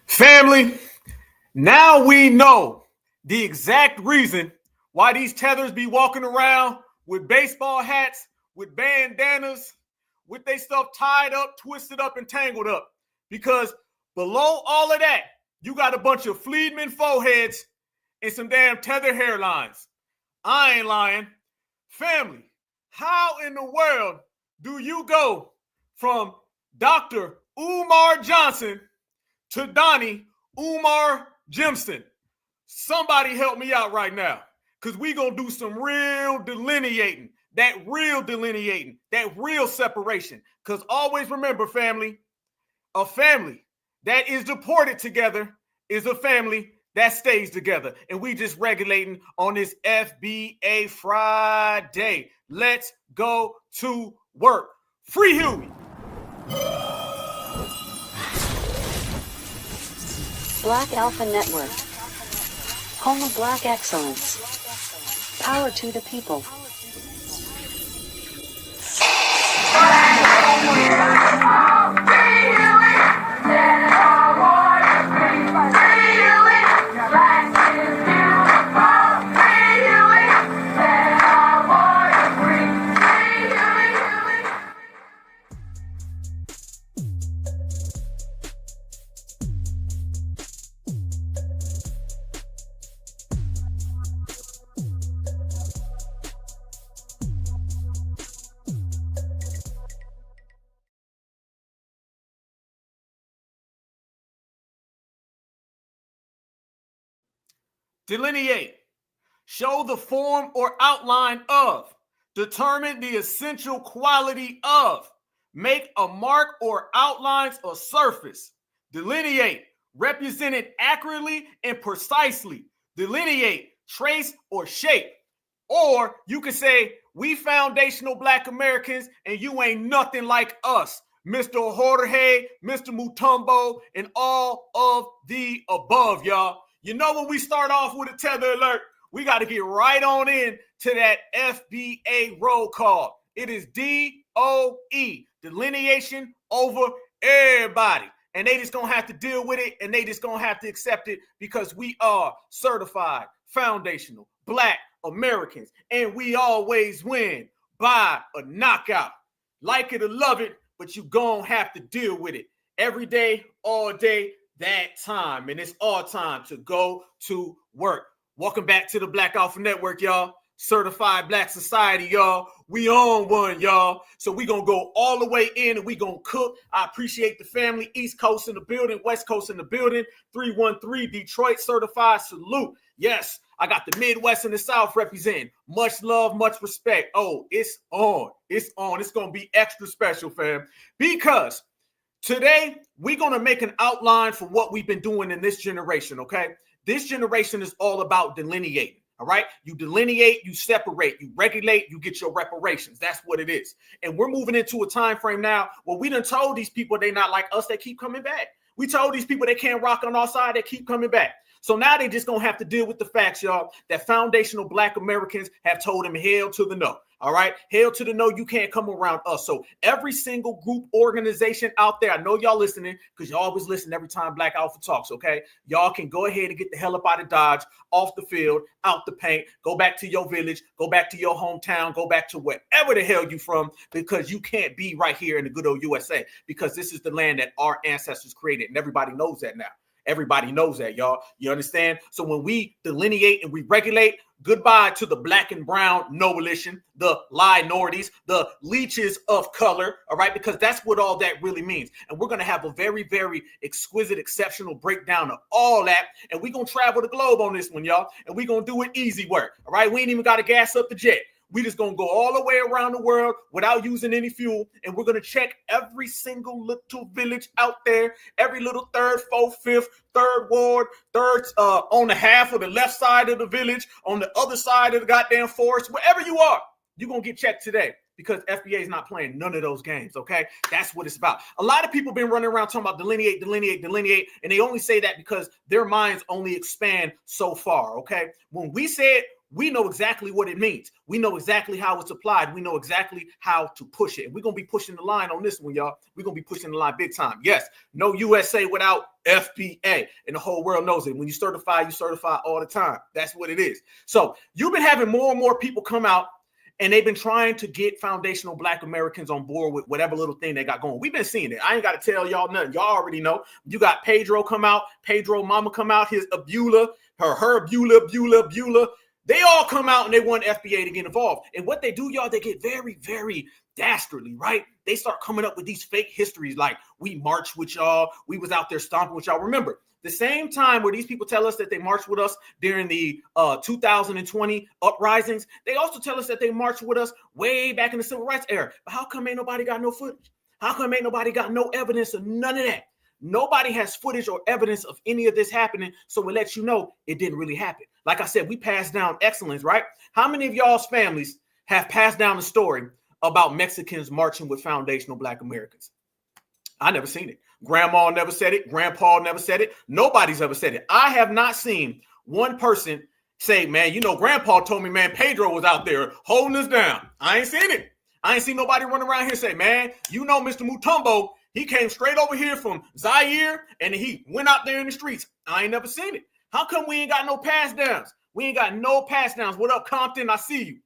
Family, now we know the exact reason why these tethers be walking around with baseball hats, with bandanas, with their stuff tied up, twisted up, and tangled up. Because below all of that, you got a bunch of Fleedman foreheads and some damn tether hairlines. I ain't lying. Family, how in the world do you go from Dr. Umar Johnson to Donnie Umar Jimson? Somebody help me out right now, because we going to do some real delineating, that real separation. Because always remember, family, a family that is deported together is a family that stays together. And we just regulating on this FBA Friday. Let's go to work. Free Huey. Black Alpha Network. Home of Black Excellence. Power to the people. Delineate. Show the form or outline of. Determine the essential quality of. Make a mark or outlines a surface. Delineate. Represent it accurately and precisely. Delineate. Trace or shape. Or you could say, we foundational Black Americans and you ain't nothing like us. Mr. Jorge, Mr. Mutombo, and all of the above, y'all. You know, when we start off with a tether alert, we got to get right on in to that FBA roll call. It is DOE, delineation over everybody. And they just going to have to deal with it, and they just going to have to accept it, because we are certified, foundational, Black Americans, and we always win by a knockout. Like it or love it, but you going to have to deal with it every day, all day, that time. And it's all time to go to work. Welcome back to the Black Alpha Network, y'all. Certified Black Society, y'all. We on one, y'all. So we going to go all the way in and we going to cook. I appreciate the family. East Coast in the building, West Coast in the building. 313 Detroit certified. Salute. Yes, I got the Midwest and the South representing. Much love, much respect. Oh, it's on. It's on. It's going to be extra special, fam. Because today, we're going to make an outline for what we've been doing in this generation, okay? This generation is all about delineating, all right? You delineate, you separate, you regulate, you get your reparations. That's what it is. And we're moving into a time frame now where we done told these people they not like us, they keep coming back. We told these people they can't rock on our side, they keep coming back. So now they just going to have to deal with the facts, y'all, that foundational Black Americans have told them hell to the no. All right. Hell to the no. You can't come around us. So every single group, organization out there, I know y'all listening because y'all always listen every time Black Alpha talks. OK, y'all can go ahead and get the hell up out of Dodge, off the field, out the paint, go back to your village, go back to your hometown, go back to wherever the hell you from, because you can't be right here in the good old USA, because this is the land that our ancestors created. And everybody knows that now. Everybody knows that, y'all. You understand? So when we delineate and we regulate, goodbye to the Black and brown nobilition, the minorities, the leeches of color, all right? Because that's what all that really means. And we're going to have a very, very exquisite, exceptional breakdown of all that. And we're going to travel the globe on this one, y'all. And we're going to do it easy work, all right? We ain't even got to gas up the jet. We just going to go all the way around the world without using any fuel. And we're going to check every single little village out there, every little third, fourth, fifth, third ward, third on the half of the left side of the village, on the other side of the goddamn forest, wherever you are, you're going to get checked today, because FBA is not playing none of those games, okay? That's what it's about. A lot of people been running around talking about delineate, and they only say that because their minds only expand so far, okay? When we said we know exactly what it means. We know exactly how it's applied. We know exactly how to push it. And we're going to be pushing the line on this one, y'all. We're going to be pushing the line big time. Yes, no USA without FBA. And the whole world knows it. When you certify all the time. That's what it is. So you've been having more and more people come out, and they've been trying to get foundational Black Americans on board with whatever little thing they got going. We've been seeing it. I ain't got to tell y'all nothing. Y'all already know. You got Pedro come out, Pedro mama come out, his Abula, her Abula. They all come out and they want FBA to get involved. And what they do, y'all, they get very, very dastardly, right? They start coming up with these fake histories like, we marched with y'all, we was out there stomping with y'all. Remember, the same time where these people tell us that they marched with us during the 2020 uprisings, they also tell us that they marched with us way back in the civil rights era. But how come ain't nobody got no footage? How come ain't nobody got no evidence of none of that? Nobody has footage or evidence of any of this happening, so it lets you know it didn't really happen. Like I said, we passed down excellence, right? How many of y'all's families have passed down the story about Mexicans marching with foundational Black Americans? I never seen it. Grandma never said it. Grandpa never said it. Nobody's ever said it. I have not seen one person say, man, you know, Grandpa told me, man, Pedro was out there holding us down. I ain't seen it. I ain't seen nobody run around here and say, man, you know, Mr. Mutombo, he came straight over here from Zaire and he went out there in the streets. I ain't never seen it. How come we ain't got no pass downs? We ain't got no pass downs. What up, Compton? I see you.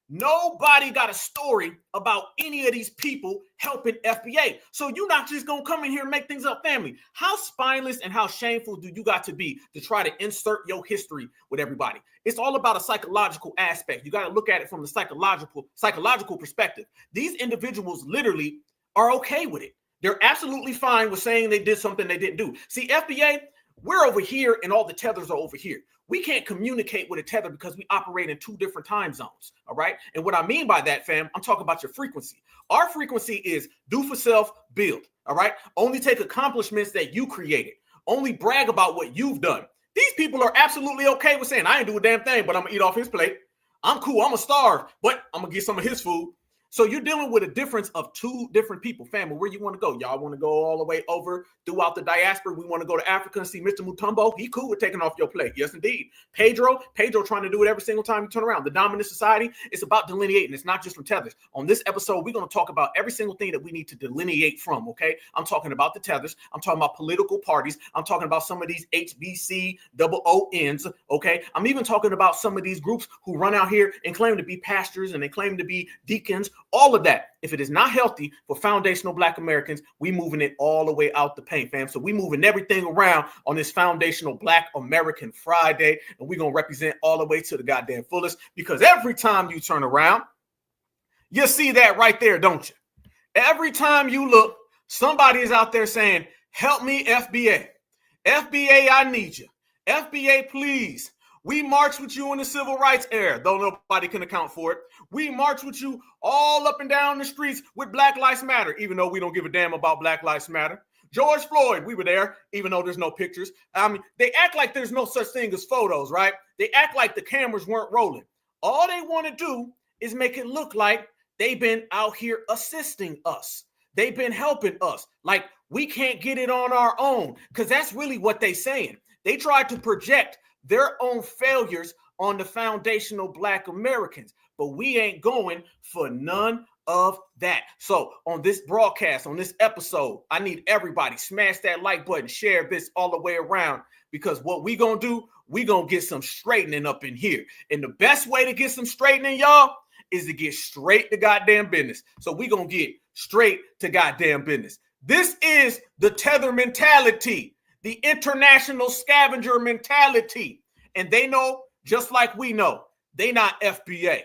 Nobody got a story about any of these people helping FBA. So you're not just going to come in here and make things up, family. How spineless and how shameful do you got to be to try to insert your history with everybody? It's all about a psychological aspect. You got to look at it from the psychological perspective. These individuals literally are okay with it. They're absolutely fine with saying they did something they didn't do. See, FBA, we're over here and all the tethers are over here. We can't communicate with a tether because we operate in two different time zones, all right? And what I mean by that, fam, I'm talking about your frequency. Our frequency is do for self, build, all right? Only take accomplishments that you created. Only brag about what you've done. These people are absolutely okay with saying, I ain't do a damn thing, but I'm going to eat off his plate. I'm cool. I'm going to starve, but I'm going to get some of his food. So you're dealing with a difference of two different people. Family, where you want to go? Y'all want to go all the way over throughout the diaspora? We want to go to Africa and see Mr. Mutombo. He cool with taking off your plate. Yes, indeed. Pedro trying to do it every single time you turn around. The dominant society, it's about delineating. It's not just from tethers. On this episode, we're going to talk about every single thing that we need to delineate from, okay? I'm talking about the tethers. I'm talking about political parties. I'm talking about some of these HBCOONs, okay? I'm even talking about some of these groups who run out here and claim to be pastors and they claim to be deacons. All of that, if it is not healthy for foundational Black Americans, we moving it all the way out the paint, fam. So we moving everything around on this foundational Black American Friday, and we're going to represent all the way to the goddamn fullest, because every time you turn around, you see that right there, don't you? Every time you look, somebody is out there saying, help me, FBA. FBA, I need you. FBA, please. We marched with you in the civil rights era, though nobody can account for it. We marched with you all up and down the streets with Black Lives Matter, even though we don't give a damn about Black Lives Matter. George Floyd, we were there, even though there's no pictures. I mean, they act like there's no such thing as photos, right? They act like the cameras weren't rolling. All they want to do is make it look like they've been out here assisting us. They've been helping us. Like we can't get it on our own, because that's really what they're saying. They tried to project their own failures on the foundational Black Americans, but we ain't going for none of that. So on this broadcast, on this episode, I need everybody smash that like button, share this all the way around, because what we gonna do, we gonna get some straightening up in here. And the best way to get some straightening, y'all, is to get straight to goddamn business. So we gonna get straight to goddamn business. This is the tether mentality, the international scavenger mentality. And they know, just like we know, they not FBA.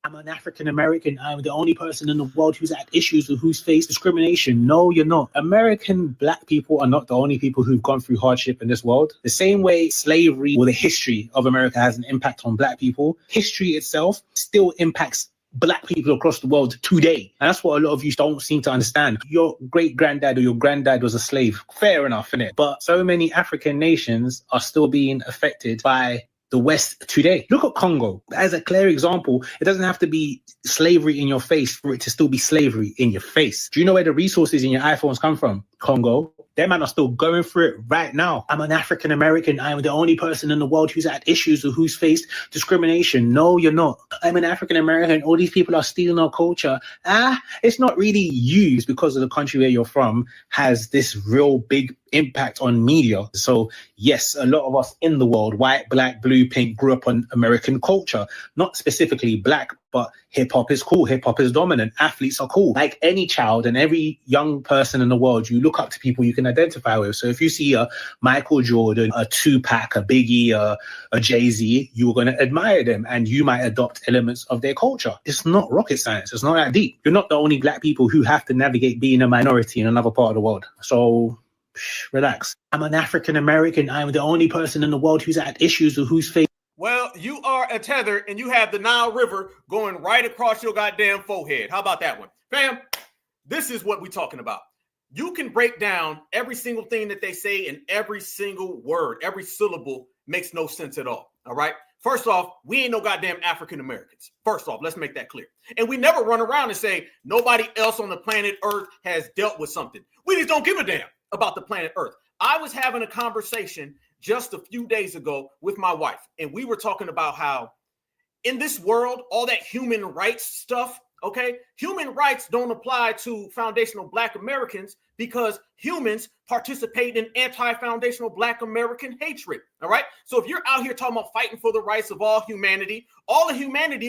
I'm an African American. I'm the only person in the world who's had issues with who's faced discrimination. No, you're not. American Black people are not the only people who've gone through hardship in this world. The same way slavery or the history of America has an impact on Black people, history itself still impacts Black people across the world today. And that's what a lot of you don't seem to understand. Your great-granddad or your granddad was a slave. Fair enough, innit? But so many African nations are still being affected by the West today. Look at Congo. As a clear example, it doesn't have to be slavery in your face for it to still be slavery in your face. Do you know where the resources in your iPhones come from? Congo. Them man are still going through it right now. I'm an African American. I'm the only person in the world who's had issues or who's faced discrimination. No, you're not. I'm an African American. All these people are stealing our culture. It's not really used because of the country where you're from has this real big impact on media. So yes, a lot of us in the world, white, black, blue, pink, grew up on American culture, not specifically black, but hip hop is cool. Hip hop is dominant. Athletes are cool. Like any child and every young person in the world, you look up to people you can identify with. So if you see a Michael Jordan, a Tupac, a Biggie, a Jay-Z, you're going to admire them and you might adopt elements of their culture. It's not rocket science. It's not that deep. You're not the only black people who have to navigate being a minority in another part of the world. So relax. I'm an African American. I'm the only person in the world who's had issues or who's faced. Well, you are a tether and you have the Nile River going right across your goddamn forehead. How about that one? Fam, this is what we're talking about. You can break down every single thing that they say and every single word, every syllable makes no sense at all. All right. First off, we ain't no goddamn African Americans. First off, let's make that clear. And we never run around and say nobody else on the planet Earth has dealt with something. We just don't give a damn about the planet Earth. I was having a conversation just a few days ago with my wife, and we were talking about how in this world, all that human rights stuff, okay, human rights don't apply to foundational Black Americans because humans participate in anti-foundational Black American hatred, all right? So if you're out here talking about fighting for the rights of all of humanity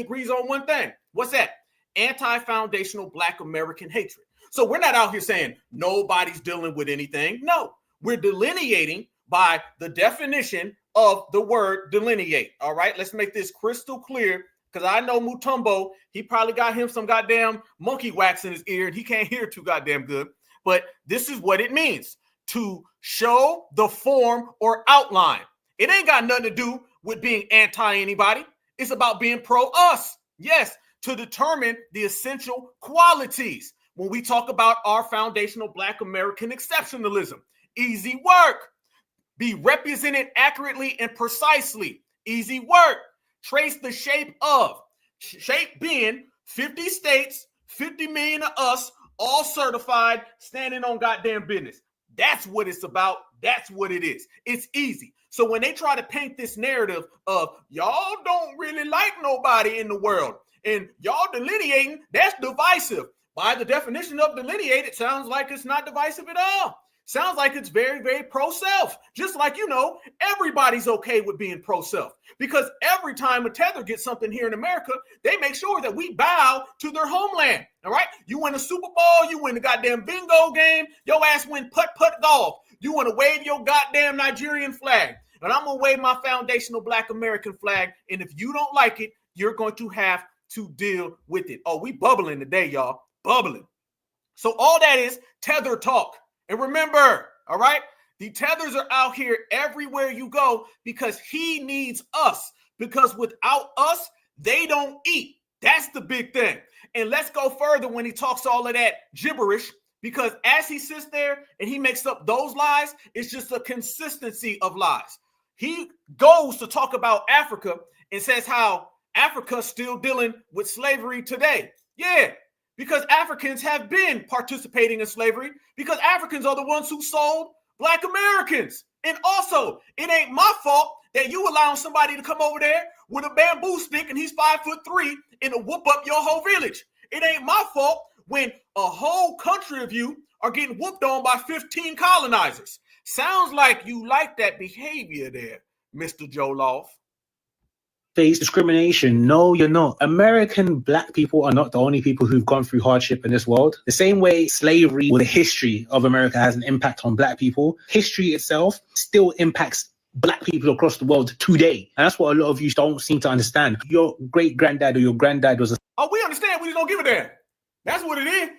agrees on one thing. What's that? Anti-foundational Black American hatred. So we're not out here saying nobody's dealing with anything. No, we're delineating by the definition of the word delineate. All right, let's make this crystal clear because I know Mutombo, he probably got him some goddamn monkey wax in his ear and he can't hear too goddamn good. But this is what it means to show the form or outline. It ain't got nothing to do with being anti anybody. It's about being pro us. Yes, to determine the essential qualities. When we talk about our foundational Black American exceptionalism, easy work. Be represented accurately and precisely. Easy work. Trace the shape of. Shape being 50 states, 50 million of us, all certified, standing on goddamn business. That's what it's about. That's what it is. It's easy. So when they try to paint this narrative of y'all don't really like nobody in the world and y'all delineating, that's divisive. By the definition of delineate, it sounds like it's not divisive at all. Sounds like it's very, very pro-self. Just like, everybody's okay with being pro-self. Because every time a tether gets something here in America, they make sure that we bow to their homeland. All right? You win a Super Bowl, you win the goddamn bingo game, your ass win putt-putt golf. You want to wave your goddamn Nigerian flag. And I'm going to wave my foundational Black American flag. And if you don't like it, you're going to have to deal with it. Oh, we bubbling today, y'all. Bubbling. So all that is tether talk. And remember, all right, the tethers are out here everywhere you go because he needs us. Because without us, they don't eat. That's the big thing. And let's go further when he talks all of that gibberish, because as he sits there and he makes up those lies, it's just a consistency of lies. He goes to talk about Africa and says how Africa's still dealing with slavery today. Yeah. Because Africans have been participating in slavery because Africans are the ones who sold Black Americans. And also, it ain't my fault that you allowing somebody to come over there with a bamboo stick and he's 5'3" and to whoop up your whole village. It ain't my fault when a whole country of you are getting whooped on by 15 colonizers. Sounds like you like that behavior there, Mr. Joloff. Face discrimination. No, you're not. American Black people are not the only people who've gone through hardship in this world. The same way slavery or the history of America has an impact on Black people, history itself still impacts Black people across the world today. And that's what a lot of you don't seem to understand. Your great-granddad or your granddad was a... Oh, we understand. We just don't give a damn. That's what it is.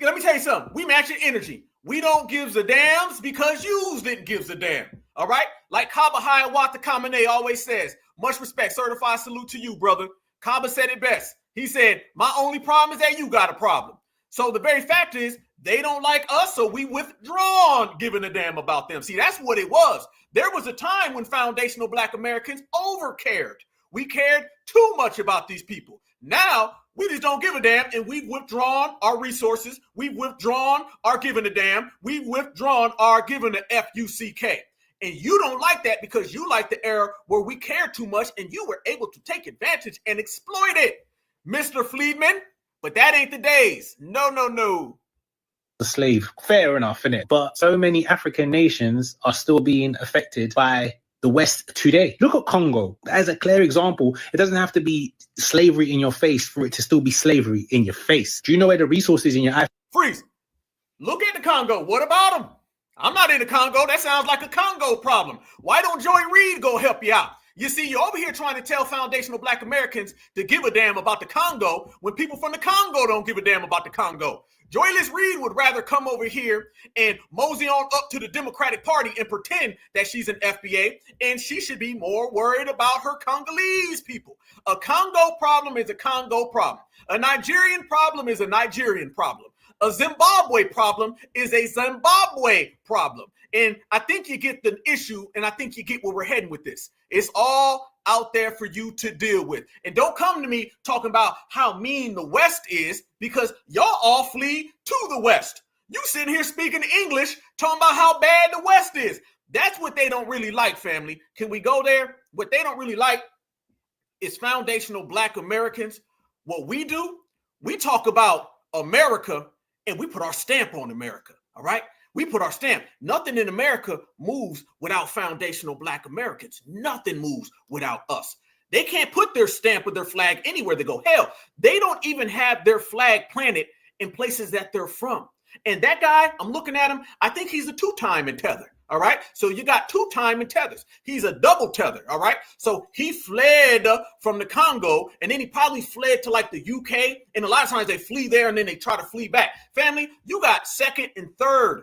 Let me tell you something. We match your energy. We don't give a damns because you didn't give a damn. All right? Like Kaba Hiawatha Kamene always says, much respect, certified salute to you, brother. Kaba said it best. He said, my only problem is that you got a problem. So the very fact is, they don't like us, so we withdrawn giving a damn about them. See, that's what it was. There was a time when foundational Black Americans overcared. We cared too much about these people. Now We just don't give a damn, and we've withdrawn our resources. We've withdrawn our giving a damn. We've withdrawn our giving a F-U-C-K. And you don't like that because you like the era where we cared too much and you were able to take advantage and exploit it, Mr. Friedman. But that ain't the days. No, no, no. The slave. Fair enough, innit? But so many African nations are still being affected by the West today. Look at Congo as a clear example. It doesn't have to be slavery in your face for it to still be slavery in your face. Do you know where the resources in your eye? Freeze. Look at the Congo. What about them? I'm not in the Congo. That sounds like a Congo problem. Why don't Joy Reid go help you out? You see, you're over here trying to tell foundational Black Americans to give a damn about the Congo when people from the Congo don't give a damn about the Congo. Joyless Reid would rather come over here and mosey on up to the Democratic Party and pretend that she's an FBA, and she should be more worried about her Congolese people. A Congo problem is a Congo problem. A Nigerian problem is a Nigerian problem. A Zimbabwe problem is a Zimbabwe problem. And I think you get the issue, and I think you get where we're heading with this. It's all out there for you to deal with. And don't come to me talking about how mean the West is, because y'all all flee to the West. You sitting here speaking English, talking about how bad the West is. That's what they don't really like, family. Can we go there? What they don't really like is foundational Black Americans. What we do, we talk about America and we put our stamp on America, all right? We put our stamp. Nothing in America moves without foundational Black Americans. Nothing moves without us. They can't put their stamp or their flag anywhere they go. Hell, they don't even have their flag planted in places that they're from. And that guy, I'm looking at him, I think he's a two-time in tether. All right. So you got two-time in tethers. He's a double tether. All right. So he fled from the Congo, and then he probably fled to like the UK. And a lot of times they flee there and then they try to flee back. Family, you got second and third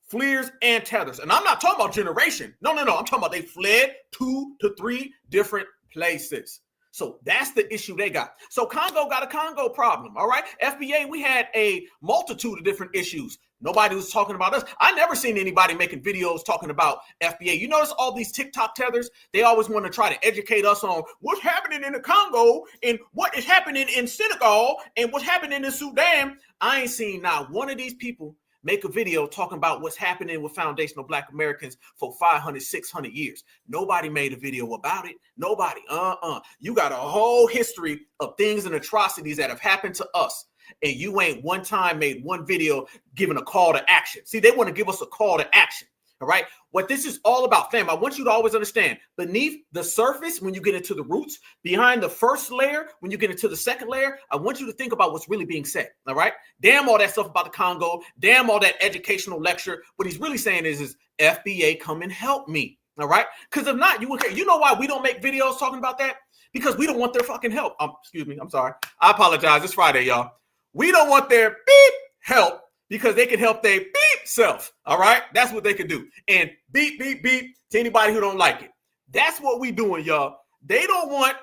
fleers and tethers. And I'm not talking about generation. No. I'm talking about they fled 2 to 3 different places. So that's the issue they got. So Congo got a Congo problem. All right. FBA, we had a multitude of different issues. Nobody was talking about us. I never seen anybody making videos talking about FBA. You notice all these TikTok tethers, they always want to try to educate us on what's happening in the Congo and what is happening in Senegal and what's happening in Sudan. I ain't seen not one of these people make a video talking about what's happening with foundational Black Americans for 500, 600 years. Nobody made a video about it. Nobody. You got a whole history of things and atrocities that have happened to us. And you ain't one time made one video giving a call to action. See, they want to give us a call to action. All right. What this is all about, fam, I want you to always understand beneath the surface, when you get into the roots, behind the first layer, when you get into the second layer, I want you to think about what's really being said. All right. Damn all that stuff about the Congo. Damn all that educational lecture. What he's really saying is FBA, come and help me. All right. Because if not, you will care. You know why we don't make videos talking about that? Because we don't want their fucking help. Excuse me. I'm sorry. I apologize. It's Friday, y'all. We don't want their beep help because they can help their beep self. All right. That's what they can do. And beep, beep, beep to anybody who don't like it. That's what we doing, y'all. They don't want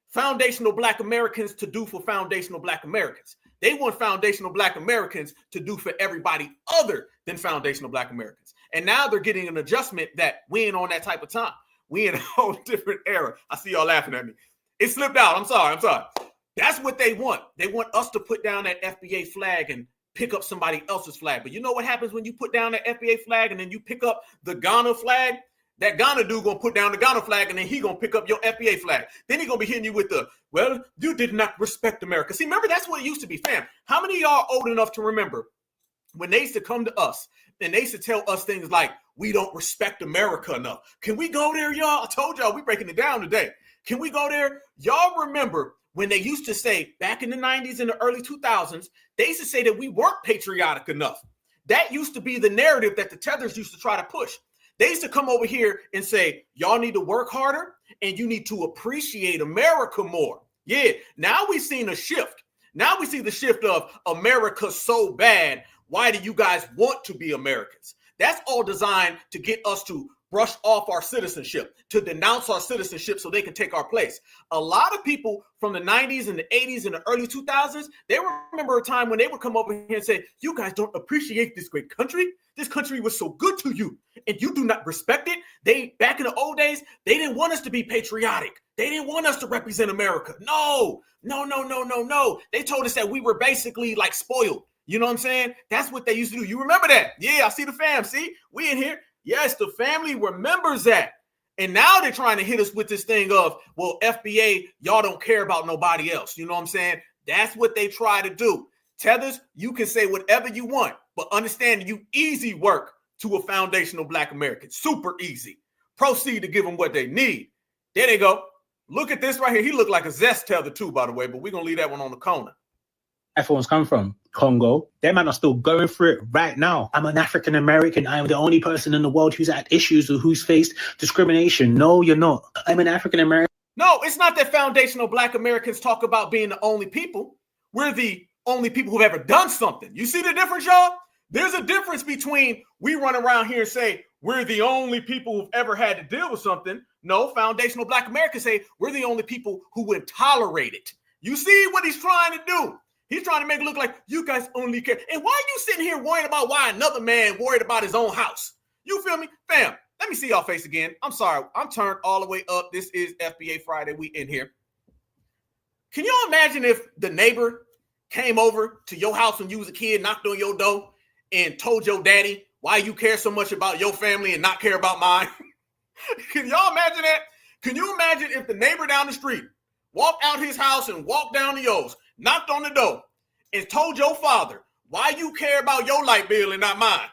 foundational Black Americans to do for foundational Black Americans. They want foundational Black Americans to do for everybody other than foundational Black Americans. And now they're getting an adjustment that we ain't on that type of time. We in a whole different era. I see y'all laughing at me. It slipped out. I'm sorry. That's what they want. They want us to put down that FBA flag and pick up somebody else's flag. But you know what happens when you put down that FBA flag and then you pick up the Ghana flag? That Ghana dude gonna put down the Ghana flag and then he gonna pick up your FBA flag. Then he gonna be hitting you with the, well, you did not respect America. See, remember, that's what it used to be, fam. How many of y'all are old enough to remember when they used to come to us and they used to tell us things like, we don't respect America enough? Can we go there, y'all? I told y'all we breaking it down today. Can we go there? Y'all remember when they used to say back in the 90s and the early 2000s, they used to say that we weren't patriotic enough. That used to be the narrative that the tethers used to try to push. They used to come over here and say, y'all need to work harder and you need to appreciate America more. Yeah, now we've seen a shift. Now we see the shift of America so bad. Why do you guys want to be Americans? That's all designed to get us to brush off our citizenship, to denounce our citizenship so they can take our place. A lot of people from the 90s and the 80s and the early 2000s, they remember a time when they would come over here and say, you guys don't appreciate this great country. This country was so good to you and you do not respect it. Back in the old days, they didn't want us to be patriotic. They didn't want us to represent America. No. They told us that we were basically like spoiled. You know what I'm saying? That's what they used to do. You remember that? Yeah, I see the fam. See, we in here. Yes, the family remembers that. And now they're trying to hit us with this thing of, well, FBA, y'all don't care about nobody else. You know what I'm saying? That's what they try to do. Tethers, you can say whatever you want, but understand you easy work to a foundational Black American. Super easy. Proceed to give them what they need. There they go. Look at this right here. He looked like a zest tether too, by the way, but we're going to leave that one on the corner. Everyone's come from Congo. Them man are still going through it right now. I'm an African American. I am the only person in the world who's had issues or who's faced discrimination. No, you're not. I'm an African American. No, it's not that foundational Black Americans talk about being the only people. We're the only people who've ever done something. You see the difference, y'all? There's a difference between we run around here and say we're the only people who've ever had to deal with something. No, foundational Black Americans say we're the only people who would tolerate it. You see what he's trying to do? He's trying to make it look like you guys only care. And why are you sitting here worrying about why another man worried about his own house? You feel me? Fam, let me see y'all face again. I'm sorry. I'm turned all the way up. This is FBA Friday. We in here. Can you imagine if the neighbor came over to your house when you was a kid, knocked on your door, and told your daddy why you care so much about your family and not care about mine? Can y'all imagine that? Can you imagine if the neighbor down the street walked out his house and walked down to yours, knocked on the door, and told your father why you care about your light bill and not mine?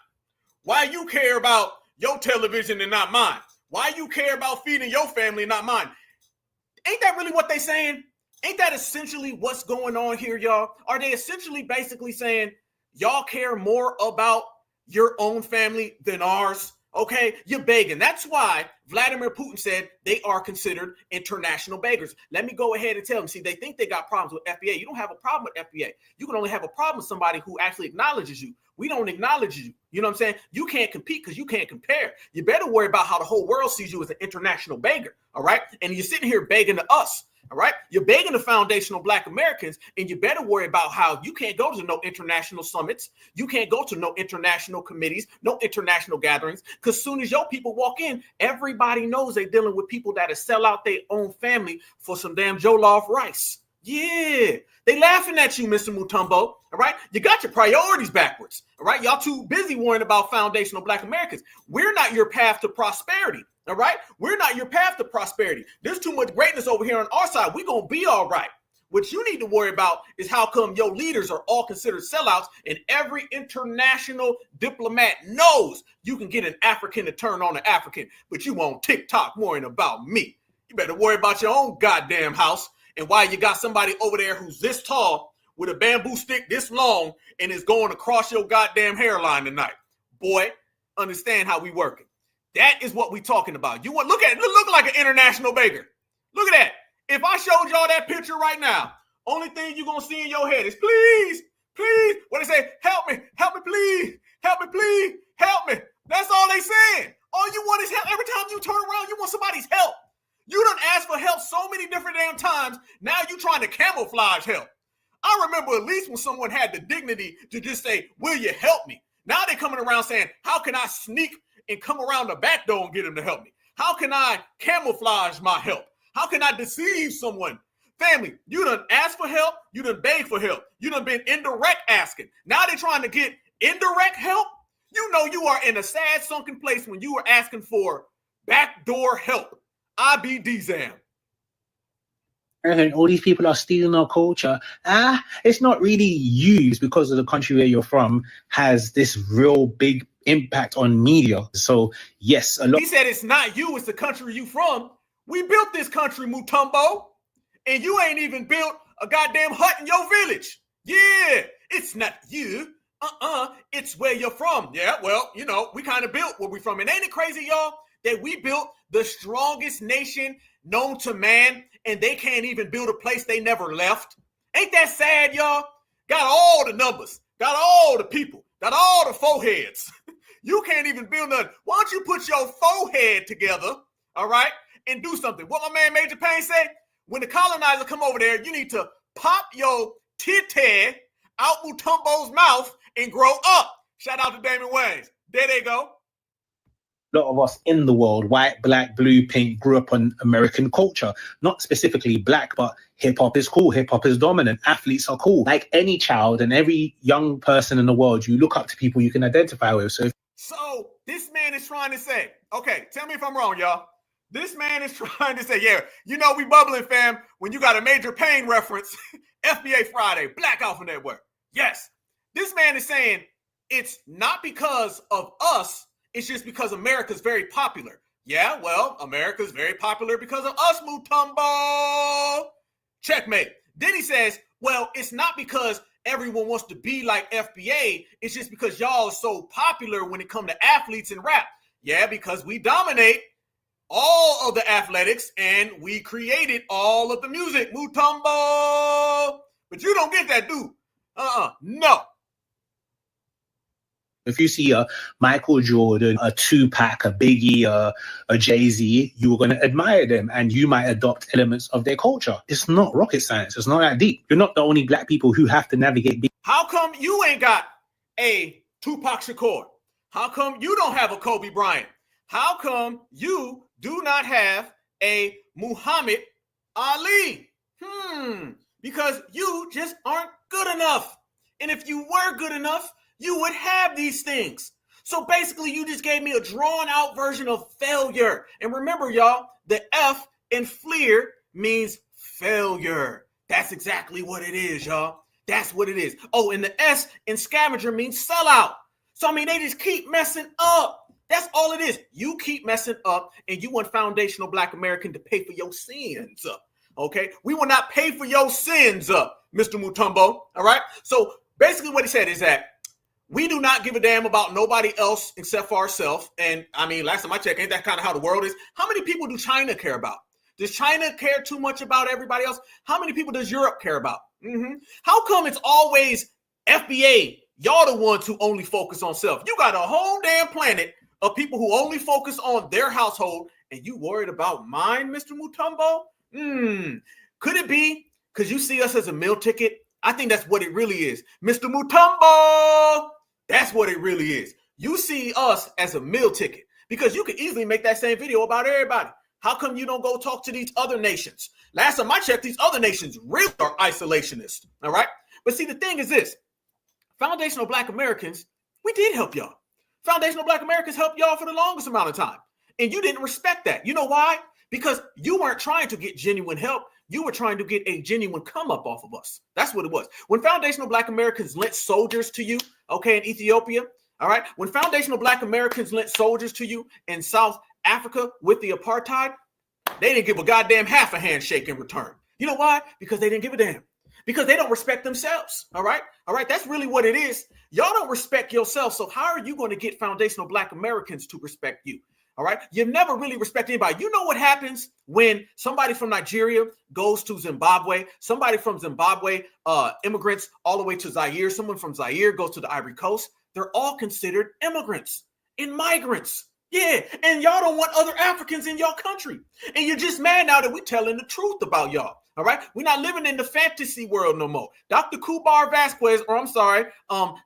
Why you care about your television and not mine? Why you care about feeding your family and not mine? Ain't that really what they saying? Ain't that essentially what's going on here, y'all? Are they essentially basically saying y'all care more about your own family than ours? Okay, you're begging. That's why Vladimir Putin said they are considered international beggars. Let me go ahead and tell them. See, they think they got problems with FBA. You don't have a problem with FBA. You can only have a problem with somebody who actually acknowledges you. We don't acknowledge you. You know what I'm saying? You can't compete because you can't compare. You better worry about how the whole world sees you as an international beggar, all right? And you're sitting here begging to us. All right. You're begging the foundational Black Americans, and you better worry about how you can't go to no international summits. You can't go to no international committees, no international gatherings, because soon as your people walk in, everybody knows they're dealing with people that sell out their own family for some damn jollof rice. Yeah. They laughing at you, Mr. Mutombo. All right. You got your priorities backwards. All right. Y'all too busy worrying about foundational Black Americans. We're not your path to prosperity. All right. We're not your path to prosperity. There's too much greatness over here on our side. We're going to be all right. What you need to worry about is how come your leaders are all considered sellouts, and every international diplomat knows you can get an African to turn on an African, but you on TikTok worrying about me. You better worry about your own goddamn house and why you got somebody over there who's this tall with a bamboo stick this long and is going across your goddamn hairline tonight. Boy, understand how we working. That is what we talking about. You want look at it, look like an international beggar. Look at that. If I showed y'all that picture right now, only thing you're gonna see in your head is please, what they say, help me, please, help me. That's all they saying. All you want is help. Every time you turn around, you want somebody's help. You done asked for help so many different damn times. Now you trying to camouflage help. I remember at least when someone had the dignity to just say, will you help me? Now they coming around saying, how can I sneak and come around the back door and get him to help me? How can I camouflage my help? How can I deceive someone? Family, you done asked for help. You done begged for help. You done been indirect asking. Now they're trying to get indirect help. You know you are in a sad sunken place when you are asking for backdoor help. I be D-Zam. And all these people are stealing our culture. It's not really used because of the country where you're from has this real big impact on media. So yes, he said it's not you, it's the country you from. We built this country, Mutombo, and you ain't even built a goddamn hut in your village. Yeah, it's not you. It's where you're from. Yeah, well, you know, we kind of built where we from. And ain't it crazy, y'all, that we built the strongest nation known to man, and they can't even build a place they never left? Ain't that sad, y'all? Got all the numbers, got all the people, got all the foreheads. You can't even build nothing. Why don't you put your forehead together, all right, and do something? What my man Major Payne say? When the colonizer come over there, you need to pop your titty out Mutombo's mouth and grow up. Shout out to Damon Wayans. There they go. lot of us in the world, white, black, blue, pink, grew up on American culture. Not specifically black, but hip hop is cool. Hip hop is dominant. Athletes are cool. Like any child and every young person in the world, you look up to people you can identify with. So this man is trying to say, okay, tell me if I'm wrong, y'all. This man is trying to say, yeah, you know we bubbling, fam, when you got a Major Payne reference, FBA Friday, Black Alpha Network. Yes. This man is saying it's not because of us, it's just because America's very popular. Yeah, well, America's very popular because of us, Mutombo. Checkmate. Then he says, well, it's not because everyone wants to be like FBA. It's just because y'all are so popular when it comes to athletes and rap. Yeah, because we dominate all of the athletics and we created all of the music. Mutombo. But you don't get that, dude. No. If you see a Michael Jordan, a Tupac, a Biggie, a Jay-Z, you're going to admire them and you might adopt elements of their culture. It's not rocket science. It's not that deep. You're not the only black people who have to navigate. How come you ain't got a Tupac Shakur? How come you don't have a Kobe Bryant? How come you do not have a Muhammad Ali? Because you just aren't good enough. And if you were good enough, you would have these things. So basically, you just gave me a drawn out version of failure. And remember, y'all, the F in FLIR means failure. That's exactly what it is, y'all. That's what it is. Oh, and the S in scavenger means sellout. So, I mean, they just keep messing up. That's all it is. You keep messing up and you want foundational Black American to pay for your sins. Okay? We will not pay for your sins, Mr. Mutombo. All right? So basically what he said is that we do not give a damn about nobody else except for ourselves. And I mean, last time I checked, ain't that kind of how the world is? How many people do China care about? Does China care too much about everybody else? How many people does Europe care about? How come it's always FBA? Y'all the ones who only focus on self. You got a whole damn planet of people who only focus on their household, and you worried about mine, Mr. Mutombo? Could it be because you see us as a meal ticket? I think that's what it really is. Mr. Mutombo, that's what it really is. You see us as a meal ticket because you could easily make that same video about everybody. How come you don't go talk to these other nations? Last time I checked, these other nations really are isolationists, all right? But see, the thing is this. Foundational Black Americans, we did help y'all. Foundational Black Americans helped y'all for the longest amount of time. And you didn't respect that. You know why? Because you weren't trying to get genuine help. You were trying to get a genuine come up off of us. That's what it was. When Foundational Black Americans lent soldiers to you, okay, in Ethiopia, all right? When Foundational Black Americans lent soldiers to you in South Africa with the apartheid, they didn't give a goddamn half a handshake in return. You know why? Because they didn't give a damn. Because they don't respect themselves, all right? All right, that's really what it is. Y'all don't respect yourself, so how are you going to get Foundational Black Americans to respect you? All right. You've never really respected anybody. You know what happens when somebody from Nigeria goes to Zimbabwe, somebody from Zimbabwe immigrants all the way to Zaire, someone from Zaire goes to the Ivory Coast. They're all considered immigrants and migrants. Yeah. And y'all don't want other Africans in your country. And you're just mad now that we're telling the truth about y'all. All right. We're not living in the fantasy world no more. Dr. Kubar Vasquez, or I'm sorry,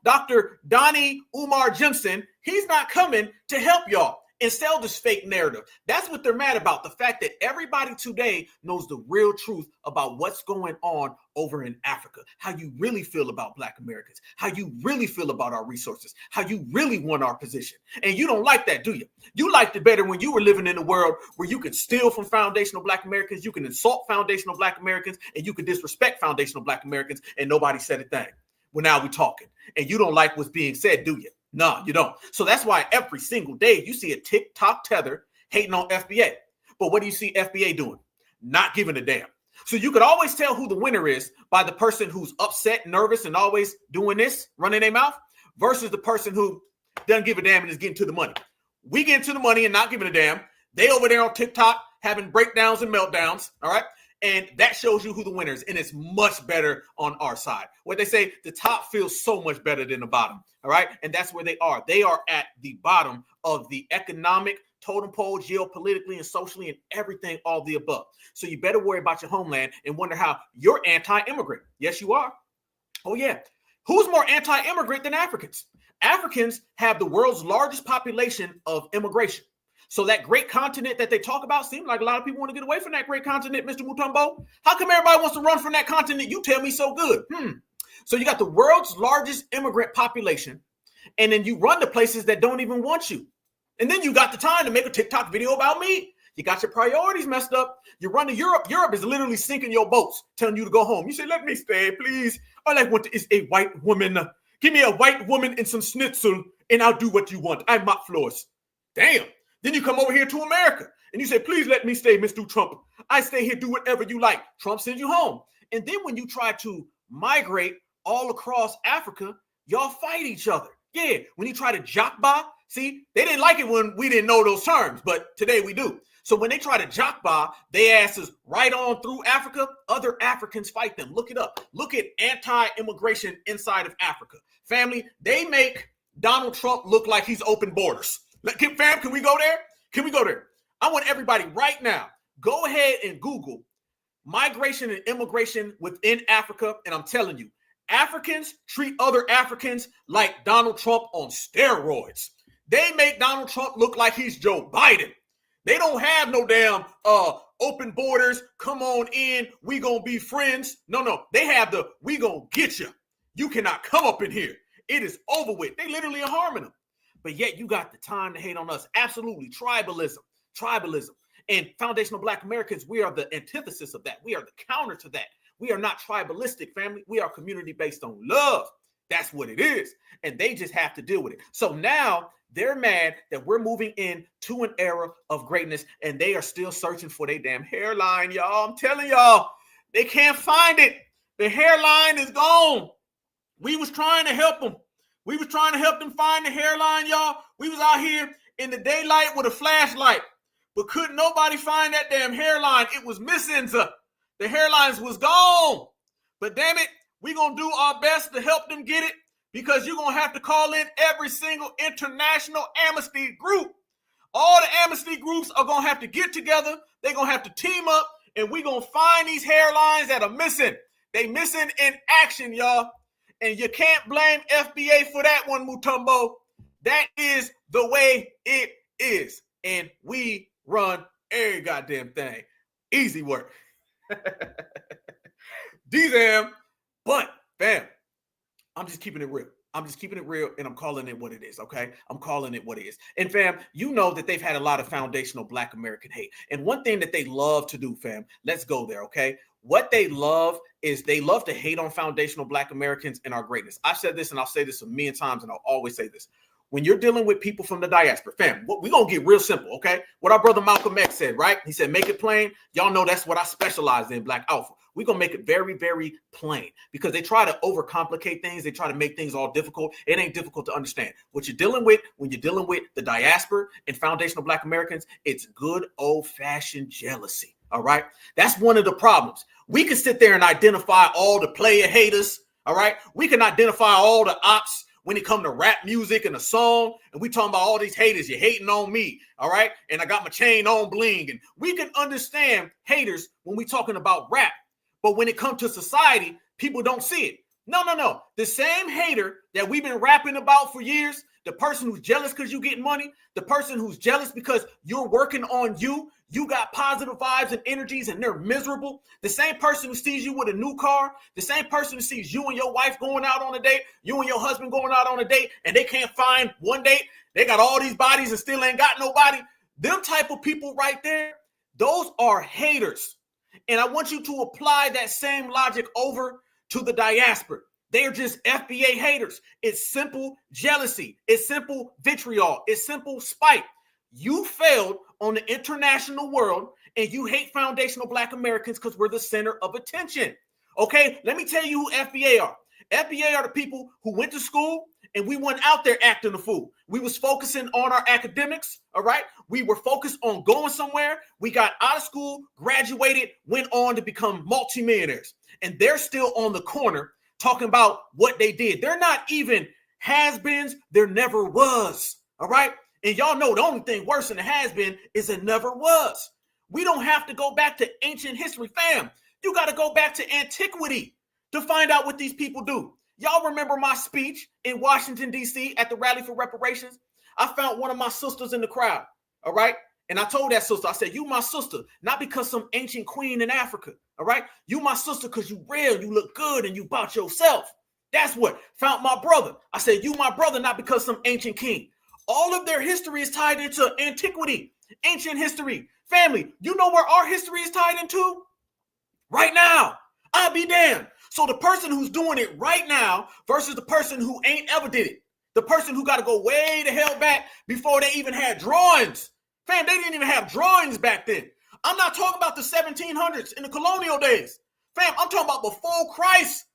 Dr. Donnie Umar Jimson, he's not coming to help y'all and sell this fake narrative. That's what they're mad about. The fact that everybody today knows the real truth about what's going on over in Africa, how you really feel about Black Americans, how you really feel about our resources, how you really want our position. And you don't like that, do you? You liked it better when you were living in a world where you could steal from foundational Black Americans, you can insult foundational Black Americans, and you could disrespect foundational Black Americans, and nobody said a thing. Well, now we're talking. And you don't like what's being said, do you? No, you don't. So that's why every single day you see a TikTok tether hating on FBA. But what do you see FBA doing? Not giving a damn. So you could always tell who the winner is by the person who's upset, nervous, and always doing this, running their mouth, versus the person who doesn't give a damn and is getting to the money. We get into the money and not giving a damn. They over there on TikTok having breakdowns and meltdowns, all right? And that shows you who the winner is, and it's much better on our side. What they say, the top feels so much better than the bottom, all right? And that's where they are. They are at the bottom of the economic totem pole, geopolitically and socially and everything, all the above. So you better worry about your homeland and wonder how you're anti-immigrant. Yes, you are. Oh, yeah. Who's more anti-immigrant than Africans? Africans have the world's largest population of immigration. So that great continent that they talk about seems like a lot of people want to get away from that great continent, Mr. Mutombo. How come everybody wants to run from that continent? You tell me so good. So you got the world's largest immigrant population, and then you run to places that don't even want you. And then you got the time to make a TikTok video about me. You got your priorities messed up. You run to Europe. Europe is literally sinking your boats, telling you to go home. You say, let me stay, please. All I want is a white woman. Give me a white woman and some schnitzel, and I'll do what you want. I mop floors. Damn. Then you come over here to America, and you say, please let me stay, Mr. Trump. I stay here, do whatever you like. Trump sends you home. And then when you try to migrate all across Africa, y'all fight each other. Yeah, when you try to jockba, see, they didn't like it when we didn't know those terms, but today we do. So when they try to jockba, they asses right on through Africa, other Africans fight them. Look it up. Look at anti-immigration inside of Africa. Family, they make Donald Trump look like he's open borders. Fam, can we go there? Can we go there? I want everybody right now, go ahead and Google migration and immigration within Africa, and I'm telling you, Africans treat other Africans like Donald Trump on steroids. They make Donald Trump look like he's Joe Biden. They don't have no damn open borders. Come on in. We gonna be friends. No. They have the we gonna get you. You cannot come up in here. It is over with. They literally are harming them. But yet you got the time to hate on us. Absolutely. Tribalism. And foundational Black Americans, we are the antithesis of that. We are the counter to that. We are not tribalistic, family. We are community based on love. That's what it is. And they just have to deal with it. So now they're mad that we're moving into an era of greatness, and they are still searching for their damn hairline, y'all. I'm telling y'all, they can't find it. The hairline is gone. We was trying to help them. We was trying to help them find the hairline, y'all. We was out here in the daylight with a flashlight, but couldn't nobody find that damn hairline. It was missing. The hairlines was gone. But damn it, we gonna do our best to help them get it, because you're gonna have to call in every single international amnesty group. All the amnesty groups are gonna have to get together. They're gonna have to team up, and we're gonna find these hairlines that are missing. They missing in action, y'all. And you can't blame FBA for that one, Mutombo. That is the way it is. And we run every goddamn thing. Easy work. D-Zam. But, fam, I'm just keeping it real. I'm just keeping it real, and I'm calling it what it is, okay? I'm calling it what it is. And, fam, you know that they've had a lot of foundational Black American hate. And one thing that they love to do, fam, let's go there, okay? What they love is they love to hate on foundational Black Americans and our greatness. I've said this, and I'll say this a million times, and I'll always say this. When you're dealing with people from the diaspora, fam, we're going to get real simple, okay? What our brother Malcolm X said, right? He said, make it plain. Y'all know that's what I specialize in, Black Alpha. We're going to make it very, very plain, because they try to overcomplicate things. They try to make things all difficult. It ain't difficult to understand. What you're dealing with when you're dealing with the diaspora and foundational Black Americans, it's good old-fashioned jealousy, all right? That's one of the problems. We can sit there and identify all the player haters, all right? We can identify all the ops when it comes to rap music and a song, and we talking about all these haters. You're hating on me, all right? And I got my chain on bling. And we can understand haters when we talking about rap. But when it comes to society, people don't see it. No. The same hater that we've been rapping about for years, the person who's jealous because you getting money, the person who's jealous because you're working on you, you got positive vibes and energies and they're miserable. The same person who sees you with a new car, the same person who sees you and your wife going out on a date, you and your husband going out on a date, and they can't find one date. They got all these bodies and still ain't got nobody. Them type of people right there, those are haters. And I want you to apply that same logic over to the diaspora. They're just FBA haters. It's simple jealousy. It's simple vitriol. It's simple spite. You failed on the international world, and you hate foundational Black Americans because we're the center of attention. Okay, let me tell you who FBA are. FBA are the people who went to school, and we went out there acting a fool. We was focusing on our academics, all right? We were focused on going somewhere. We got out of school, graduated, went on to become multimillionaires. And they're still on the corner talking about what they did. They're not even has-beens. There never was, all right? And y'all know the only thing worse than a has-been is it never was. We don't have to go back to ancient history, fam. You got to go back to antiquity to find out what these people do. Y'all remember my speech in Washington, D.C. at the Rally for Reparations? I found one of my sisters in the crowd. all right? And I told that sister, I said, you my sister, not because some ancient queen in Africa, all right? You my sister because you real, you look good, and you about yourself. That's what found my brother. I said, you my brother, not because some ancient king. All of their history is tied into antiquity, ancient history. Family, you know where our history is tied into? Right now. I'll be damned. So the person who's doing it right now versus the person who ain't ever did it. The person who got to go way the hell back before they even had drawings. Fam, they didn't even have drawings back then. I'm not talking about the 1700s in the colonial days. Fam, I'm talking about before Christ,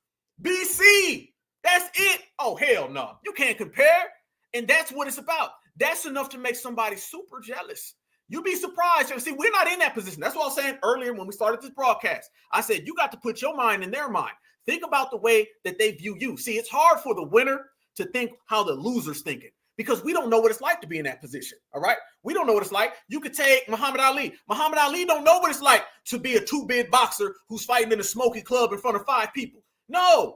BC. That's it. Oh, hell no. You can't compare. And that's what it's about. That's enough to make somebody super jealous. You'd be surprised. See, we're not in that position. That's what I was saying earlier when we started this broadcast. I said, you got to put your mind in their mind. Think about the way that they view you. See, it's hard for the winner to think how the loser's thinking because we don't know what it's like to be in that position, all right? We don't know what it's like. You could take Muhammad Ali. Muhammad Ali don't know what it's like to be a two-bid boxer who's fighting in a smoky club in front of 5 people. No.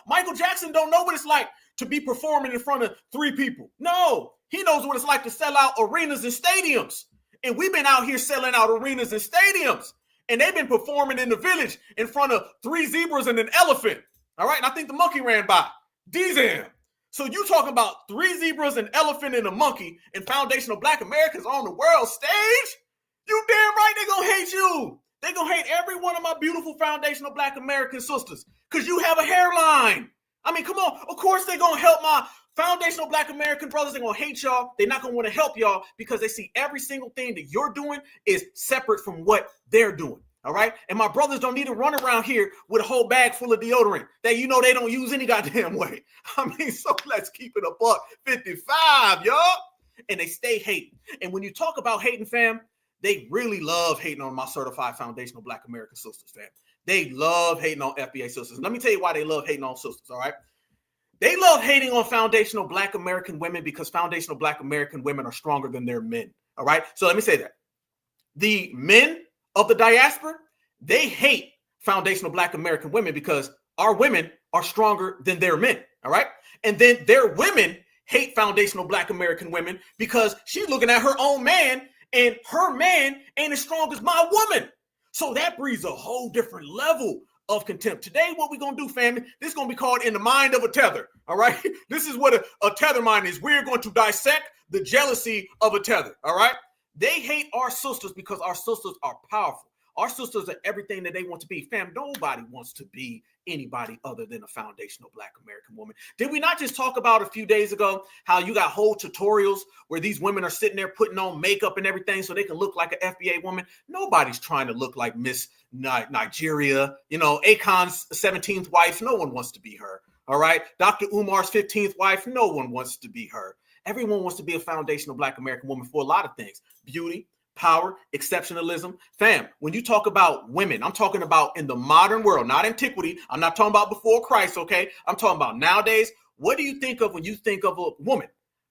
Michael Jackson don't know what it's like to be performing in front of 3 people. No, he knows what it's like to sell out arenas and stadiums. And we've been out here selling out arenas and stadiums. And they've been performing in the village in front of 3 zebras and an elephant. All right, and I think the monkey ran by. Damn. So you talking about 3 zebras, an elephant, and a monkey, and foundational Black Americans on the world stage? You damn right they gonna hate you. They gonna hate every one of my beautiful foundational Black American sisters because you have a hairline. I mean, come on. Of course they gonna help my foundational Black American brothers. They're gonna hate y'all. They're not gonna want to help y'all because they see every single thing that you're doing is separate from what they're doing. All right. And my brothers don't need to run around here with a whole bag full of deodorant that you know they don't use any goddamn way. I mean, so let's keep it $1.55, y'all. And they stay hating. And when you talk about hating, fam, they really love hating on my certified foundational Black American sisters, fam. They love hating on FBA sisters. Let me tell you why they love hating on sisters, all right? They love hating on foundational Black American women because foundational Black American women are stronger than their men, all right? So let me say that. The men of the diaspora, they hate foundational Black American women because our women are stronger than their men, all right? And then their women hate foundational Black American women because she's looking at her own man and her man ain't as strong as my woman. So that breeds a whole different level of contempt. Today, what we're going to do, family, this is going to be called In the Mind of a Tether, all right? This is what a tether mind is. We're going to dissect the jealousy of a tether, all right? They hate our sisters because our sisters are powerful. Our sisters are everything that they want to be. Fam, nobody wants to be anybody other than a foundational Black American woman. Did we not just talk about a few days ago how you got whole tutorials where these women are sitting there putting on makeup and everything so they can look like an FBA woman? Nobody's trying to look like Miss Nigeria. You know, Akon's 17th wife, no one wants to be her. All right. Dr. Umar's 15th wife, no one wants to be her. Everyone wants to be a foundational Black American woman for a lot of things. Beauty, power, exceptionalism. Fam, when you talk about women, I'm talking about in the modern world, not antiquity. I'm not talking about before Christ, okay? I'm talking about nowadays. What do you think of when you think of a woman?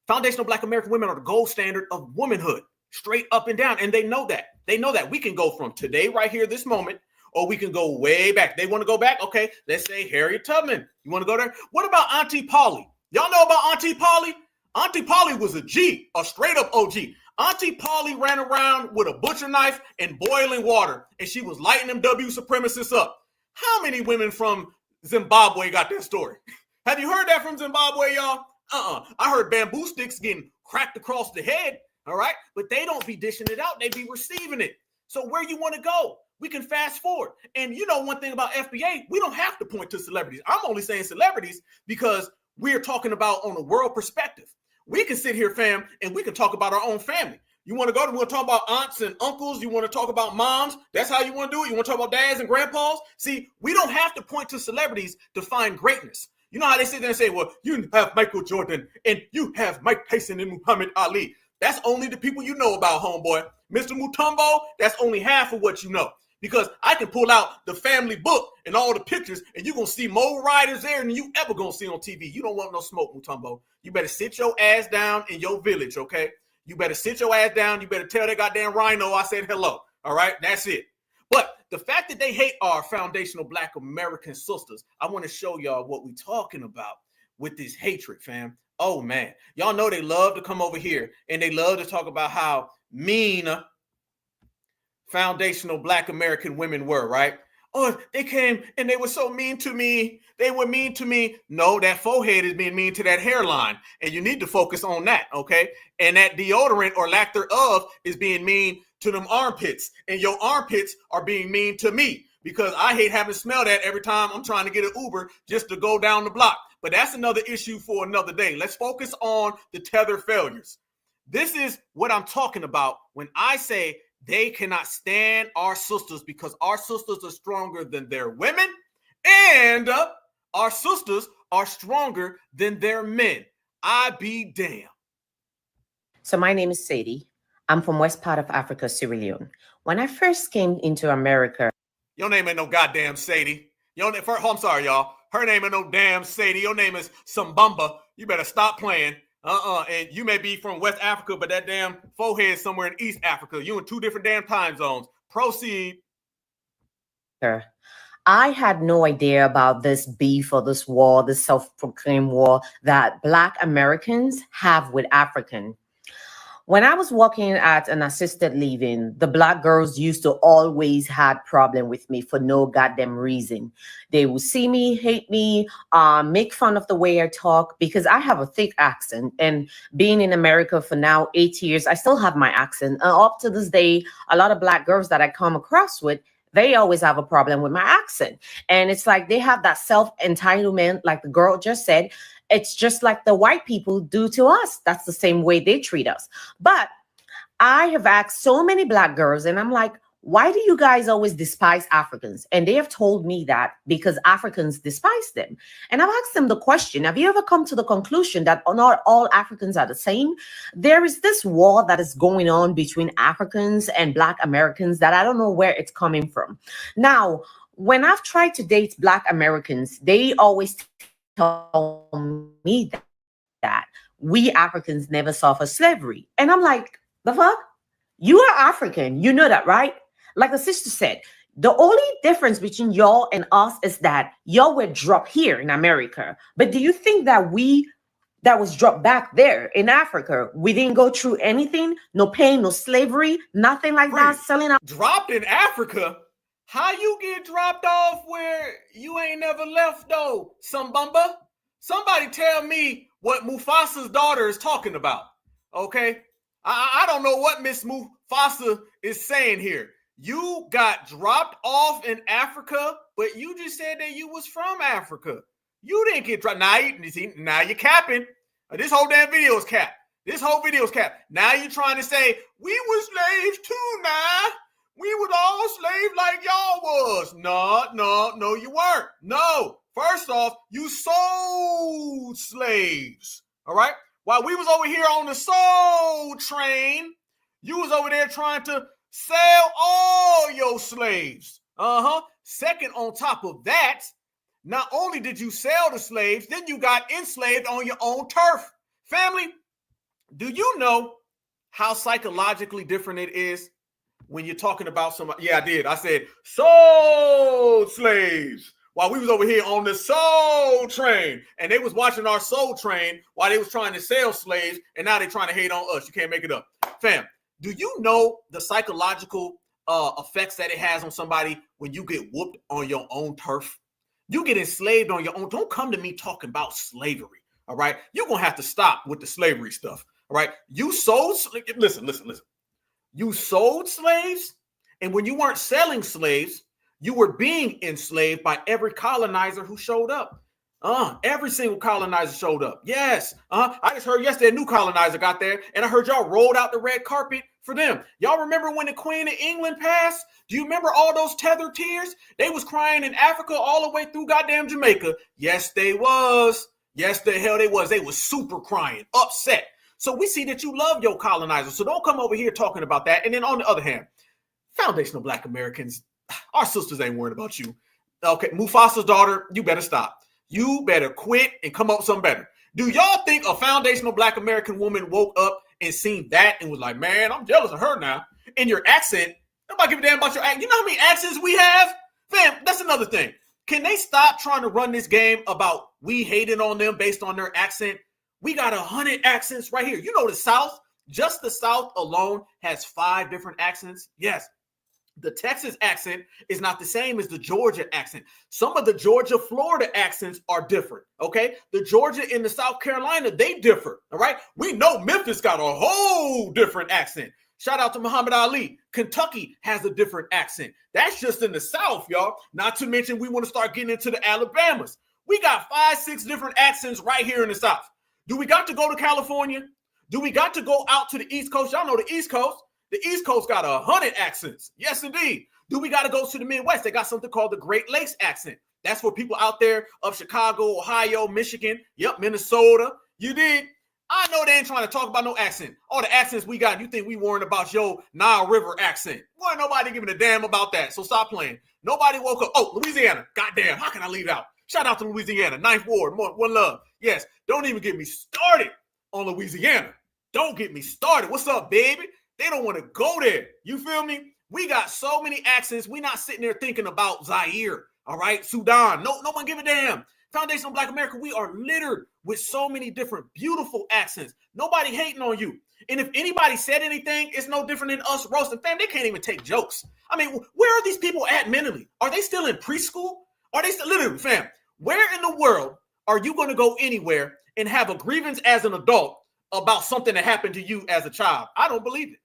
Foundational Black American women are the gold standard of womanhood, straight up and down. And they know that. They know that we can go from today, right here, this moment, or we can go way back. They want to go back? Okay, let's say Harriet Tubman. You want to go there? What about Auntie Polly? Y'all know about Auntie Polly? Auntie Polly was a G, a straight up OG. Auntie Polly ran around with a butcher knife and boiling water, and she was lighting them W supremacists up. How many women from Zimbabwe got that story? Have you heard that from Zimbabwe, y'all? I heard bamboo sticks getting cracked across the head, all right? But they don't be dishing it out. They be receiving it. So where you want to go? We can fast forward. And you know one thing about FBA, we don't have to point to celebrities. I'm only saying celebrities because we're talking about on a world perspective. We can sit here, fam, and we can talk about our own family. You want to go to, we'll talk about aunts and uncles. You want to talk about moms. That's how you want to do it. You want to talk about dads and grandpas. See, we don't have to point to celebrities to find greatness. You know how they sit there and say, well, you have Michael Jordan and you have Mike Tyson and Muhammad Ali. That's only the people you know about, homeboy. Mr. Mutombo, that's only half of what you know. Because I can pull out the family book and all the pictures, and you're going to see more riders there than you ever going to see on TV. You don't want no smoke, Mutombo. You better sit your ass down in your village, okay? You better sit your ass down. You better tell that goddamn rhino I said hello, all right? That's it. But the fact that they hate our foundational Black American sisters, I want to show y'all what we're talking about with this hatred, fam. Oh, man. Y'all know they love to come over here and they love to talk about how mean foundational Black American women were, right? Oh, they came and they were so mean to me. They were mean to me. No, that forehead is being mean to that hairline. And you need to focus on that, okay? And that deodorant or lack thereof is being mean to them armpits. And your armpits are being mean to me because I hate having to smell that every time I'm trying to get an Uber just to go down the block. But that's another issue for another day. Let's focus on the tether failures. This is what I'm talking about when I say they cannot stand our sisters because our sisters are stronger than their women and our sisters are stronger than their men. I be damned. So my name is Sadie. I'm from West part of Africa, Sierra Leone. When I first came into America. Your name ain't no goddamn Sadie. I'm sorry, y'all. Her name ain't no damn Sadie. Your name is Sambumba. You better stop playing. And you may be from West Africa, but that damn forehead somewhere in East Africa. You in two different damn time zones. Proceed. I had no idea about this beef or this war, this self-proclaimed war that Black Americans have with African. When I was working at an assisted living, the Black girls used to always had problem with me for no goddamn reason. They would see me, hate me, make fun of the way I talk because I have a thick accent. And being in America for now 8 years, I still have my accent. Up to this day, a lot of Black girls that I come across with, they always have a problem with my accent. And it's like they have that self-entitlement, like the girl just said. It's just like the white people do to us. That's the same way they treat us. But I have asked so many Black girls, and I'm like, why do you guys always despise Africans? And they have told me that because Africans despise them. And I've asked them the question, have you ever come to the conclusion that not all Africans are the same? There is this war that is going on between Africans and Black Americans that I don't know where it's coming from. Now, when I've tried to date Black Americans, they always tell me that we Africans never suffer slavery. And I'm like, the fuck? You are African. You know that, right? Like the sister said, the only difference between y'all and us is that y'all were dropped here in America. But do you think that that was dropped back there in Africa, we didn't go through anything? No pain, no slavery, nothing like that? Selling out. Dropped in Africa? How you get dropped off where you ain't never left though, Sambumba? Somebody tell me what Mufasa's daughter is talking about, okay? I don't know what Miss Mufasa is saying here. You got dropped off in Africa, but you just said that you was from Africa. You didn't get dropped. Now you're capping. This whole damn video is cap. This whole video is cap. Now you're trying to say, we were slaves too now. We was all slaves like y'all was. No, you weren't. No. First off, you sold slaves. All right? While we was over here on the soul train, you was over there trying to sell all your slaves. Second, on top of that, not only did you sell the slaves, then you got enslaved on your own turf. Family, do you know how psychologically different it is when you're talking about somebody? Yeah, I did. I said soul slaves while we was over here on the soul train, and they was watching our soul train while they was trying to sell slaves, and now they're trying to hate on us. You can't make it up. Fam, do you know the psychological effects that it has on somebody when you get whooped on your own turf? You get enslaved on your own. Don't come to me talking about slavery, all right? You're going to have to stop with the slavery stuff, all right? You sold, listen. You sold slaves, and when you weren't selling slaves, you were being enslaved by every colonizer who showed up. Every single colonizer showed up. Yes. I just heard yesterday a new colonizer got there, and I heard y'all rolled out the red carpet for them. Y'all remember when the Queen of England passed? Do you remember all those tethered tears? They was crying in Africa all the way through goddamn Jamaica. Yes, they was. Yes, the hell they was. They was super crying, upset. So we see that you love your colonizers. So don't come over here talking about that. And then on the other hand, foundational Black Americans, our sisters ain't worried about you. Okay, Mufasa's daughter, you better stop. You better quit and come up with something better. Do y'all think a foundational Black American woman woke up and seen that and was like, man, I'm jealous of her now? In your accent, nobody give a damn about your accent. You know how many accents we have? Fam, that's another thing. Can they stop trying to run this game about we hating on them based on their accent? We got 100 accents right here. You know the South, just the South alone has 5 different accents. Yes, the Texas accent is not the same as the Georgia accent. Some of the Georgia, Florida accents are different, okay? The Georgia and the South Carolina, they differ, all right? We know Memphis got a whole different accent. Shout out to Muhammad Ali. Kentucky has a different accent. That's just in the South, y'all. Not to mention we want to start getting into the Alabamas. We got 5, 6 different accents right here in the South. Do we got to go to California? Do we got to go out to the East Coast? Y'all know the East Coast. The East Coast got 100 accents. Yes, indeed. Do we got to go to the Midwest? They got something called the Great Lakes accent. That's for people out there of Chicago, Ohio, Michigan, Minnesota. You did. I know they ain't trying to talk about no accent. All the accents we got, you think we worrying about your Nile River accent. Boy, nobody giving a damn about that, so stop playing. Nobody woke up. Oh, Louisiana. Goddamn, how can I leave out? Shout out to Louisiana, 9th Ward, one love. Yes, don't even get me started on Louisiana. Don't get me started. What's up, baby? They don't want to go there. You feel me? We got so many accents. We not sitting there thinking about Zaire, all right? Sudan. No one give a damn. Foundation of Black America, we are littered with so many different beautiful accents. Nobody hating on you. And if anybody said anything, it's no different than us roasting. Fam, they can't even take jokes. I mean, where are these people at mentally? Are they still in preschool? Are they still, literally, fam, where in the world are you going to go anywhere and have a grievance as an adult about something that happened to you as a child? I don't believe it.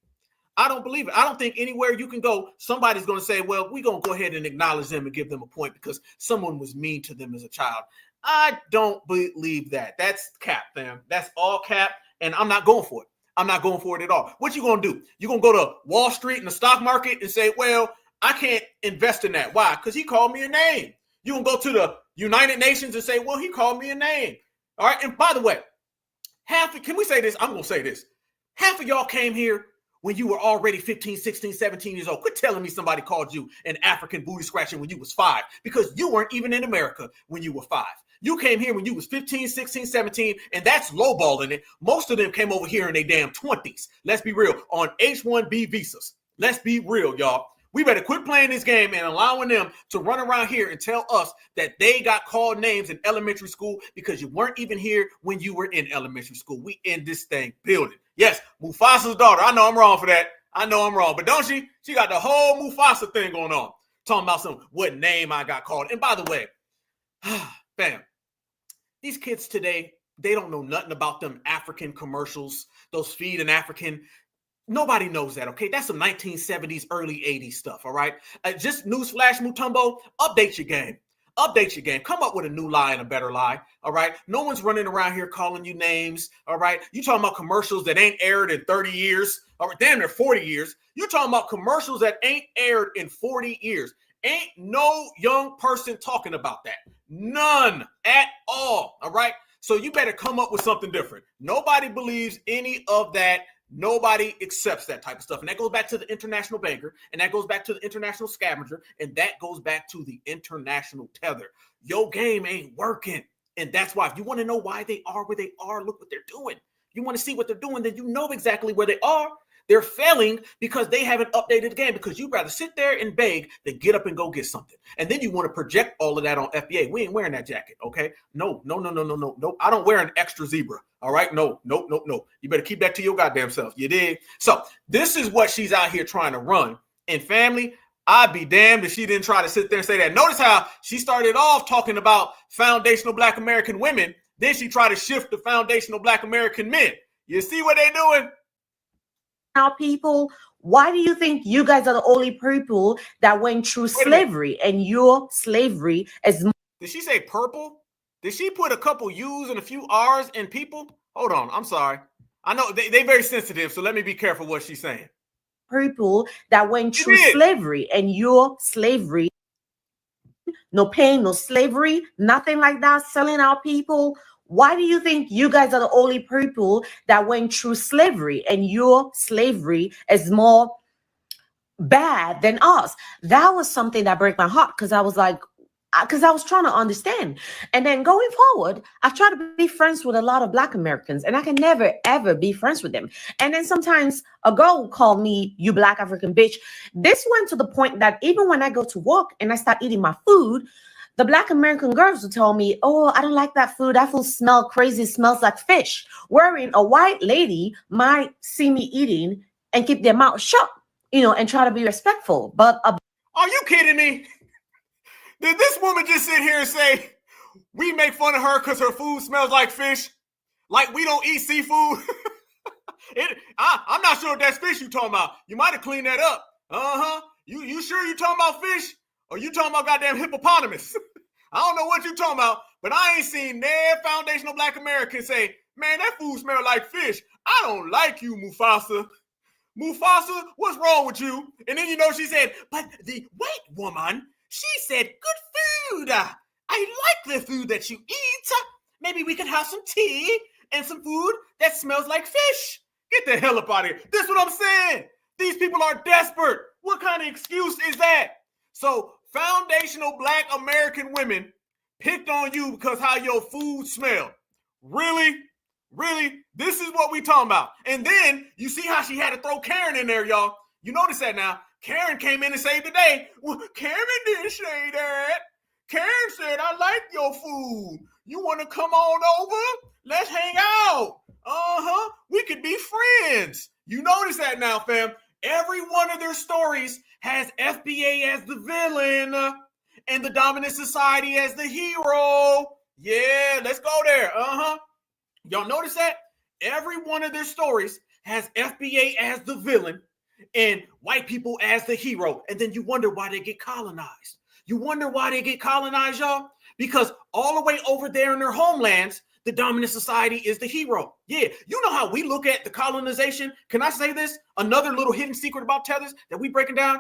I don't believe it. I don't think anywhere you can go, somebody's going to say, well, we're going to go ahead and acknowledge them and give them a point because someone was mean to them as a child. I don't believe that. That's cap, fam. That's all cap, and I'm not going for it. I'm not going for it at all. What you going to do? You're going to go to Wall Street and the stock market and say, well, I can't invest in that. Why? Because he called me a name. You can go to the United Nations and say, well, he called me a name. All right, and by the way, can we say this? I'm going to say this. Half of y'all came here when you were already 15, 16, 17 years old. Quit telling me somebody called you an African booty scratcher when you was 5, because you weren't even in America when you were 5. You came here when you was 15, 16, 17, and that's lowballing it. Most of them came over here in their damn 20s. Let's be real, on H-1B visas. Let's be real, y'all. We better quit playing this game and allowing them to run around here and tell us that they got called names in elementary school because you weren't even here when you were in elementary school. We in this thing building. Yes, Mufasa's daughter. I know I'm wrong for that. I know I'm wrong. But don't she? She got the whole Mufasa thing going on. Talking about what name I got called. And by the way, fam, these kids today, they don't know nothing about them African commercials, those Feed an African. Nobody knows that, okay? That's some 1970s, early 80s stuff, all right? Just newsflash, Mutombo, update your game. Update your game. Come up with a new lie and a better lie, all right? No one's running around here calling you names, all right? You talking about commercials that ain't aired in 30 years, or damn near 40 years. You talking about commercials that ain't aired in 40 years. Ain't no young person talking about that. None at all, all right? So you better come up with something different. Nobody believes any of that. Nobody accepts that type of stuff. And that goes back to the international banker, and that goes back to the international scavenger, and that goes back to the international tether. Your game ain't working. And that's why, if you want to know why they are where they are, look what they're doing. You want to see what they're doing, then you know exactly where they are. They're failing because they haven't updated the game, because you'd rather sit there and beg than get up and go get something. And then you want to project all of that on FBA. We ain't wearing that jacket, okay? No. I don't wear an extra zebra, all right? No. You better keep that to your goddamn self. You dig? So this is what she's out here trying to run. And family, I'd be damned if she didn't try to sit there and say that. Notice how she started off talking about foundational Black American women. Then she tried to shift to foundational Black American men. You see what they're doing? Now, people, why do you think you guys are the only people that went through slavery, and your slavery is more? Did she say purple? Did she put a couple U's and a few R's in people? Hold on, I'm sorry. I know they very sensitive, so let me be careful what she's saying. People that went through slavery, and your slavery, no pain, no slavery, nothing like that, selling out people. Why do you think you guys are the only people that went through slavery, and your slavery is more bad than us? That was something that broke my heart, because I was trying to understand. And then going forward, I've tried to be friends with a lot of Black Americans, and I can never, ever be friends with them. And then sometimes a girl will call me, you Black African bitch. This went to the point that even when I go to work and I start eating my food, The Black American girls will tell me, oh, I don't like that food. That food smells crazy, smells like fish. Wherein a white lady might see me eating and keep their mouth shut, and try to be respectful. But Are you kidding me? Did this woman just sit here and say, we make fun of her because her food smells like fish? Like we don't eat seafood? I'm not sure if that's fish you talking about. You might have cleaned that up. You sure you talking about fish? Or you talking about goddamn hippopotamus? I don't know what you talking about, but I ain't seen no foundational Black American say, man, that food smell like fish. I don't like you, Mufasa. Mufasa, what's wrong with you? And then she said, but the white woman, she said, good food. I like the food that you eat. Maybe we could have some tea and some food that smells like fish. Get the hell up out of here. This is what I'm saying. These people are desperate. What kind of excuse is that? So foundational Black American women picked on you because how your food smell. Really? Really? This is what we talking about. And then you see how she had to throw Karen in there, y'all. You notice that now. Karen came in and saved the day. Well, Karen didn't say that. Karen said, I like your food. You want to come on over? Let's hang out. We could be friends. You notice that now, fam. Every one of their stories has FBA as the villain and the dominant society as the hero. Yeah, let's go there. Y'all notice that? Every one of their stories has FBA as the villain and white people as the hero. And then you wonder why they get colonized. You wonder why they get colonized, y'all? Because all the way over there in their homelands, the dominant society is the hero. Yeah, you know how we look at the colonization. Can I say this? Another little hidden secret about tethers that we breaking down.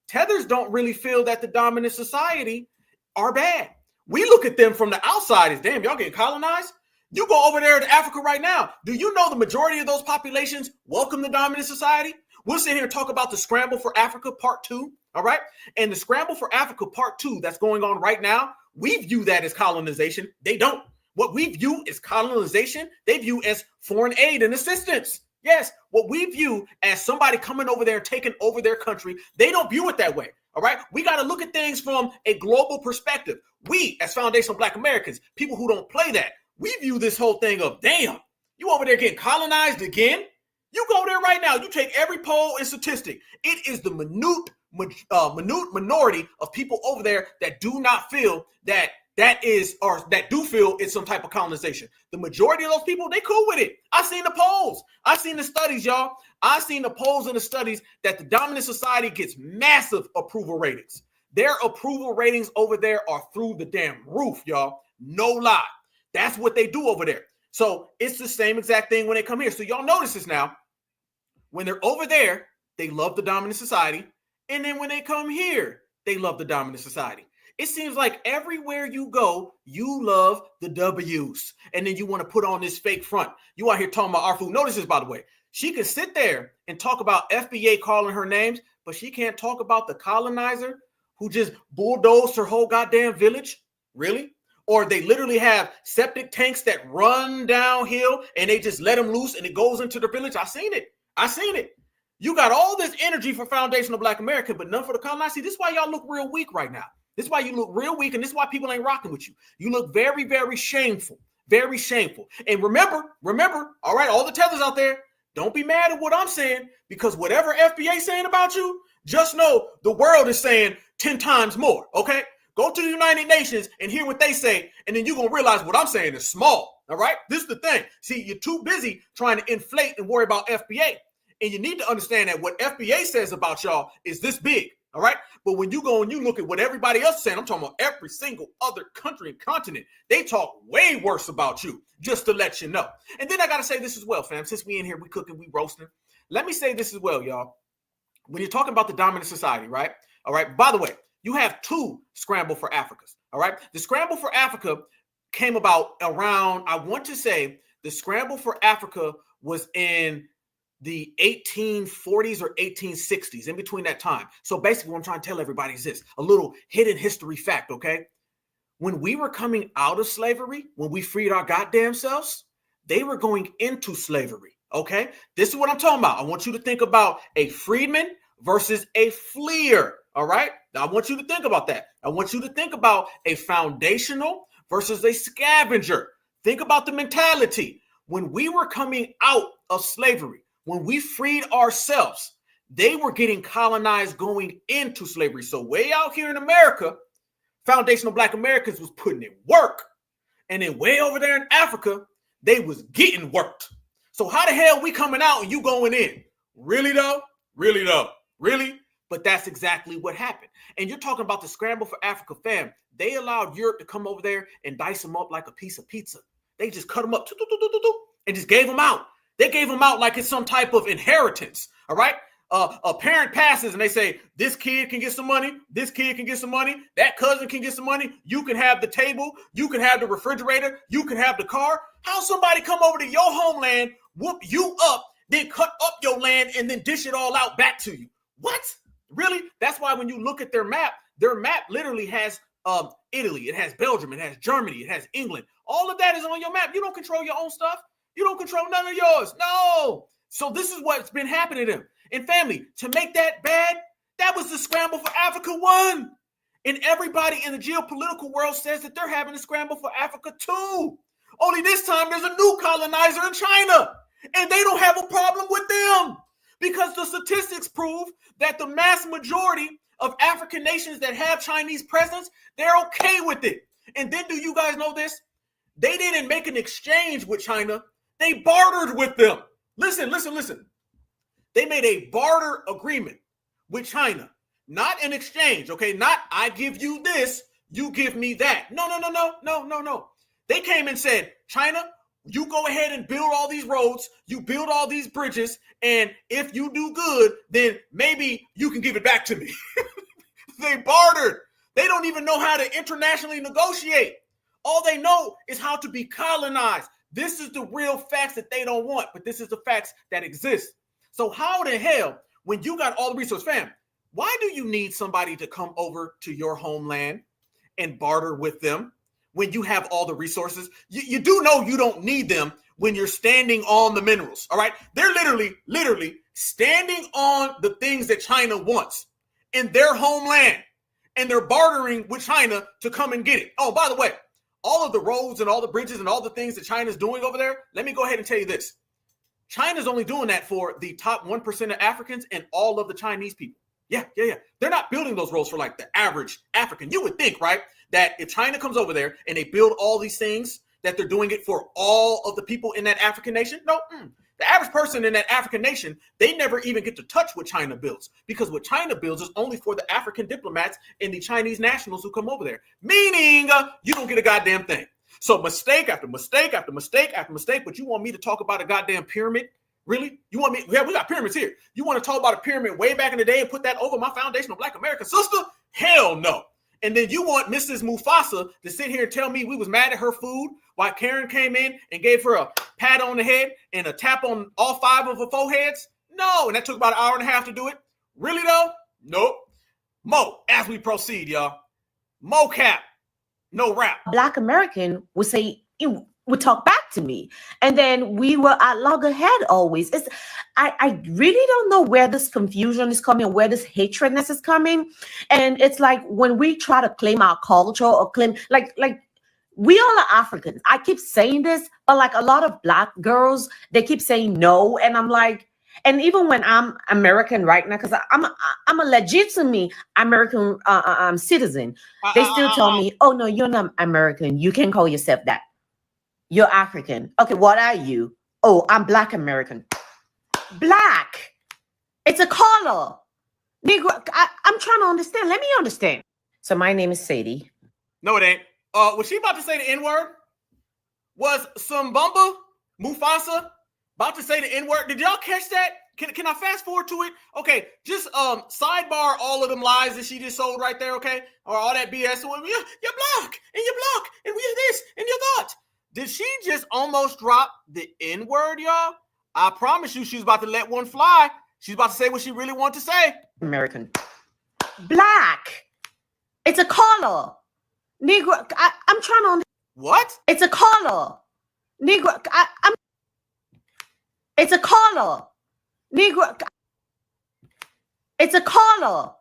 Tethers don't really feel that the dominant society are bad. We look at them from the outside as, damn, y'all getting colonized? You go over there to Africa right now. Do you know the majority of those populations welcome the dominant society? We'll sit here and talk about the Scramble for Africa Part 2, all right? And the Scramble for Africa Part 2 that's going on right now, we view that as colonization. They don't. What we view as colonization, they view as foreign aid and assistance. Yes, what we view as somebody coming over there and taking over their country, they don't view it that way, all right? We got to look at things from a global perspective. We, as foundational Black Americans, people who don't play that, we view this whole thing of, damn, you over there getting colonized again? You go there right now. You take every poll and statistic. It is the minute minority of people over there that do not feel that do feel it's some type of colonization. The majority of those people, they cool with it. I've seen the polls. I've seen the studies, y'all. I've seen the polls and the studies that the dominant society gets massive approval ratings. Their approval ratings over there are through the damn roof, y'all. No lie. That's what they do over there. So it's the same exact thing when they come here. So y'all notice this now. When they're over there, they love the dominant society. And then when they come here, they love the dominant society. It seems like everywhere you go, you love the W's. And then you want to put on this fake front. You out here talking about our food. Notice this, by the way. She can sit there and talk about FBA calling her names, but she can't talk about the colonizer who just bulldozed her whole goddamn village. Really? Or they literally have septic tanks that run downhill and they just let them loose and it goes into the village. I seen it. You got all this energy for foundational Black American, but none for the colonizer. See, this is why y'all look real weak right now. This is why you look real weak, and this is why people ain't rocking with you. You look very, very shameful. Very shameful. And remember, all right, all the tethers out there, don't be mad at what I'm saying, because whatever FBA saying about you, just know the world is saying 10 times more, okay? Go to the United Nations and hear what they say, and then you're going to realize what I'm saying is small, all right? This is the thing. See, you're too busy trying to inflate and worry about FBA, and you need to understand that what FBA says about y'all is this big, all right? But when you go and you look at what everybody else is saying, I'm talking about every single other country and continent, they talk way worse about you, just to let you know. And then I got to say this as well, fam. Since we in here, we cooking, we roasting. Let me say this as well, y'all. When you're talking about the dominant society, right? All right. By the way, you have two Scramble for Africas, all right? The Scramble for Africa came about around, I want to say, the Scramble for Africa was in the 1840s or 1860s, in between that time. So basically what I'm trying to tell everybody is this, a little hidden history fact, okay? When we were coming out of slavery, when we freed our goddamn selves, they were going into slavery, okay? This is what I'm talking about. I want you to think about a freedman versus a fleer. All right. Now, I want you to think about that. I want you to think about a foundational versus a scavenger. Think about the mentality. When we were coming out of slavery, when we freed ourselves, they were getting colonized going into slavery. So way out here in America, foundational Black Americans was putting in work. And then way over there in Africa, they was getting worked. So how the hell we coming out and you going in? Really though? Really though? Really? But that's exactly what happened. And you're talking about the scramble for Africa, fam. They allowed Europe to come over there and dice them up like a piece of pizza. They just cut them up and just gave them out. They gave them out like it's some type of inheritance. All right. A parent passes and they say, this kid can get some money. This kid can get some money. That cousin can get some money. You can have the table. You can have the refrigerator. You can have the car. How somebody come over to your homeland, whoop you up, then cut up your land and then dish it all out back to you? What? Really? That's why when you look at their map literally has Italy, it has Belgium, it has Germany, it has England. All of that is on your map. You don't control your own stuff. You don't control none of yours. No. So this is what's been happening to them. And family, to make that bad, that was the scramble for Africa 1. And everybody in the geopolitical world says that they're having a scramble for Africa 2. Only this time there's a new colonizer in China. And they don't have a problem with them. Because the statistics prove that the mass majority of African nations that have Chinese presence, they're okay with it. And then do you guys know this? They didn't make an exchange with China. They bartered with them. Listen. They made a barter agreement with China. Not an exchange, okay? Not I give you this, you give me that. No. They came and said, China, you go ahead and build all these roads, you build all these bridges, and if you do good, then maybe you can give it back to me. They bartered. They don't even know how to internationally negotiate. All they know is how to be colonized. This is the real facts that they don't want, but this is the facts that exist. So how the hell, when you got all the resources, fam, why do you need somebody to come over to your homeland and barter with them when you have all the resources? You do know you don't need them when you're standing on the minerals, all right? They're literally standing on the things that China wants in their homeland, and they're bartering with China to come and get it. Oh, by the way, all of the roads and all the bridges and all the things that China's doing over there, let me go ahead and tell you this. China's only doing that for the top 1% of Africans and all of the Chinese people. Yeah. They're not building those roads for like the average African. You would think, right, that if China comes over there and they build all these things, that they're doing it for all of the people in that African nation? No. The average person in that African nation, they never even get to touch what China builds, because what China builds is only for the African diplomats and the Chinese nationals who come over there, meaning you don't get a goddamn thing. So mistake after mistake after mistake after mistake, but you want me to talk about a goddamn pyramid? Really? You want me? Yeah, we got pyramids here. You want to talk about a pyramid way back in the day and put that over my foundational Black American sister? Hell no. And then you want Mrs. Mufasa to sit here and tell me we was mad at her food while Karen came in and gave her a pat on the head and a tap on all 5 of her foreheads? No, and that took about an hour and a half to do it. Really though? Nope. Mo, as we proceed, y'all. Mo cap, no rap. Black American would say, would talk back to me. And then we were at loggerhead always. I really don't know where this confusion is coming, where this hatredness is coming. And it's like when we try to claim our culture or claim, like we all are Africans. I keep saying this, but like a lot of Black girls, they keep saying no. And I'm like, and even when I'm American right now, because I'm a legitimate American citizen, they still tell me, oh no, you're not American. You can call yourself that. You're African. Okay, what are you? Oh, I'm Black American. Black. It's a color. Negro, I'm trying to understand. Let me understand. So my name is Sadie. No, it ain't. Was she about to say the N-word? Was Sumbumba Mufasa about to say the N-word? Did y'all catch that? Can I fast forward to it? Okay, just sidebar all of them lies that she just sold right there, okay? Or all that BS. So, you're Black, and you're Black, and we're this, and you're that. Did she just almost drop the N-word, y'all? I promise you she's about to let one fly. She's about to say what she really wanted to say. American. Black. It's a color. Negro, I'm trying to understand. What? It's a color. Negro, it's a color. Negro, it's a color.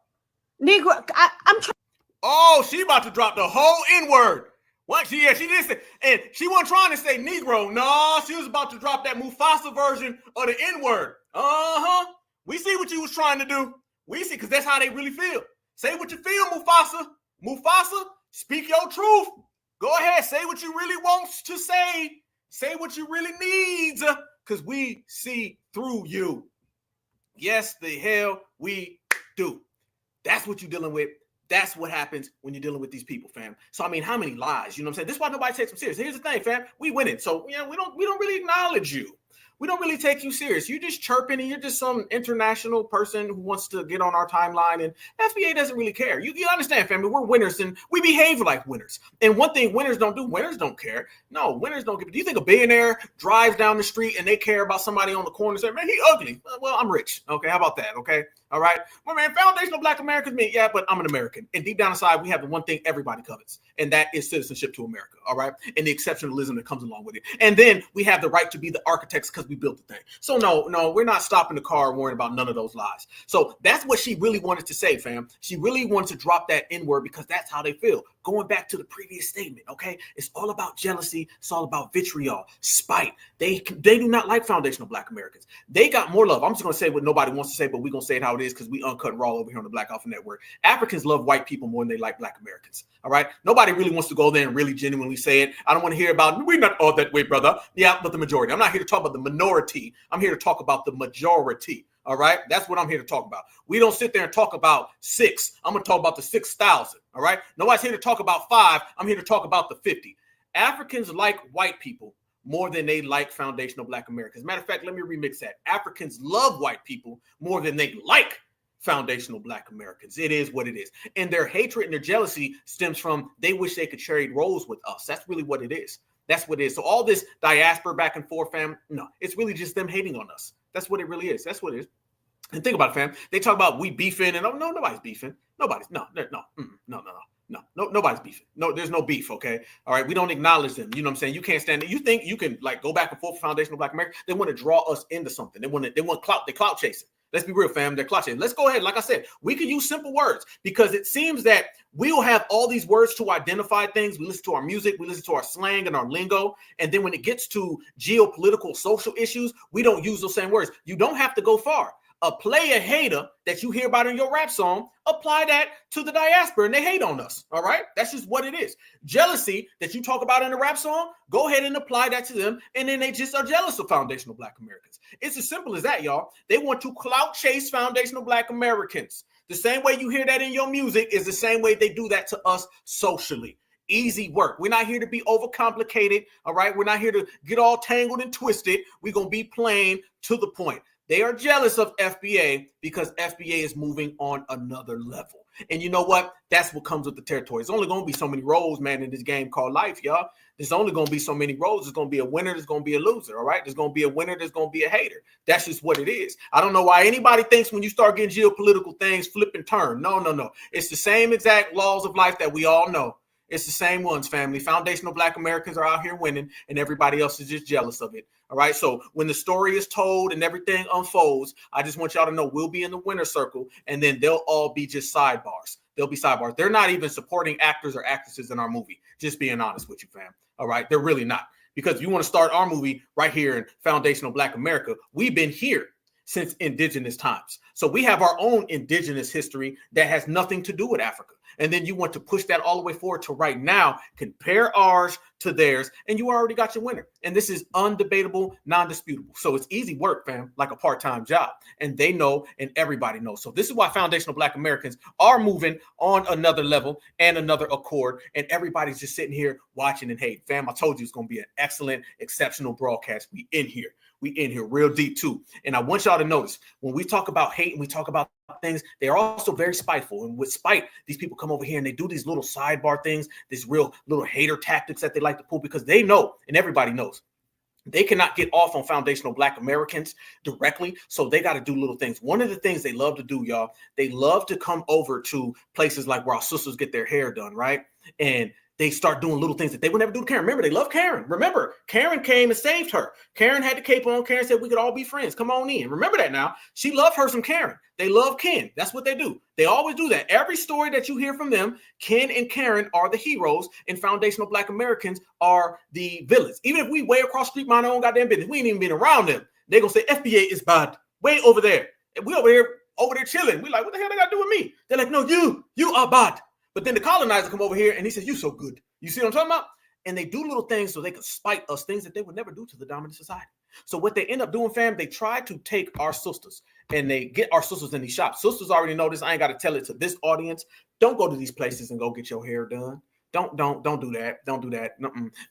Negro, I'm trying. Oh, she about to drop the whole N-word. What? She did say, and she wasn't trying to say Negro. No, she was about to drop that Mufasa version of the N-word. Uh-huh. We see what you was trying to do. We see, because that's how they really feel. Say what you feel, Mufasa. Mufasa, speak your truth. Go ahead, say what you really want to say. Say what you really need, because we see through you. Yes, the hell we do. That's what you're dealing with. That's what happens when you're dealing with these people, fam. So, I mean, how many lies? You know what I'm saying? This is why nobody takes them serious. Here's the thing, fam. We winning. So, yeah, we don't really acknowledge you. We don't really take you serious. You're just chirping and you're just some international person who wants to get on our timeline, and FBA doesn't really care. You understand, family? We're winners and we behave like winners. And one thing winners don't do, winners don't care. No, winners don't give. Do you think a billionaire drives down the street and they care about somebody on the corner saying, man, he ugly? Well, I'm rich. Okay, how about that? Okay. All right. Well, man, foundational Black Americans mean, yeah, but I'm an American. And deep down inside, we have the one thing everybody covets, and that is citizenship to America. All right. And the exceptionalism that comes along with it. And then we have the right to be the architects because we built the thing. So no, we're not stopping the car worrying about none of those lies. So that's what she really wanted to say, fam. She really wanted to drop that N-word because that's how they feel. Going back to the previous statement, okay? It's all about jealousy. It's all about vitriol, spite. They do not like foundational Black Americans. They got more love. I'm just going to say what nobody wants to say, but we're going to say it how it is because we uncut raw over here on the Black Alpha Network. Africans love white people more than they like Black Americans, all right? Nobody really wants to go there and really genuinely say it. I don't want to hear about, we're not all that way, brother. Yeah, but the majority. I'm not here to talk about the minority. I'm here to talk about the majority. All right. That's what I'm here to talk about. We don't sit there and talk about 6. I'm going to talk about the 6,000. All right. Nobody's here to talk about 5. I'm here to talk about the 50. Africans like white people more than they like foundational Black Americans. Matter of fact, let me remix that. Africans love white people more than they like foundational Black Americans. It is what it is. And their hatred and their jealousy stems from they wish they could trade roles with us. That's really what it is. That's what it is. So all this diaspora back and forth, fam, no, it's really just them hating on us. That's what it really is. That's what it is. And think about it, fam. They talk about we beefing, and no, nobody's beefing. Nobody's no, nobody's beefing. No, there's no beef. Okay, all right. We don't acknowledge them. You know what I'm saying? You can't stand it. You think you can like go back and forth with foundational Black America? They want to draw us into something. They want clout. They clout chasing. Let's be real, fam. They're clout chasing. Let's go ahead. Like I said, we can use simple words because it seems that we'll have all these words to identify things. We listen to our music, we listen to our slang and our lingo. And then when it gets to geopolitical, social issues, we don't use those same words. You don't have to go far. A player hater that you hear about in your rap song, apply that to the diaspora and they hate on us. All right. That's just what it is. Jealousy that you talk about in a rap song, go ahead and apply that to them. And then they just are jealous of foundational Black Americans. It's as simple as that, y'all. They want to clout chase foundational Black Americans. The same way you hear that in your music is the same way they do that to us socially. Easy work. We're not here to be overcomplicated. All right. We're not here to get all tangled and twisted. We're going to be plain to the point. They are jealous of FBA because FBA is moving on another level. And you know what? That's what comes with the territory. It's only going to be so many roles, man, in this game called life, y'all. There's only going to be so many roles. There's going to be a winner. There's going to be a loser, all right? There's going to be a winner. There's going to be a hater. That's just what it is. I don't know why anybody thinks when you start getting geopolitical things, flip and turn. No. It's the same exact laws of life that we all know. It's the same ones, family. Foundational Black Americans are out here winning, and everybody else is just jealous of it. All right. So when the story is told and everything unfolds, I just want y'all to know we'll be in the winner's circle, and then they'll all be just sidebars. They'll be sidebars. They're not even supporting actors or actresses in our movie. Just being honest with you, fam. All right. They're really not. Because if you want to start our movie right here in foundational Black America, we've been here since indigenous times. So we have our own indigenous history that has nothing to do with Africa. And then you want to push that all the way forward to right now, compare ours to theirs, and you already got your winner. And this is undebatable, non-disputable. So it's easy work, fam, like a part-time job. And they know, and everybody knows. So this is why foundational Black Americans are moving on another level and another accord. And everybody's just sitting here watching and hating. Fam, I told you it's going to be an excellent, exceptional broadcast. We in here real deep too. And I want y'all to notice when we talk about hate and we talk about things, they are also very spiteful. And with spite, these people come over here and they do these little sidebar things, these real little hater tactics that they like to pull because they know, and everybody knows, they cannot get off on foundational Black Americans directly. So they got to do little things. One of the things they love to do, y'all, they love to come over to places like where our sisters get their hair done, right? And they start doing little things that they would never do to Karen. Remember, they love Karen. Remember, Karen came and saved her. Karen had the cape on. Karen said we could all be friends. Come on in. Remember that now. She loved her some Karen. They love Ken. That's what they do. They always do that. Every story that you hear from them, Ken and Karen are the heroes, and foundational Black Americans are the villains. Even if we way across the street mind our own goddamn business, we ain't even been around them. They're going to say FBA is bad. Way over there. And we over there chilling. We like, what the hell they got to do with me? They're like, no, you are bad. But then the colonizer come over here and he says, you so good. You see what I'm talking about? And they do little things so they can spite us, things that they would never do to the dominant society. So what they end up doing, fam, they try to take our sisters and they get our sisters in these shops. Sisters already know this. I ain't got to tell it to this audience. Don't go to these places and go get your hair done. Don't do that. Don't do that.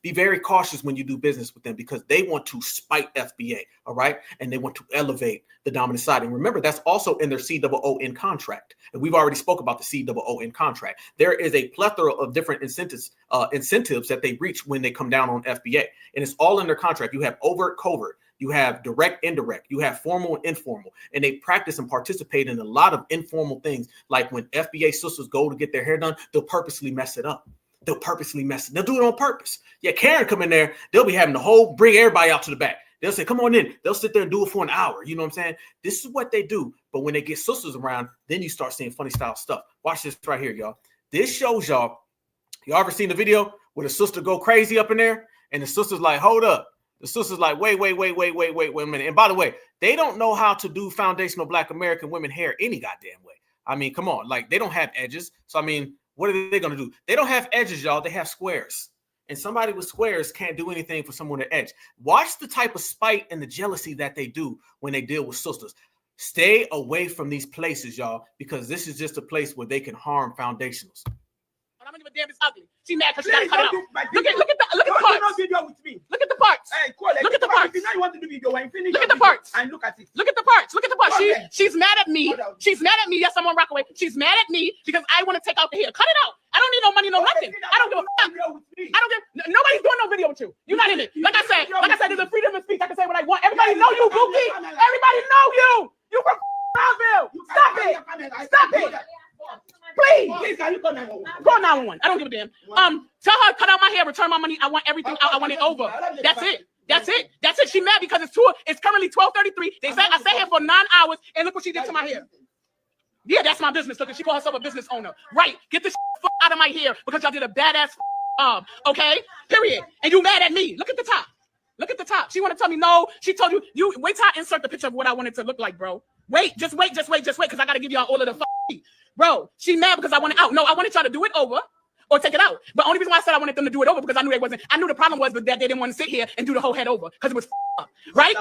Be very cautious when you do business with them because they want to spite FBA, all right? And they want to elevate the dominant side. And remember, that's also in their COON contract. And we've already spoke about the COON contract. There is a plethora of different incentives that they reach when they come down on FBA. And it's all in their contract. You have overt, covert. You have direct, indirect. You have formal and informal. And they practice and participate in a lot of informal things. Like when FBA sisters go to get their hair done, they'll purposely mess it up. They'll purposely mess it. They'll do it on purpose. Yeah, Karen come in there. They'll be having bring everybody out to the back. They'll say, come on in. They'll sit there and do it for an hour. You know what I'm saying? This is what they do. But when they get sisters around, then you start seeing funny style stuff. Watch this right here, y'all. This shows y'all ever seen the video where the sister go crazy up in there? And the sister's like, hold up. The sister's like, wait a minute. And by the way, they don't know how to do foundational Black American women hair any goddamn way. I mean, come on. Like, they don't have edges. So, I mean, what are they going to do? They don't have edges, y'all. They have squares. And somebody with squares can't do anything for someone with edge. Watch the type of spite and the jealousy that they do when they deal with sisters. Stay away from these places, y'all, because this is just a place where they can harm foundationals. I don't give a damn. It's ugly. She mad because she got to cut it out. Look at the parts. Video with me. Look at the parts. Hey, cool. Look at the parts. Now you want to do video when finish. Look at the parts. And look at it. Look at the parts. Look at the parts. Okay. She's mad at me. She's mad at me. Yes, I'm on Rockaway. She's mad at me because I want to take out the hair. Cut it out. I don't need no money, no nothing. I don't give a fuck. I don't give. Nobody's doing no video with you. You're not in it. Like I said, there's a freedom of speech. I can say what I want. Everybody know you, Bookie. Everybody know you. You from Brownsville. Stop it. Stop it. Please. Call 911. I don't give a damn. Tell her cut out my hair, return my money. I want everything out. I want it over. That's it. She mad because it's currently 12:33. They say I sat here for 9 hours and look what she did to my hair. Yeah, that's my business. Look, she called herself a business owner. Right. Get this out of my hair because y'all did a badass okay? Period. And you mad at me. Look at the top. Look at the top. She want to tell me no. She told you wait till I insert the picture of what I want it to look like, bro. Wait, just wait, because I gotta give y'all all of the bro. She mad because I want it out. No, I wanted y'all to do it over or take it out. But only reason why I said I wanted them to do it over because I knew the problem was that they didn't want to sit here and do the whole head over because it was up. Right?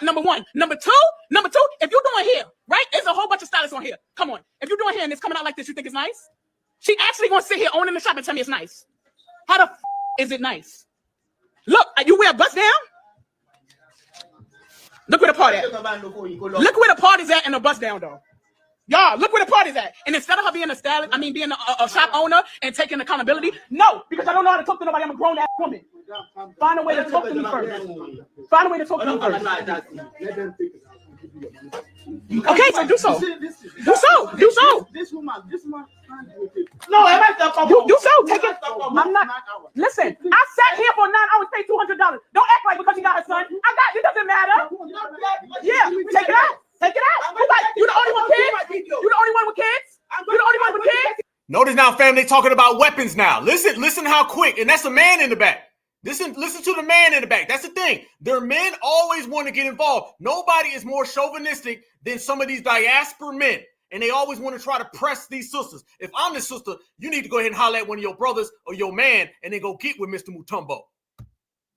Number one. Number two, if you're doing hair, right? There's a whole bunch of stylists on here. Come on. If you're doing hair and it's coming out like this, you think it's nice? She actually gonna sit here owning the shop and tell me it's nice. How the is it nice? Look, you wear a bust down? Look where the party at. Look where the party's at and the bust down, though. Y'all, look where the party's at. And instead of her being being a shop owner and taking accountability, no, because I don't know how to talk to nobody. I'm a grown-ass woman. Find a way to talk to me first. Find a way to talk to me first. Okay, so do so. Do so. This woman. No, do so. Take it. I'm not. Listen, I sat here for 9 hours, paid $200. Don't act like because she got her son. It doesn't matter. Yeah, take it out. Take it out. You the only one, kids? You the only one with kids? You the only one with kids? Notice now, fam, they talking about weapons now. Listen how quick, and that's a man in the back. Listen to the man in the back. That's the thing. Their men always want to get involved. Nobody is more chauvinistic than some of these diaspora men. And they always want to try to press these sisters. If I'm the sister, you need to go ahead and holler at one of your brothers or your man and then go get with Mr. Mutombo.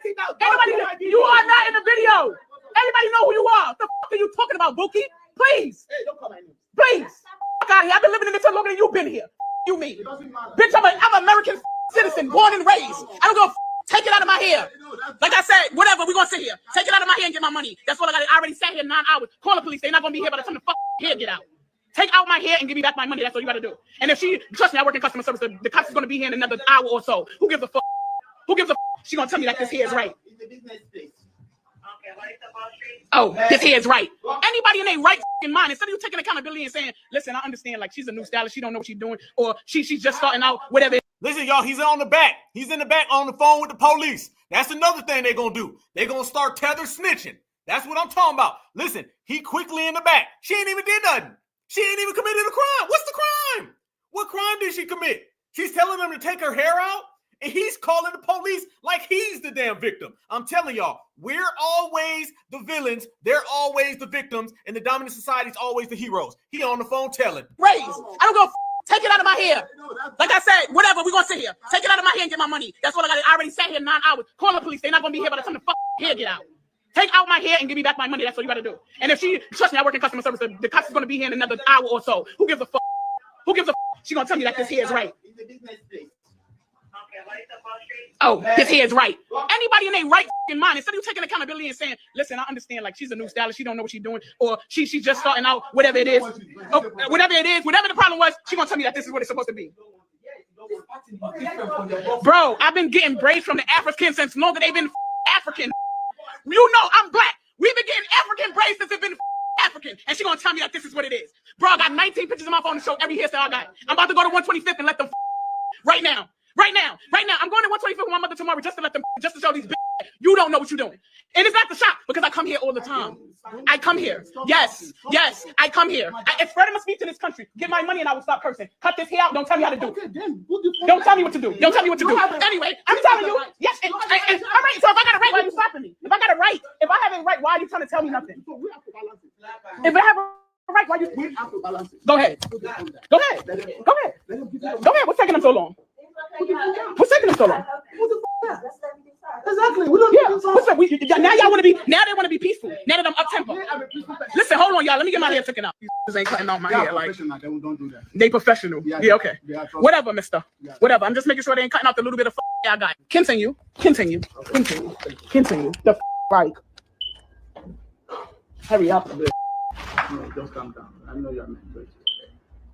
You are not in the video. Everybody know who you are. The fuck are you talking about, Bookie? Please. Hey, don't come at me. Please. Fuck out of here. I've been living in this longer than you've been here. You mean? Bitch, I'm an American citizen, born and raised. I don't go take it out of my hair. Like I said, whatever, we're going to sit here. Take it out of my hair and get my money. That's what I got. I already sat here 9 hours. Call the police. They're not going to be here by the time the hair get out. Take out my hair and give me back my money. That's what you got to do. And if trust me, I work in customer service. The cops is going to be here in another hour or so. Who gives a fuck? She going to tell me that this hair is right. Oh, this hair is right. Anybody in their right mind, instead of you taking accountability and saying, listen, I understand, like, she's a new stylist. She don't know what she's doing. Or she's just starting out, whatever. Listen, y'all, he's on the back. He's in the back on the phone with the police. That's another thing they're going to do. They're going to start tether snitching. That's what I'm talking about. Listen, he quickly in the back. She ain't even did nothing. She ain't even committed a crime. What's the crime? What crime did she commit? She's telling them to take her hair out, and he's calling the police like he's the damn victim. I'm telling y'all, we're always the villains. They're always the victims, and the dominant society is always the heroes. He on the phone telling. Raise. I don't go. Take it out of my hair. Like I said, whatever, we're going to sit here. Take it out of my hair and get my money. That's what I got. I already sat here 9 hours. Call the police. They're not going to be here by the time the hair get out. Take out my hair and give me back my money. That's what you got to do. And if trust me, I work in customer service. The cops is going to be here in another hour or so. Who gives a fuck? Who gives a fuck? She's going to tell me that this hair is right. Oh, his hair is right. Anybody in their right mind, instead of you taking accountability and saying, listen, I understand, like, she's a new stylist, she don't know what she's doing, or she's just starting out, whatever it is. Oh, whatever it is, whatever the problem was, she's gonna tell me that this is what it's supposed to be. Bro, I've been getting braids from the Africans since longer they've been African. You know I'm black. We've been getting African braids since it's been African. And she's gonna tell me that this is what it is. Bro, I got 19 pictures on my phone to show every hairstyle I got. I'm about to go to 125th and let them right now. Right now. I'm going to 125th with my mother tomorrow just to let them, just to show these you don't know what you're doing. And it's not the shop because I come here all the time. I come here. Yes, I come here. If freedom of speech in this country, get my money and I will stop cursing. Cut this hair out. Don't tell me how to do it. Don't tell me what to do. Don't tell me what to do. Anyway, I'm telling you. Yes, and all right. So if I got a right, why are you stopping me? If I got a right, if I have a right, why are you trying to tell me nothing? If I have a right, why are you? Go ahead. Go ahead. What's taking them so long? What's taking them so long? Exactly. What's up? Now y'all want to be. Now they want to be peaceful. Now that I'm up tempo. Listen, hold on, y'all. Let me get my hair taken out. This ain't cutting off my hair. Like don't do that. they professional. Yeah, okay. Whatever, mister. Whatever. I'm just making sure they ain't cutting out the little bit of I got. Continue. The right. Hurry up. No, just calm down. I know you're meant to.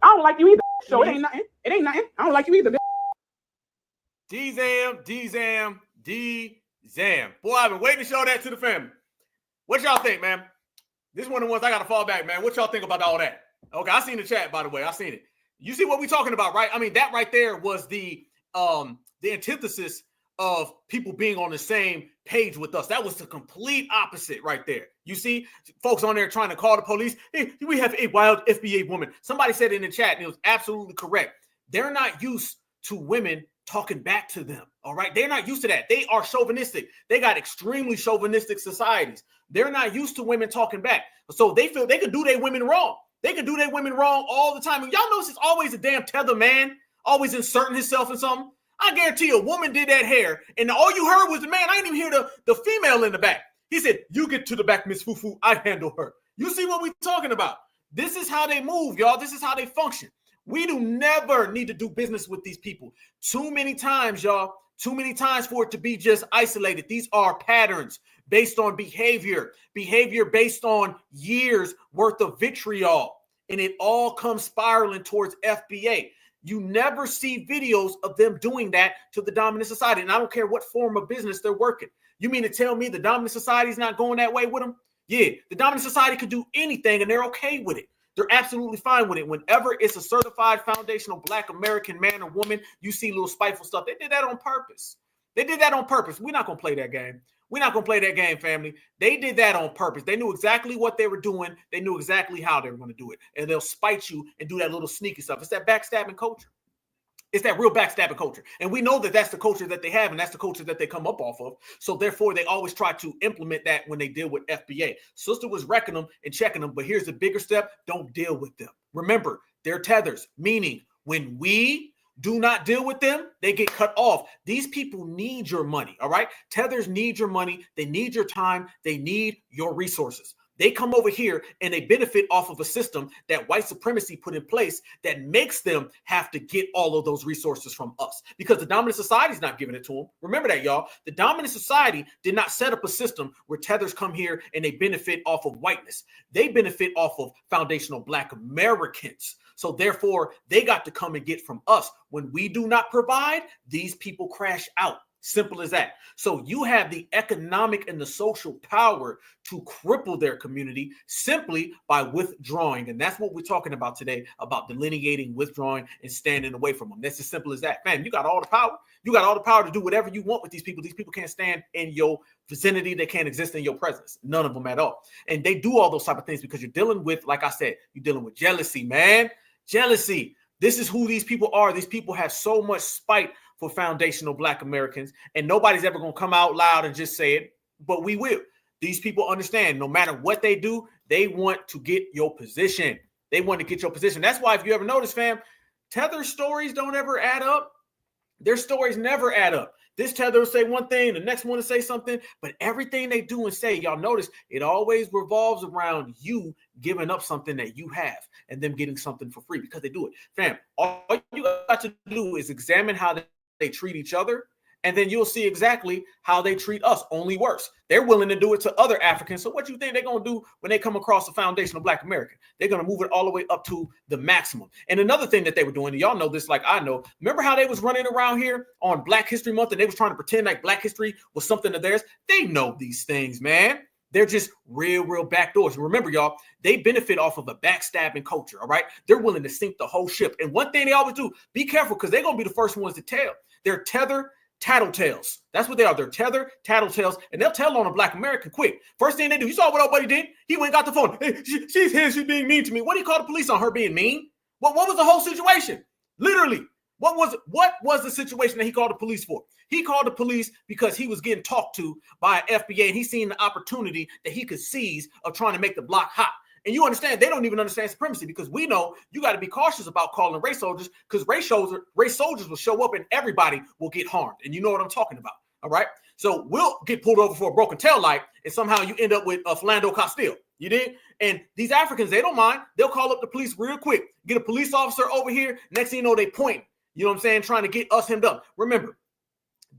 I don't like you either. So it ain't nothing. I don't like you either. D-Zam. Boy, I've been waiting to show that to the family. What y'all think, man? This is one of the ones I got to fall back, man. What y'all think about all that? Okay, I seen the chat, by the way. I seen it. You see what we talking about, right? I mean, that right there was the antithesis of people being on the same page with us. That was the complete opposite right there. You see folks on there trying to call the police. Hey, we have a wild FBA woman. Somebody said in the chat, and it was absolutely correct. They're not used to women talking back to them. All right. They're not used to that. They are chauvinistic. They got extremely chauvinistic societies. They're not used to women talking back. So they feel they can do their women wrong. They can do their women wrong all the time. And y'all notice it's always a damn tether man, always inserting himself in something. I guarantee you a woman did that hair, and all you heard was the man. I didn't even hear the female in the back. He said, "You get to the back, Miss Fufu. I handle her." You see what we're talking about? This is how they move, y'all. This is how they function. We do never need to do business with these people. Too many times, y'all. Too many times for it to be just isolated. These are patterns based on behavior based on years worth of vitriol. And it all comes spiraling towards FBA. You never see videos of them doing that to the dominant society. And I don't care what form of business they're working. You mean to tell me the dominant society is not going that way with them? Yeah, the dominant society could do anything and they're okay with it. They're absolutely fine with it. Whenever it's a certified foundational Black American man or woman, you see little spiteful stuff. They did that on purpose. We're not going to play that game. We're not going to play that game, family. They did that on purpose. They knew exactly what they were doing. They knew exactly how they were going to do it. And they'll spite you and do that little sneaky stuff. It's that backstabbing culture. It's that real backstabbing culture. And we know that that's the culture that they have, and that's the culture that they come up off of. So therefore, they always try to implement that when they deal with FBA. Sister was wrecking them and checking them, but here's the bigger step. Don't deal with them. Remember, they're tethers, meaning when we do not deal with them, they get cut off. These people need your money, all right? Tethers need your money. They need your time. They need your resources. They come over here and they benefit off of a system that white supremacy put in place that makes them have to get all of those resources from us because the dominant society is not giving it to them. Remember that, y'all. The dominant society did not set up a system where tethers come here and they benefit off of whiteness. They benefit off of foundational Black Americans. So therefore, they got to come and get from us. When we do not provide, these people crash out. Simple as that. So you have the economic and the social power to cripple their community simply by withdrawing. And that's what we're talking about today, about delineating, withdrawing, and standing away from them. That's as simple as that. Man, you got all the power. You got all the power to do whatever you want with these people. These people can't stand in your vicinity. They can't exist in your presence. None of them at all. And they do all those type of things because you're dealing with, like I said, you're dealing with jealousy, man. Jealousy. This is who these people are. These people have so much spite for foundational Black Americans, and nobody's ever going to come out loud and just say it, but we will. These people understand no matter what they do, they want to get your position. They want to get your position. That's why if you ever notice, fam, Tether stories don't ever add up. Their stories never add up. This Tether will say one thing, the next one will say something, but everything they do and say, y'all notice, it always revolves around you giving up something that you have and them getting something for free because they do it. Fam, all you got to do is examine how they treat each other, and then you'll see exactly how they treat us, only worse. They're willing to do it to other Africans. So what you think they're going to do when they come across a foundational Black American? They're going to move it all the way up to the maximum. And another thing that they were doing, and y'all know this like I know, remember how they was running around here on Black History Month and they was trying to pretend like Black history was something of theirs? They know these things, man. They're just real backdoors. And remember, y'all, they benefit off of a backstabbing culture, all right? They're willing to sink the whole ship. And one thing they always do, be careful because they're going to be the first ones to tell. They're tether tattletales. That's what they are. They're tether tattletales, and they'll tell on a Black American quick. First thing they do, you saw what old buddy did? He went and got the phone. Hey, she's here. She's being mean to me. What do you call the police on her being mean? What was the whole situation? Literally, what was the situation that he called the police for? He called the police because he was getting talked to by FBA, and he seen the opportunity that he could seize of trying to make the block hot. And you understand, they don't even understand supremacy because we know you got to be cautious about calling race soldiers because race soldiers will show up and everybody will get harmed. And you know what I'm talking about. All right. So we'll get pulled over for a broken tail light and somehow you end up with a Philando Castile. You did? And these Africans, they don't mind. They'll call up the police real quick, get a police officer over here. Next thing you know, they point, you know what I'm saying, trying to get us hemmed up. Remember,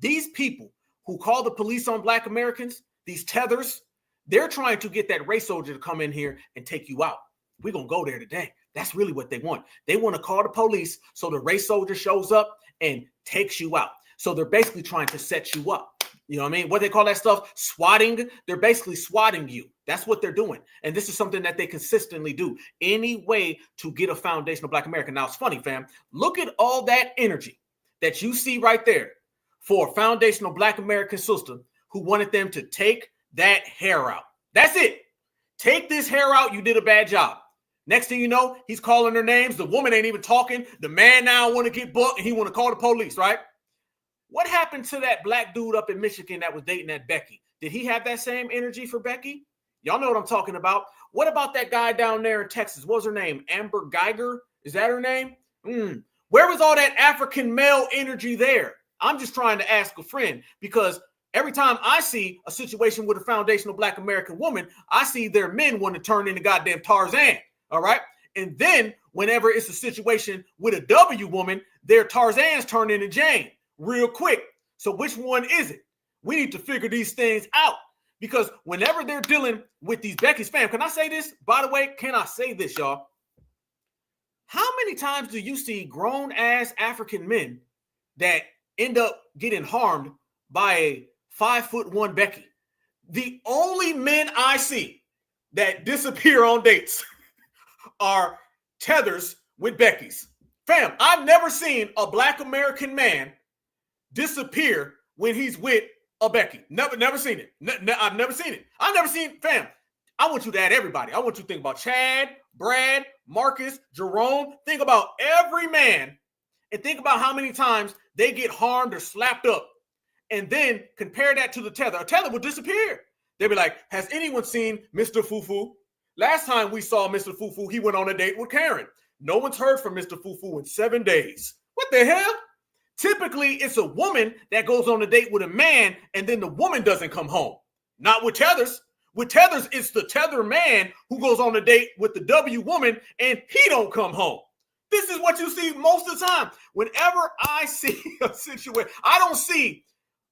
these people who call the police on Black Americans, these tethers, they're trying to get that race soldier to come in here and take you out. We're going to go there today. That's really what they want. They want to call the police so the race soldier shows up and takes you out. So they're basically trying to set you up. You know what I mean? What they call that stuff? Swatting. They're basically swatting you. That's what they're doing. And this is something that they consistently do. Any way to get a foundational Black American. Now, it's funny, fam. Look at all that energy that you see right there for a foundational Black American sister who wanted them to take that hair out. That's it. Take this hair out. You did a bad job. Next thing you know, he's calling her names. The woman ain't even talking. The man now want to get booked and he want to call the police, right? What happened to that Black dude up in Michigan that was dating that Becky? Did he have that same energy for Becky? Y'all know what I'm talking about. What about that guy down there in Texas? What was her name? Amber Geiger? Is that her name? Where was all that African male energy there? I'm just trying to ask a friend because every time I see a situation with a foundational Black American woman, I see their men want to turn into goddamn Tarzan. All right. And then whenever it's a situation with a W woman, their Tarzans turn into Jane real quick. So which one is it? We need to figure these things out because whenever they're dealing with these Becky's fam, can I say this? By the way, can I say this, y'all? How many times do you see grown ass African men that end up getting harmed by a 5'1" Becky? The only men I see that disappear on dates are tethers with Becky's. Fam, I've never seen a Black American man disappear when he's with a Becky. Never seen it. I've never seen it. I've never seen, fam. I want you to add everybody. I want you to think about Chad, Brad, Marcus, Jerome. Think about every man and think about how many times they get harmed or slapped up. And then compare that to the tether. A tether will disappear. They'll be like, has anyone seen Mr. Fufu? Last time we saw Mr. Fufu, he went on a date with Karen. No one's heard from Mr. Fufu in 7 days. What the hell? Typically, it's a woman that goes on a date with a man and then the woman doesn't come home. Not with tethers. With tethers, it's the tether man who goes on a date with the W woman and he don't come home. This is what you see most of the time. Whenever I see a situation, I don't see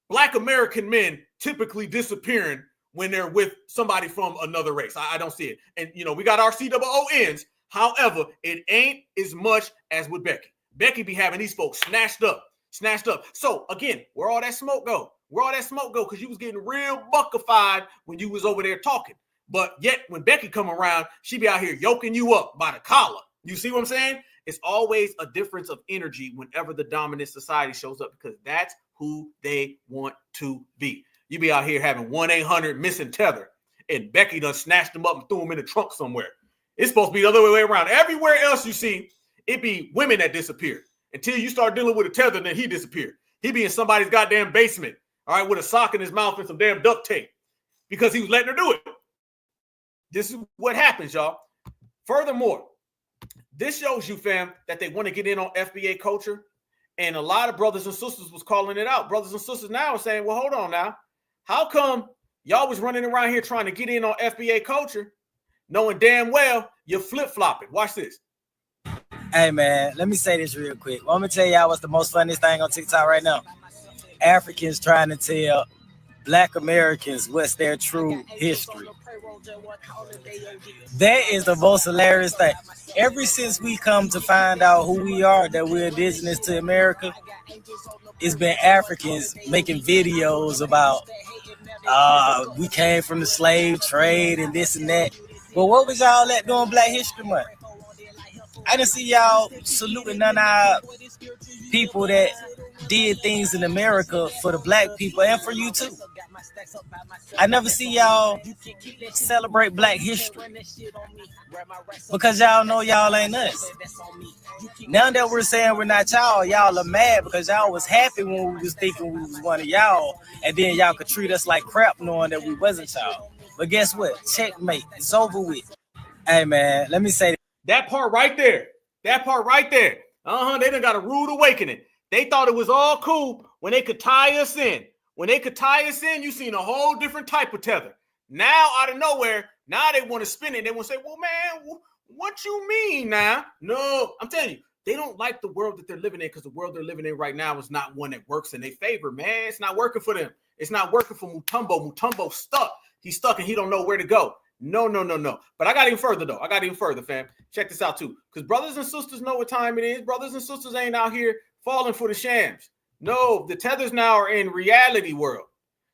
Black American men typically disappearing when they're with somebody from another race. I don't see it. And, you know, we got our COONs. However, it ain't as much as with Becky. Becky be having these folks snatched up. Snatched up. So again, where all that smoke go? Where all that smoke go? Because you was getting real buckified when you was over there talking. But yet when Becky come around, she be out here yoking you up by the collar. You see what I'm saying? It's always a difference of energy whenever the dominant society shows up, because that's who they want to be. You be out here having 1-800 missing tether, and Becky done snatched them up and threw them in the trunk somewhere. It's supposed to be the other way around. Everywhere else you see, it be women that disappear. Until you start dealing with a tether, then he disappeared. He be in somebody's goddamn basement, all right, with a sock in his mouth and some damn duct tape because he was letting her do it. This is what happens, y'all. Furthermore, this shows you, fam, that they want to get in on FBA culture. And a lot of brothers and sisters was calling it out. Brothers and sisters now are saying, well, hold on now. How come y'all was running around here trying to get in on FBA culture, knowing damn well you're flip-flopping? Watch this. Hey, man, let me say this real quick. I'm going to tell y'all what's the most funniest thing on TikTok right now. Africans trying to tell Black Americans what's their true history. That is the most hilarious thing. Ever since we come to find out who we are, that we're indigenous to America, it's been Africans making videos about we came from the slave trade and this and that. But what was y'all at doing Black History Month? I didn't see y'all saluting none of our people that did things in America for the Black people and for you too. I never see y'all celebrate Black history because y'all know y'all ain't us. Now that we're saying we're not y'all are mad because y'all was happy when we was thinking we was one of y'all, and then y'all could treat us like crap knowing that we wasn't y'all. But guess what? Checkmate. It's over with. Hey, man, let me say that part right there. That part right there. They done got a rude awakening. They thought it was all cool when they could tie us in. When they could tie us in, you seen a whole different type of tether. Now, out of nowhere, now they want to spin it. They want to say, well, man, what you mean now? No, I'm telling you, they don't like the world that they're living in, because the world they're living in right now is not one that works in their favor, man. It's not working for them. It's not working for Mutombo. Mutombo's stuck. He's stuck and he don't know where to go. No. But I got even further, though. I got even further, fam. Check this out, too. Because brothers and sisters know what time it is. Brothers and sisters ain't out here falling for the shams. No, the tethers now are in reality world.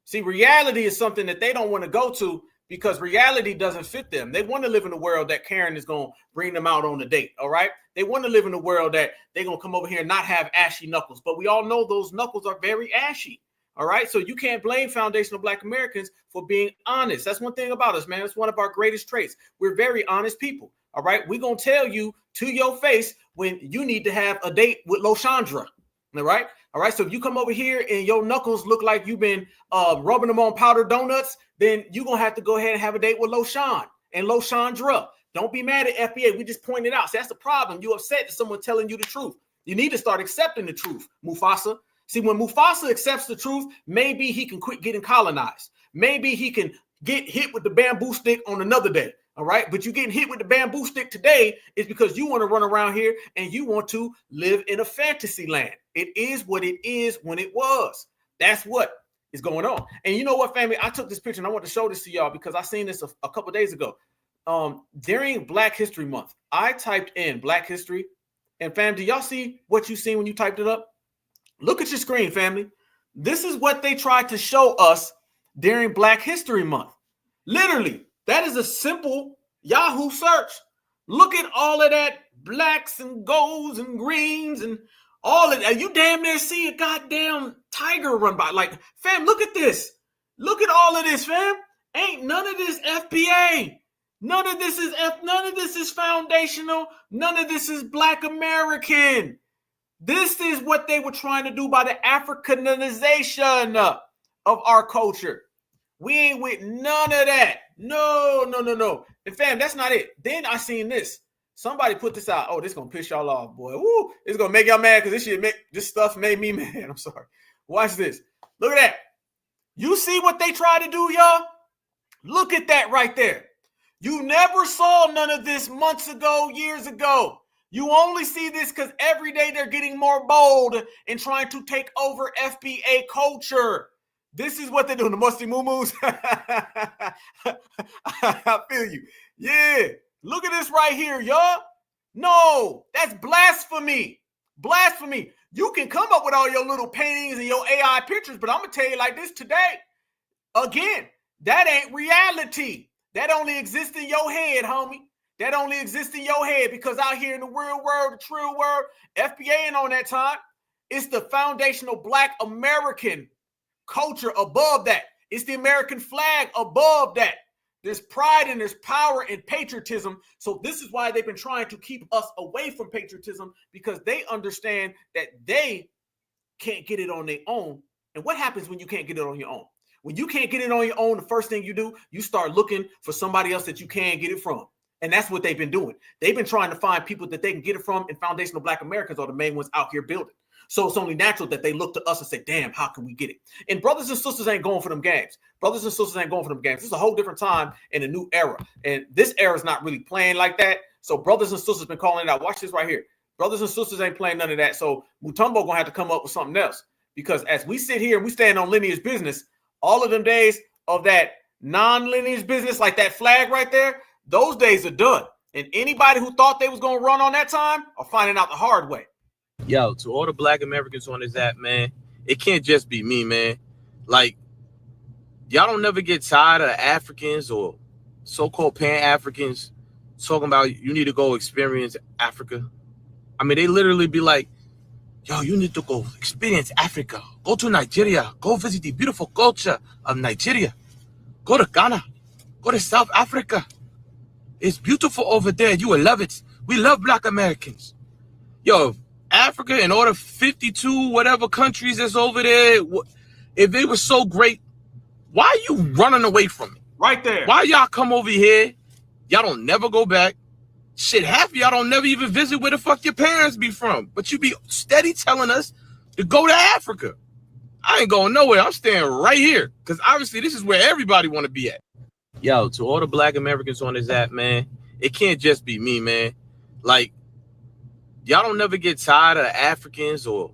See, reality is something that they don't want to go to because reality doesn't fit them. They want to live in a world that Karen is going to bring them out on a date, all right? They want to live in a world that they're going to come over here and not have ashy knuckles. But we all know those knuckles are very ashy, all right? So you can't blame foundational Black Americans for being honest. That's one thing about us, man. It's one of our greatest traits. We're very honest people, all right? We're going to tell you to your face when you need to have a date with Loshandra, all right? All right, so if you come over here and your knuckles look like you've been rubbing them on powdered donuts, then you're going to have to go ahead and have a date with Loshan and Loshandra. Don't be mad at FBA. We just pointed out. See, that's the problem. You're upset at someone telling you the truth. You need to start accepting the truth, Mufasa. See, when Mufasa accepts the truth, maybe he can quit getting colonized. Maybe he can get hit with the bamboo stick on another day. All right, but you getting hit with the bamboo stick today is because you want to run around here and you want to live in a fantasy land. It is what it is when it was. That's what is going on. And you know what, family? I took this picture and I want to show this to y'all because I seen this a couple of days ago. During Black History Month, I typed in Black History. And fam, do y'all see what you seen when you typed it up? Look at your screen, family. This is what they tried to show us during Black History Month. Literally. That is a simple Yahoo search. Look at all of that blacks and golds and greens and all of that. You damn near see a goddamn tiger run by. Like, fam, look at this. Look at all of this, fam. Ain't none of this FBA. None of this is foundational. None of this is Black American. This is what they were trying to do by the Africanization of our culture. We ain't with none of that. No. And fam, that's not it. Then I seen this. Somebody put this out. Oh, this gonna piss y'all off, boy. Woo! It's gonna make y'all mad because this stuff made me mad. I'm sorry. Watch this. Look at that. You see what they try to do, y'all? Look at that right there. You never saw none of this months ago, years ago. You only see this because every day they're getting more bold and trying to take over FBA culture. This is what they're doing, the musty moo-moos. I feel you. Yeah. Look at this right here, y'all. No, that's blasphemy. Blasphemy. You can come up with all your little paintings and your AI pictures, but I'm going to tell you like this today. Again, that ain't reality. That only exists in your head, homie. That only exists in your head, because out here in the real world, the true world, FBA ain't on that time. It's the foundational Black American culture above that. It's the American flag above that. There's pride and there's power in patriotism. So this is why they've been trying to keep us away from patriotism, because they understand that they can't get it on their own. And what happens when you can't get it on your own? When you can't get it on your own, the first thing you do, you start looking for somebody else that you can get it from. And that's what they've been doing. They've been trying to find people that they can get it from, and foundational Black Americans are the main ones out here building. So it's only natural that they look to us and say, damn, how can we get it? And brothers and sisters ain't going for them games. Brothers and sisters ain't going for them games. This is a whole different time in a new era. And this era is not really playing like that. So brothers and sisters been calling it out. Watch this right here. Brothers and sisters ain't playing none of that. So Mutombo going to have to come up with something else. Because as we sit here and we stand on lineage business, all of them days of that non-lineage business, like that flag right there, those days are done. And anybody who thought they was going to run on that time are finding out the hard way. Yo, to all the Black Americans on this app, man, it can't just be me, man. Like, y'all don't never get tired of Africans or so-called Pan-Africans talking about you need to go experience Africa. I mean, they literally be like, yo, you need to go experience Africa. Go to Nigeria. Go visit the beautiful culture of Nigeria. Go to Ghana. Go to South Africa. It's beautiful over there. You will love it. We love Black Americans. Yo, Africa and all the 52 whatever countries that's over there, if they were so great, why are you running away from it? Right there. Why y'all come over here? Y'all don't never go back. Shit, half of y'all don't never even visit where the fuck your parents be from. But you be steady telling us to go to Africa. I ain't going nowhere. I'm staying right here. Because obviously this is where everybody want to be at. Yo, to all the Black Americans on this app, man, it can't just be me, man. Like, y'all don't never get tired of Africans or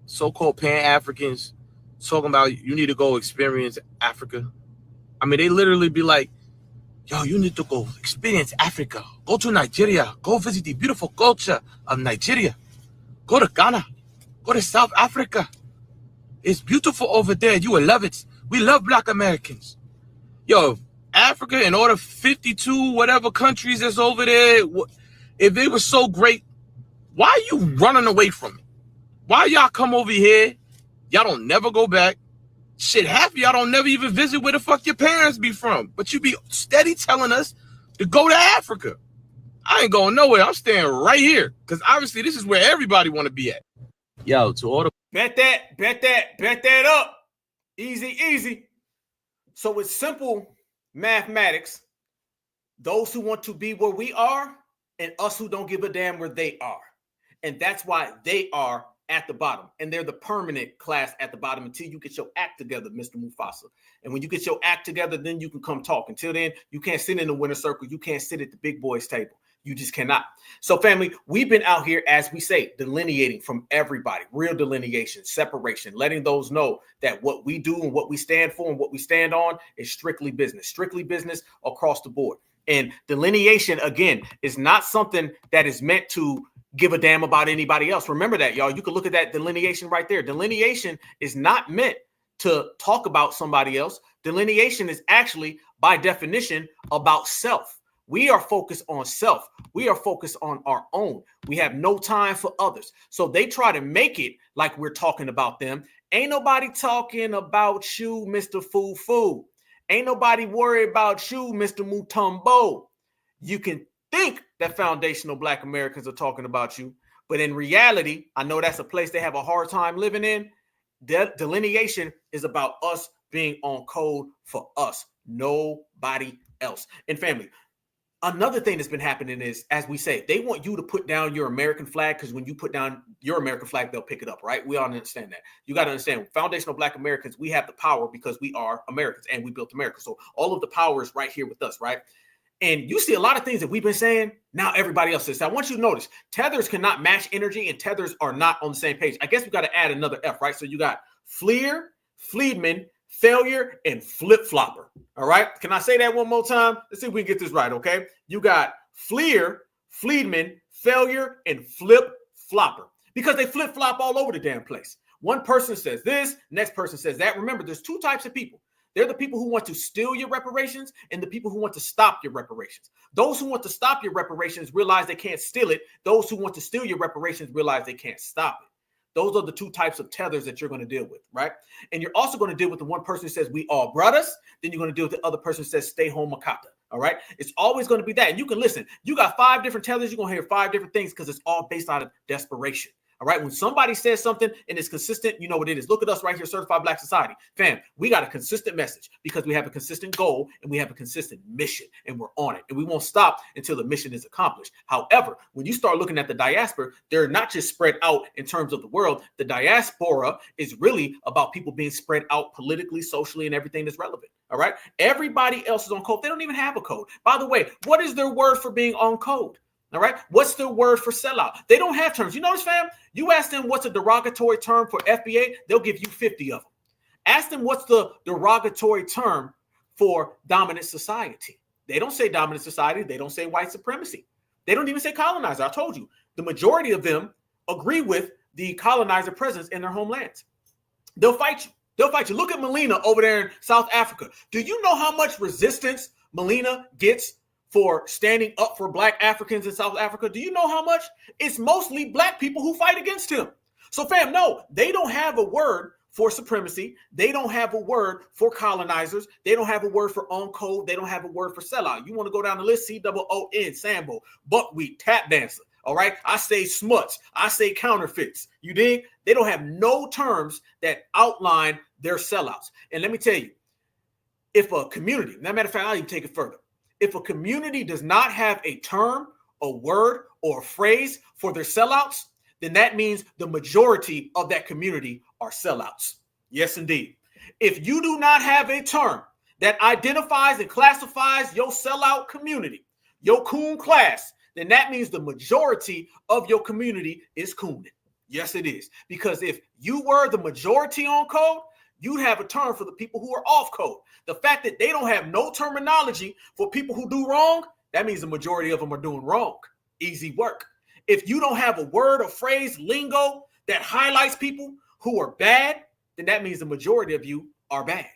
so-called Pan-Africans talking about you need to go experience Africa. I mean, they literally be like, yo, you need to go experience Africa. Go to Nigeria. Go visit the beautiful culture of Nigeria. Go to Ghana. Go to South Africa. It's beautiful over there. You will love it. We love Black Americans. Yo, Africa and all the 52 whatever countries that's over there, if they were so great, why are you running away from it? Why y'all come over here? Y'all don't never go back. Shit, half of y'all don't never even visit where the fuck your parents be from. But you be steady telling us to go to Africa. I ain't going nowhere. I'm staying right here. Because obviously this is where everybody want to be at. Yo, to all the... Bet that up. Easy. So it's simple mathematics. Those who want to be where we are and us who don't give a damn where they are. And that's why they are at the bottom. And they're the permanent class at the bottom until you get your act together, Mr. Mufasa. And when you get your act together, then you can come talk. Until then, you can't sit in the winner's circle. You can't sit at the big boys table. You just cannot. So family, we've been out here, as we say, delineating from everybody, real delineation, separation, letting those know that what we do and what we stand for and what we stand on is strictly business across the board. And delineation, again, is not something that is meant to give a damn about anybody else. Remember that, y'all. You can look at that delineation right there. Delineation is not meant to talk about somebody else. Delineation is actually, by definition, about self. We are focused on self. We are focused on our own. We have no time for others. So they try to make it like we're talking about them. Ain't nobody talking about you, Mr. Foo. Ain't nobody worried about you, Mr. Mutombo. You can think that foundational Black Americans are talking about you, but in reality, I know that's a place they have a hard time living in. Delineation is about us being on code for us, nobody else. And family, another thing that's been happening is, as we say, they want you to put down your American flag, because when you put down your American flag, they'll pick it up, right? We all understand that. You got to understand, foundational Black Americans, we have the power because we are Americans and we built America. So all of the power is right here with us, right? And you see a lot of things that we've been saying, now everybody else says. So I want you to notice, tethers cannot match energy and tethers are not on the same page. I guess we got to add another F, right? So you got Fleer, Fleedman, Failure, and Flip-Flopper. All right? Can I say that one more time? Let's see if we can get this right, okay? You got Fleer, Fleedman, Failure, and Flip-Flopper. because they flip-flop all over the damn place. One person says this, next person says that. Remember, there's two types of people. They're the people who want to steal your reparations and the people who want to stop your reparations. Those who want to stop your reparations realize they can't steal it. Those who want to steal your reparations realize they can't stop it. Those are the two types of tethers that you're going to deal with, right? And you're also going to deal with the one person who says, we all brothers. Then you're going to deal with the other person who says, stay home, Makata. All right? It's always going to be that. And you can listen. You got 5 different tethers. You're going to hear 5 different things because it's all based out of desperation. All right. When somebody says something and it's consistent, you know what it is. Look at us right here, Certified Black Society. Fam, we got a consistent message because we have a consistent goal and we have a consistent mission and we're on it. And we won't stop until the mission is accomplished. However, when you start looking at the diaspora, they're not just spread out in terms of the world. The diaspora is really about people being spread out politically, socially, and everything that's relevant. All right. Everybody else is on code. They don't even have a code. By the way, what is their word for being on code? All right. What's the word for sellout? They don't have terms. You notice, fam? You ask them what's a derogatory term for FBA, they'll give you 50 of them. Ask them what's the derogatory term for dominant society. They don't say dominant society. They don't say white supremacy. They don't even say colonizer. I told you, the majority of them agree with the colonizer presence in their homelands. They'll fight you. They'll fight you. Look at Melina over there in South Africa. Do you know how much resistance Melina gets for standing up for Black Africans in South Africa? Do you know how much? It's mostly Black people who fight against him. So fam, no, they don't have a word for supremacy. They don't have a word for colonizers. They don't have a word for on code. They don't have a word for sellout. You want to go down the list, COON, Sambo, buckwheat, tap dancer. All right. I say smuts. I say counterfeits. You dig? They don't have no terms that outline their sellouts. And let me tell you, if a community, as a matter of fact, I'll even take it further. If a community does not have a term, a word, or a phrase for their sellouts, then that means the majority of that community are sellouts. Yes, indeed. If you do not have a term that identifies and classifies your sellout community, your coon class, then that means the majority of your community is cooning. Yes, it is. Because if you were the majority on code, you'd have a term for the people who are off code. The fact that they don't have no terminology for people who do wrong, that means the majority of them are doing wrong. Easy work. If you don't have a word or phrase, lingo that highlights people who are bad, then that means the majority of you are bad.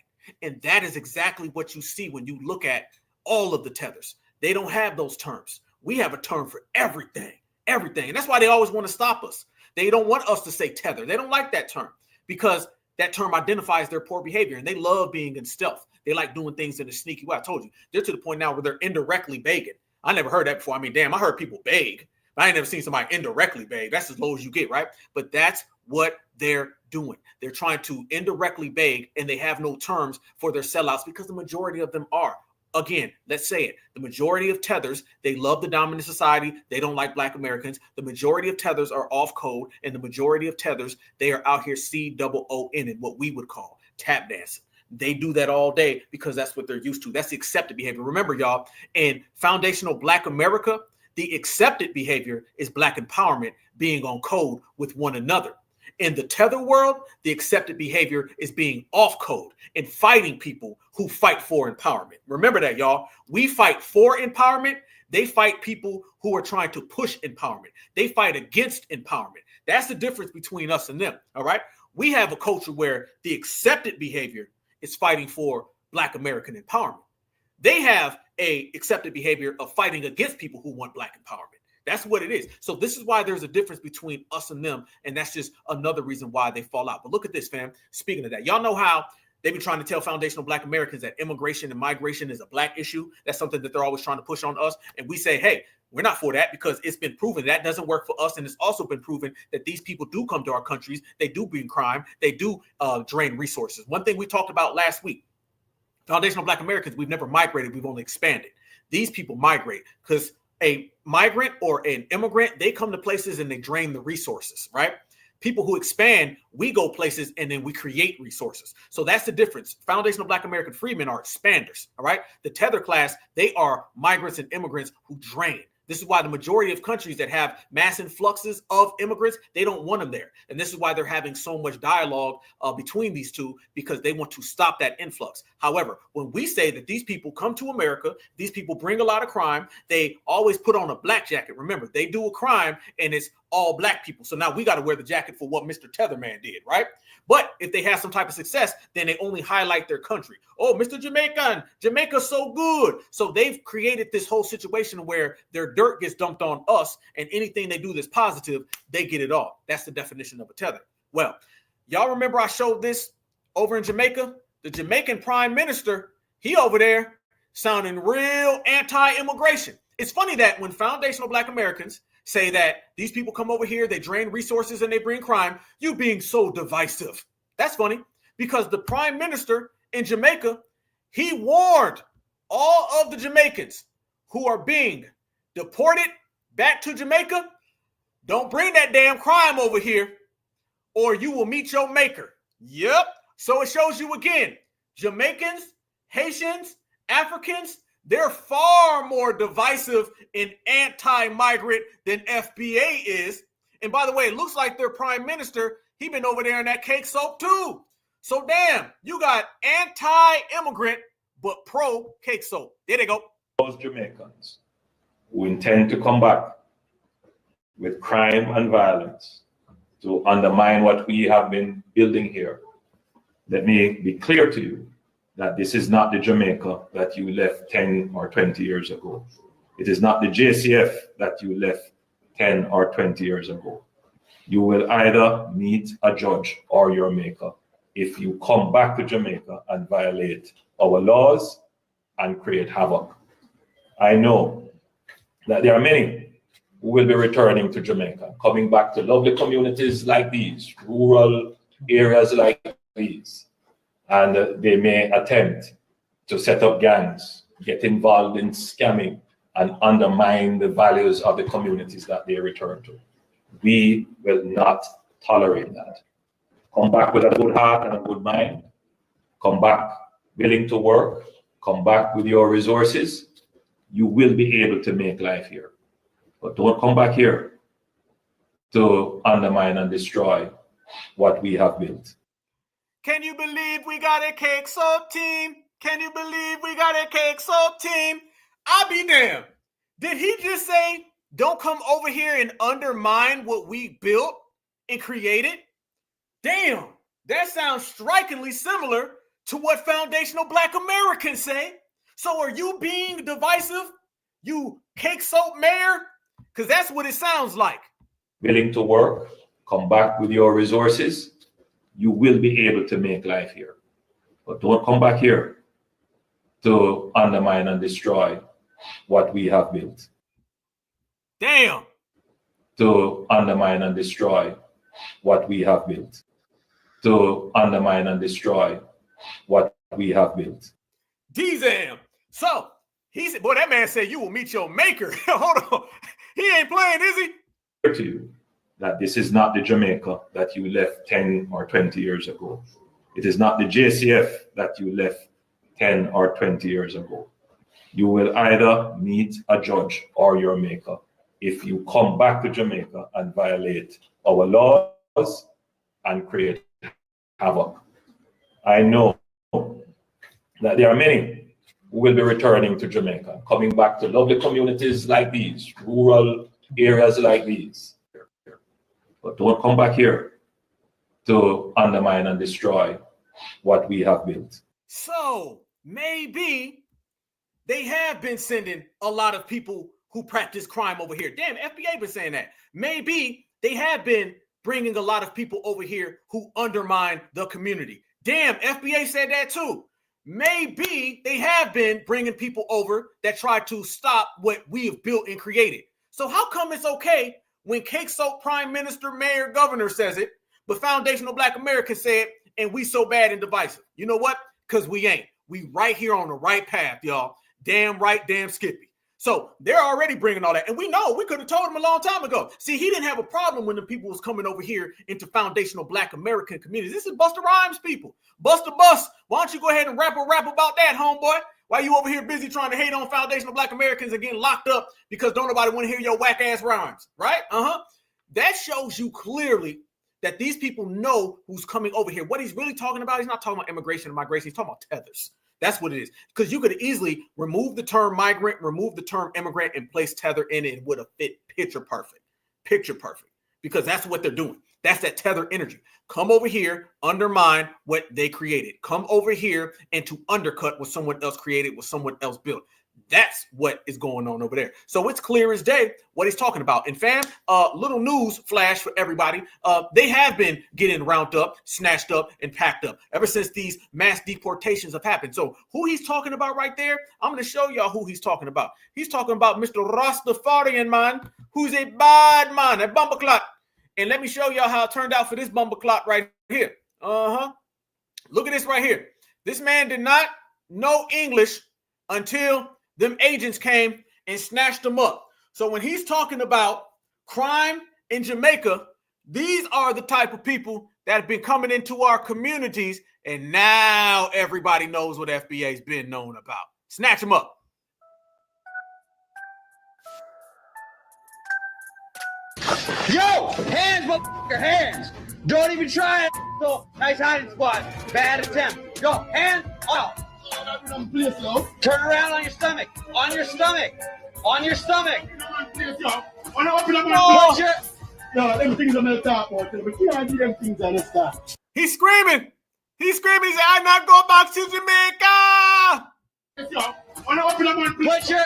And that is exactly what you see when you look at all of the tethers. They don't have those terms. We have a term for everything, everything. And that's why they always want to stop us. They don't want us to say tether. They don't like that term because that term identifies their poor behavior, and they love being in stealth. They like doing things in a sneaky way. I told you, they're to the point now where they're indirectly begging. I never heard that before. I mean, damn, I heard people beg, but I ain't never seen somebody indirectly beg. That's as low as you get, right? But that's what they're doing. They're trying to indirectly beg, and they have no terms for their sellouts because the majority of them are. Again, let's say it. The majority of tethers, they love the dominant society. They don't like Black Americans. The majority of tethers are off code, and the majority of tethers, they are out here COON in what we would call tap dancing. They do that all day because that's what they're used to. That's the accepted behavior. Remember, y'all, in foundational Black America, the accepted behavior is Black empowerment, being on code with one another. In the tether world, the accepted behavior is being off code and fighting people who fight for empowerment. Remember that, y'all. We fight for empowerment. They fight people who are trying to push empowerment. They fight against empowerment. That's the difference between us and them. All right. We have a culture where the accepted behavior is fighting for Black American empowerment. They have a accepted behavior of fighting against people who want Black empowerment. That's what it is. So this is why there's a difference between us and them. And that's just another reason why they fall out. But look at this, fam. Speaking of that, y'all know how they've been trying to tell foundational Black Americans that immigration and migration is a Black issue. That's something that they're always trying to push on us. And we say, hey, we're not for that because it's been proven that doesn't work for us. And it's also been proven that these people do come to our countries. They do bring crime. They do drain resources. One thing we talked about last week, foundational Black Americans, we've never migrated. We've only expanded. These people migrate because a migrant or an immigrant, they come to places and they drain the resources, right? People who expand, we go places and then we create resources. So that's the difference. Foundational Black American freedmen are expanders, all right? The tether class, they are migrants and immigrants who drain. This is why the majority of countries that have mass influxes of immigrants, they don't want them there. And this is why they're having so much dialogue between these two, because they want to stop that influx. However, when we say that these people come to America, these people bring a lot of crime, they always put on a black jacket. Remember, they do a crime and it's all black people. So now we got to wear the jacket for what Mr. Tetherman did, right? But if they have some type of success, then they only highlight their country. Oh, Mr. Jamaican, Jamaica's so good. So they've created this whole situation where their dirt gets dumped on us, and anything they do that's positive, they get it all. That's the definition of a tether. Well, y'all remember I showed this over in Jamaica? The Jamaican prime minister, he over there sounding real anti-immigration. It's funny that when foundational black Americans say that these people come over here, they drain resources and they bring crime, you being so divisive. That's funny because the prime minister in Jamaica, he warned all of the Jamaicans who are being deported back to Jamaica, don't bring that damn crime over here or you will meet your maker. Yep. So it shows you again, Jamaicans, Haitians, Africans, they're far more divisive and anti-migrant than FBA is. And by the way, it looks like their prime minister, he been over there in that cake soap too. So damn, you got anti-immigrant, but pro-cake soap. There they go. Those Jamaicans who intend to come back with crime and violence to undermine what we have been building here, let me be clear to you that this is not the Jamaica that you left 10 or 20 years ago. It is not the JCF that you left 10 or 20 years ago. You will either meet a judge or your maker if you come back to Jamaica and violate our laws and create havoc. I know that there are many who will be returning to Jamaica, coming back to lovely communities like these, rural areas like these. And they may attempt to set up gangs, get involved in scamming, and undermine the values of the communities that they return to. We will not tolerate that. Come back with a good heart and a good mind. Come back willing to work. Come back with your resources. You will be able to make life here. But don't come back here to undermine and destroy what we have built. Can you believe we got a cake soap team? Can you believe we got a cake soap team? I'll be damned. Did he just say, don't come over here and undermine what we built and created? Damn, that sounds strikingly similar to what foundational black Americans say. So are you being divisive, you cake soap mayor? Because that's what it sounds like. Willing to work, come back with your resources. You will be able to make life here. But don't come back here to undermine and destroy what we have built. Damn. To undermine and destroy what we have built. To undermine and destroy what we have built. D-Zam. So, he said, boy, that man said you will meet your maker. Hold on. He ain't playing, is he? To you that this is not the Jamaica that you left 10 or 20 years ago. It is not the JCF that you left 10 or 20 years ago. You will either meet a judge or your maker if you come back to Jamaica and violate our laws and create havoc. I know that there are many who will be returning to Jamaica, coming back to lovely communities like these, rural areas like these. But don't come back here to undermine and destroy what we have built. So maybe they have been sending a lot of people who practice crime over here. Damn, FBA been saying that. Maybe they have been bringing a lot of people over here who undermine the community. Damn, FBA said that too. Maybe they have been bringing people over that try to stop what we have built and created. So how come it's okay when Cake Soap Prime Minister, Mayor, Governor says it, but foundational black Americans say it, and we so bad and divisive? You know what? Because we ain't. We right here on the right path, y'all. Damn right, damn Skippy. So they're already bringing all that. And we know we could have told him a long time ago. See, he didn't have a problem when the people was coming over here into foundational black American communities. This is Busta Rhymes people. Busta Bust, why don't you go ahead and rap about that, homeboy? Why you over here busy trying to hate on foundational black Americans and getting locked up because don't nobody want to hear your whack ass rhymes, right? That shows you clearly that these people know who's coming over here. What he's really talking about, he's not talking about immigration and migration. He's talking about tethers. That's what it is. Because you could easily remove the term migrant, remove the term immigrant, and place tether in it. It would have fit picture perfect. Picture perfect. because that's what they're doing. That's that tether energy. Come over here, undermine what they created. Come over here and to undercut what someone else created, what someone else built. That's what is going on over there. So it's clear as day what he's talking about. And fam, little news flash for everybody. They have been getting rounded up, snatched up, and packed up ever since these mass deportations have happened. So who he's talking about right there, I'm going to show y'all who he's talking about. He's talking about Mr. Rastafarian man, who's a bad man, a bumperclot. And let me show y'all how it turned out for this bumperclot right here. Look at this right here. This man did not know English until them agents came and snatched him up. So when he's talking about crime in Jamaica, these are the type of people that have been coming into our communities, and now everybody knows what FBA's been known about. Snatch them up. Yo, hands, motherfucker, hands. Don't even try it. So, nice hiding spot. Bad attempt. Yo, hands up. Turn around on your stomach. On your stomach. On your stomach. He's screaming. He's screaming. He said, "I not go back to Jamaica." Put your...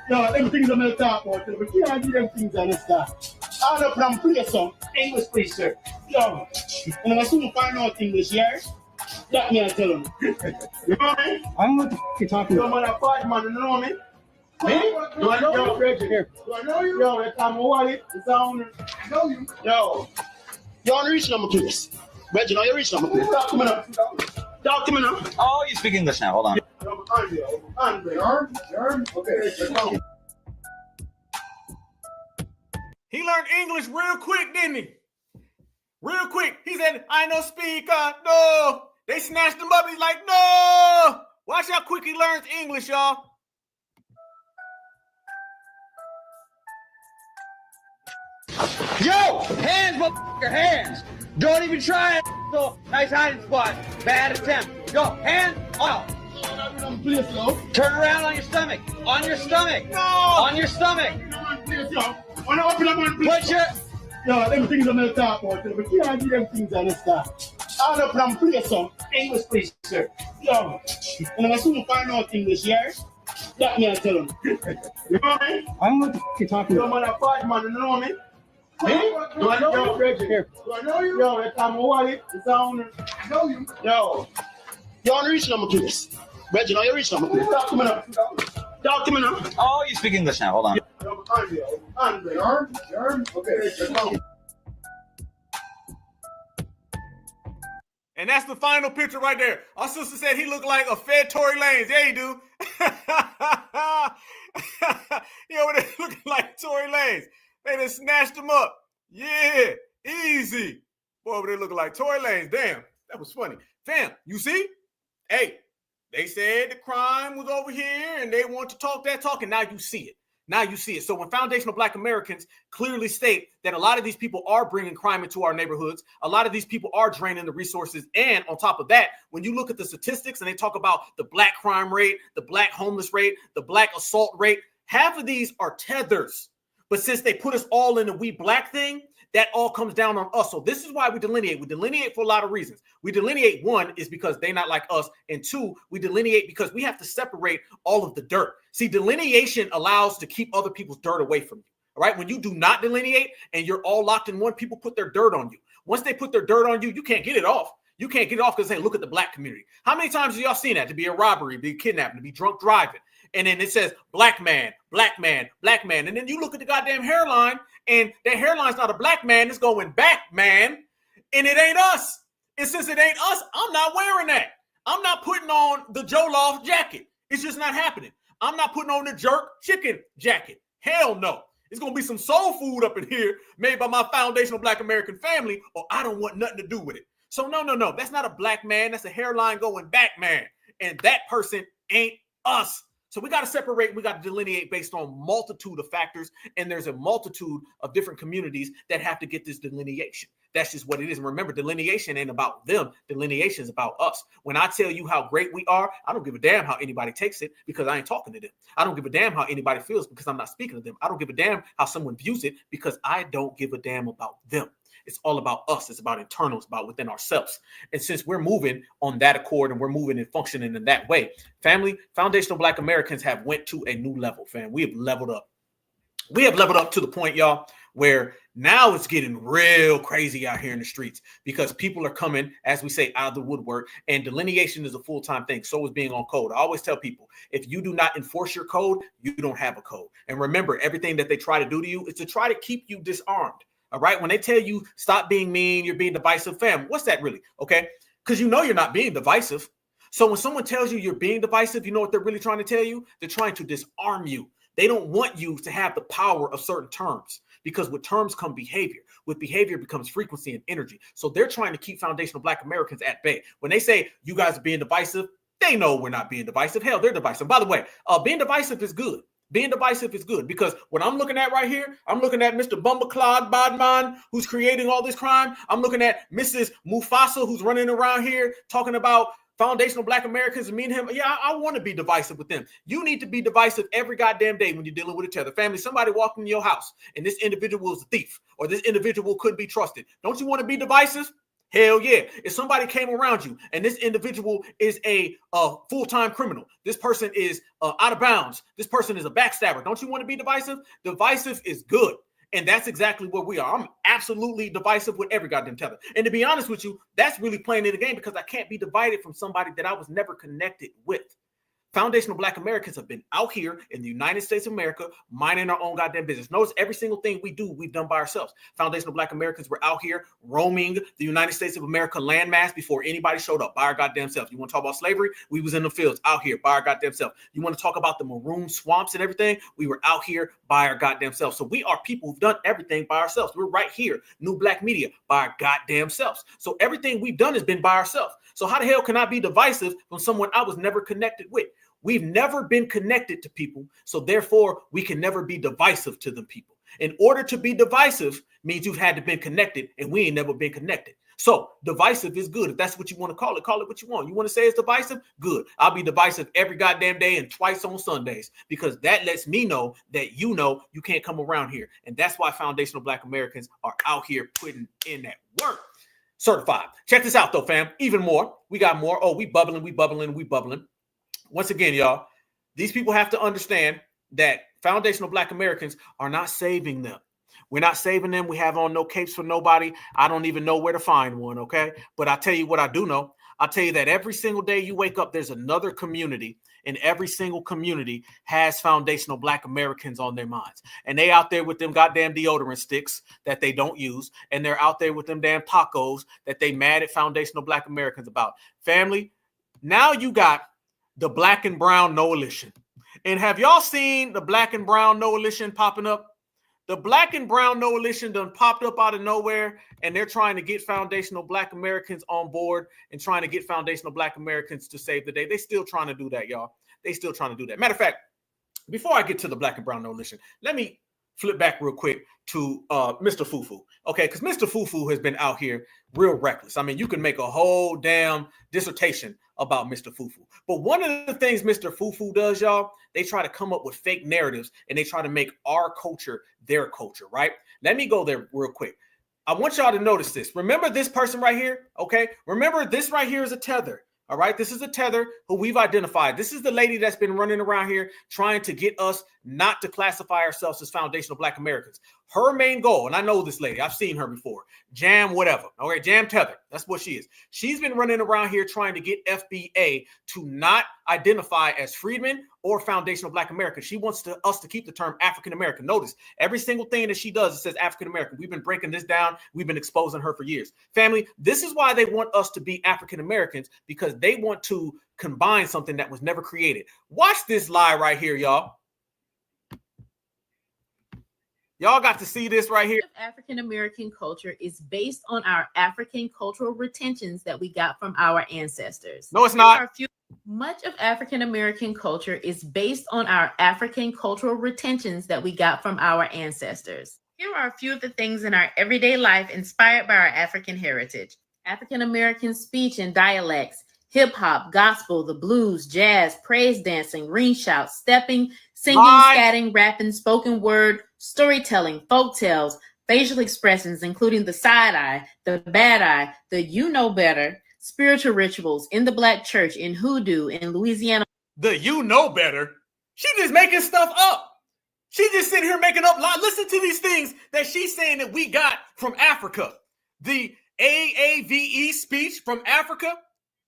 Yo, them things I'm going to talk about, but you can't do them things on the start. All up and play some English, please, sir. Yo, and I soon find out English, yes? That me, I tell him. You know me? I don't know what the f*** you're talking about. Yo, man, a bad man, you know me? Me? Do I know you? Here. Do I know you? Yo, it's on my wallet. It's on. I know you. Yo. You're on the reach number, please. Reggie, you reach number, please. Talk to me now. Talk to me now. Oh, you speak English now. Hold on. Okay. He learned English real quick, didn't he? Real quick. He said, "I no speaker." No. They snatched him up. He's like, "No." Watch how quick he learns English, y'all. Yo, hands, motherfucker, hands. Don't even try it. So, nice hiding spot. Bad attempt. Yo, hands up. Turn around on your stomach. On your stomach. No. On your stomach. Put your... Yo, them things I'm going to talk about, but you can't do them things on the start. All up and play some English, please, sir. Yo, and I soon find out English, yes? That me, I tell him. You know me? I don't know what the f*** you're talking about. Yo, man, a bad man, you know me? Me? Do I know you? Reggie, here. Do I know you? Yo, it's on my wallet. It's on. I know you. Yo, you're on the reach number, please. Reggie, you reach number, please. Talk to me now. Talk to me now. Oh, you speak English now. Hold on. Okay. And that's the final picture right there. Our sister said he looked like a fed Tory Lanez. Yeah, he do. He over there looking like Tory Lanez. They done snatched him up. Yeah, easy. Boy, over there looking like Tory Lanez. Damn, that was funny. Fam, you see? Hey, they said the crime was over here and they want to talk that talk, and now you see it. Now you see it. So when foundational Black Americans clearly state that a lot of these people are bringing crime into our neighborhoods, a lot of these people are draining the resources, and on top of that, when you look at the statistics and they talk about the Black crime rate, the Black homeless rate, the Black assault rate, half of these are tethers. But since they put us all in the we Black thing, that all comes down on us. So this is why we delineate. We delineate for a lot of reasons. We delineate, one, is because they're not like us. And two, we delineate because we have to separate all of the dirt. See, delineation allows to keep other people's dirt away from you. All right. When you do not delineate and you're all locked in one, people put their dirt on you. Once they put their dirt on you, you can't get it off. You can't get it off because they look at the Black community. How many times have y'all seen that? To be a robbery, be kidnapping, to be drunk driving. And then it says Black man, Black man, Black man. And then you look at the goddamn hairline, and that hairline's not a Black man. It's going back, man. And it ain't us. And since it ain't us, I'm not wearing that. I'm not putting on the Jollof jacket. It's just not happening. I'm not putting on the jerk chicken jacket. Hell no. It's going to be some soul food up in here made by my foundational Black American family, or I don't want nothing to do with it. So no. That's not a Black man. That's a hairline going back, man. And that person ain't us. So we got to separate, we got to delineate based on multitude of factors, and there's a multitude of different communities that have to get this delineation. That's just what it is. And remember, delineation ain't about them. Delineation is about us. When I tell you how great we are, I don't give a damn how anybody takes it because I ain't talking to them. I don't give a damn how anybody feels because I'm not speaking to them. I don't give a damn how someone views it because I don't give a damn about them. It's all about us. It's about internal. It's about within ourselves. And since we're moving on that accord and we're moving and functioning in that way, family, foundational Black Americans have went to a new level, fam. We have leveled up. We have leveled up to the point, y'all, where now it's getting real crazy out here in the streets because people are coming, as we say, out of the woodwork, and delineation is a full-time thing. So is being on code. I always tell people, if you do not enforce your code, you don't have a code. And remember, everything that they try to do to you is to try to keep you disarmed. All right. When they tell you stop being mean, you're being divisive, fam. What's that really? Okay. Because you know you're not being divisive. So when someone tells you you're being divisive, you know what they're really trying to tell you? They're trying to disarm you. They don't want you to have the power of certain terms because with terms come behavior. With behavior becomes frequency and energy. So they're trying to keep foundational Black Americans at bay. When they say you guys are being divisive, they know we're not being divisive. Hell, they're divisive. By the way, being divisive is good. Being divisive is good because what I'm looking at right here, I'm looking at Mr. Bumbleclad Badman, who's creating all this crime. I'm looking at Mrs. Mufasa, who's running around here talking about foundational Black Americans and me and him. Yeah, I want to be divisive with them. You need to be divisive every goddamn day when you're dealing with each other. Family, somebody walked into your house and this individual is a thief or this individual couldn't be trusted. Don't you want to be divisive? Hell yeah. If somebody came around you and this individual is a full-time criminal, this person is out of bounds, this person is a backstabber, don't you want to be divisive? Divisive is good. And that's exactly what we are. I'm absolutely divisive with every goddamn tether. And to be honest with you, that's really playing in the game because I can't be divided from somebody that I was never connected with. Foundational Black Americans have been out here in the United States of America, minding our own goddamn business. Notice every single thing we do, we've done by ourselves. Foundational Black Americans were out here roaming the United States of America landmass before anybody showed up by our goddamn self. You want to talk about slavery? We was in the fields out here by our goddamn self. You want to talk about the maroon swamps and everything? We were out here by our goddamn self. So we are people who've done everything by ourselves. We're right here, New Black Media, by our goddamn selves. So everything we've done has been by ourselves. So how the hell can I be divisive from someone I was never connected with? We've never been connected to people, so therefore we can never be divisive to them people. In order to be divisive means you've had to been connected, and we ain't never been connected. So divisive is good. If that's what you want to call it what you want. You want to say it's divisive? Good. I'll be divisive every goddamn day and twice on Sundays because that lets me know that you know you can't come around here. And that's why foundational Black Americans are out here putting in that work. Certified. Check this out though, fam. Even more. We got more. Oh, we bubbling. Once again, y'all, these people have to understand that foundational Black Americans are not saving them. We're not saving them. We have on no capes for nobody. I don't even know where to find one, okay? But I'll tell you what I do know. I'll tell you that every single day you wake up, there's another community, and every single community has foundational Black Americans on their minds. And they out there with them goddamn deodorant sticks that they don't use, and they're out there with them damn tacos that they mad at foundational Black Americans about. Family, now you got the Black and Brown Coalition. And have y'all seen the Black and Brown Coalition popping up? The Black and Brown Coalition done popped up out of nowhere, and they're trying to get foundational Black Americans on board and trying to get foundational Black Americans to save the day. They still trying to do that, y'all. They still trying to do that. Matter of fact, before I get to the Black and Brown Coalition, let me flip back real quick to Mr. Fufu. Okay, because Mr. Fufu has been out here real reckless. I mean, you can make a whole damn dissertation about Mr. Fufu. But one of the things Mr. Fufu does, y'all, they try to come up with fake narratives and they try to make our culture their culture, right? Let me go there real quick. I want y'all to notice this. Remember this person right here, okay? Remember this right here is a tether. All right, this is a tether who we've identified. This is the lady that's been running around here trying to get us not to classify ourselves as foundational Black Americans. Her main goal, and I know this lady, I've seen her before, Jam whatever, all right, Jam Tether, that's what she is. She's been running around here trying to get FBA to not identify as freedmen or foundational Black Americans. She wants us to keep the term African American. Notice, every single thing that she does, it says African American. We've been breaking this down. We've been exposing her for years. Family, this is why they want us to be African Americans, because they want to combine something that was never created. Watch this lie right here, y'all. Y'all got to see this right here. African American culture is based on our African cultural retentions that we got from our ancestors. No, it's not. Much of African American culture is based on our African cultural retentions that we got from our ancestors. Here are a few of the things in our everyday life inspired by our African heritage. African American speech and dialects, hip hop, gospel, the blues, jazz, praise dancing, ring shouts, stepping, singing, scatting, rapping, spoken word, storytelling, folk tales, facial expressions, including the side eye, the bad eye, the you know better, spiritual rituals in the Black church, in hoodoo, in Louisiana. The you know better. She just making stuff up. She just sitting here making up lies. Listen to these things that she's saying that we got from Africa. The AAVE speech from Africa.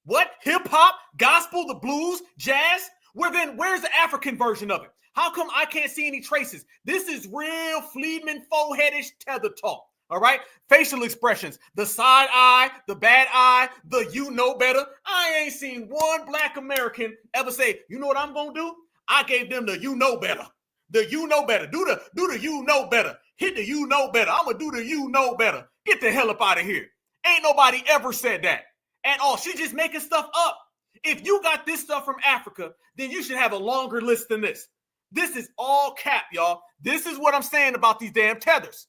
What? Hip hop, gospel, the blues, jazz? Well, then where's the African version of it? How come I can't see any traces? This is real Fleedman foreheadish tether talk. All right. Facial expressions, the side eye, the bad eye, the you know better. I ain't seen one Black American ever say, you know what I'm going to do? I gave them the you know better. The you know better. Do the you know better. Hit the you know better. I'm going to do the you know better. Get the hell up out of here. Ain't nobody ever said that at all. She's just making stuff up. If you got this stuff from Africa, then you should have a longer list than this. This is all cap, y'all. This is what I'm saying about these damn tethers.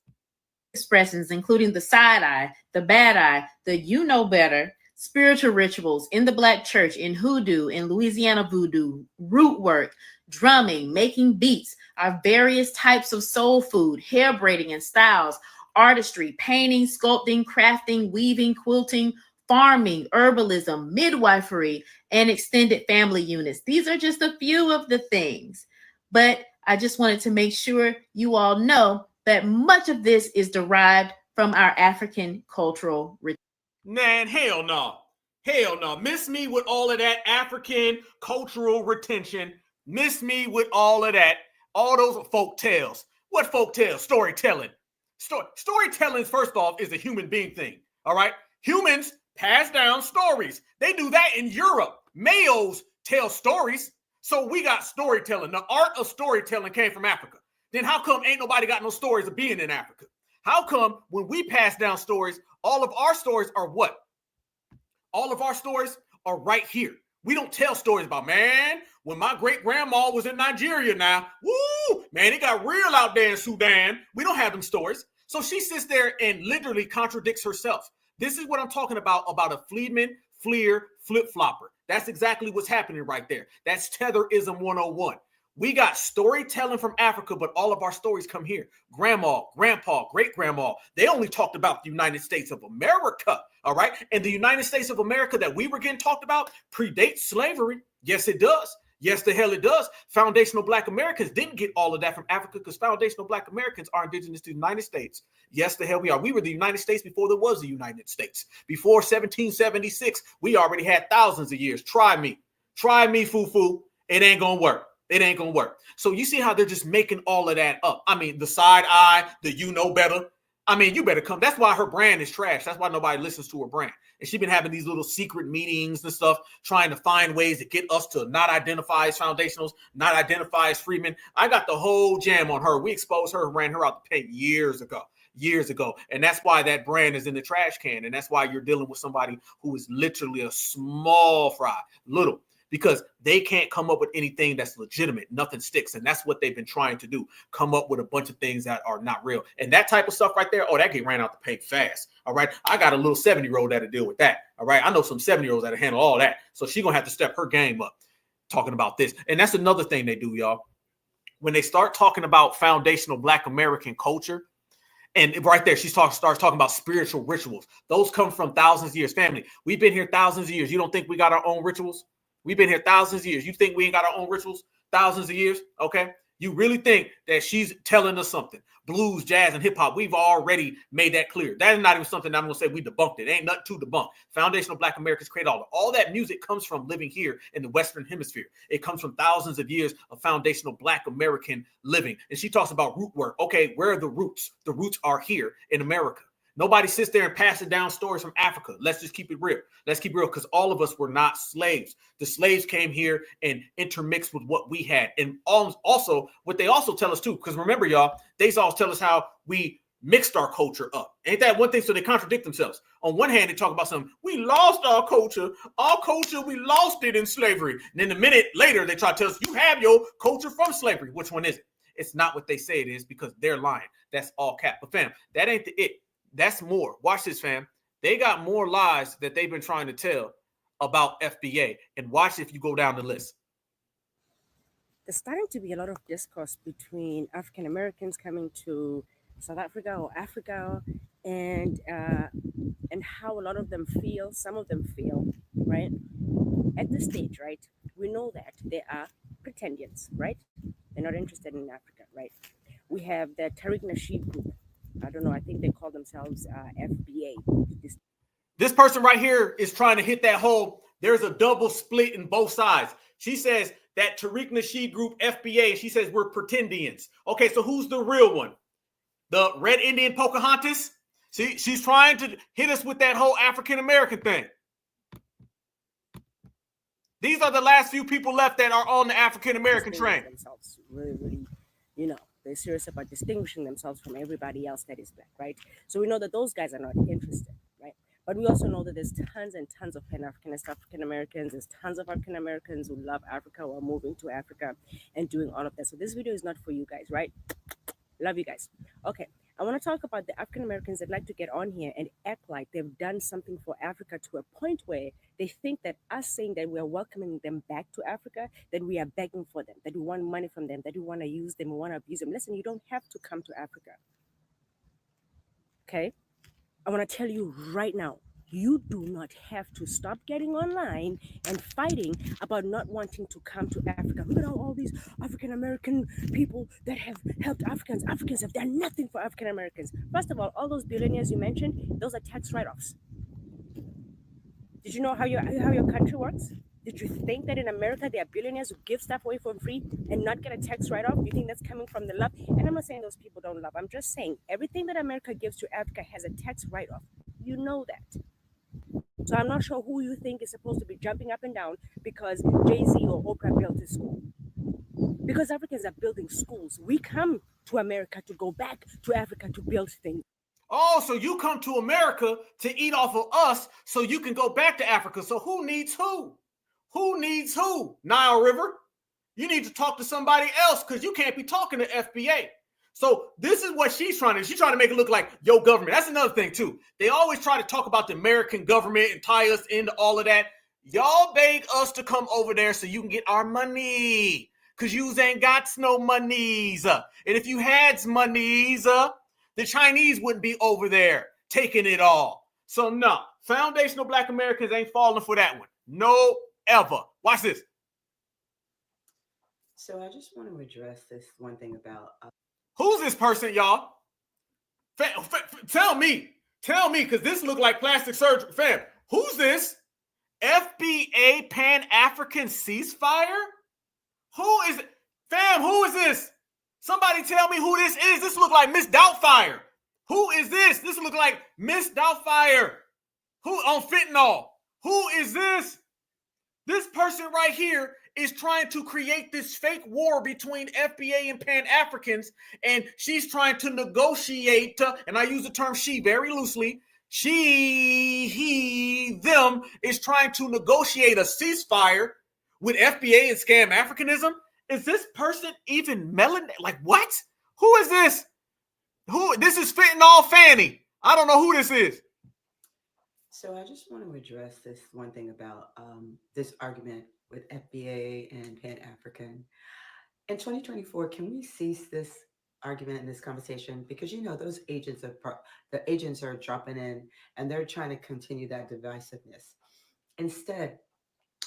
Expressions, including the side eye, the bad eye, the you know better, spiritual rituals in the Black church, in hoodoo, in Louisiana voodoo, root work, drumming, making beats, our various types of soul food, hair braiding and styles, artistry, painting, sculpting, crafting, weaving, quilting, farming, herbalism, midwifery, and extended family units. These are just a few of the things. But I just wanted to make sure you all know that much of this is derived from our African cultural retention. Man, hell no. Hell no. Miss me with all of that African cultural retention. Miss me with all of that. All those folk tales. What folk tales? Storytelling. Storytelling, first off, is a human being thing. All right? Humans pass down stories. They do that in Europe. Males tell stories. So we got storytelling. The art of storytelling came from Africa. Then how come ain't nobody got no stories of being in Africa? How come when we pass down stories, all of our stories are what? All of our stories are right here. We don't tell stories about, man, when my great-grandma was in Nigeria now, woo, man, it got real out there in Sudan. We don't have them stories. So she sits there and literally contradicts herself. This is what I'm talking about a Fleedman, Fleer, flip-flopper. That's exactly what's happening right there. That's Tetherism 101. We got storytelling from Africa, but all of our stories come here. Grandma, grandpa, great-grandma, they only talked about the United States of America, all right? And the United States of America that we were getting talked about predates slavery. Yes, it does. Yes, the hell it does. Foundational Black Americans didn't get all of that from Africa because foundational Black Americans are indigenous to the United States. Yes, the hell we are. We were the United States before there was the United States. Before 1776, we already had thousands of years. Try me, foo-foo. It ain't going to work. It ain't going to work. So you see how they're just making all of that up. I mean, the side eye, the you know better. I mean, you better come. That's why her brand is trash. That's why nobody listens to her brand. And she's been having these little secret meetings and stuff, trying to find ways to get us to not identify as foundationals, not identify as freedmen. I got the whole jam on her. We exposed her and ran her out the paint years ago. And that's why that brand is in the trash can. And that's why you're dealing with somebody who is literally a small fry, little. Because they can't come up with anything that's legitimate. Nothing sticks. And that's what they've been trying to do. Come up with a bunch of things that are not real. And that type of stuff right there, oh, that get ran out the paint fast. All right. I got a little 70-year-old that'll deal with that. All right. I know some 70-year-olds that'll handle all that. So she's going to have to step her game up talking about this. And that's another thing they do, y'all. When they start talking about foundational Black American culture, and right there, she starts talking about spiritual rituals. Those come from thousands of years. Family, we've been here thousands of years. You don't think we got our own rituals? We've been here thousands of years. You think we ain't got our own rituals? Thousands of years, okay? You really think that she's telling us something? Blues, jazz, and hip-hop, we've already made that clear. That is not even something that I'm going to say we debunked it. Ain't nothing to debunk. Foundational Black Americans create all that music comes from living here in the Western Hemisphere. It comes from thousands of years of foundational Black American living. And she talks about root work. Okay, where are the roots? The roots are here in America. Nobody sits there and passes down stories from Africa. Let's just keep it real. Let's keep it real because all of us were not slaves. The slaves came here and intermixed with what we had. And also, what they also tell us too, because remember, y'all, they always tell us how we mixed our culture up. Ain't that one thing? So they contradict themselves. On one hand, they talk about something. We lost our culture. Our culture, we lost it in slavery. And then a minute later, they try to tell us, you have your culture from slavery. Which one is it? It's not what they say it is because they're lying. That's all cap. But fam, that ain't it. That's more. Watch this, fam. They got more lies that they've been trying to tell about FBA. And watch if you go down the list. There's starting to be a lot of discourse between African Americans coming to South Africa or Africa, and how a lot of them feel. Some of them feel, right? At this stage, right? We know that they are pretendians, right? They're not interested in Africa, right? We have the Tariq Nasheed group. I don't know. I think they call themselves FBA. This person right here is trying to hit that hole. There's a double split in both sides. She says that Tariq Nasheed group, FBA, she says we're pretendians. Okay, so who's the real one? The Red Indian Pocahontas? See, she's trying to hit us with that whole African-American thing. These are the last few people left that are on the African-American train. Themselves really, they're serious about distinguishing themselves from everybody else that is black, right? So we know that those guys are not interested, right? But we also know that there's tons and tons of Pan-Africanist African-Americans. There's tons of African-Americans who love Africa or are moving to Africa and doing all of that. So this video is not for you guys, right? Love you guys. Okay, I want to talk about the African-Americans that like to get on here and act like they've done something for Africa to a point where they think that us saying that we're welcoming them back to Africa, that we are begging for them, that we want money from them, that we want to use them, we want to abuse them. Listen, you don't have to come to Africa. Okay? I want to tell you right now, you do not have to stop getting online and fighting about not wanting to come to Africa. Look at all these African-American people that have helped Africans. Africans have done nothing for African-Americans. First of all those billionaires you mentioned, those are tax write-offs. Did you know how your country works? Did you think that in America there are billionaires who give stuff away for free and not get a tax write-off? You think that's coming from the love? And I'm not saying those people don't love. I'm just saying everything that America gives to Africa has a tax write-off. You know that. So I'm not sure who you think is supposed to be jumping up and down because Jay-Z or Oprah built a school. Because Africans are building schools. We come to America to go back to Africa to build things. Oh, so you come to America to eat off of us so you can go back to Africa. So who needs who? Who needs who? Nile River? You need to talk to somebody else because you can't be talking to FBA. So this is what she's trying to do. She's trying to make it look like your government. That's another thing, too. They always try to talk about the American government and tie us into all of that. Y'all beg us to come over there so you can get our money because yous ain't got no monies. And if you had monies, the Chinese wouldn't be over there taking it all. So no, foundational Black Americans ain't falling for that one. No, ever. Watch this. So I just want to address this one thing about... Who's this person, y'all? Tell me, because this look like plastic surgery. Fam, who's this? FBA Pan-African ceasefire? Who is it? Fam, who is this? Somebody tell me who this is. This look like Miss Doubtfire. Who is this? This look like Miss Doubtfire. Who on fentanyl? Who is this? This person right here is trying to create this fake war between FBA and Pan-Africans, and she's trying to negotiate, and I use the term she very loosely, she, he, them is trying to negotiate a ceasefire with FBA and scam Africanism. Is this person even like what? Who is this? This is Fentanyl Fanny. I don't know who this is. So I just want to address this one thing about this argument with FBA and Pan-African. In 2024, can we cease this argument and this conversation? Because those agents are dropping in and they're trying to continue that divisiveness. Instead,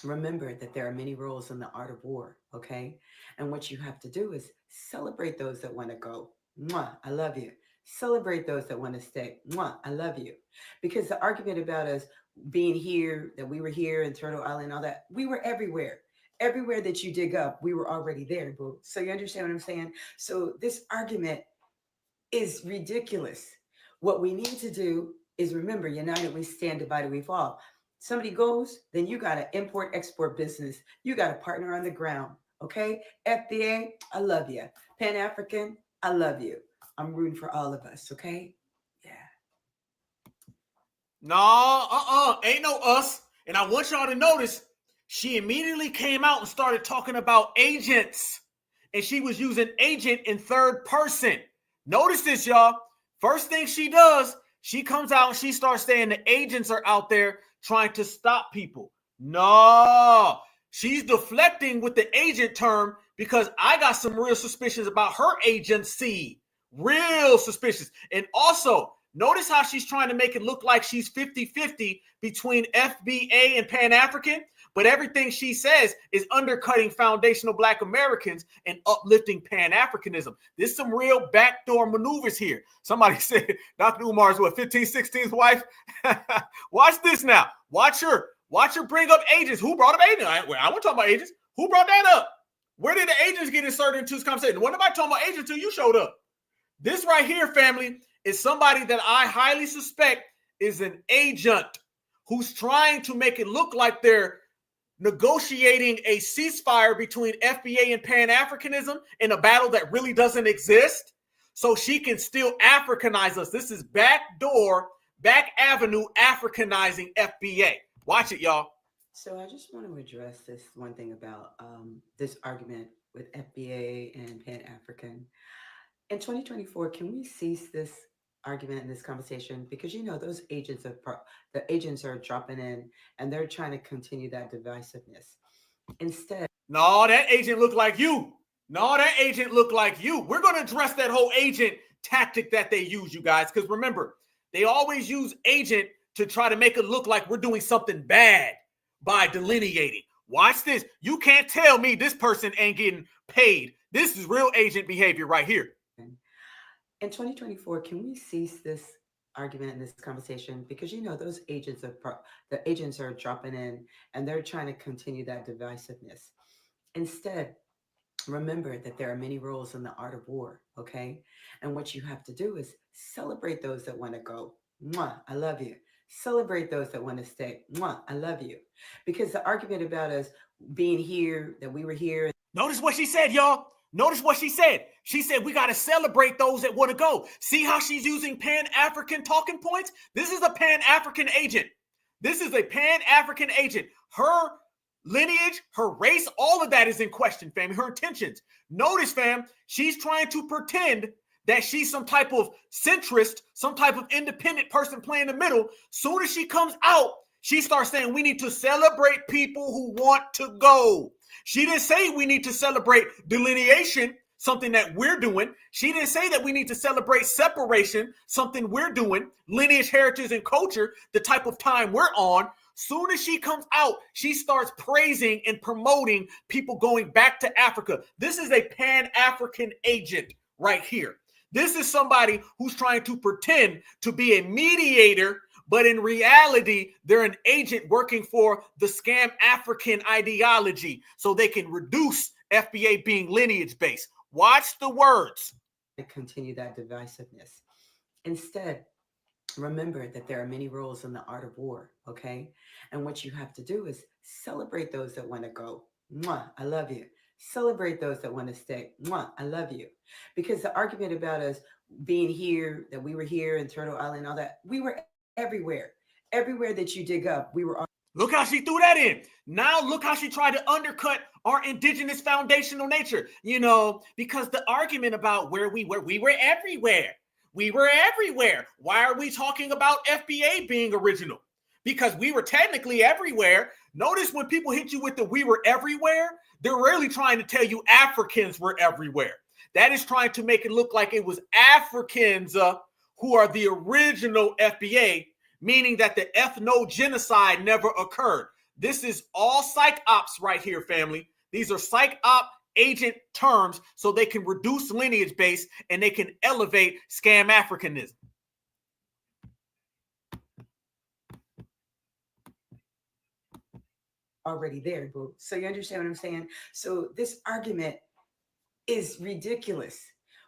remember that there are many roles in the art of war, okay? And what you have to do is celebrate those that want to go. Mwah, I love you. Celebrate those that want to stay. Mwah, I love you. Because the argument about us being here, that we were here in Turtle Island, all that, we were everywhere. Everywhere that you dig up, we were already there, boo. So you understand what I'm saying? So this argument is ridiculous. What we need to do is remember, united we stand, divided we fall. Somebody goes, then you got an import-export business. You got a partner on the ground, okay? FBA, I love you. Pan-African, I love you. I'm rooting for all of us, okay? Yeah. No, ain't no us. And I want y'all to notice, she immediately came out and started talking about agents. and she was using agent in third person. Notice this, y'all. First thing she does, she comes out and she starts saying the agents are out there trying to stop people. No, she's deflecting with the agent term because I got some real suspicions about her agency. Real suspicious. And also, notice how she's trying to make it look like she's 50-50 between FBA and Pan-African, but everything she says is undercutting foundational Black Americans and uplifting Pan-Africanism. There's some real backdoor maneuvers here. Somebody said Dr. Umar's what, 15, 16th wife? Watch this now. Watch her bring up agents. Who brought up agents? I want to talk about agents. Who brought that up? Where did the agents get inserted into this conversation? When nobody talking about agents until you showed up. This right here, family, is somebody that I highly suspect is an agent who's trying to make it look like they're negotiating a ceasefire between FBA and Pan-Africanism in a battle that really doesn't exist, so she can still Africanize us. This is backdoor, back avenue Africanizing FBA. Watch it, y'all. So I just want to address this one thing about this argument with FBA and Pan-African. In 2024, can we cease this argument and this conversation? Because those agents are dropping in and they're trying to continue that divisiveness. Instead, no, that agent looked like you. No, that agent looked like you. We're going to address that whole agent tactic that they use, you guys, because remember, they always use agent to try to make it look like we're doing something bad by delineating. Watch this. You can't tell me this person ain't getting paid. This is real agent behavior right here. In 2024, can we cease this argument and this conversation? Because those agents are dropping in and they're trying to continue that divisiveness. Instead, remember that there are many roles in the art of war, okay? And what you have to do is celebrate those that want to go. Mwah, I love you. Celebrate those that want to stay. Mwah, I love you. Because the argument about us being here, that we were here. Notice what she said, y'all. Notice what she said. She said, we got to celebrate those that want to go. See how she's using Pan-African talking points? This is a Pan-African agent. This is a Pan-African agent. Her lineage, her race, all of that is in question, fam. Her intentions. Notice, fam, she's trying to pretend that she's some type of centrist, some type of independent person playing the middle. Soon as she comes out, she starts saying we need to celebrate people who want to go. She didn't say we need to celebrate delineation, something that we're doing. She didn't say that we need to celebrate separation, something we're doing, lineage, heritage, and culture, the type of time we're on. Soon as she comes out, she starts praising and promoting people going back to Africa. This is a Pan-African agent right here. This is somebody who's trying to pretend to be a mediator, but in reality, they're an agent working for the scam African ideology so they can reduce FBA being lineage-based. Watch the words. To continue that divisiveness. Instead, remember that there are many roles in the art of war, okay? And what you have to do is celebrate those that want to go. Mwah, I love you. Celebrate those that want to stay. Mwah, I love you. Because the argument about us being here, that we were here in Turtle Island, all that, we were everywhere. Everywhere that you dig up, we were. Look how she threw that in. Now look how she tried to undercut our indigenous foundational nature. Because the argument about where we were everywhere. We were everywhere. Why are we talking about FBA being original? Because we were technically everywhere. Notice when people hit you with the we were everywhere, they're really trying to tell you Africans were everywhere. That is trying to make it look like it was Africans who are the original FBA, meaning that the ethno-genocide never occurred. This is all psych ops right here, family. These are psych op agent terms so they can reduce lineage base and they can elevate scam Africanism. Already there, boo. So you understand what I'm saying? So this argument is ridiculous.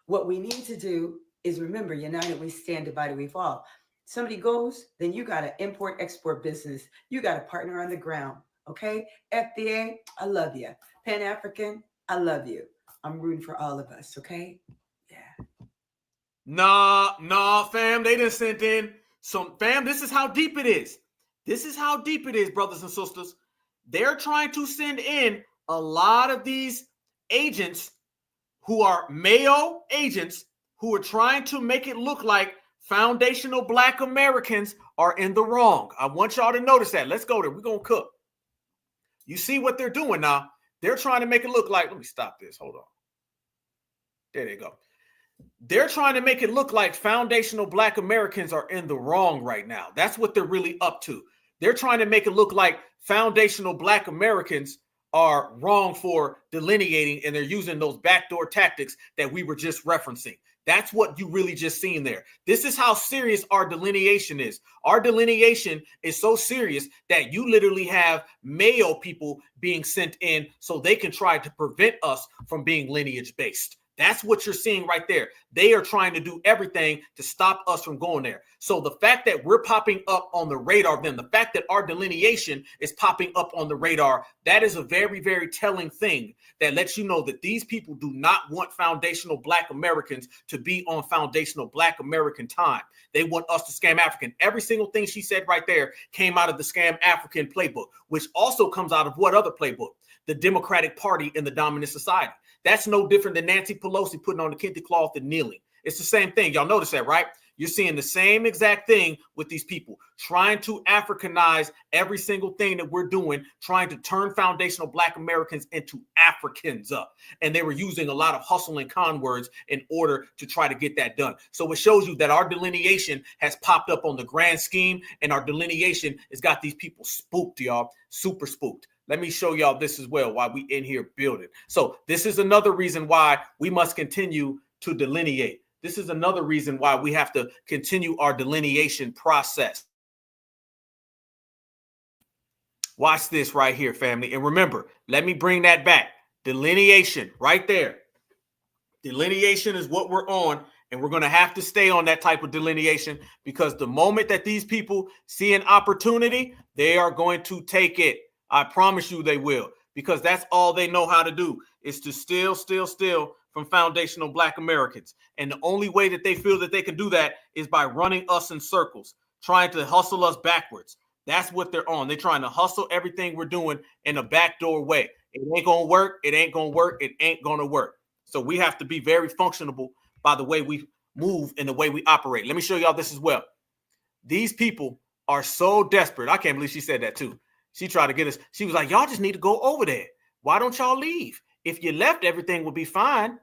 What we need to do is remember, united we stand, divided we fall. Somebody goes, then you got to import-export business. You got a partner on the ground, okay? FBA, I love you. Pan-African, I love you. I'm rooting for all of us, okay? Yeah. Nah, fam. They done sent in some, fam, this is how deep it is. This is how deep it is, brothers and sisters. They're trying to send in a lot of these agents who are male agents who are trying to make it look like foundational Black Americans are in the wrong. I want y'all to notice that. Let's go there. We're going to cook. You see what they're doing now? They're trying to make it look like, let me stop this. Hold on. There they go. They're trying to make it look like foundational Black Americans are in the wrong right now. That's what they're really up to. They're trying to make it look like foundational Black Americans are wrong for delineating, and they're using those backdoor tactics that we were just referencing. That's what you really just seen there. This is how serious our delineation is. Our delineation is so serious that you literally have male people being sent in so they can try to prevent us from being lineage based. That's what you're seeing right there. They are trying to do everything to stop us from going there. So the fact that we're popping up on the radar, then the fact that our delineation is popping up on the radar, that is a very, very telling thing that lets you know that these people do not want foundational Black Americans to be on foundational Black American time. They want us to scam African. Every single thing she said right there came out of the Scam African playbook, which also comes out of what other playbook? The Democratic Party in the dominant society. That's no different than Nancy Pelosi putting on the kente cloth and kneeling. It's the same thing. Y'all notice that, right? You're seeing the same exact thing with these people trying to Africanize every single thing that we're doing, trying to turn foundational Black Americans into Africans up. And they were using a lot of hustle and con words in order to try to get that done. So it shows you that our delineation has popped up on the grand scheme, and our delineation has got these people spooked, y'all, super spooked. Let me show y'all this as well while we in here building. So this is another reason why we must continue to delineate. This is another reason why we have to continue our delineation process. Watch this right here, family. And remember, let me bring that back. Delineation right there. Delineation is what we're on, and we're going to have to stay on that type of delineation, because the moment that these people see an opportunity, they are going to take it. I promise you they will, because that's all they know how to do is to steal from foundational Black Americans. And the only way that they feel that they can do that is by running us in circles, trying to hustle us backwards. That's what they're on. They're trying to hustle everything we're doing in a backdoor way. It ain't going to work. It ain't going to work. It ain't going to work. So we have to be very functionable by the way we move and the way we operate. Let me show y'all this as well. These people are so desperate. I can't believe she said that too. She tried to get us. She was like, y'all just need to go over there. Why don't y'all leave? If you left, everything would be fine.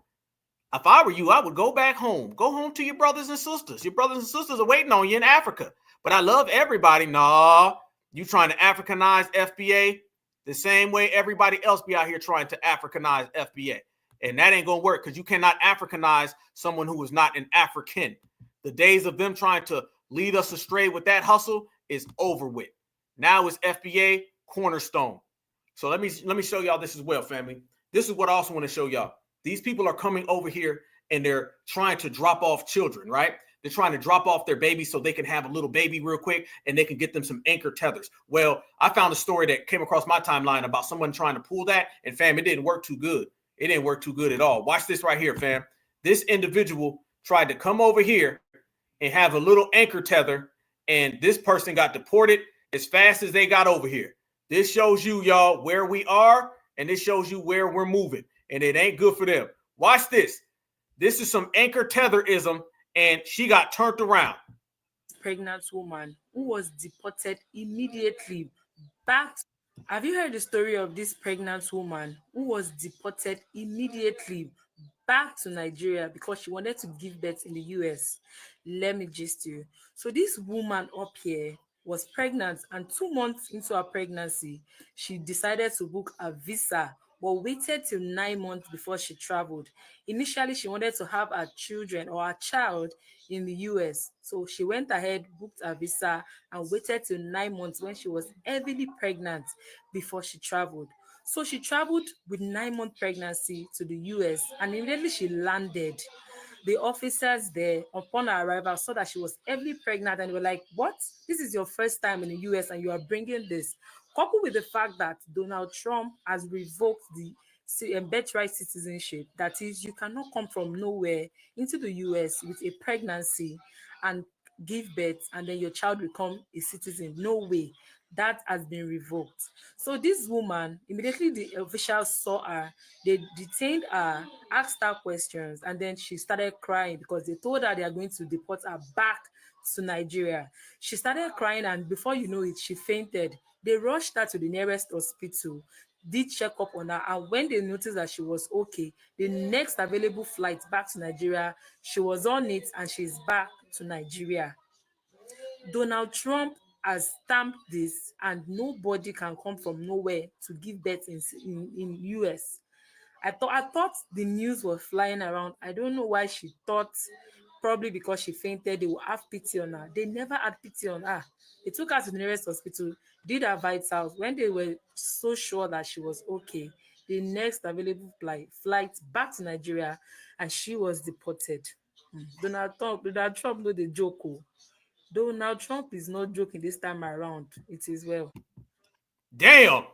If I were you, I would go back home. Go home to your brothers and sisters. Your brothers and sisters are waiting on you in Africa. But I love everybody. Nah, you trying to Africanize FBA the same way everybody else be out here trying to Africanize FBA. And that ain't going to work, because you cannot Africanize someone who is not an African. The days of them trying to lead us astray with that hustle is over with. Now it's FBA cornerstone. So let me show y'all this as well, family. This is what I also want to show y'all. These people are coming over here and they're trying to drop off children, right? They're trying to drop off their babies so they can have a little baby real quick and they can get them some anchor tethers. Well, I found a story that came across my timeline about someone trying to pull that, and fam, it didn't work too good. It didn't work too good at all. Watch this right here, fam. This individual tried to come over here and have a little anchor tether, and this person got deported as fast as they got over here. This shows you, y'all, where we are, and this shows you where we're moving, and it ain't good for them. Watch this. This is some anchor tetherism, and she got turned around. Pregnant woman who was deported immediately back. Have you heard the story of this pregnant woman who was deported immediately back to Nigeria because she wanted to give birth in the US? Let me gist you. So this woman up here was pregnant, and 2 months into her pregnancy, she decided to book a visa, but waited till 9 months before she traveled. Initially, she wanted to have her children or her child in the US. So she went ahead, booked a visa, and waited till 9 months when she was heavily pregnant before she traveled. So she traveled with 9-month pregnancy to the US, and immediately she landed. The officers there, upon her arrival, saw that she was heavily pregnant, and they were like, what? This is your first time in the US and you are bringing this. Coupled with the fact that Donald Trump has revoked the birthright citizenship. That is, you cannot come from nowhere into the US with a pregnancy and give birth and then your child become a citizen. No way. that has been revoked. So this woman, immediately the officials saw her, they detained her, asked her questions, and then she started crying because they told her they are going to deport her back to Nigeria. She started crying, and before you know it, she fainted. They rushed her to the nearest hospital, did check up on her, and when they noticed that she was okay, the next available flight back to Nigeria, she was on it and she's back to Nigeria. Donald Trump has stamped this, and nobody can come from nowhere to give birth in US. I thought the news was flying around. I don't know why she thought, probably because she fainted, they will have pity on her. They never had pity on her. They took her to the nearest hospital, did her vitals. When they were so sure that she was okay, the next available flight back to Nigeria, and she was deported. Donald Trump know the joke. Oh. Donald Trump is not joking this time around. It is well. Damn.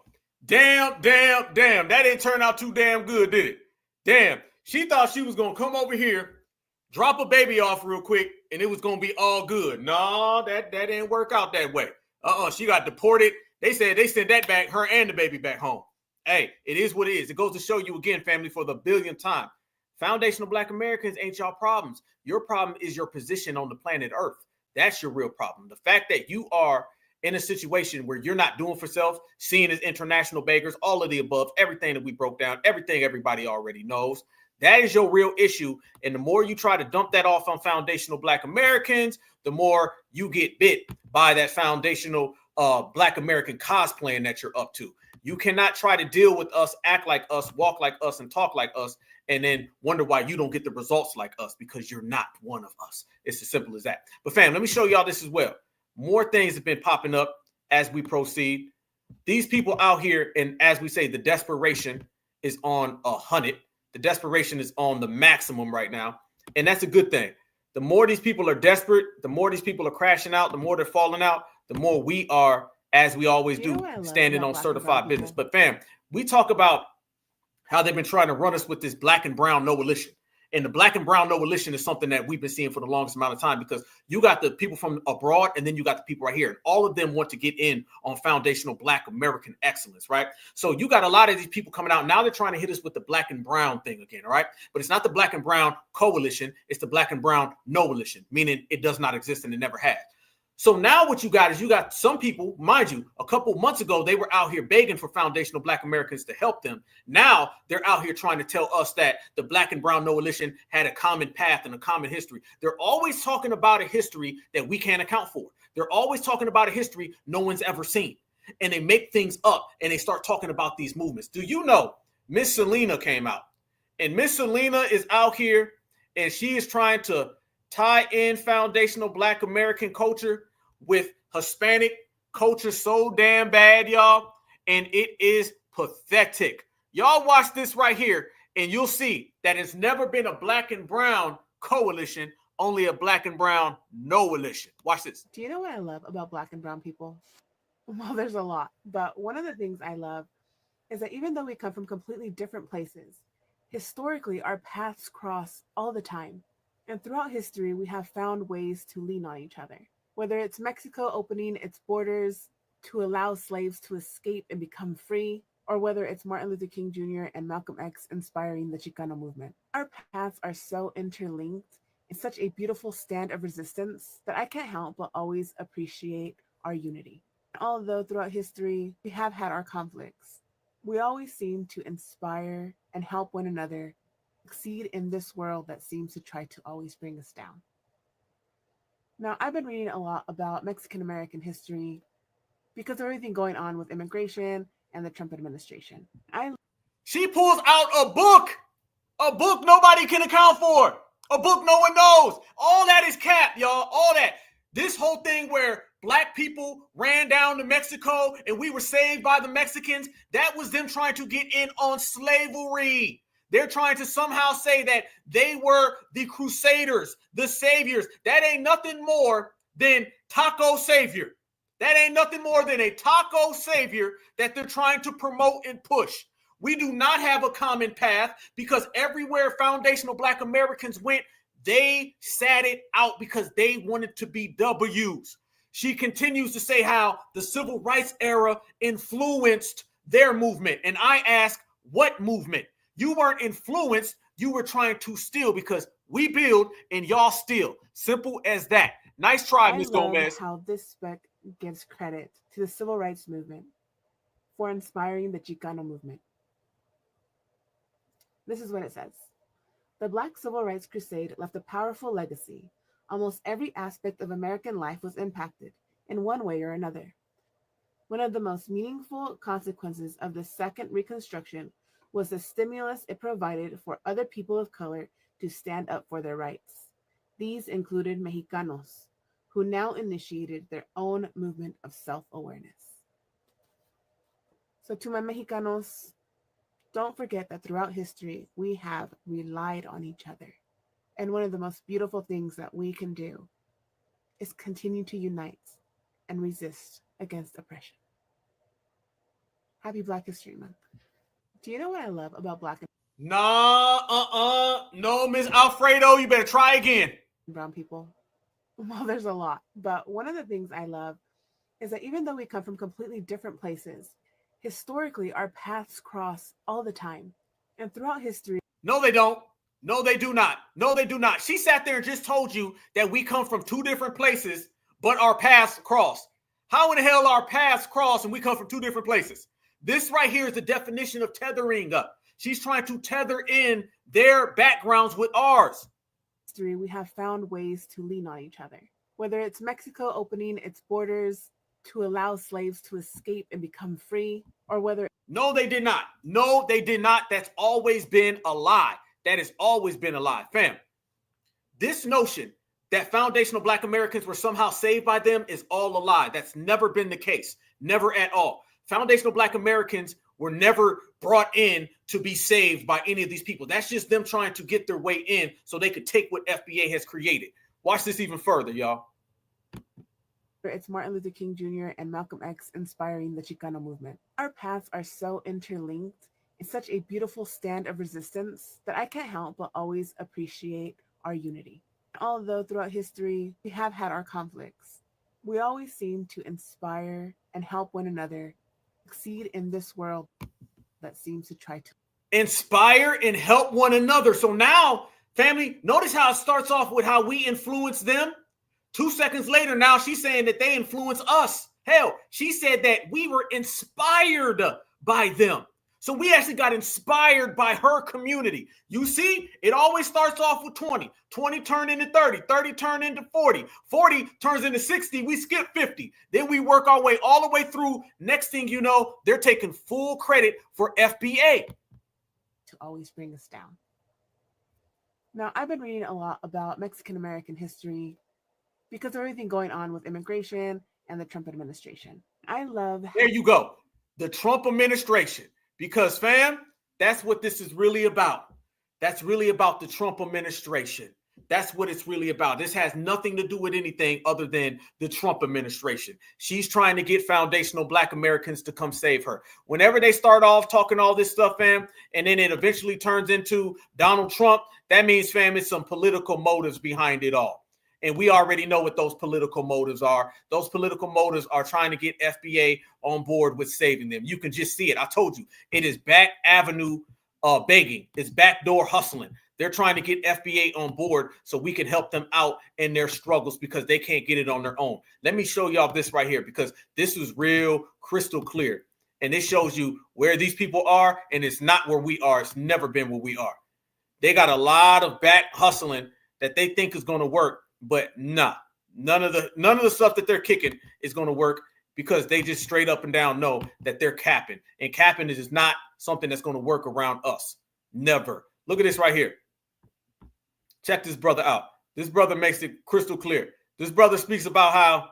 That didn't turn out too damn good, did it? Damn. She thought she was going to come over here, drop a baby off real quick, and it was going to be all good. No, that didn't work out that way. She got deported. They said they sent that back, her and the baby back home. Hey, it is what it is. It goes to show you again, family, for the billionth time. Foundational Black Americans ain't y'all problems. Your problem is your position on the planet Earth. That's your real problem. The fact that you are in a situation where you're not doing for self, seen as international beggars, all of the above, everything that we broke down, everything everybody already knows, that is your real issue. And the more you try to dump that off on foundational Black Americans, the more you get bit by that foundational Black American cosplaying that you're up to. You cannot try to deal with us, act like us, walk like us, and talk like us, and then wonder why you don't get the results like us, because you're not one of us. It's as simple as that. But fam, let me show y'all this as well. More things have been popping up as we proceed. These people out here, and as we say, the desperation is on 100. The desperation is on the maximum right now. And that's a good thing. The more these people are desperate, the more these people are crashing out, the more they're falling out, the more we are, as we always do, standing on certified business. But fam, we talk about how they've been trying to run us with this black and brown coalition. And the black and brown coalition is something that we've been seeing for the longest amount of time, because you got the people from abroad and then you got the people right here. And all of them want to get in on foundational Black American excellence, right? So you got a lot of these people coming out. Now they're trying to hit us with the black and brown thing again, all right? But it's not the black and brown coalition. It's the black and brown coalition, meaning it does not exist and it never has. So now what you got is you got some people, mind you, a couple months ago, they were out here begging for foundational Black Americans to help them. Now they're out here trying to tell us that the black and brown coalition had a common path and a common history. They're always talking about a history that we can't account for. They're always talking about a history no one's ever seen. And they make things up and they start talking about these movements. Do you know Miss Selena came out? And Miss Selena is out here and she is trying to tie in foundational Black American culture with Hispanic culture so damn bad, y'all. And it is pathetic. Y'all watch this right here and you'll see that it's never been a black and brown coalition, only a black and brown coalition. Watch this. Do you know what I love about Black and brown people? Well, there's a lot, but one of the things I love is that even though we come from completely different places, historically our paths cross all the time. And throughout history, we have found ways to lean on each other. Whether it's Mexico opening its borders to allow slaves to escape and become free, or whether it's Martin Luther King Jr. and Malcolm X inspiring the Chicano movement. Our paths are so interlinked in such a beautiful stand of resistance that I can't help but always appreciate our unity. Although throughout history, we have had our conflicts, we always seem to inspire and help one another succeed in this world that seems to try to always bring us down. Now, I've been reading a lot about Mexican American history because of everything going on with immigration and the Trump administration. She pulls out a book nobody can account for, a book no one knows. All that is cap, y'all, all that. This whole thing where Black people ran down to Mexico and we were saved by the Mexicans, that was them trying to get in on slavery. They're trying to somehow say that they were the crusaders, the saviors. That ain't nothing more than taco savior. That ain't nothing more than a taco savior that they're trying to promote and push. We do not have a common path because everywhere foundational Black Americans went, they sat it out because they wanted to be W's. She continues to say how the civil rights era influenced their movement. And I ask, what movement? You weren't influenced. You were trying to steal because we build and y'all steal. Simple as that. Nice try, I Ms. love Gomez. how this spec gives credit to the civil rights movement for inspiring the Chicano movement. This is what it says. The Black Civil Rights Crusade left a powerful legacy. Almost every aspect of American life was impacted in one way or another. One of the most meaningful consequences of the Second Reconstruction was the stimulus it provided for other people of color to stand up for their rights. These included Mexicanos, who now initiated their own movement of self-awareness. So to my Mexicanos, don't forget that throughout history, we have relied on each other. And one of the most beautiful things that we can do is continue to unite and resist against oppression. Happy Black History Month. Do you know what I love about Black and No, Miss Alfredo, you better try again. brown people? Well, there's a lot, but one of the things I love is that even though we come from completely different places, historically our paths cross all the time. And throughout history, No, they don't. No, they do not. No, they do not. She sat there and just told you that we come from two different places, but our paths cross. How in the hell our paths cross and we come from two different places? This right here is the definition of tethering up. She's trying to tether in their backgrounds with ours. we have found ways to lean on each other. Whether it's Mexico opening its borders to allow slaves to escape and become free, or whether No, they did not. No, they did not. That's always been a lie. That has always been a lie. Fam, this notion that foundational Black Americans were somehow saved by them is all a lie. That's never been the case. Never at all. Foundational Black Americans were never brought in to be saved by any of these people. That's just them trying to get their way in so they could take what FBA has created. Watch this even further, y'all. it's Martin Luther King Jr. and Malcolm X inspiring the Chicano movement. Our paths are so interlinked. It's such a beautiful stand of resistance that I can't help but always appreciate our unity. Although throughout history we have had our conflicts, we always seem to inspire and help one another succeed in this world that seems to try to inspire and help one another. So now, family, notice how it starts off with how we influence them. 2 seconds later, now she's saying that they influence us. Hell, she said that we were inspired by them. So we actually got inspired by her community. You see, it always starts off with 20. 20 turn into 30. 30 turn into 40. 40 turns into 60. We skip 50. Then we work our way all the way through. Next thing you know, they're taking full credit for FBA. To always bring us down. Now, I've been reading a lot about Mexican American history because of everything going on with immigration and the Trump administration. I love... There you go. The Trump administration. Because, fam, that's what this is really about. That's really about the Trump administration. That's what it's really about. This has nothing to do with anything other than the Trump administration. She's trying to get foundational Black Americans to come save her. Whenever they start off talking all this stuff, fam, and then it eventually turns into Donald Trump, that means, fam, it's some political motives behind it all. And we already know what those political motives are. Those political motives are trying to get FBA on board with saving them. You can just see it. I told you, it is back avenue begging. It's backdoor hustling. They're trying to get FBA on board so we can help them out in their struggles because they can't get it on their own. Let me show y'all this right here because this is real crystal clear. And it shows you where these people are, and it's not where we are. It's never been where we are. They got a lot of back hustling that they think is going to work. But nah, none of the stuff that they're kicking is going to work because they just straight up and down know that they're capping. And capping is not something that's going to work around us. Never. Look at this right here. Check this brother out. This brother makes it crystal clear. This brother speaks about how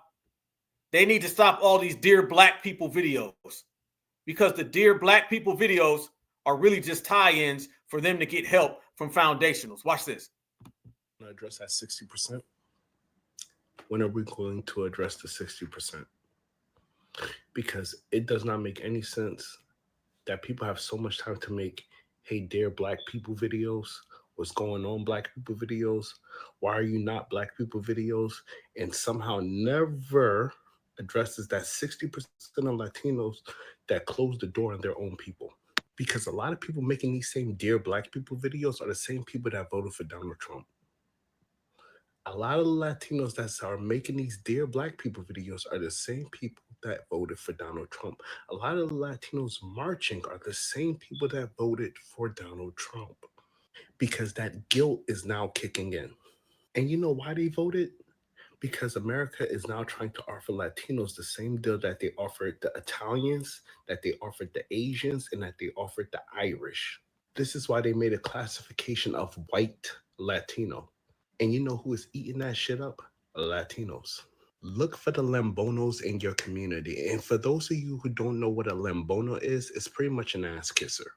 they need to stop all these Dear Black People videos because the Dear Black People videos are really just tie-ins for them to get help from foundationals. Watch this. Address that 60%. When are we going to address the 60%? Because it does not make any sense that people have so much time to make Hey Dear Black People videos What's going on, Black people videos? Why are you not Black people videos? And somehow never addresses that 60% of Latinos that close the door on their own people. Because a lot of people making these same Dear Black People videos are the same people that voted for Donald Trump. A lot of the Latinos that are making these Dear Black People videos are the same people that voted for Donald Trump. A lot of the Latinos marching are the same people that voted for Donald Trump. Because that guilt is now kicking in. And you know why they voted? Because America is now trying to offer Latinos the same deal that they offered the Italians, that they offered the Asians, and that they offered the Irish. This is why they made a classification of white Latino. And you know who is eating that shit up? Latinos. Look for the lambonos in your community. And for those of you who don't know what a lambono is, it's pretty much an ass kisser.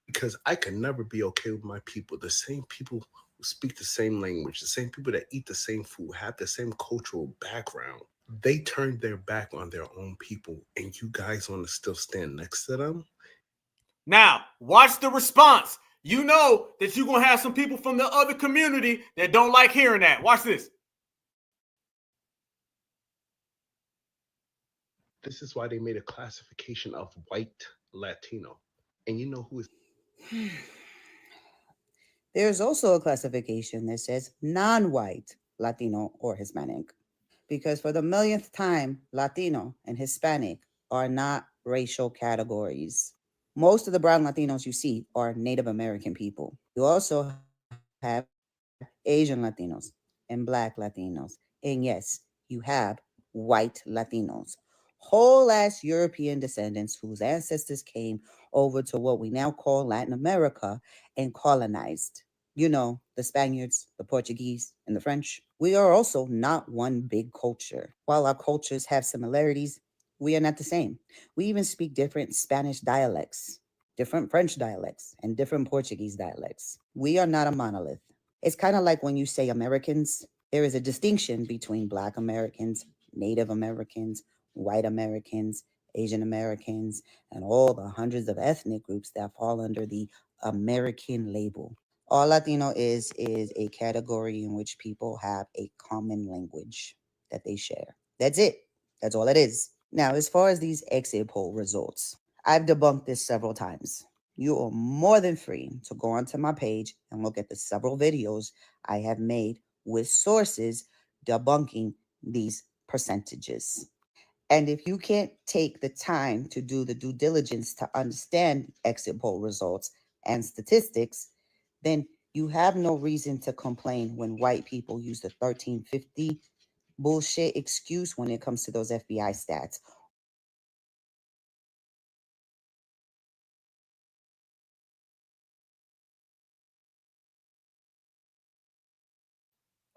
Because I can never be okay with my people, the same people who speak the same language, the same people that eat the same food, have the same cultural background. They turned their back on their own people, and you guys want to still stand next to them? Now, watch the response. You know that you're going to have some people from the other community that don't like hearing that. Watch this. This is why they made a classification of white Latino. And you know who is... There's also a classification that says non-white Latino or Hispanic. Because for the millionth time, Latino and Hispanic are not racial categories. Most of the brown Latinos you see are Native American people. You also have Asian Latinos and Black Latinos. And yes, you have white Latinos. Whole ass European descendants whose ancestors came over to what we now call Latin America and colonized. You know, the Spaniards, the Portuguese, and the French. We are also not one big culture. While our cultures have similarities, we are not the same. We even speak different Spanish dialects, different French dialects, and different Portuguese dialects. We are not a monolith. It's kind of like when you say Americans, there is a distinction between Black Americans, Native Americans, white Americans, Asian Americans, and all the hundreds of ethnic groups that fall under the American label. All Latino is a category in which people have a common language that they share. That's it. That's all it is. Now, as far as these exit poll results, I've debunked this several times. You are more than free to go onto my page and look at the several videos I have made with sources debunking these percentages. And if you can't take the time to do the due diligence to understand exit poll results and statistics, then you have no reason to complain when white people use the 1350 bullshit excuse when it comes to those FBI stats.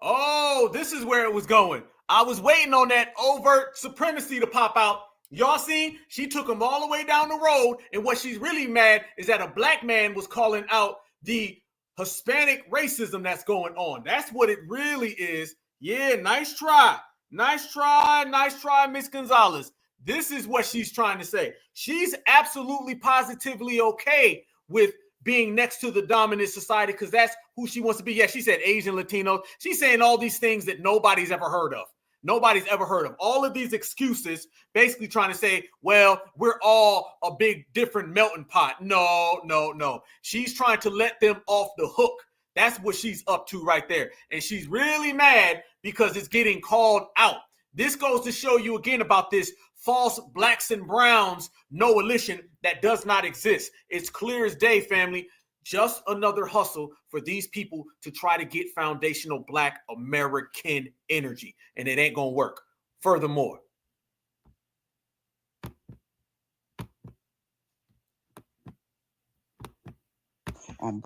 Oh, this is where it was going. I was waiting on that overt supremacy to pop out. Y'all seen? She took him all the way down the road, and what she's really mad is that a black man was calling out the Hispanic racism that's going on. That's what it really is. Yeah, nice try. Nice try, Miss Gonzalez. This is what she's trying to say. She's absolutely positively okay with being next to the dominant society because that's who she wants to be. Yeah, she said Asian, Latino. She's saying all these things that nobody's ever heard of. Nobody's ever heard of. All of these excuses basically trying to say, well, we're all a big different melting pot. No. She's trying to let them off the hook. That's what she's up to right there. And she's really mad because it's getting called out. This goes to show you again about this false blacks and browns coalition that does not exist. It's clear as day, family. Just another hustle for these people to try to get foundational black American energy. And it ain't going to work. Furthermore, on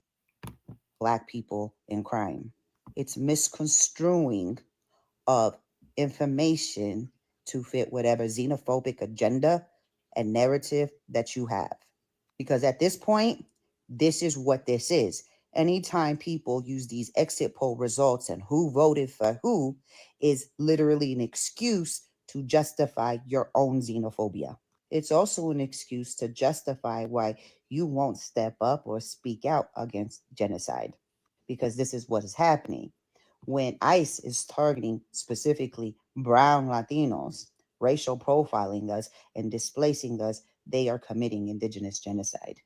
black people in crime. It's misconstruing of information to fit whatever xenophobic agenda and narrative that you have. Because at this point, this is what this is. Anytime people use these exit poll results and who voted for who is literally an excuse to justify your own xenophobia. It's also an excuse to justify why you won't step up or speak out against genocide. because this is what is happening. When ICE is targeting specifically brown Latinos, racial profiling us, and displacing us, they are committing indigenous genocide.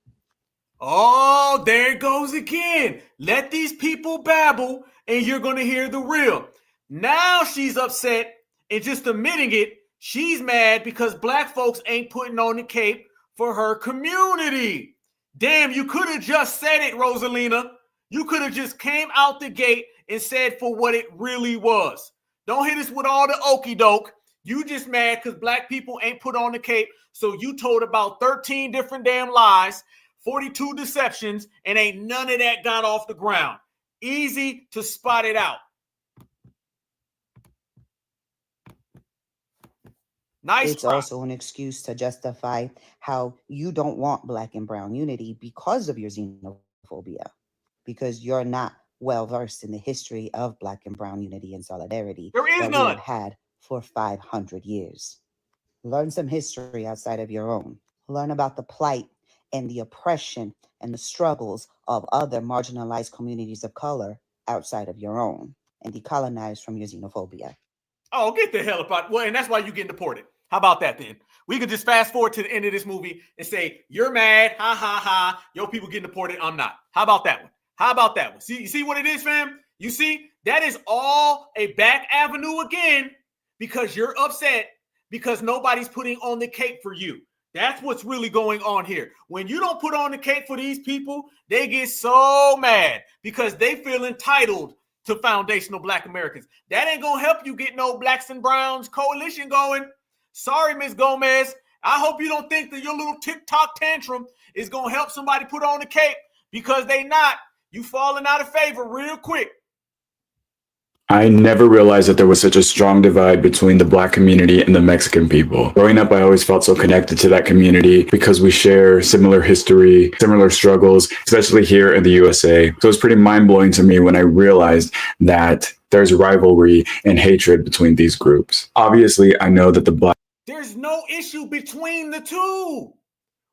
Oh, there it goes again. Let these people babble and you're going to hear the real. Now she's upset and just admitting it. She's mad because black folks ain't putting on the cape for her community. Damn, you could have just said it, Rosalina. You could have just came out the gate and said for what it really was. Don't hit us with all the okie doke. You just mad because black people ain't put on the cape. So you told about 13 different damn lies, 42 deceptions, and ain't none of that got off the ground. Easy to spot it out. Nice. It's also an excuse to justify how you don't want black and brown unity because of your xenophobia, because you're not well versed in the history of black and brown unity and solidarity There is that none. we have had for 500 years. Learn some history outside of your own. Learn about the plight and the oppression and the struggles of other marginalized communities of color outside of your own, and decolonize from your xenophobia. Oh, get the hell up. Well, and that's why you're getting deported. How about that then? We could just fast forward to the end of this movie and say, you're mad, ha, ha, ha. Your people getting deported, I'm not. How about that one? How about that one? See, you see what it is, fam? You see, that is all a back avenue again because you're upset because nobody's putting on the cape for you. That's what's really going on here. When you don't put on the cape for these people, they get so mad because they feel entitled to foundational black Americans. That ain't gonna help you get no blacks and browns coalition going. Sorry, Ms. Gomez. I hope you don't think that your little TikTok tantrum is gonna help somebody put on the cape because they not. You falling out of favor real quick. I never realized that there was such a strong divide between the black community and the Mexican people. Growing up, I always felt so connected to that community because we share similar history, similar struggles, especially here in the USA. So it's pretty mind-blowing to me when I realized that there's rivalry and hatred between these groups. Obviously, I know that the black... There's no issue between the two.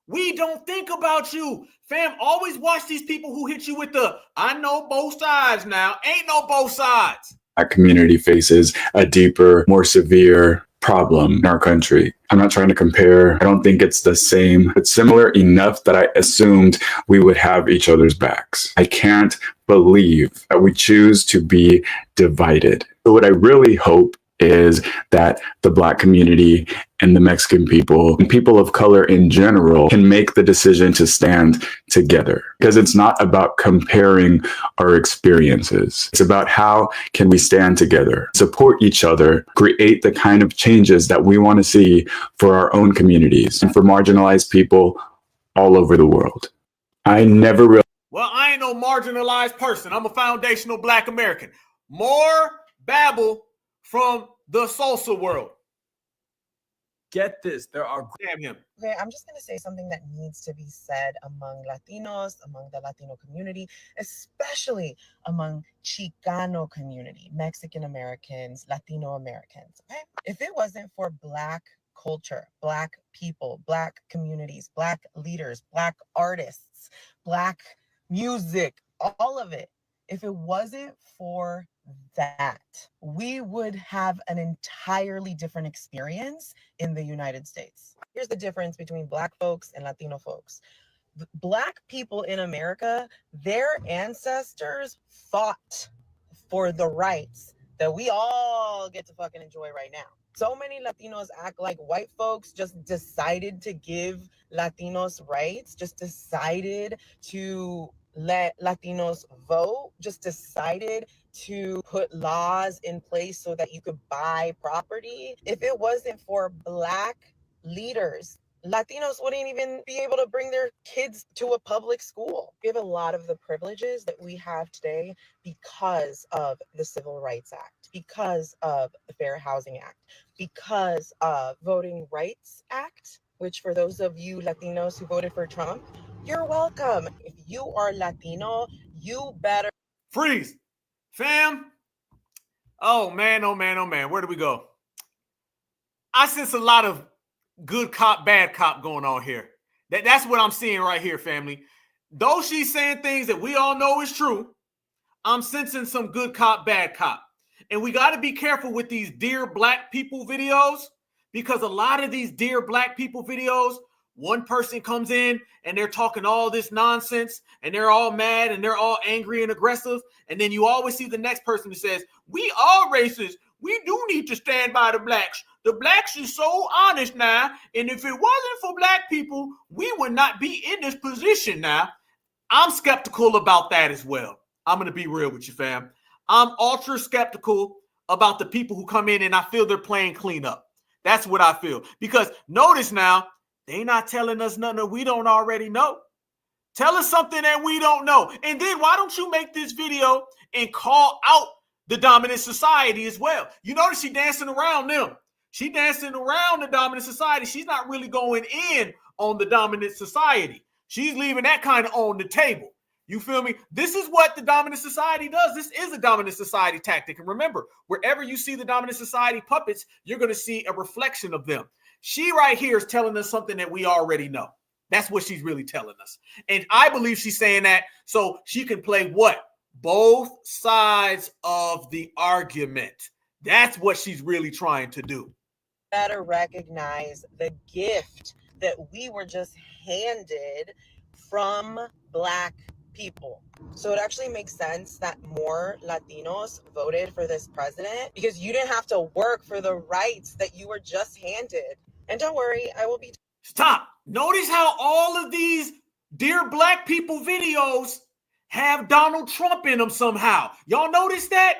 We don't think about you. Fam, always watch these people who hit you with the, I know both sides now. Ain't no both sides. Our community faces a deeper, more severe problem in our country. I'm not trying to compare. I don't think it's the same, but similar enough that I assumed we would have each other's backs. I can't believe that we choose to be divided. So what I really hope is that the black community and the Mexican people and people of color in general can make the decision to stand together, because it's not about comparing our experiences. It's about how can we stand together, support each other, create the kind of changes that we want to see for our own communities and for marginalized people all over the world. I never realized. Well, I ain't no marginalized person. I'm a foundational black American. More babble from the salsa world. Get this, there are... Damn him. Okay, I'm just going to say something that needs to be said among Latinos, among the Latino community, especially among Chicano community, Mexican Americans, Latino Americans. Okay? If it wasn't for Black culture, Black people, Black communities, Black leaders, Black artists, Black music, all of it, if it wasn't for that, we would have an entirely different experience in the United States. Here's the difference between Black folks and Latino folks. Black people in America, their ancestors fought for the rights that we all get to fucking enjoy right now. So many Latinos act like white folks just decided to give Latinos rights, just decided to let Latinos vote, just decided to put laws in place so that you could buy property. If it wasn't for Black leaders, Latinos wouldn't even be able to bring their kids to a public school. We have a lot of the privileges that we have today because of the Civil Rights Act, because of the Fair Housing Act, because of Voting Rights Act, which for those of you Latinos who voted for Trump, you're welcome. If you are Latino, you better freeze. Fam. Oh man, oh man, oh man. Where do we go? I sense a lot of good cop, bad cop going on here. That's what I'm seeing right here, family. Though she's saying things that we all know is true I'm sensing some good cop, bad cop. And we got to be careful with these Dear Black People videos, because a lot of these Dear Black People videos, one person comes in and they're talking all this nonsense and they're all mad and they're all angry and aggressive. And then you always see the next person who says, we are racist. We do need to stand by the blacks. The blacks is so honest now. And if it wasn't for black people, we would not be in this position now. I'm skeptical about that as well. I'm going to be real with you, fam. I'm ultra skeptical about the people who come in and I feel they're playing cleanup. That's what I feel. Because notice now, they not telling us nothing that we don't already know. Tell us something that we don't know. And then why don't you make this video and call out the dominant society as well? You notice she dancing around them. She dancing around the dominant society. She's not really going in on the dominant society. She's leaving that kind of on the table. You feel me? This is what the dominant society does. This is a dominant society tactic. And remember, wherever you see the dominant society puppets, you're going to see a reflection of them. She right here is telling us something that we already know. That's what she's really telling us. And I believe she's saying that so she can play what? Both sides of the argument. That's what she's really trying to do. Better recognize the gift that we were just handed from Black people. So it actually makes sense that more Latinos voted for this president, because you didn't have to work for the rights that you were just handed. And don't worry, I will be... Stop. Notice how all of these Dear Black People videos have Donald Trump in them somehow. Y'all notice that?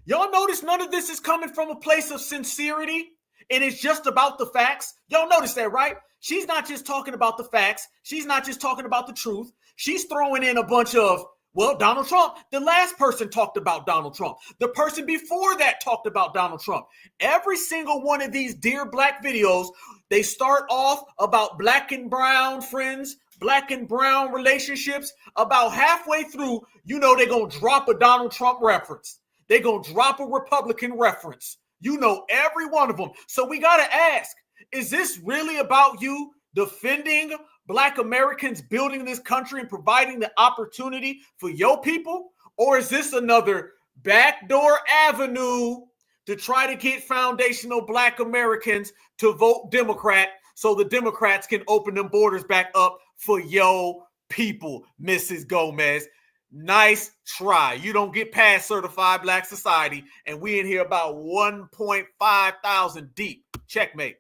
Y'all notice none of this is coming from a place of sincerity and it's just about the facts? Y'all notice that, right? She's not just talking about the facts. She's not just talking about the truth. She's throwing in a bunch of, well, Donald Trump. The last person talked about Donald Trump. The person before that talked about Donald Trump. Every single one of these Dear Black videos, they start off about black and brown friends, black and brown relationships. About halfway through, you know they're going to drop a Donald Trump reference. They're going to drop a Republican reference. You know every one of them. So we got to ask, is this really about you defending Black Americans building this country and providing the opportunity for your people? Or is this another backdoor avenue to try to get foundational Black Americans to vote Democrat so the Democrats can open them borders back up for your people, Mrs. Gomez? Nice try. You don't get past certified Black society, and we in here about 1.5 thousand deep. Checkmate.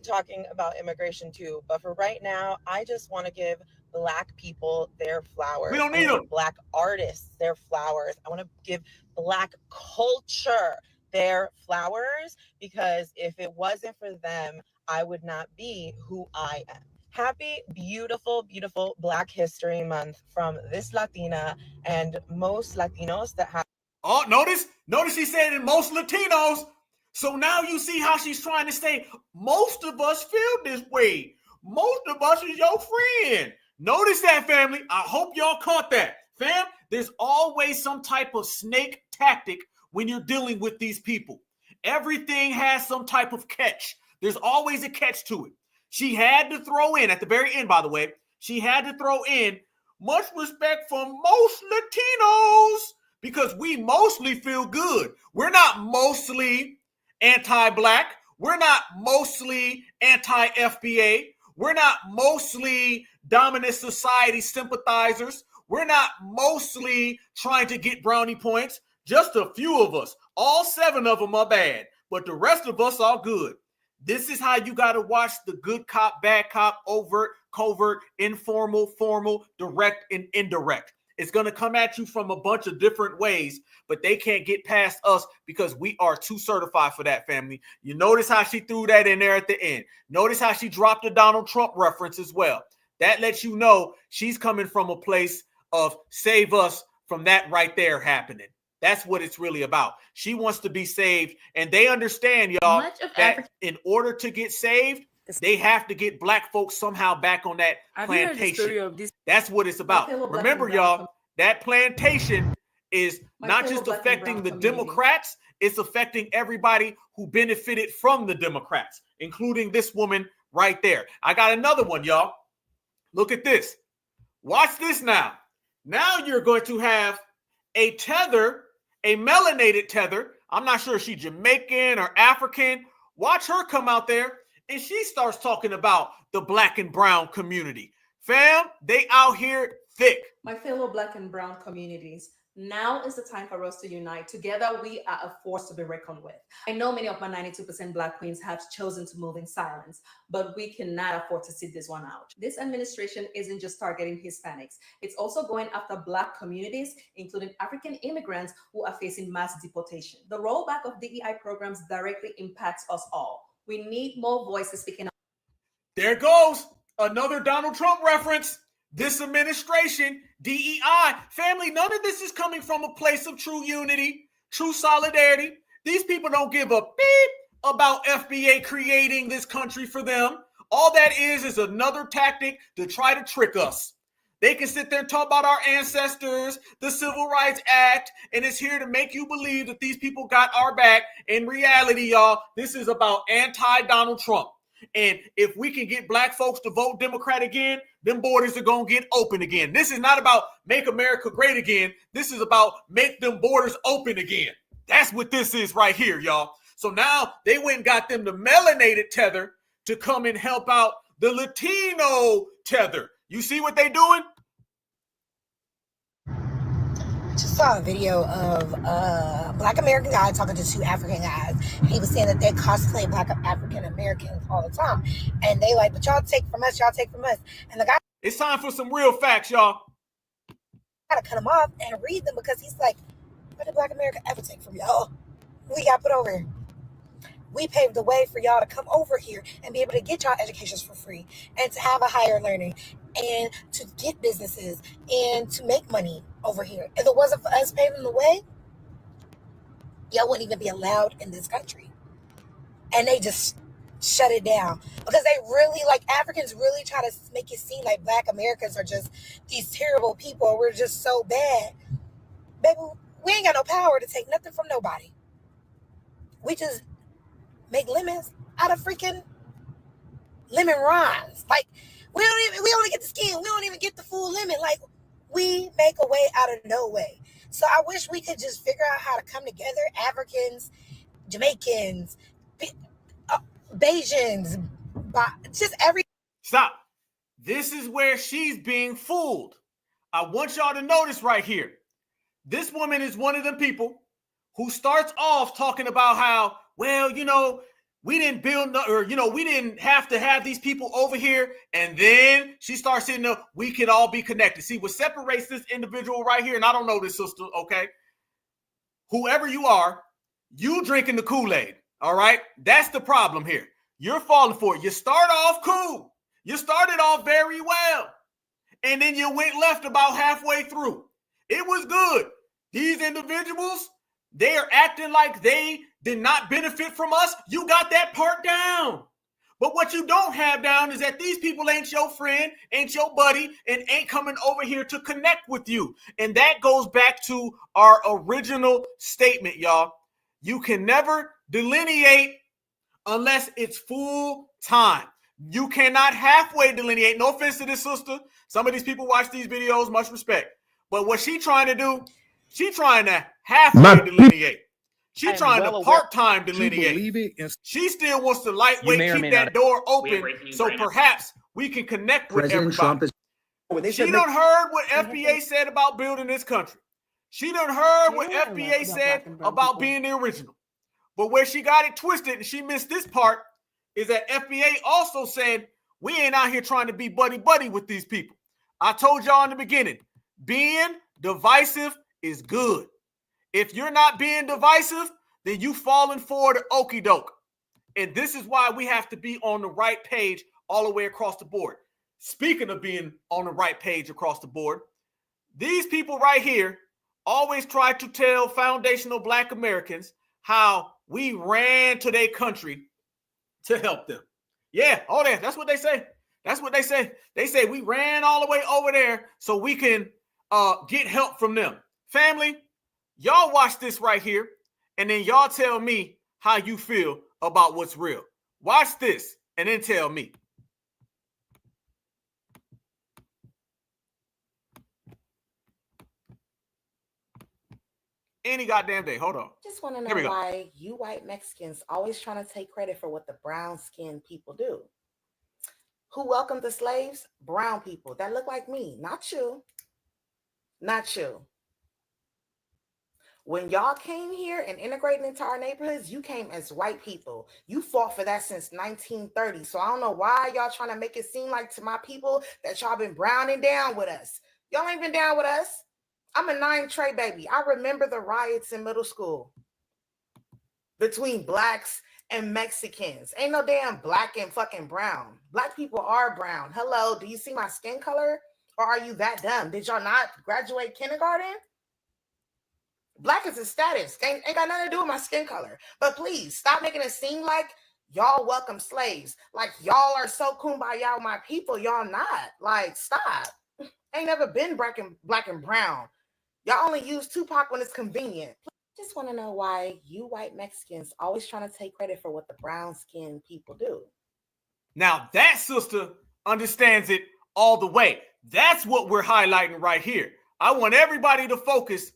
Talking about immigration too, but for right now, I just want to give Black people their flowers. We don't need them. Black artists their flowers. I want to give Black culture their flowers, because if it wasn't for them, I would not be who I am. Happy, beautiful, beautiful Black History Month from this Latina and most Latinos that have... Oh, notice she said in most Latinos. So now you see how she's trying to say, most of us feel this way. Most of us is your friend. Notice that, family. I hope y'all caught that. Fam, there's always some type of snake tactic when you're dealing with these people. Everything has some type of catch. There's always a catch to it. She had to throw in, at the very end, by the way, she had to throw in much respect for most Latinos, because we mostly feel good. We're not mostly anti-Black. We're not mostly anti-FBA. We're not mostly dominant society sympathizers. We're not mostly trying to get brownie points. Just a few of us. All 7 of them are bad, but the rest of us are good. This is how you got to watch the good cop, bad cop, overt, covert, informal, formal, direct, and indirect. It's going to come at you from a bunch of different ways, but they can't get past us because we are too certified for that, family. You notice how she threw that in there at the end. Notice how she dropped the Donald Trump reference as well. That lets you know she's coming from a place of save us from that right there happening. That's what it's really about. She wants to be saved, and they understand, y'all, that in order to get saved, they have to get Black folks somehow back on that plantation. That's what it's about. Remember, y'all, that plantation is not just affecting the Democrats, it's affecting everybody who benefited from the Democrats, including this woman right there. I got another one, y'all. Look at this. Watch this now. Now you're going to have a tether, a melanated tether. I'm not sure if she's Jamaican or African. Watch her come out there and she starts talking about the black and brown community. Fam, they out here thick. My fellow black and brown communities, now is the time for us to unite. Together, we are a force to be reckoned with. I know many of my 92% Black queens have chosen to move in silence, but we cannot afford to sit this one out. This administration isn't just targeting Hispanics. It's also going after Black communities, including African immigrants who are facing mass deportation. The rollback of DEI programs directly impacts us all. We need more voices speaking up. There goes another Donald Trump reference. This administration, DEI, family, none of this is coming from a place of true unity, true solidarity. These people don't give a beep about FBA creating this country for them. All that is another tactic to try to trick us. They can sit there and talk about our ancestors, the Civil Rights Act, and it's here to make you believe that these people got our back. In reality, y'all, this is about anti-Donald Trump. And if we can get black folks to vote Democrat again, them borders are going to get open again. This is not about make America great again. This is about make them borders open again. That's what this is right here, y'all. So now they went and got them the melanated tether to come and help out the Latino tether. You see what they doing? Just saw a video of a Black American guy talking to two African guys. He was saying that they cosplay Black African Americans all the time. And they like, but y'all take from us, y'all take from us. And the guy... It's time for some real facts, y'all. Gotta cut him off and read them because he's like, what did Black America ever take from y'all? We got put over here. We paved the way for y'all to come over here and be able to get y'all educations for free and to have a higher learning and to get businesses and to make money over here. If it wasn't for us paving the way, y'all wouldn't even be allowed in this country. And they just shut it down because they really, like, Africans really try to make it seem like Black Americans are just these terrible people. We're just so bad. Baby, we ain't got no power to take nothing from nobody. We just make lemons out of freaking lemon rinds. Like, we only get the skin. We don't even get the full lemon. Like, we make a way out of no way. So I wish we could just figure out how to come together. Africans, Jamaicans, Bajans, just every... Stop. This is where she's being fooled. I want y'all to notice right here. This woman is one of them people who starts off talking about how, well, you know, we didn't build, or, you know, we didn't have to have these people over here. And then she starts saying, no, we can all be connected. See, what separates this individual right here, and I don't know this sister, okay? Whoever you are, you drinking the Kool-Aid, all right? That's the problem here. You're falling for it. You start off cool. You started off very well. And then you went left about halfway through. It was good. These individuals, they are acting like they did not benefit from us. You got that part down. But what you don't have down is that these people ain't your friend, ain't your buddy, and ain't coming over here to connect with you. And that goes back to our original statement, y'all. You can never delineate unless it's full time. You cannot halfway delineate. No offense to this sister. Some of these people watch these videos, much respect. But what she trying to do, she trying to halfway delineate. She trying to part-time delineate. She still wants to lightweight keep that door open so perhaps we can connect with everybody. She done heard what FBA said about building this country. She done heard what FBA said about being the original. But where she got it twisted and she missed this part is that FBA also said we ain't out here trying to be buddy-buddy with these people. I told y'all in the beginning, being divisive is good. If you're not being divisive, then you falling for the okie doke. And this is why we have to be on the right page all the way across the board. Speaking of being on the right page across the board, these people right here always try to tell foundational Black Americans how we ran to their country to help them. Yeah, all that. That's what they say. That's what they say. They say we ran all the way over there so we can get help from them. Family, y'all watch this right here, and then y'all tell me how you feel about what's real. Watch this, and then tell me. Any goddamn day. Hold on. Just want to Here we know go. why you white Mexicans always trying to take credit for what the brown-skinned people do. Who welcomed the slaves? Brown people that look like me, not you. Not you. When y'all came here and integrated into our neighborhoods, you came as white people. You fought for that since 1930. So I don't know why y'all trying to make it seem like to my people that y'all been browning down with us. Y'all ain't been down with us. I'm a 9 tray baby. I remember the riots in middle school between blacks and Mexicans. Ain't no damn black and fucking brown. Black people are brown. Hello, do you see my skin color? Or are you that dumb? Did y'all not graduate kindergarten? Black is a status. Ain't got nothing to do with my skin color. But please, stop making it seem like y'all welcome slaves. Like y'all are so kumbaya with my people. Y'all not. Like, stop. Ain't never been black and brown. Y'all only use Tupac when it's convenient. Just want to know why you white Mexicans always trying to take credit for what the brown-skinned people do. Now that sister understands it all the way. That's what we're highlighting right here. I want everybody to focus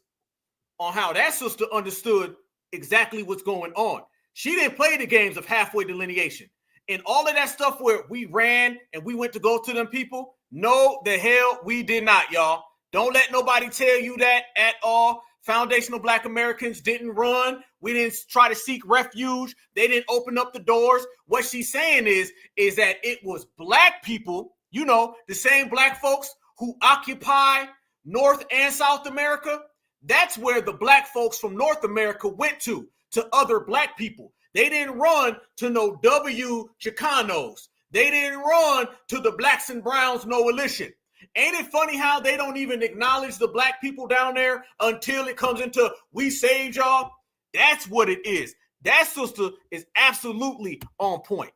on how that sister understood exactly what's going on. She didn't play the games of halfway delineation and all of that stuff where we ran and we went to go to them people. No, the hell we did not, y'all. Don't let nobody tell you that at all. Foundational Black Americans didn't run. We didn't try to seek refuge. They didn't open up the doors. What she's saying is that it was black people, you know, the same black folks who occupy North and South America. That's where the black folks from North America went to other black people. They didn't run to no W Chicanos. They didn't run to the blacks and browns coalition. Ain't it funny how they don't even acknowledge the black people down there until it comes into we saved y'all? That's what it is. That sister is absolutely on point.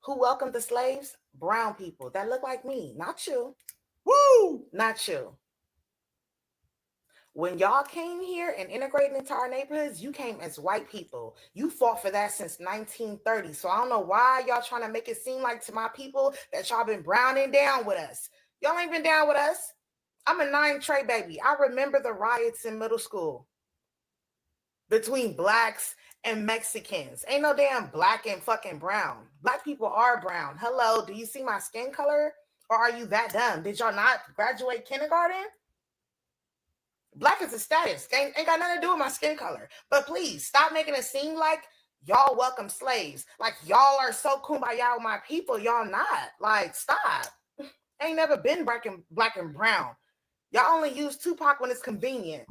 Who welcomed the slaves? Brown people that look like me, not you. Woo! Not you. When y'all came here and integrated into our neighborhoods, you came as white people. You fought for that since 1930. So I don't know why y'all trying to make it seem like to my people that y'all been browning down with us. Y'all ain't been down with us. I'm a 9 tray baby. I remember the riots in middle school between blacks and Mexicans. Ain't no damn black and fucking brown. Black people are brown. Hello, do you see my skin color? Or are you that dumb? Did y'all not graduate kindergarten? Black is a status. Ain't got nothing to do with my skin color. But please, stop making it seem like y'all welcome slaves. Like y'all are so kumbaya with my people. Y'all not. Like, stop. Ain't never been black and brown. Y'all only use Tupac when it's convenient.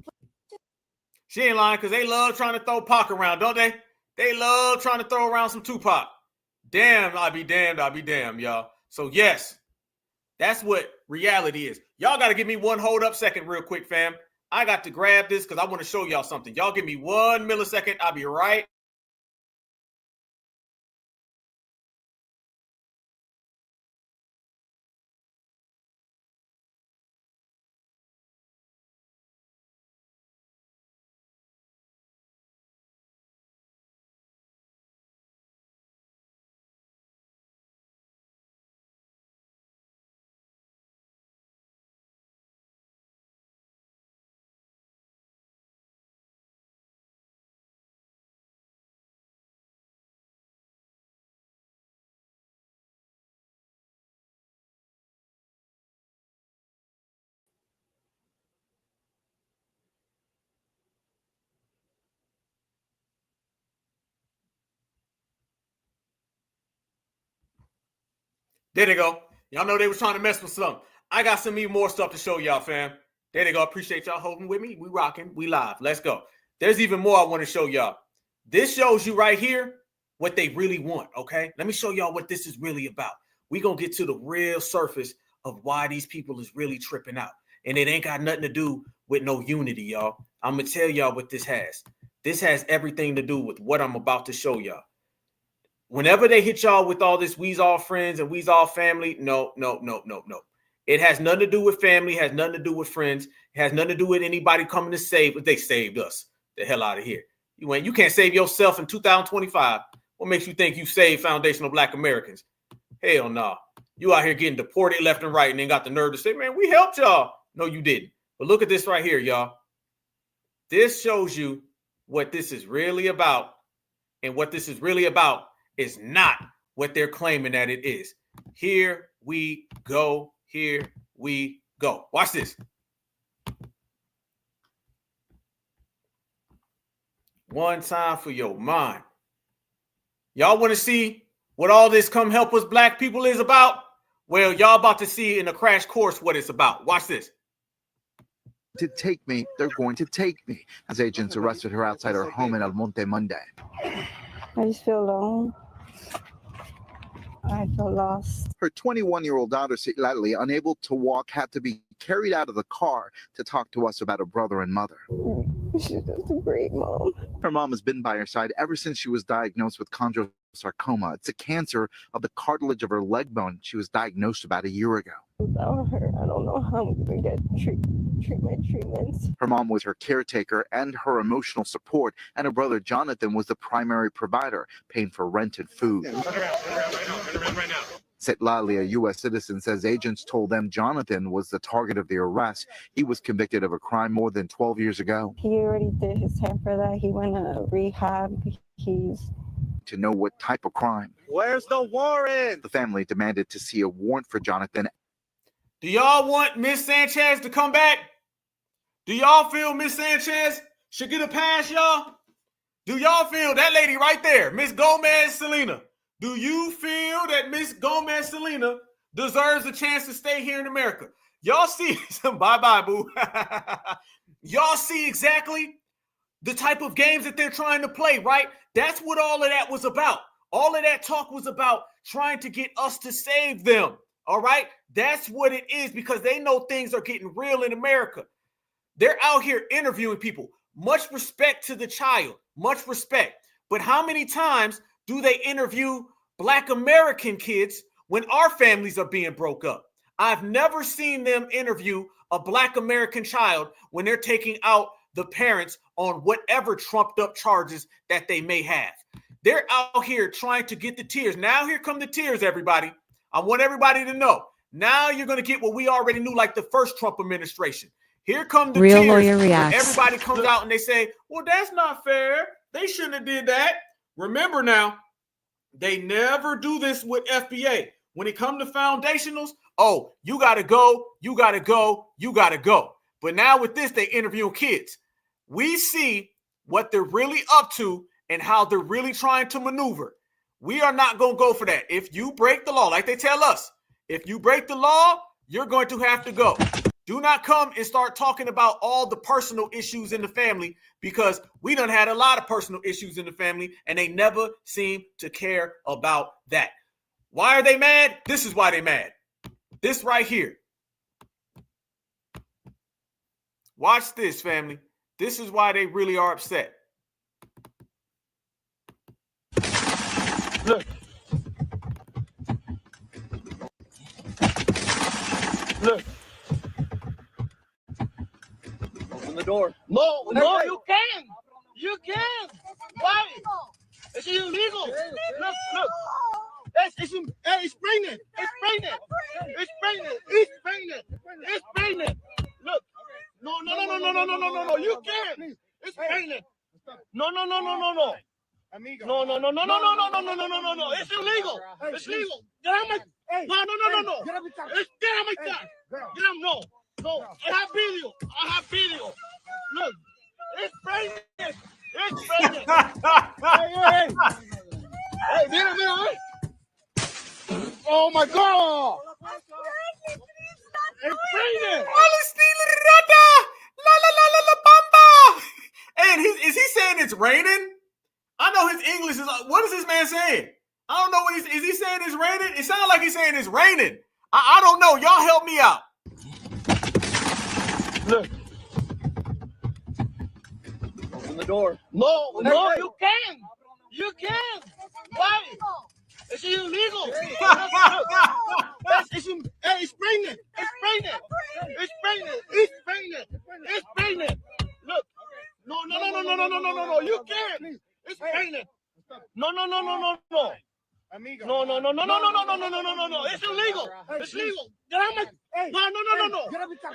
She ain't lying because they love trying to throw Pac around, don't they? They love trying to throw around some Tupac. Damn, I'll be damned, y'all. So yes, that's what reality is. Y'all got to give me one hold up second real quick, fam. I got to grab this because I want to show y'all something. Y'all give me 1 millisecond. I'll be right. There they go. Y'all know they was trying to mess with something. I got some even more stuff to show y'all, fam. There they go. Appreciate y'all holding with me. We rocking. We live. Let's go. There's even more I want to show y'all. This shows you right here what they really want, okay? Let me show y'all what this is really about. We gonna get to the real surface of why these people is really tripping out. And it ain't got nothing to do with no unity, y'all. I'm gonna tell y'all what this has. This has everything to do with what I'm about to show y'all. Whenever they hit y'all with all this, we's all friends and we's all family, no. It has nothing to do with family, has nothing to do with friends, it has nothing to do with anybody coming to save, but they saved us. The hell out of here. You can't save yourself in 2025. What makes you think you saved foundational Black Americans? Hell no. You out here getting deported left and right and then got the nerve to say, man, we helped y'all. No, you didn't. But look at this right here, y'all. This shows you what this is really about. And what this is really about is not what they're claiming that it is. Here we go. Here we go. Watch this. One time for your mind. Y'all want to see what all this come help us black people is about? Well, y'all about to see in a crash course what it's about. Watch this. To take me, they're going to take me, as agents arrested her outside her home in El Monte Monday. I just feel alone. I feel lost. Her 21-year-old daughter, Citlali, unable to walk, had to be carried out of the car to talk to us about her brother and mother. She's just a great mom. Her mom has been by her side ever since she was diagnosed with chondrosarcoma. It's a cancer of the cartilage of her leg bone. She was diagnosed about a year ago. Without her, I don't know how I'm going to get treatments. Her mom was her caretaker and her emotional support, and her brother Jonathan was the primary provider, paying for rent and food. Citlali, a U.S. citizen, says agents told them Jonathan was the target of the arrest. He was convicted of a crime more than 12 years ago. He already did his time for that. He went to rehab. To know what type of crime. Where's the warrant? The family demanded to see a warrant for Jonathan. Do y'all want Miss Sanchez to come back? Do y'all feel Miss Sanchez should get a pass, y'all? Do y'all feel that lady right there, Miss Gomez Selena? Do you feel that Miss Gomez Selena deserves a chance to stay here in America? Y'all see, bye-bye, boo. Y'all see exactly the type of games that they're trying to play, right? That's what all of that was about. All of that talk was about trying to get us to save them, all right? That's what it is, because they know things are getting real in America. They're out here interviewing people. Much respect to the child, much respect. But how many times do they interview Black American kids when our families are being broke up? I've never seen them interview a Black American child when they're taking out the parents on whatever trumped up charges that they may have. They're out here trying to get the tears. Now here come the tears, everybody. I want everybody to know. Now you're going to get what we already knew, like the first Trump administration. Here come the Real tears. Lawyer Reacts. Everybody comes out and they say, well, that's not fair. They shouldn't have did that. Remember now, they never do this with FBA. When it comes to foundationals, oh, you got to go, you got to go, you got to go. But now with this, they interview kids. We see what they're really up to and how they're really trying to maneuver. We are not going to go for that. If you break the law, like they tell us, if you break the law, you're going to have to go. Do not come and start talking about all the personal issues in the family, because we done had a lot of personal issues in the family and they never seem to care about that. Why are they mad? This is why they're mad. This right here. Watch this, family. This is why they really are upset. Look. Look. Open the door. No, you can. You can. Why? It's illegal. Look. It's pregnant. It's pregnant. It's pregnant. It's pregnant. It's pregnant. Look. No. You can't. It's pregnant. No. No. It's illegal. It's legal. Get out my. No. Get out my car. Get out. No. I have video. Look. It's pregnant. It's pregnant. Hey, mira. Oh my God. It's pregnant. And is he saying it's raining? I know his English is. What is this man saying? I don't know what is he saying it's raining? It sounds like he's saying it's raining. I don't know. Y'all help me out. Look. Open the door. No, you can. You can. Why? It's illegal. It's pregnant. It's pregnant. Look. No. You can't. It's pregnant. No. No. It's illegal. It's legal. Get out my. No. Get out my car.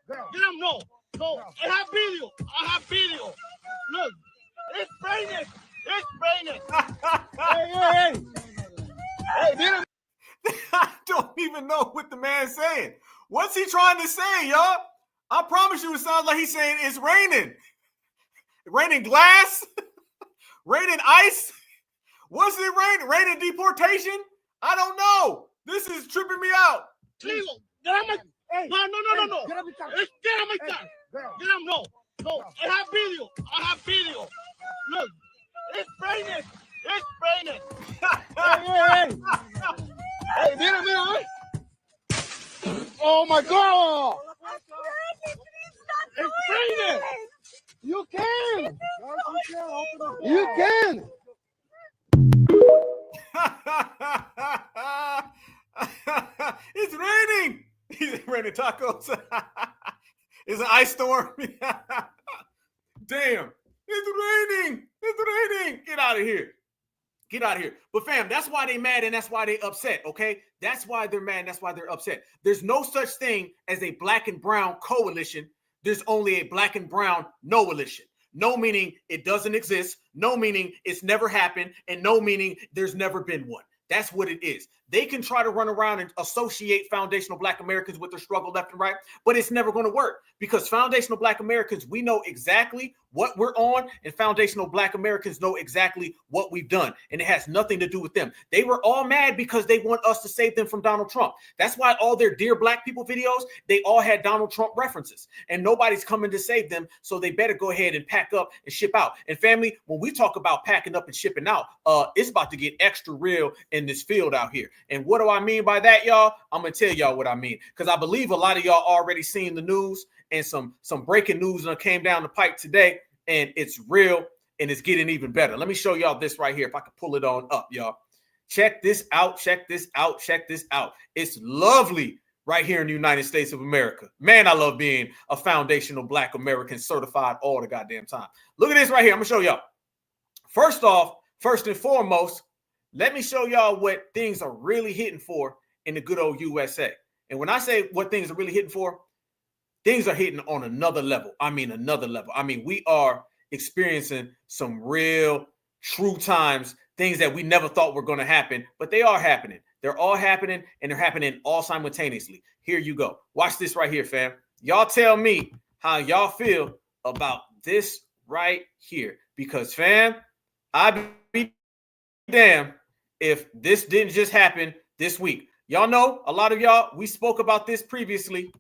Get out. No. No, I have video. I have video. Look, it's raining. It's raining. Hey. Hey, I don't even know what the man's saying. What's he trying to say, y'all? I promise you, it sounds like he's saying it's raining. Raining glass? Raining ice? What's it raining? Raining deportation? I don't know. This is tripping me out. Get on my... Hey, no. Get on my car. Get on, no. I have video. Look, it's raining. It's raining. Hey, mira. Oh my God. It's raining. You can. You can. It's raining. It's raining tacos. It's an ice storm. Damn. It's raining. Get out of here. But fam, that's why they mad and that's why they upset, okay? That's why they're mad and that's why they're upset. There's no such thing as a black and brown coalition. There's only a black and brown no-alition. No meaning it doesn't exist. No meaning it's never happened. And no meaning there's never been one. That's what it is. They can try to run around and associate foundational black Americans with their struggle left and right, but it's never going to work because foundational black Americans, we know exactly what we're on, and foundational black Americans know exactly what we've done, and it has nothing to do with them. They were all mad because they want us to save them from Donald Trump. That's why all their Dear Black People videos, they all had Donald Trump references, and nobody's coming to save them, so they better go ahead and pack up and ship out. And family, when we talk about packing up and shipping out, it's about to get extra real in this field out here. And what do I mean by that, y'all? I'm going to tell y'all what I mean, because I believe a lot of y'all already seen the news, and some breaking news came down the pipe today, and it's real, and it's getting even better. Let me show y'all this right here, if I can pull it on up, y'all. Check this out. It's lovely right here in the United States of America. Man, I love being a foundational black American certified all the goddamn time. Look at this right here. I'm going to show y'all. First and foremost, let me show y'all what things are really hitting for in the good old USA. And when I say what things are really hitting for, things are hitting on another level. I mean, we are experiencing some real true times, things that we never thought were going to happen, but they are happening. They're all happening, and they're happening all simultaneously. Here you go. Watch this right here, fam. Y'all tell me how y'all feel about this right here. Because, fam, I'd be damned if this didn't just happen this week. Y'all know, a lot of y'all, we spoke about this previously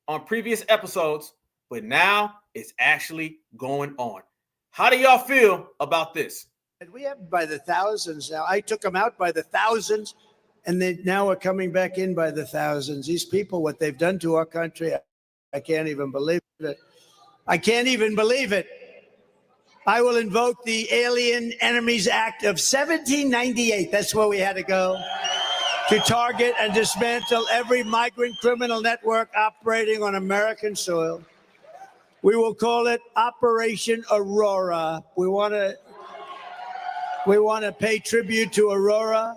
on previous episodes, but now it's actually going on. How do y'all feel about this? We have by the thousands now. I took them out by the thousands, and they now are coming back in by the thousands. These people, what they've done to our country, I can't even believe it. I will invoke the Alien Enemies Act of 1798. That's where we had to go. To target and dismantle every migrant criminal network operating on American soil. We will call it Operation Aurora. We want to pay tribute to Aurora,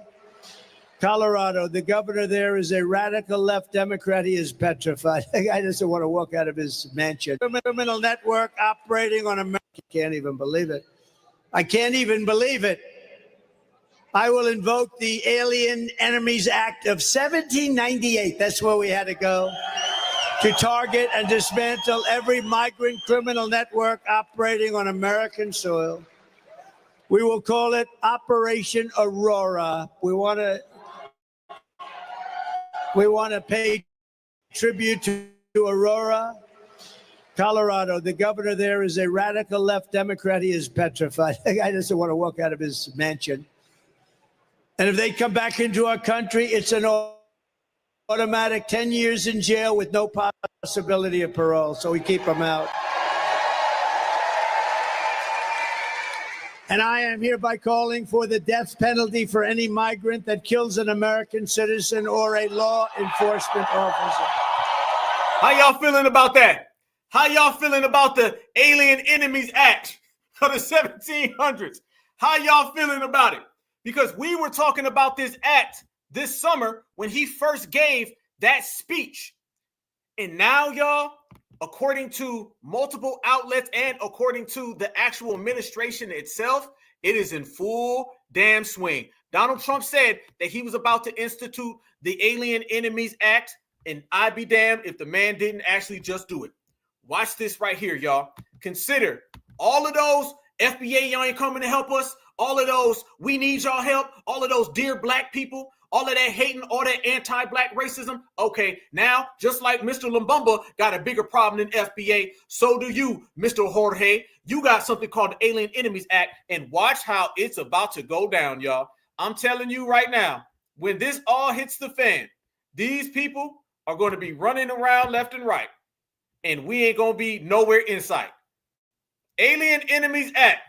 Colorado. The governor there is a radical left Democrat. He is petrified. The guy doesn't want to walk out of his mansion. Criminal network operating on America. I can't even believe it. I will invoke the Alien Enemies Act of 1798. That's where we had to go. To target and dismantle every migrant criminal network operating on American soil. We will call it Operation Aurora. We want to pay tribute to Aurora, Colorado. The governor there is a radical left Democrat. He is petrified. The guy doesn't want to walk out of his mansion. And if they come back into our country, it's an automatic 10 years in jail with no possibility of parole. So we keep them out. And I am hereby calling for the death penalty for any migrant that kills an American citizen or a law enforcement officer. How y'all feeling about that? How y'all feeling about the Alien Enemies Act of the 1700s? How y'all feeling about it? Because we were talking about this act this summer when he first gave that speech. And now, y'all, according to multiple outlets and according to the actual administration itself, it is in full damn swing. Donald Trump said that he was about to institute the Alien Enemies Act, and I'd be damned if the man didn't actually just do it. Watch this right here, y'all. Consider all of those FBA, y'all ain't coming to help us. All of those, we need y'all help. All of those dear black people, all of that hating, all that anti-black racism. Okay, now, just like Mr. Lumbumba got a bigger problem than FBA, so do you, Mr. Jorge. You got something called the Alien Enemies Act, and watch how it's about to go down, y'all. I'm telling you right now, when this all hits the fan, these people are going to be running around left and right, and we ain't going to be nowhere in sight. Alien Enemies Act.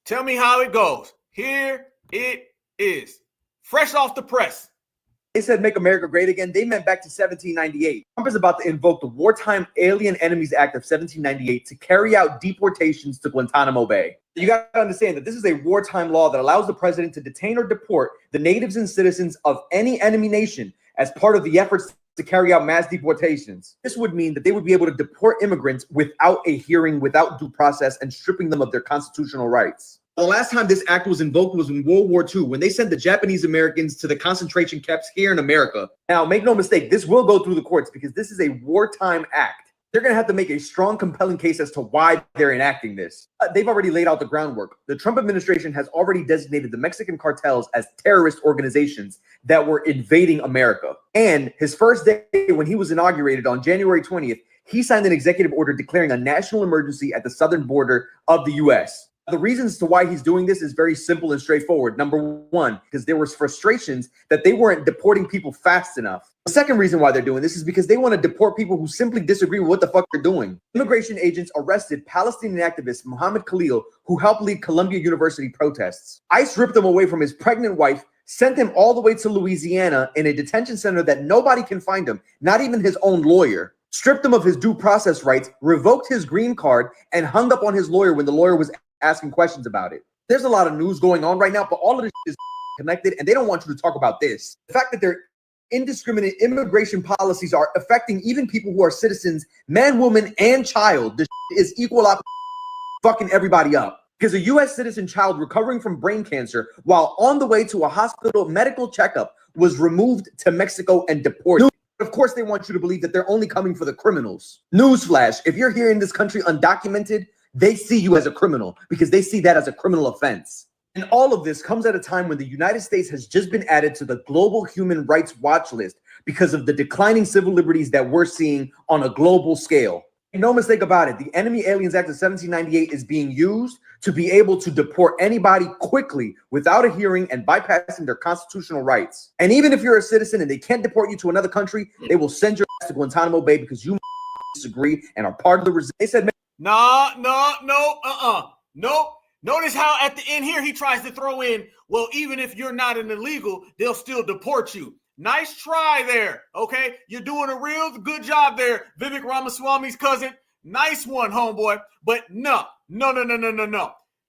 Tell me how it goes. Here it is. Fresh off the press. They said make America great again. They meant back to 1798. Trump is about to invoke the Wartime Alien Enemies Act of 1798 to carry out deportations to Guantanamo Bay. You got to understand that this is a wartime law that allows the president to detain or deport the natives and citizens of any enemy nation as part of the efforts to carry out mass deportations. This would mean that they would be able to deport immigrants without a hearing, without due process, and stripping them of their constitutional rights. The last time this act was invoked was in World War II, when they sent the Japanese Americans to the concentration camps here in America. Now, make no mistake, this will go through the courts because this is a wartime act. They're going to have to make a strong, compelling case as to why they're enacting this. They've already laid out the groundwork. The Trump administration has already designated the Mexican cartels as terrorist organizations that were invading America. And his first day when he was inaugurated on January 20th, he signed an executive order declaring a national emergency at the southern border of the U.S. The reasons to why he's doing this is very simple and straightforward. Number one, because there was frustrations that they weren't deporting people fast enough. The second reason why they're doing this is because they want to deport people who simply disagree with what the fuck they're doing. Immigration agents arrested Palestinian activist Muhammad Khalil, who helped lead Columbia University protests. ICE ripped him away from his pregnant wife, sent him all the way to Louisiana in a detention center that nobody can find him, not even his own lawyer. Stripped him of his due process rights, revoked his green card, and hung up on his lawyer when the lawyer was asking questions about it. There's a lot of news going on right now, but all of this is connected, and they don't want you to talk about this. The fact that their indiscriminate immigration policies are affecting even people who are citizens, man, woman, and child. This is equal up fucking everybody up. Because a U.S. citizen child recovering from brain cancer while on the way to a hospital medical checkup was removed to Mexico and deported. Of course, they want you to believe that they're only coming for the criminals. Newsflash, if you're here in this country undocumented, they see you as a criminal because they see that as a criminal offense. And all of this comes at a time when the United States has just been added to the global human rights watch list because of the declining civil liberties that we're seeing on a global scale. And no mistake about it, the Enemy Aliens Act of 1798 is being used to be able to deport anybody quickly without a hearing and bypassing their constitutional rights. And even if you're a citizen and they can't deport you to another country, they will send your ass to Guantanamo Bay because you disagree and are part of the resistance. They said, Nope. Notice how at the end here he tries to throw in, well, even if you're not an illegal, they'll still deport you. Nice try there, okay? You're doing a real good job there, Vivek Ramaswamy's cousin. Nice one, homeboy. But no.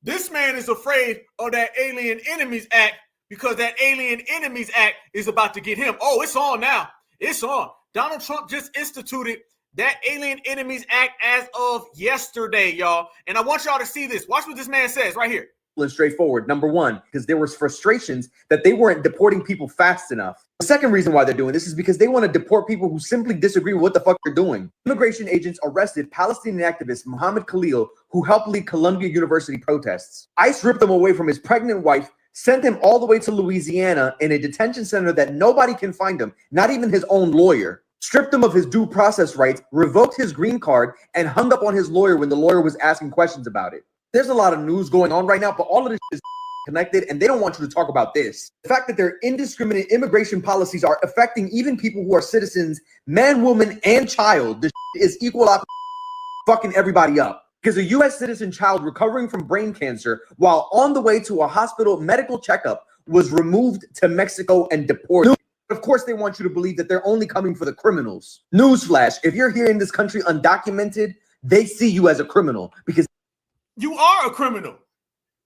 This man is afraid of that Alien Enemies Act because that Alien Enemies Act is about to get him. Oh, it's on now. It's on. Donald Trump just instituted that Alien Enemies Act as of yesterday, y'all. And I want y'all to see this. Watch what this man says right here. And straightforward. Number one, because there was frustrations that they weren't deporting people fast enough. The second reason why they're doing this is because they want to deport people who simply disagree with what the fuck they're doing. Immigration agents arrested Palestinian activist Muhammad Khalil, who helped lead Columbia University protests. ICE ripped him away from his pregnant wife, sent him all the way to Louisiana in a detention center that nobody can find him, not even his own lawyer. Stripped him of his due process rights, revoked his green card, and hung up on his lawyer when the lawyer was asking questions about it. There's a lot of news going on right now, but all of this is connected, and they don't want you to talk about this. The fact that their indiscriminate immigration policies are affecting even people who are citizens, man, woman, and child. This is equal up fucking everybody up. Because a U.S. citizen child recovering from brain cancer while on the way to a hospital medical checkup was removed to Mexico and deported. Of course, they want you to believe that they're only coming for the criminals. Newsflash, if you're here in this country undocumented, they see you as a criminal because you are a criminal.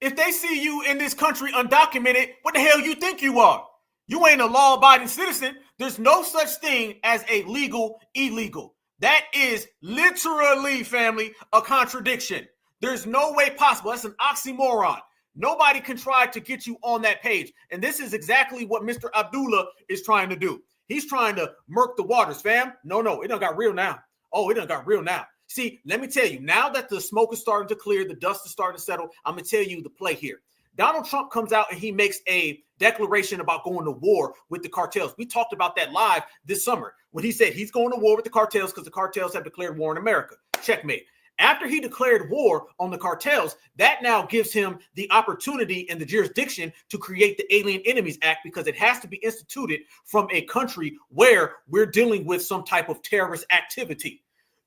If they see you in this country undocumented, what the hell you think you are? You ain't a law-abiding citizen. There's no such thing as a legal illegal. That is literally, family, a contradiction. There's no way possible. That's an oxymoron. Nobody can try to get you on that page. And this is exactly what Mr. Abdullah is trying to do. He's trying to murk the waters, fam. No, it done got real now. Oh, it done got real now. See, let me tell you, now that the smoke is starting to clear, the dust is starting to settle, I'm going to tell you the play here. Donald Trump comes out and he makes a declaration about going to war with the cartels. We talked about that live this summer when he said he's going to war with the cartels because the cartels have declared war in America. Checkmate. After he declared war on the cartels, that now gives him the opportunity and the jurisdiction to create the Alien Enemies Act because it has to be instituted from a country where we're dealing with some type of terrorist activity.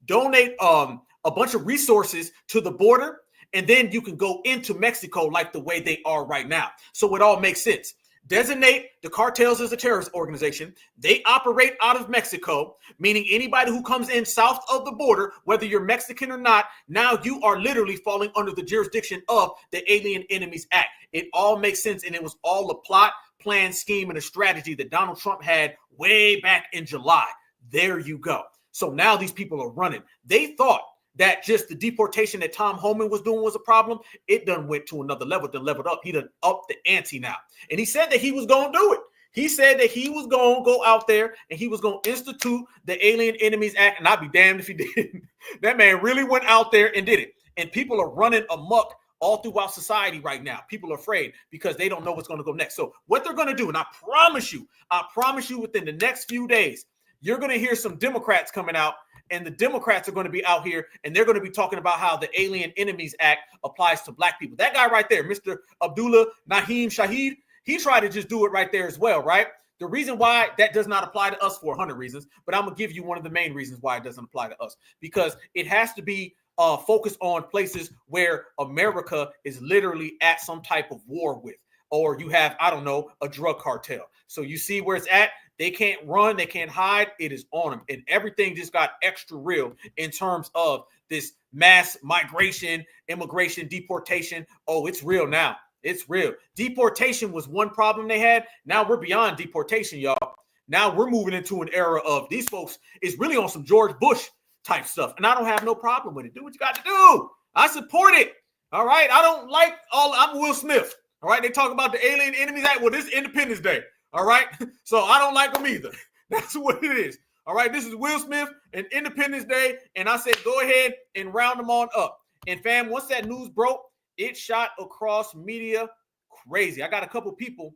Donate a bunch of resources to the border, and then you can go into Mexico like the way they are right now. So it all makes sense. Designate the cartels as a terrorist organization. They operate out of Mexico, meaning anybody who comes in south of the border, whether you're Mexican or not, now you are literally falling under the jurisdiction of the Alien Enemies Act. It all makes sense, and it was all a plot, plan, scheme, and a strategy that Donald Trump had way back in July. There you go. So now these people are running. They thought that just the deportation that Tom Homan was doing was a problem. It done went to another level, done leveled up. He done upped the ante now. And he said that he was going to do it. He said that he was going to go out there and he was going to institute the Alien Enemies Act. And I'd be damned if he didn't. That man really went out there and did it. And people are running amok all throughout society right now. People are afraid because they don't know what's going to go next. So what they're going to do, and I promise you within the next few days, you're going to hear some Democrats coming out, and the Democrats are going to be out here, and they're going to be talking about how the Alien Enemies Act applies to black people. That guy right there, Mr. Abdullah Naheem Shahid, he tried to just do it right there as well, right? The reason why that does not apply to us for 100 reasons, but I'm going to give you one of the main reasons why it doesn't apply to us, because it has to be focused on places where America is literally at some type of war with, or you have, I don't know, a drug cartel. So you see where it's at. They can't run. They can't hide. It is on them. And everything just got extra real in terms of this mass migration, immigration, deportation. Oh, it's real now. It's real. Deportation was one problem they had. Now we're beyond deportation, y'all. Now we're moving into an era of these folks is really on some George Bush type stuff. And I don't have no problem with it. Do what you got to do. I support it. All right. I don't like I'm Will Smith. All right. They talk about the Alien Enemies Act. Well, this is Independence Day. All right. So I don't like them either. That's what it is. All right. This is Will Smith and Independence Day. And I said, go ahead and round them on up. And fam, once that news broke, it shot across media crazy. I got a couple people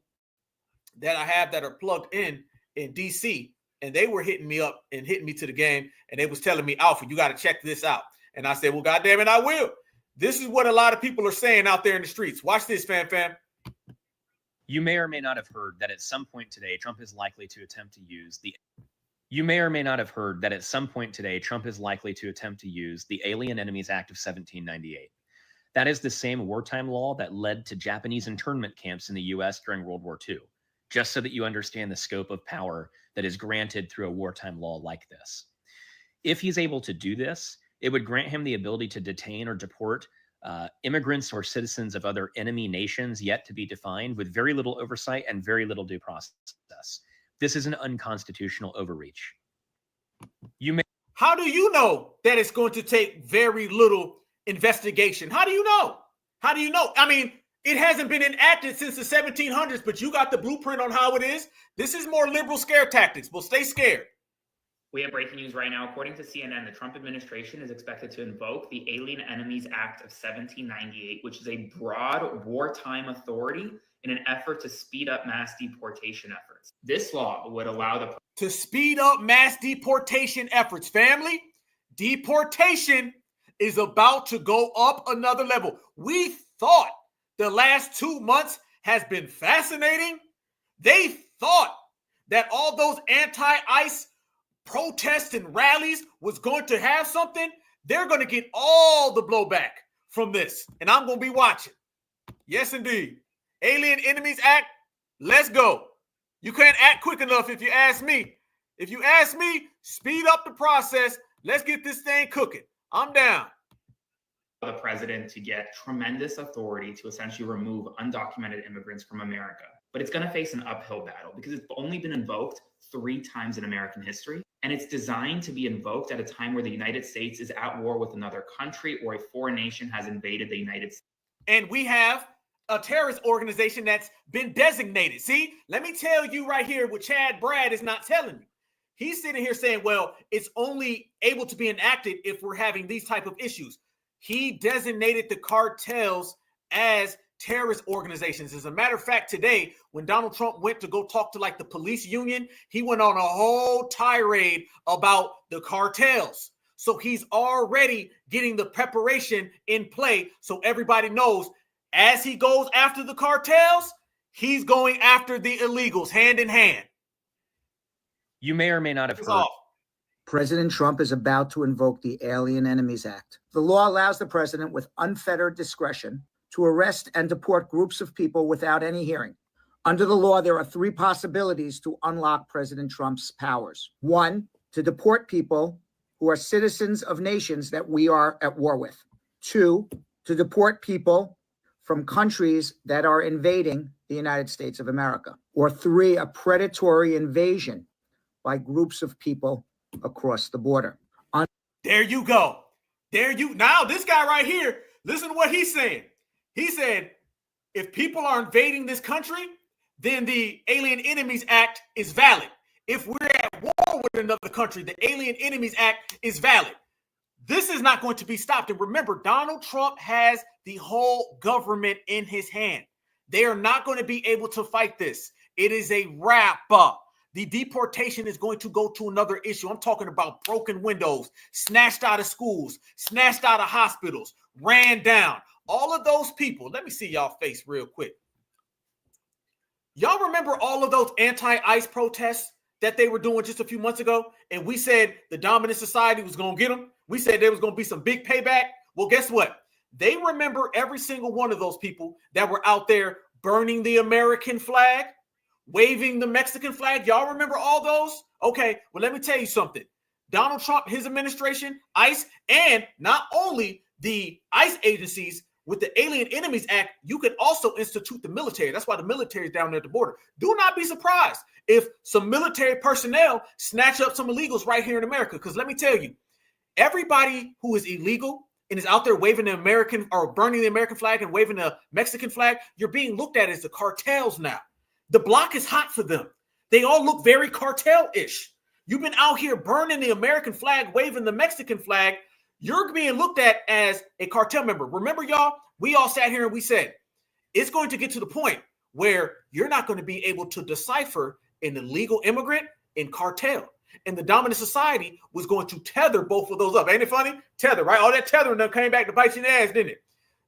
that I have that are plugged in DC, and they were hitting me up and hitting me to the game. And they was telling me, Alpha, you got to check this out. And I said, well, goddamn it, I will. This is what a lot of people are saying out there in the streets. Watch this, fam. You may or may not have heard that at some point today, Trump is likely to attempt to use the Alien Enemies Act of 1798. That is the same wartime law that led to Japanese internment camps in the U.S. during World War II, just so that you understand the scope of power that is granted through a wartime law like this. If he's able to do this, it would grant him the ability to detain or deport immigrants or citizens of other enemy nations yet to be defined with very little oversight and very little due process. This is an unconstitutional overreach. How do you know that it's going to take very little investigation? How do you know? I mean, it hasn't been enacted since the 1700s, but you got the blueprint on how it is. This is more liberal scare tactics. Well, stay scared. We have breaking news right now. According to CNN, the Trump administration is expected to invoke the Alien Enemies Act of 1798, which is a broad wartime authority in an effort to speed up mass deportation efforts. This law would allow to speed up mass deportation efforts. Family, deportation is about to go up another level. We thought the last 2 months has been fascinating. They thought that all those anti-ICE protests and rallies was going to have something. They're going to get all the blowback from this, and I'm going to be watching. Yes, indeed. Alien Enemies Act, let's go. You can't act quick enough if you ask me. If you ask me, speed up the process. Let's get this thing cooking. I'm down. The president to get tremendous authority to essentially remove undocumented immigrants from America. But it's going to face an uphill battle because it's only been invoked 3 times in American history. and it's designed to be invoked at a time where the United States is at war with another country or a foreign nation has invaded the United States. And we have a terrorist organization that's been designated. See, let me tell you right here what Chad Brad is not telling you. He's sitting here saying, well, it's only able to be enacted if we're having these type of issues. He designated the cartels as terrorist organizations. As a matter of fact, today, when Donald Trump went to go talk to like the police union, he went on a whole tirade about the cartels. So he's already getting the preparation in play so everybody knows as he goes after the cartels, he's going after the illegals hand in hand. You may or may not have heard. President Trump is about to invoke the Alien Enemies Act. The law allows the president with unfettered discretion to arrest and deport groups of people without any hearing. Under the law, there are three possibilities to unlock President Trump's powers. One, to deport people who are citizens of nations that we are at war with. Two, to deport people from countries that are invading the United States of America. Or three, a predatory invasion by groups of people across the border. There you go. Now this guy right here, listen to what he's saying. He said, if people are invading this country, then the Alien Enemies Act is valid. If we're at war with another country, the Alien Enemies Act is valid. This is not going to be stopped. And remember, Donald Trump has the whole government in his hand. They are not going to be able to fight this. It is a wrap up. The deportation is going to go to another issue. I'm talking about broken windows, snatched out of schools, snatched out of hospitals, ran down. All of those people. Let me see y'all face real quick. Y'all remember all of those anti-ICE protests that they were doing just a few months ago? And we said the dominant society was going to get them. We said there was going to be some big payback. Well, guess what? They remember every single one of those people that were out there burning the American flag, waving the Mexican flag. Y'all remember all those? Okay, well, let me tell you something. Donald Trump, his administration, ICE, and not only the ICE agencies, with the Alien Enemies Act, you can also institute the military. That's why the military is down there at the border. Do not be surprised if some military personnel snatch up some illegals right here in America. Because let me tell you, everybody who is illegal and is out there waving the American or burning the American flag and waving the Mexican flag, you're being looked at as the cartels now. The block is hot for them. They all look very cartel-ish. You've been out here burning the American flag, waving the Mexican flag. You're being looked at as a cartel member. Remember, y'all, we all sat here and we said, it's going to get to the point where you're not going to be able to decipher an illegal immigrant and cartel. And the dominant society was going to tether both of those up. Ain't it funny? Tether, right? All that tethering done came back to bite you in the ass, didn't it?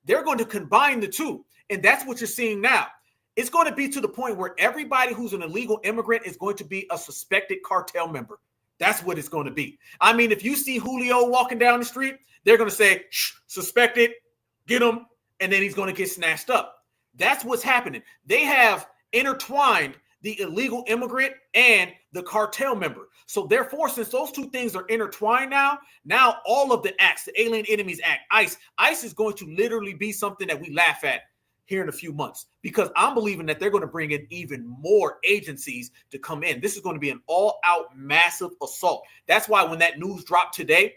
They're going to combine the two. And that's what you're seeing now. It's going to be to the point where everybody who's an illegal immigrant is going to be a suspected cartel member. That's what it's going to be. I mean, if you see Julio walking down the street, they're going to say, shh, suspected, get him, and then he's going to get snatched up. That's what's happening. They have intertwined the illegal immigrant and the cartel member. So therefore, since those two things are intertwined now all of the acts, the Alien Enemies Act, ICE is going to literally be something that we laugh at here in a few months, because I'm believing that they're going to bring in even more agencies to come in. This is going to be an all-out massive assault. That's why when that news dropped today,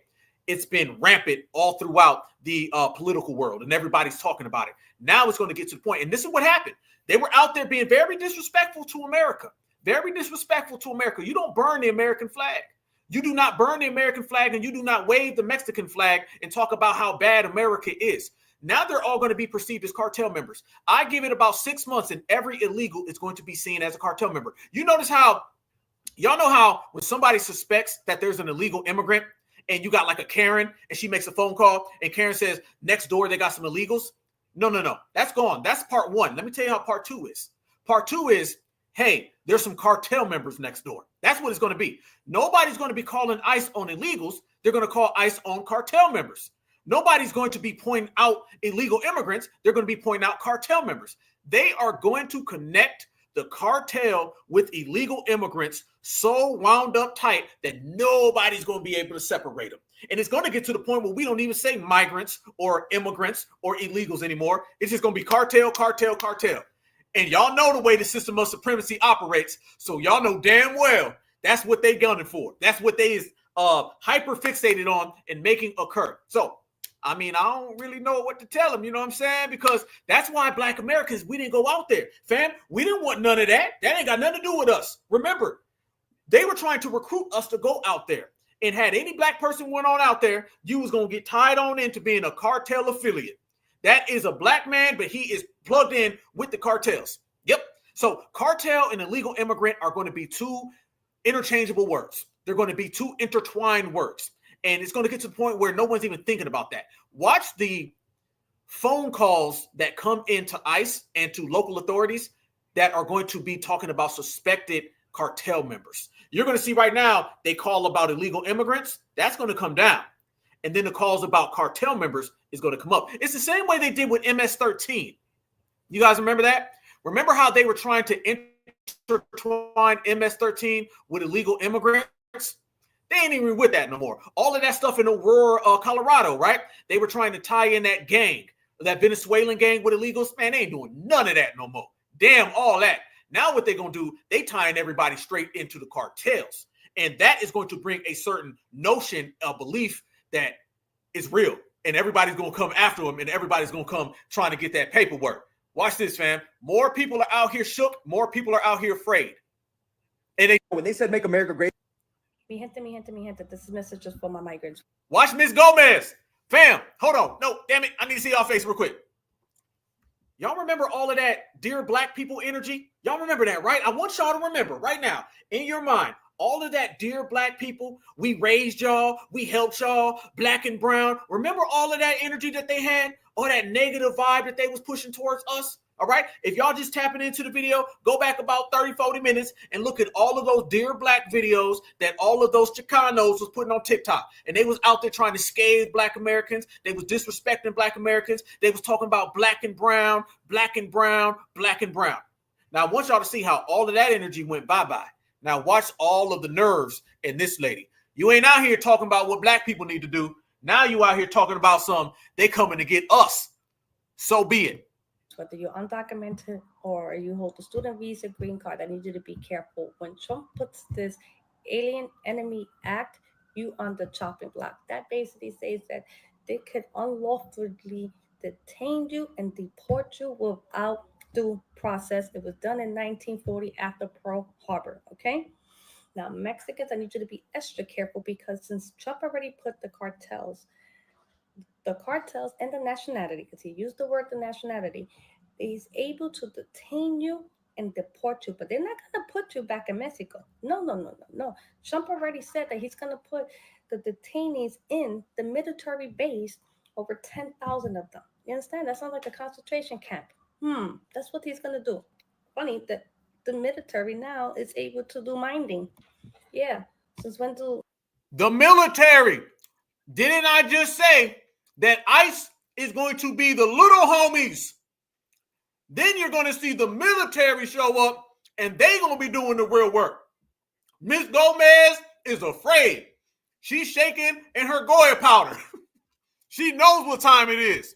it's been rampant all throughout the political world, and everybody's talking about it. Now it's going to get to the point, and this is what happened. They were out there being very disrespectful to America. Very disrespectful to America. You don't burn the American flag. You do not burn the American flag, and you do not wave the Mexican flag and talk about how bad America is. Now they're all going to be perceived as cartel members. I give it about 6 months and every illegal is going to be seen as a cartel member. You notice how, y'all know how when somebody suspects that there's an illegal immigrant and you got like a Karen and she makes a phone call and Karen says, next door, they got some illegals. No. That's gone. That's part one. Let me tell you how part two is. Part two is, hey, there's some cartel members next door. That's what it's going to be. Nobody's going to be calling ICE on illegals. They're going to call ICE on cartel members. Nobody's going to be pointing out illegal immigrants. They're going to be pointing out cartel members. They are going to connect the cartel with illegal immigrants so wound up tight that nobody's going to be able to separate them. And it's going to get to the point where we don't even say migrants or immigrants or illegals anymore. It's just going to be cartel. And y'all know the way the system of supremacy operates. So y'all know damn well That's what they gunning for. That's what they is hyper fixated on and making occur. So, I mean, I don't really know what to tell them, you know what I'm saying? Because that's why Black Americans, we didn't go out there. Fam, we didn't want none of that. That ain't got nothing to do with us. Remember, they were trying to recruit us to go out there. And had any Black person went on out there, you was going to get tied on into being a cartel affiliate. That is a Black man, but he is plugged in with the cartels. Yep. So cartel and illegal immigrant are going to be two interchangeable words. They're going to be two intertwined words. And it's going to get to the point where no one's even thinking about that. Watch the phone calls that come into ICE and to local authorities that are going to be talking about suspected cartel members. You're going to see right now, they call about illegal immigrants. That's going to come down. And then the calls about cartel members is going to come up. It's the same way they did with MS-13. You guys remember that? Remember how they were trying to intertwine MS-13 with illegal immigrants? They ain't even with that no more. All of that stuff in Aurora, Colorado, right? They were trying to tie in that gang, that Venezuelan gang with illegals. Man, they ain't doing none of that no more. Damn all that. Now what they're going to do, they tying everybody straight into the cartels. And that is going to bring a certain notion of belief that is real. And everybody's going to come after them, and everybody's going to come trying to get that paperwork. Watch this, fam. More people are out here shook. More people are out here afraid. And when they said make America great. Mi gente. This message is for my migrants. Watch Miss Gomez. Fam, hold on. No, damn it. I need to see y'all face real quick. Y'all remember all of that Dear Black People energy? Y'all remember that, right? I want y'all to remember right now in your mind, all of that Dear Black People. We raised y'all. We helped y'all. Black and brown. Remember all of that energy that they had? All that negative vibe that they was pushing towards us? All right. If y'all just tapping into the video, go back about 30, 40 minutes and look at all of those Dear Black videos that all of those Chicanos was putting on TikTok. And they was out there trying to scathe Black Americans. They was disrespecting Black Americans. They was talking about black and brown, black and brown, black and brown. Now, I want y'all to see how all of that energy went bye-bye. Now, watch all of the nerves in this lady. You ain't out here talking about what Black people need to do. Now you out here talking about they coming to get us. So be it. Whether you're undocumented or you hold a student visa, green card, I need you to be careful. When Trump puts this Alien Enemy Act, you on the chopping block. That basically says that they could unlawfully detain you and deport you without due process. It was done in 1940 after Pearl Harbor, okay? Now, Mexicans, I need you to be extra careful because since Trump already put the cartels and the nationality, because he used the word the nationality, he's able to detain you and deport you, but they're not going to put you back in Mexico. No. Trump already said that he's going to put the detainees in the military base, over 10,000 of them. You understand? That sounds like a concentration camp. That's what he's going to do. Funny that the military now is able to do minding. Yeah. Since when do the military? Didn't I just say that ICE is going to be the little homies? Then you're going to see the military show up and they're going to be doing the real work. Miss Gomez is afraid. She's shaking in her Goya powder. She knows what time it is.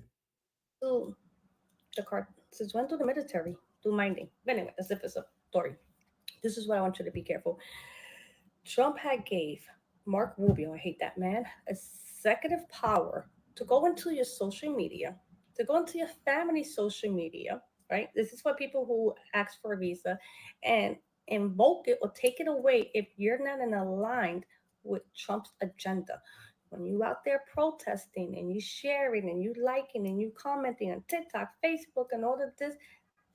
Since when do the military do minding? But anyway, that's a different story. This is what I want you to be careful. Trump had gave Mark Rubio, I hate that man, executive power to go into your social media, to go into your family's social media, right? This is for people who ask for a visa, and invoke it or take it away if you're not in aligned with Trump's agenda. When you out there protesting and you sharing and you liking and you commenting on TikTok, Facebook, and all of this,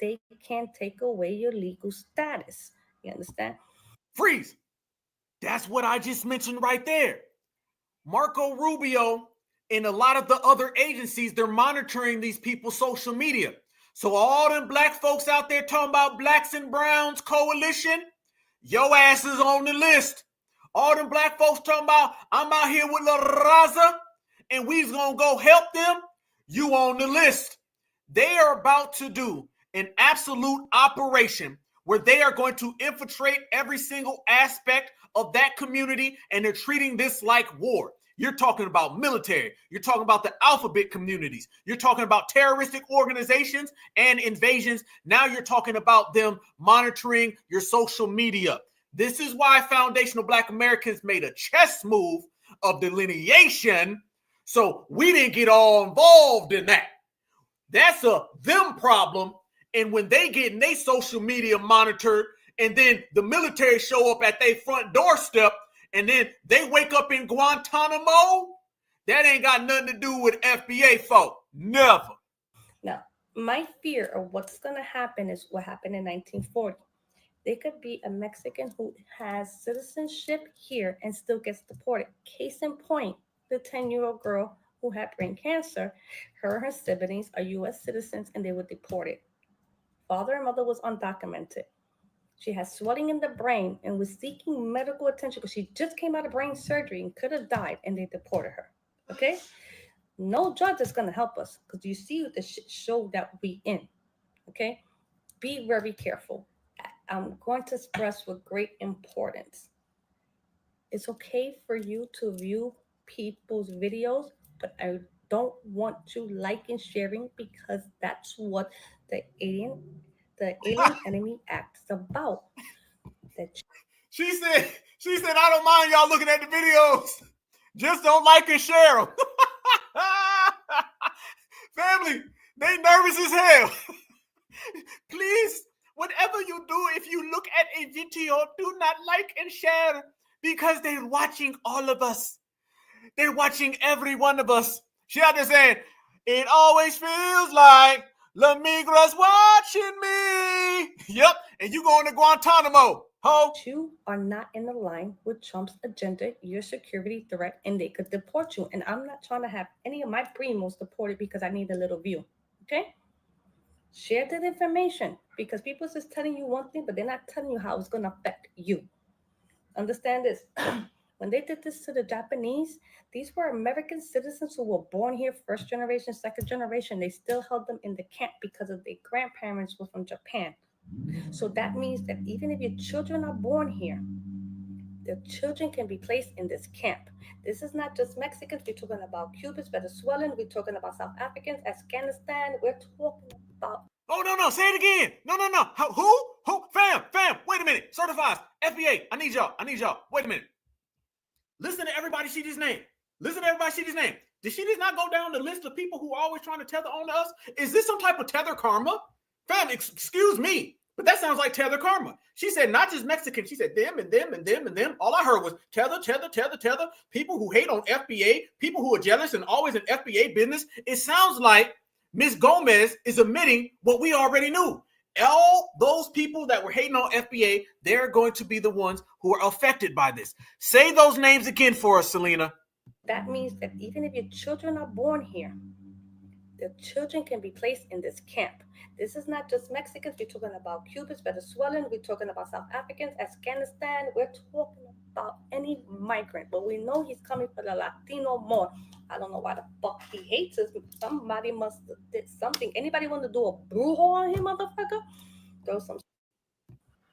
they can't take away your legal status. You understand? Freeze. That's what I just mentioned right there. Marco Rubio and a lot of the other agencies, they're monitoring these people's social media. So all them Black folks out there talking about Blacks and Browns coalition, your ass is on the list. All them Black folks talking about, I'm out here with La Raza and we's going to go help them, you on the list. They are about to do an absolute operation where they are going to infiltrate every single aspect of that community, and they're treating this like war. You're talking about military. You're talking about the alphabet communities. You're talking about terroristic organizations and invasions. Now you're talking about them monitoring your social media. This is why foundational Black Americans made a chess move of delineation, so we didn't get all involved in that. That's a them problem. And when they get in their social media monitored, and then the military show up at their front doorstep, and then they wake up in Guantanamo, that ain't got nothing to do with FBA folk. Never. Now, my fear of what's going to happen is what happened in 1940. They could be a Mexican who has citizenship here and still gets deported. Case in point, the 10-year-old girl who had brain cancer, her and her siblings are U.S. citizens and they were deported. Father and mother was undocumented. She had swelling in the brain and was seeking medical attention because she just came out of brain surgery and could have died, and they deported her. Okay? No judge is going to help us because you see the show that we in. Okay? Be very careful. I'm going to stress with great importance. It's okay for you to view people's videos, but I don't want you liking, sharing, because that's what the Alien Enemy Act is about. She said, I don't mind y'all looking at the videos. Just don't like and share them. Family, they nervous as hell. Please, whatever you do, if you look at a video, do not like and share, because they're watching all of us. They're watching every one of us. She out there saying, it always feels like La Migra's watching me. Yep, and you going to Guantanamo. Ho. You are not in the line with Trump's agenda, your security threat, and they could deport you. And I'm not trying to have any of my primos deported because I need a little view. Okay? Share that information, because people are just telling you one thing, but they're not telling you how it's going to affect you. Understand this. When they did this to the Japanese, these were American citizens who were born here, first generation, second generation. They still held them in the camp because of their grandparents were from Japan. So that means that even if your children are born here, their children can be placed in this camp. This is not just Mexicans. We're talking about Cubans, Venezuelans. We're talking about South Africans, Afghanistan. We're talking about... Oh, no. Say it again. No. Who? Fam. Wait a minute. Certifies. FBA. I need y'all. Wait a minute. Listen to everybody she just named. Did she just not go down the list of people who are always trying to tether on to us? Is this some type of tether karma? Fam, excuse me, but that sounds like tether karma. She said not just Mexican. She said them and them and them and them. All I heard was tether. People who hate on FBA, people who are jealous and always in FBA business. It sounds like Ms. Gomez is admitting what we already knew. All those people that were hating on FBA, they're going to be the ones who are affected by this. Say those names again for us, Selena. That means that even if your children are born here, their children can be placed in this camp. This is not just Mexicans. We're talking about Cubans, Venezuelans. We're talking about South Africans, Afghanistan. We're talking about any migrant. But we know he's coming for the Latino more. I don't know why the fuck he hates us. Somebody must have did something. Anybody want to do a brujo on him, motherfucker? Throw some...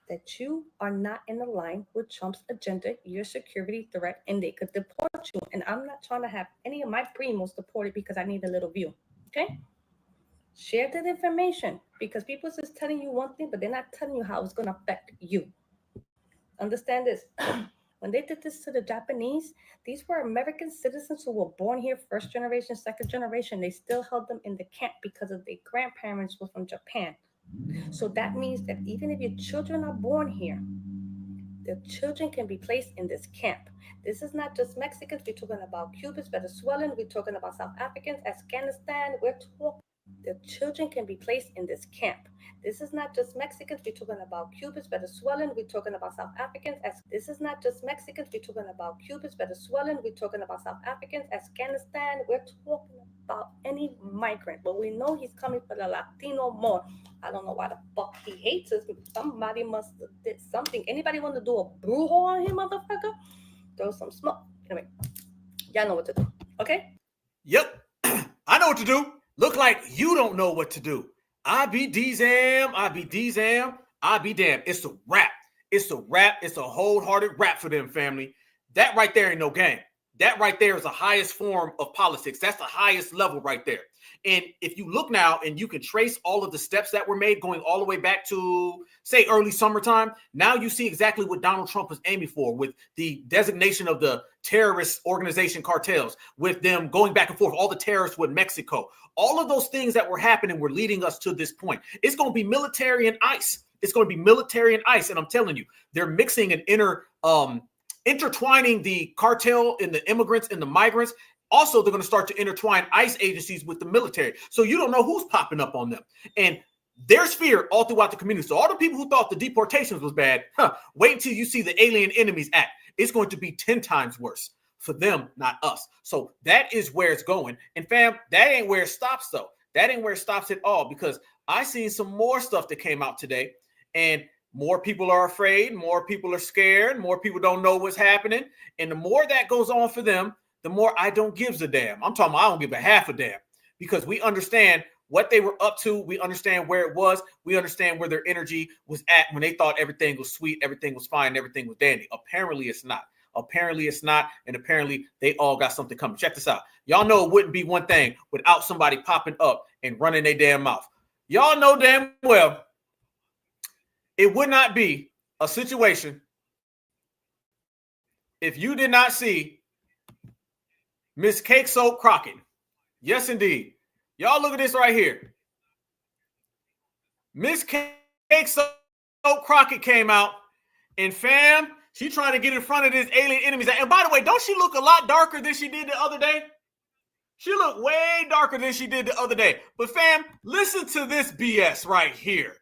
That you are not in the line with Trump's agenda, your security threat, and they could deport you. And I'm not trying to have any of my primos deported because I need a little view. Okay? Share that information, because people are just telling you one thing, but they're not telling you how it's going to affect you. Understand this. When they did this to the Japanese, these were American citizens who were born here, first generation, second generation. They still held them in the camp because of their grandparents were from Japan. So that means that even if your children are born here, their children can be placed in this camp. This is not just Mexicans. We're talking about Cubans, Venezuelans. We're talking about South Africans, Afghanistan. We're talking... Their children can be placed in this camp. This is not just Mexicans. We're talking about Cubans, Venezuelans. We're talking about South Africans. This is not just Mexicans. We're talking about Cubans, Venezuelans. We're talking about South Africans, Afghanistan. We're talking about any migrant. But we know he's coming for the Latino more. I don't know why the fuck he hates us. Somebody must have did something. Anybody want to do a brujo on him, motherfucker? Throw some smoke. Anyway, y'all know what to do. Okay? Yep. I know what to do. Look like you don't know what to do. I be damn. It's a rap. It's a wholehearted rap for them, family. That right there ain't no game. That right there is the highest form of politics. That's the highest level right there. And if you look now and you can trace all of the steps that were made going all the way back to, say, early summertime, now you see exactly what Donald Trump was aiming for with the designation of the terrorist organization cartels, with them going back and forth, all the terrorists with Mexico. All of those things that were happening were leading us to this point. It's going to be military and ICE. It's going to be military and ICE. And I'm telling you, they're mixing and intertwining the cartel and the immigrants and the migrants. Also, they're going to start to intertwine ICE agencies with the military. So you don't know who's popping up on them. And there's fear all throughout the community. So all the people who thought the deportations was bad, wait until you see the Alien Enemies Act. It's going to be 10 times worse for them, not us. So that is where it's going. And fam, that ain't where it stops though. That ain't where it stops at all, because I seen some more stuff that came out today, and more people are afraid, more people are scared, more people don't know what's happening. And the more that goes on for them, the more I don't give a damn. I'm talking about I don't give a half a damn, because we understand what they were up to. We understand where it was. We understand where their energy was at when they thought everything was sweet, everything was fine, everything was dandy. Apparently it's not. Apparently it's not. And apparently they all got something coming. Check this out. Y'all know it wouldn't be one thing without somebody popping up and running their damn mouth. Y'all know damn well it would not be a situation if you did not see Miss Cake Soap Crockett. Yes, indeed. Y'all look at this right here. Miss Cake Soap Crockett came out, and fam, she trying to get in front of this Alien Enemies. And by the way, don't she look a lot darker than she did the other day? She looked way darker than she did the other day. But fam, listen to this BS right here.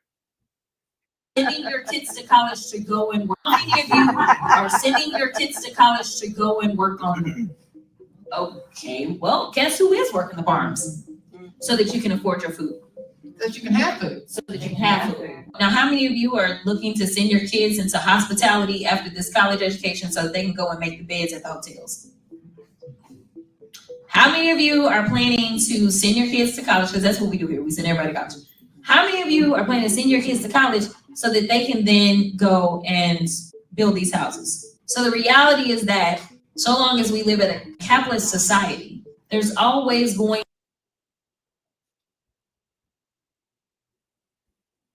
Sending your kids to college to go and work. How many of you are sending your kids to college to go and work on them? Okay, well, guess who is working the farms? So that you can afford your food. So that you can have food. So that you can have food. Now, how many of you are looking to send your kids into hospitality after this college education so that they can go and make the beds at the hotels? How many of you are planning to send your kids to college? Because that's what we do here. We send everybody to college. How many of you are planning to send your kids to college so that they can then go and build these houses? So the reality is that so long as we live in a capitalist society, there's always going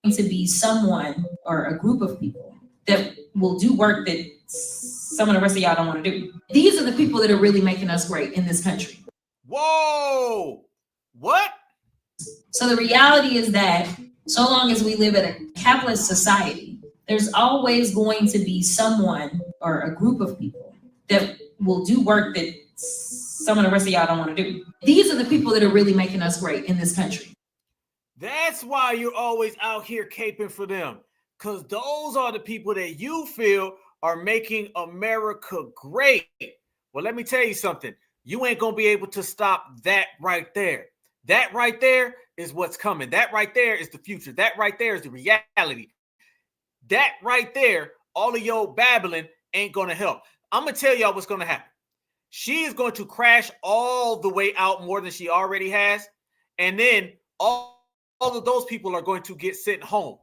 to be someone or a group of people that will do work that some of the rest of y'all don't want to do. These are the people that are really making us great in this country. Whoa! What? So the reality is that so long as we live in a capitalist society, there's always going to be someone or a group of people that will do work that some of the rest of y'all don't want to do. These are the people that are really making us great in this country. That's why you're always out here caping for them, because those are the people that you feel are making America great. Well, let me tell you something. You ain't going to be able to stop that right there. That right there is what's coming. That right there is the future. That right there is the reality. That right there, all of your babbling ain't going to help. I'm going to tell y'all what's going to happen. She is going to crash all the way out more than she already has. And then all of those people are going to get sent home.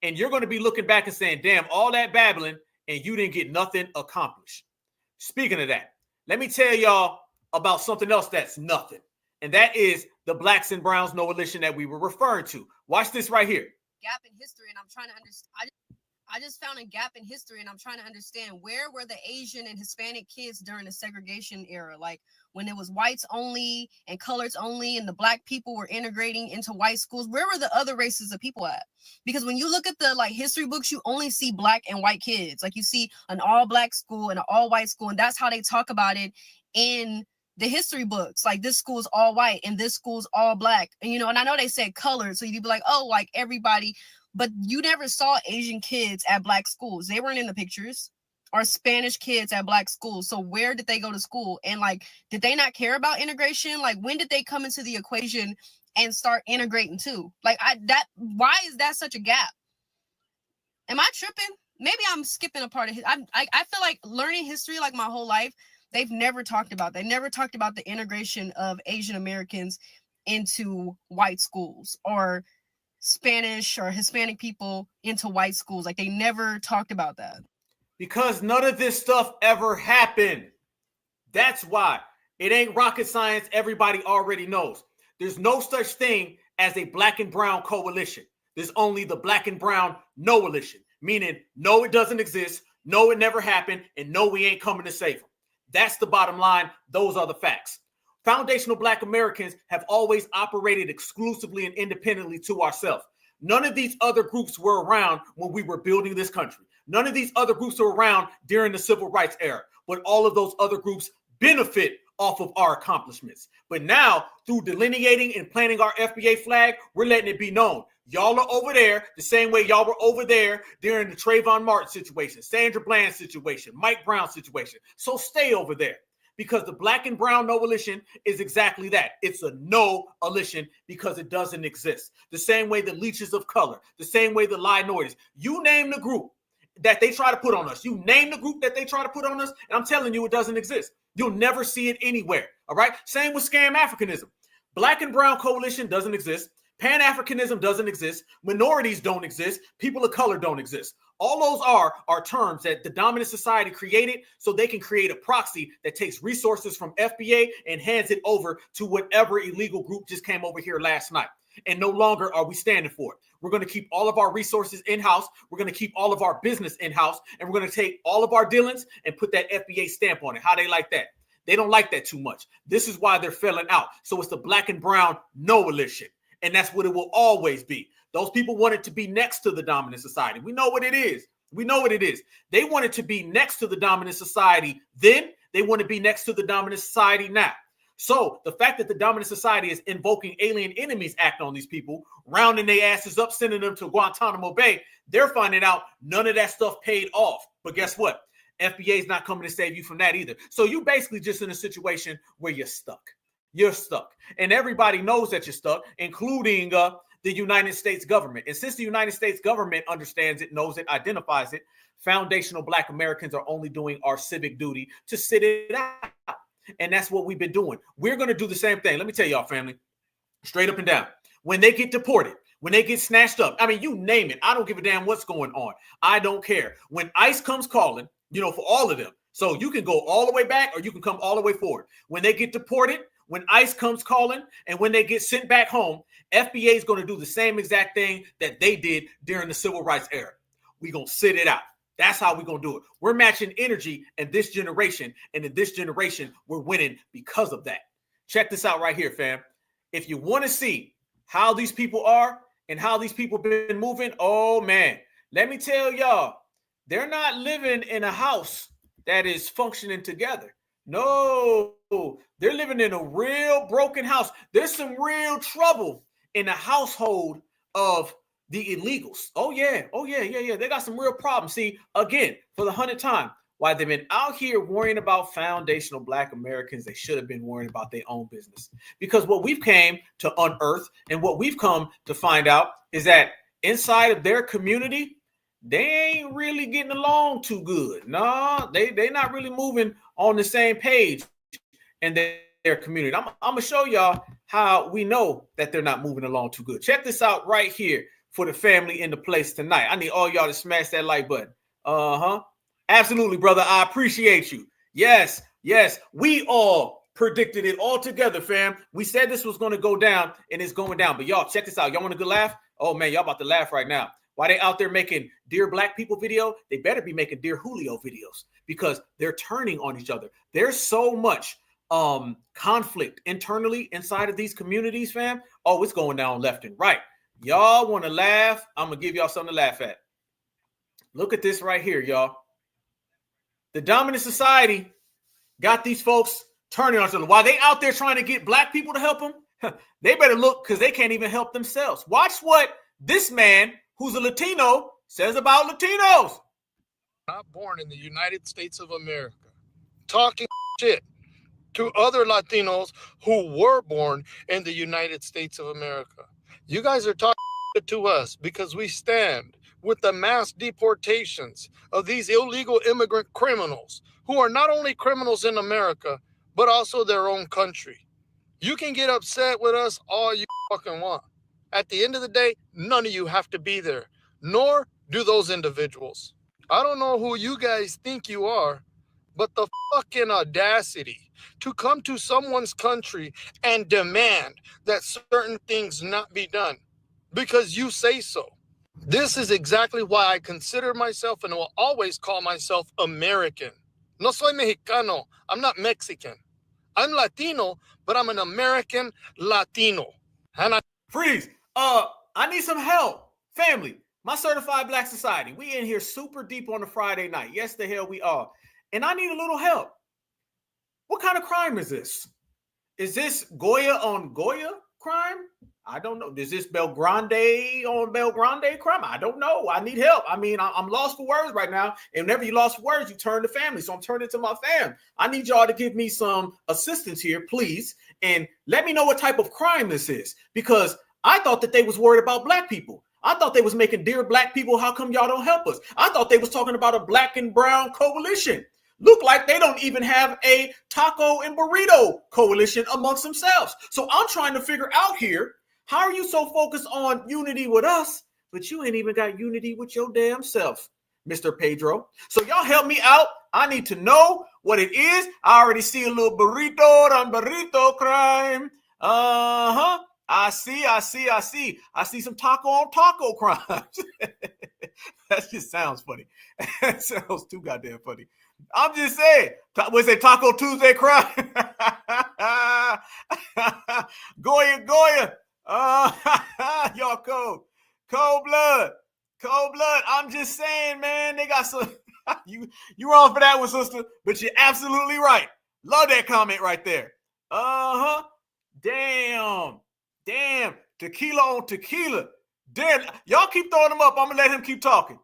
And you're going to be looking back and saying, damn, all that babbling and you didn't get nothing accomplished. Speaking of that, let me tell y'all about something else that's nothing. And that is the blacks and browns no elision that we were referring to. Watch this right here. Gap in history, and I'm trying to understand. I just found a gap in history, and I'm trying to understand, where were the Asian and Hispanic kids during the segregation era? Like when it was whites only and coloreds only, and the black people were integrating into white schools. Where were the other races of people at? Because when you look at the history books, you only see black and white kids. Like you see an all black school and an all white school, and that's how they talk about it in the history books. Like this school's all white and this school's all black. And and I know they said colored, so you'd be like, oh, like everybody. But you never saw Asian kids at black schools. They weren't in the pictures. Or Spanish kids at black schools. So where did they go to school? And did they not care about integration? Like when did they come into the equation and start integrating too? Why is that such a gap? Am I tripping? Maybe I'm skipping a part of it. I feel like learning history like my whole life, they've never talked about. They never talked about the integration of Asian Americans into white schools, or Spanish or Hispanic people into white schools. Like they never talked about that. Because none of this stuff ever happened. That's why. It ain't rocket science. Everybody already knows. There's no such thing as a black and brown coalition. There's only the black and brown no-alition, meaning no, it doesn't exist, no, it never happened, and no, we ain't coming to save them. That's the bottom line. Those are the facts. Foundational Black Americans have always operated exclusively and independently to ourselves. None of these other groups were around when we were building this country. None of these other groups were around during the civil rights era, but all of those other groups benefit off of our accomplishments. But now, through delineating and planting our FBA flag, we're letting it be known. Y'all are over there the same way y'all were over there during the Trayvon Martin situation, Sandra Bland situation, Mike Brown situation. So stay over there, because the black and brown no-alition is exactly that. It's a no-alition because it doesn't exist. The same way the leeches of color, the same way the minorities. You name the group that they try to put on us. You name the group that they try to put on us, and I'm telling you, it doesn't exist. You'll never see it anywhere, all right? Same with scam Africanism. Black and brown coalition doesn't exist. Pan-Africanism doesn't exist. Minorities don't exist. People of color don't exist. All those are terms that the dominant society created so they can create a proxy that takes resources from FBA and hands it over to whatever illegal group just came over here last night. And no longer are we standing for it. We're going to keep all of our resources in-house. We're going to keep all of our business in-house. And we're going to take all of our dealings and put that FBA stamp on it. How they like that? They don't like that too much. This is why they're filling out. So it's the black and brown no-alition. And that's what it will always be. Those people want it to be next to the dominant society. We know what it is. We know what it is. They want it to be next to the dominant society then. They want to be next to the dominant society now. So the fact that the dominant society is invoking Alien Enemies Act on these people, rounding their asses up, sending them to Guantanamo Bay, they're finding out none of that stuff paid off. But guess what? FBA is not coming to save you from that either. So you basically just in a situation where you're stuck. You're stuck. And everybody knows that you're stuck, including the United States government. And since the United States government understands it, knows it, identifies it, foundational Black Americans are only doing our civic duty to sit it out. And that's what we've been doing. We're going to do the same thing. Let me tell y'all, family, straight up and down. When they get deported, when they get snatched up, I mean, you name it. I don't give a damn what's going on. I don't care. When ICE comes calling, for all of them. So you can go all the way back or you can come all the way forward. When they get deported, when ICE comes calling, and when they get sent back home, FBA is going to do the same exact thing that they did during the civil rights era. We're going to sit it out. That's how we're going to do it. We're matching energy in this generation, and in this generation, we're winning because of that. Check this out right here, fam. If you want to see how these people are and how these people been moving, oh, man, let me tell y'all, they're not living in a house that is functioning together. No, they're living in a real broken house. There's some real trouble in the household of the illegals. Oh, yeah. They got some real problems. See, again, for the 100th time, why they've been out here worrying about foundational Black Americans, they should have been worrying about their own business. Because what we've came to unearth and what we've come to find out is that inside of their community, they ain't really getting along too good. No, they're not really moving on the same page in their community. I'm going to show y'all how we know that they're not moving along too good. Check this out right here for the family in the place tonight. I need all y'all to smash that like button. Absolutely, brother. I appreciate you. Yes. We all predicted it all together, fam. We said this was going to go down, and it's going down. But y'all, check this out. Y'all want a good laugh? Oh, man, y'all about to laugh right now. Why they out there making Dear Black People video? They better be making Dear Julio videos because they're turning on each other. There's so much conflict internally inside of these communities, fam. Oh, it's going down left and right. Y'all want to laugh? I'm going to give y'all something to laugh at. Look at this right here, y'all. The dominant society got these folks turning on each other. While they out there trying to get Black people to help them, they better look because they can't even help themselves. Watch what this man, who's a Latino, says about Latinos. Not born in the United States of America, talking shit to other Latinos who were born in the United States of America. You guys are talking shit to us because we stand with the mass deportations of these illegal immigrant criminals who are not only criminals in America, but also their own country. You can get upset with us all you fucking want. At the end of the day, none of you have to be there, nor do those individuals. I don't know who you guys think you are, But the fucking audacity to come to someone's country and demand that certain things not be done because you say so. This is exactly why I consider myself and will always call myself American. No soy Mexicano. I'm not Mexican. I'm Latino, but I'm an American Latino. And Freeze. I need some help. Family, my certified black society. We in here super deep on a Friday night. Yes, the hell we are. And I need a little help. What kind of crime is this? Is this Goya on Goya crime? I don't know. Is this Belgrande on Belgrande crime? I don't know. I need help. I mean, I'm lost for words right now. And whenever you lost for words, you turn to family. So I'm turning to my fam. I need y'all to give me some assistance here, please. And let me know what type of crime this is. Because I thought that they was worried about black people. I thought they was making dear black people, how come y'all don't help us? I thought they was talking about a black and brown coalition. Look like they don't even have a taco and burrito coalition amongst themselves. So I'm trying to figure out here, how are you so focused on unity with us, but you ain't even got unity with your damn self, Mr. Pedro? So y'all help me out. I need to know what it is. I already see a little burrito on burrito crime. Uh-huh. I see some taco on taco crimes. That just sounds funny. That sounds too goddamn funny. I'm just saying, what's it, Taco Tuesday crime? Goya. Y'all cold blood. I'm just saying, man, they got some. you wrong for that one, sister, but you're absolutely right. Love that comment right there. Uh-huh. Damn. Tequila on tequila. Damn. Y'all keep throwing them up. I'm gonna let him keep talking.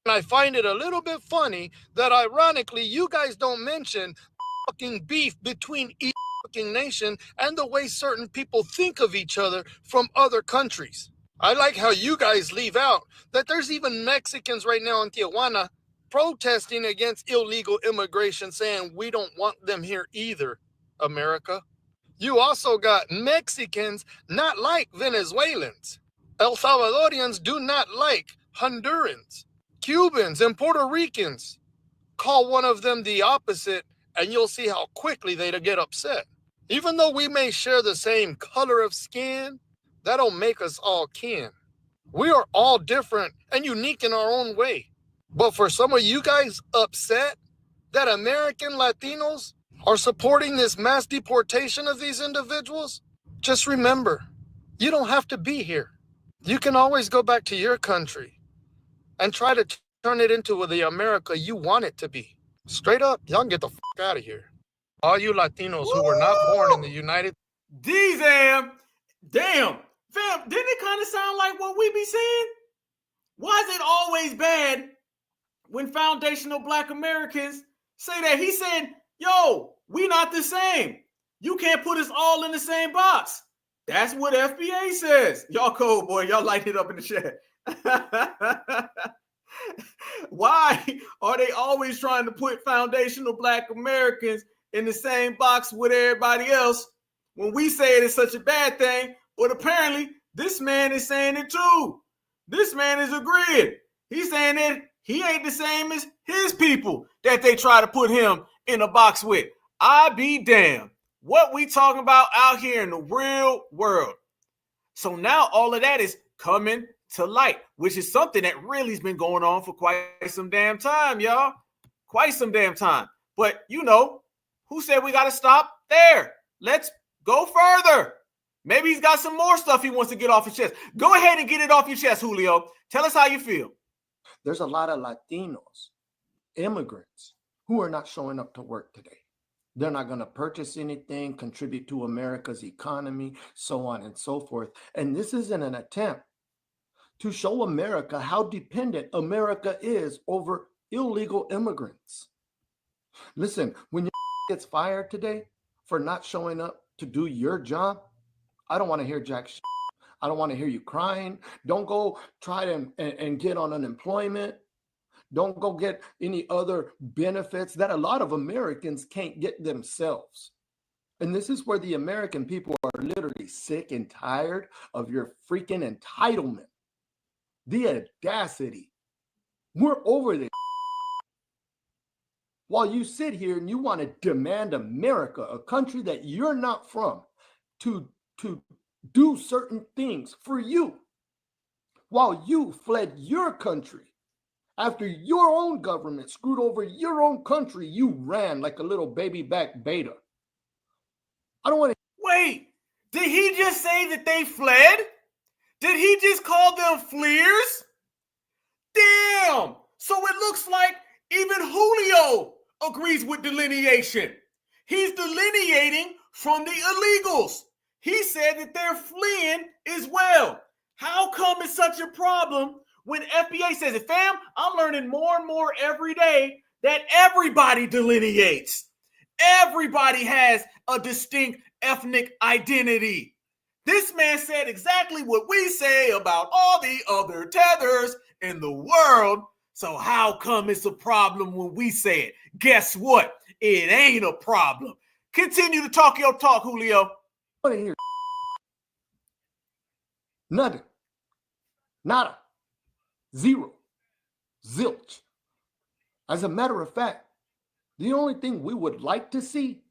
I find it a little bit funny that ironically you guys don't mention fucking beef between each fucking nation and the way certain people think of each other from other countries. I like how you guys leave out that there's even Mexicans right now in Tijuana protesting against illegal immigration, saying we don't want them here either, America. You also got Mexicans not like Venezuelans. El Salvadorians do not like Hondurans. Cubans and Puerto Ricans. Call one of them the opposite, and you'll see how quickly they'd get upset. Even though we may share the same color of skin, that don't make us all kin. We are all different and unique in our own way. But for some of you guys upset that American Latinos are supporting this mass deportation of these individuals, just remember, you don't have to be here. You can always go back to your country and try to turn it into the America you want it to be. Straight up, y'all can get the fuck out of here. All you Latinos who were not born in the United States. Damn. Fam, didn't it kind of sound like what we be saying? Why is it always bad when foundational black Americans say that? He said, yo, we not the same. You can't put us all in the same box. That's what FBA says. Y'all cold, boy. Y'all light it up in the chat. Why are they always trying to put foundational black Americans in the same box with everybody else when we say it is such a bad thing? But apparently this man is saying it too. This man is agreeing. He's saying that he ain't the same as his people that they try to put him in a box with. I be damned. What we talking about out here in the real world. So now all of that is coming to light, which is something that really has been going on for quite some damn time, y'all. Quite some damn time. But, you know, who said we got to stop there? Let's go further. Maybe he's got some more stuff he wants to get off his chest. Go ahead and get it off your chest, Julio. Tell us how you feel. There's a lot of Latinos, immigrants, who are not showing up to work today. They're not going to purchase anything, contribute to America's economy, so on and so forth. And this isn't an attempt to show America how dependent America is over illegal immigrants. Listen, when your gets fired today for not showing up to do your job, I don't want to hear jack shit. I don't want to hear you crying. Don't go try to and get on unemployment. Don't go get any other benefits that a lot of Americans can't get themselves. And this is where the American people are literally sick and tired of your freaking entitlement. The audacity. We're over this. while you sit here and you want to demand America, a country that you're not from, to do certain things for you, while you fled your country. After your own government screwed over your own country, you ran like a little baby back beta. I don't want to. Wait, did he just say that they fled? Did he just call them fleers? Damn! So it looks like even Julio agrees with delineation. He's delineating from the illegals. He said that they're fleeing as well. How come it's such a problem when FBA says it? Fam, I'm learning more and more every day that everybody delineates. Everybody has a distinct ethnic identity. This man said exactly what we say about all the other tethers in the world. So how come it's a problem when we say it? Guess what? It ain't a problem. Continue to talk your talk, Julio. I want to hear nothing. Nada. Zero. Zilch. As a matter of fact, the only thing we would like to see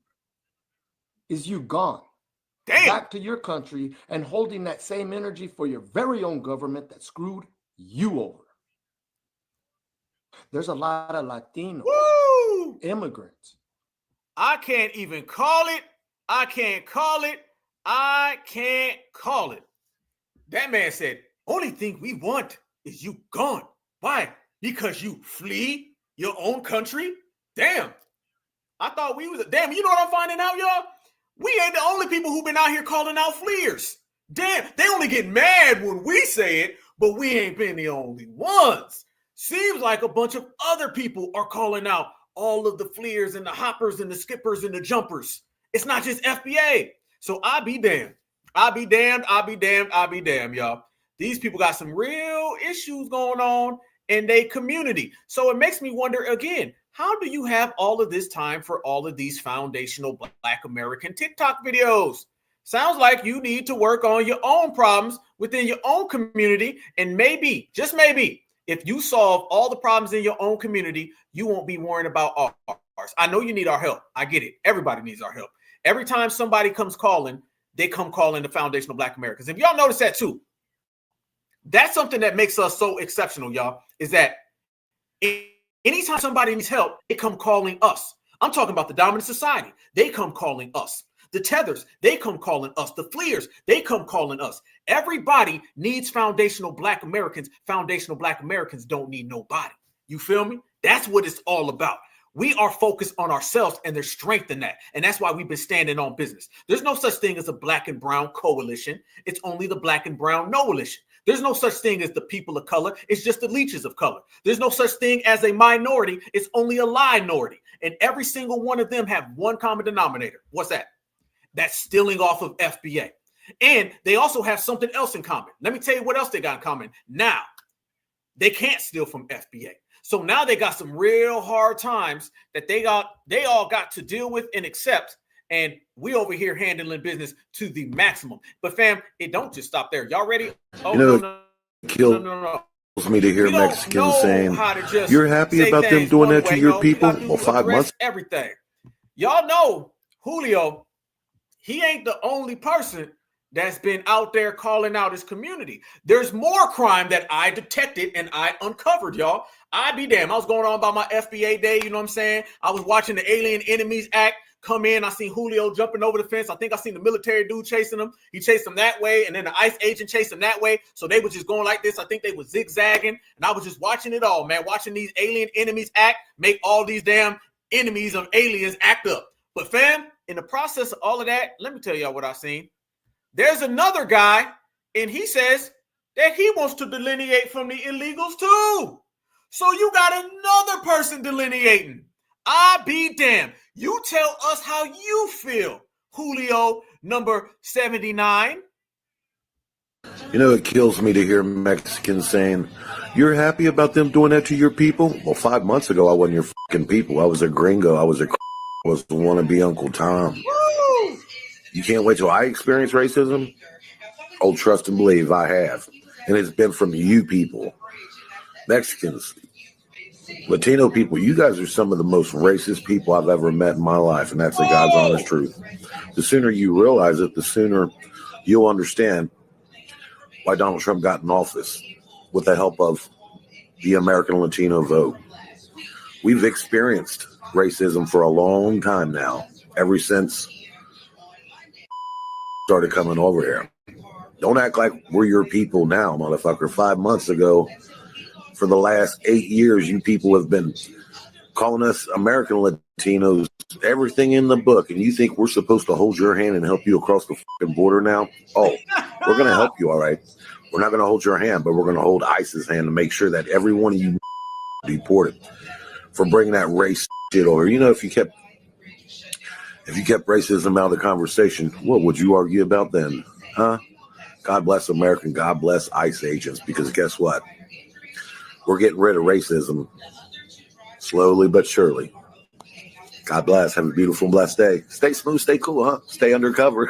is you gone. Damn. Back to your country and holding that same energy for your very own government that screwed you over. There's a lot of Latino immigrants. I can't even call it. I can't call it. I can't call it. That man said, only thing we want is you gone. Why? Because you flee your own country? Damn. I thought we was, damn, you know what I'm finding out, y'all? We ain't the only people who've been out here calling out fleers. Damn, they only get mad when we say it, but we ain't been the only ones. Seems like a bunch of other people are calling out all of the fleers and the hoppers and the skippers and the jumpers. It's not just FBA. So I be damned. I be damned, I be damned, I be damned, y'all. These people got some real issues going on in their community. So it makes me wonder again, how do you have all of this time for all of these foundational Black American TikTok videos? Sounds like you need to work on your own problems within your own community. And maybe, just maybe, if you solve all the problems in your own community, you won't be worrying about ours. I know you need our help. I get it. Everybody needs our help. Every time somebody comes calling, they come calling the foundational Black Americans. If y'all notice that too, that's something that makes us so exceptional, y'all, is that anytime somebody needs help, they come calling us. I'm talking about the dominant society. They come calling us. The tethers, they come calling us. The fleers, they come calling us. Everybody needs foundational Black Americans. Foundational Black Americans don't need nobody. You feel me? That's what it's all about. We are focused on ourselves, and there's strength in that. And that's why we've been standing on business. There's no such thing as a Black and brown coalition. It's only the Black and brown coalition. There's no such thing as the people of color. It's just the leeches of color. There's no such thing as a minority. It's only a minority. And every single one of them have one common denominator. What's that? That's stealing off of FBA. And they also have something else in common. Let me tell you what else they got in common. Now, they can't steal from FBA. So now they got some real hard times that they all got to deal with and accept. And we over here handling business to the maximum. But fam, it don't just stop there. Y'all ready? Oh, no. Kills me to hear Mexicans saying, you're happy about them doing that to your people? Well, 5 months. Everything. Y'all know Julio, he ain't the only person that's been out there calling out his community. There's more crime that I detected and I uncovered, y'all. I be damn. I was going on about my FBA day, you know what I'm saying? I was watching the Alien Enemies Act come in. I seen Julio jumping over the fence. I think I seen the military dude chasing him. He chased him that way, and then the ICE agent chased him that way. So they were just going like this. I think they were zigzagging, and I was just watching it all, man. Watching these Alien Enemies Act make all these damn enemies of aliens act up. But fam, in the process of all of that, let me tell y'all what I seen. There's another guy, and he says that he wants to delineate from the illegals too. So you got another person delineating. I be damned. You tell us how you feel, Julio number 79. You know, it kills me to hear Mexicans saying, you're happy about them doing that to your people? Well, 5 months ago, I wasn't your fucking people. I was a gringo. I was a wannabe Uncle Tom. Woo! You can't wait till I experience racism? Oh, trust and believe I have. And it's been from you people. Mexicans, Latino people, you guys are some of the most racist people I've ever met in my life, and that's the God's honest truth. The sooner you realize it, the sooner you'll understand why Donald Trump got in office with the help of the American Latino vote. We've experienced racism for a long time now, ever since started coming over here. Don't act like we're your people now, motherfucker. 5 months ago, for the last 8 years, you people have been calling us American Latinos everything in the book, and you think we're supposed to hold your hand and help you across the fucking border now? Oh, we're going to help you, all right. We're not going to hold your hand, but we're going to hold ICE's hand to make sure that every one of you deported for bringing that race shit over. You know, if you kept racism out of the conversation, what would you argue about then? Huh? God bless America. God bless ICE agents, because guess what? We're getting rid of racism slowly but surely. God bless. Have a beautiful, blessed day. Stay smooth, stay cool, huh? Stay undercover.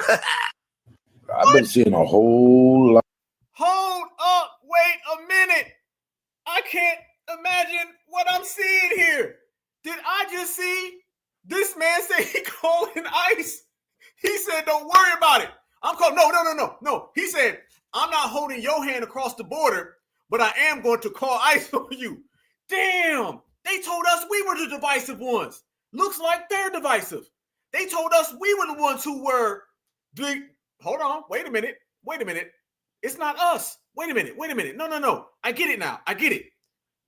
I've been seeing a whole lot. Hold up. Wait a minute. I can't imagine what I'm seeing here. Did I just see this man say he calling ICE? He said, don't worry about it. I'm calling. No. He said, I'm not holding your hand across the border, but I am going to call ICE on you. Damn. They told us we were the divisive ones. Looks like they're divisive. They told us we were the ones who were the... Hold on. Wait a minute. It's not us. Wait a minute. No. I get it now. I get it.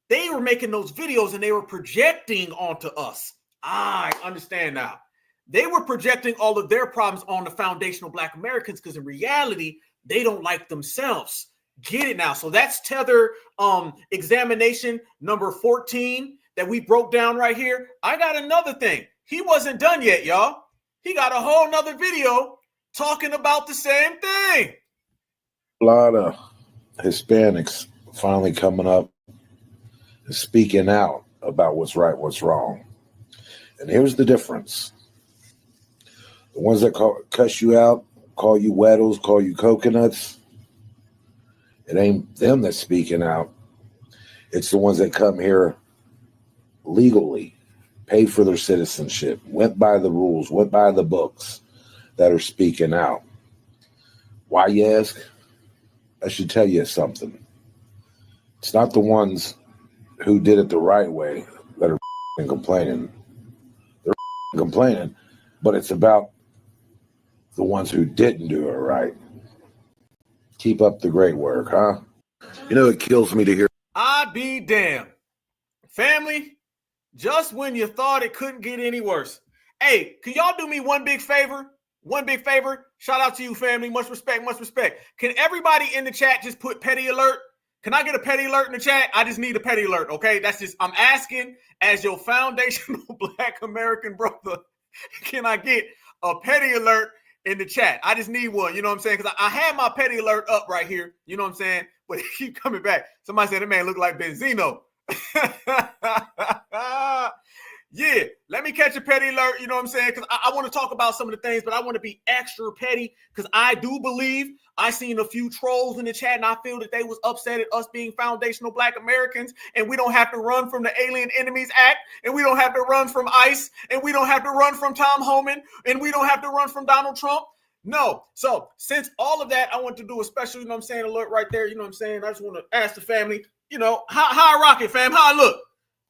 They were making those videos and they were projecting onto us. I understand now. They were projecting all of their problems on the foundational Black Americans because in reality, they don't like themselves. Get it now. So that's Tether examination number 14 that we broke down right here. I got another thing. He wasn't done yet, y'all. He got a whole nother video talking about the same thing. A lot of Hispanics finally coming up and speaking out about what's right, what's wrong. And here's the difference. The ones that cuss you out, call you weddles, call you coconuts, it ain't them that's speaking out. It's the ones that come here legally, paid for their citizenship, went by the rules, went by the books, that are speaking out. Why, you ask? I should tell you something. It's not the ones who did it the right way that are complaining. They're complaining, but it's about the ones who didn't do it right. Keep up the great work, huh? You know, it kills me to hear. I be damned. Family, just when you thought it couldn't get any worse. Hey, can y'all do me one big favor? Shout out to you, family. Much respect. Can everybody in the chat just put petty alert? Can I get a petty alert in the chat? I just need a petty alert, okay? That's just, I'm asking as your foundational Black American brother, can I get a petty alert in the chat? I just need one, you know what I'm saying? Because I had my petty alert up right here, you know what I'm saying? But it keep coming back. Somebody said that man look like Benzino. Yeah, let me catch a petty alert, you know what I'm saying? Because I want to talk about some of the things, but I want to be extra petty because I do believe I seen a few trolls in the chat and I feel that they was upset at us being foundational Black Americans and we don't have to run from the Alien Enemies Act and we don't have to run from ICE and we don't have to run from Tom Homan and we don't have to run from Donald Trump. No. So since all of that, I want to do a special, you know what I'm saying, alert right there, you know what I'm saying? I just want to ask the family, you know, how I rock it, fam, how I look.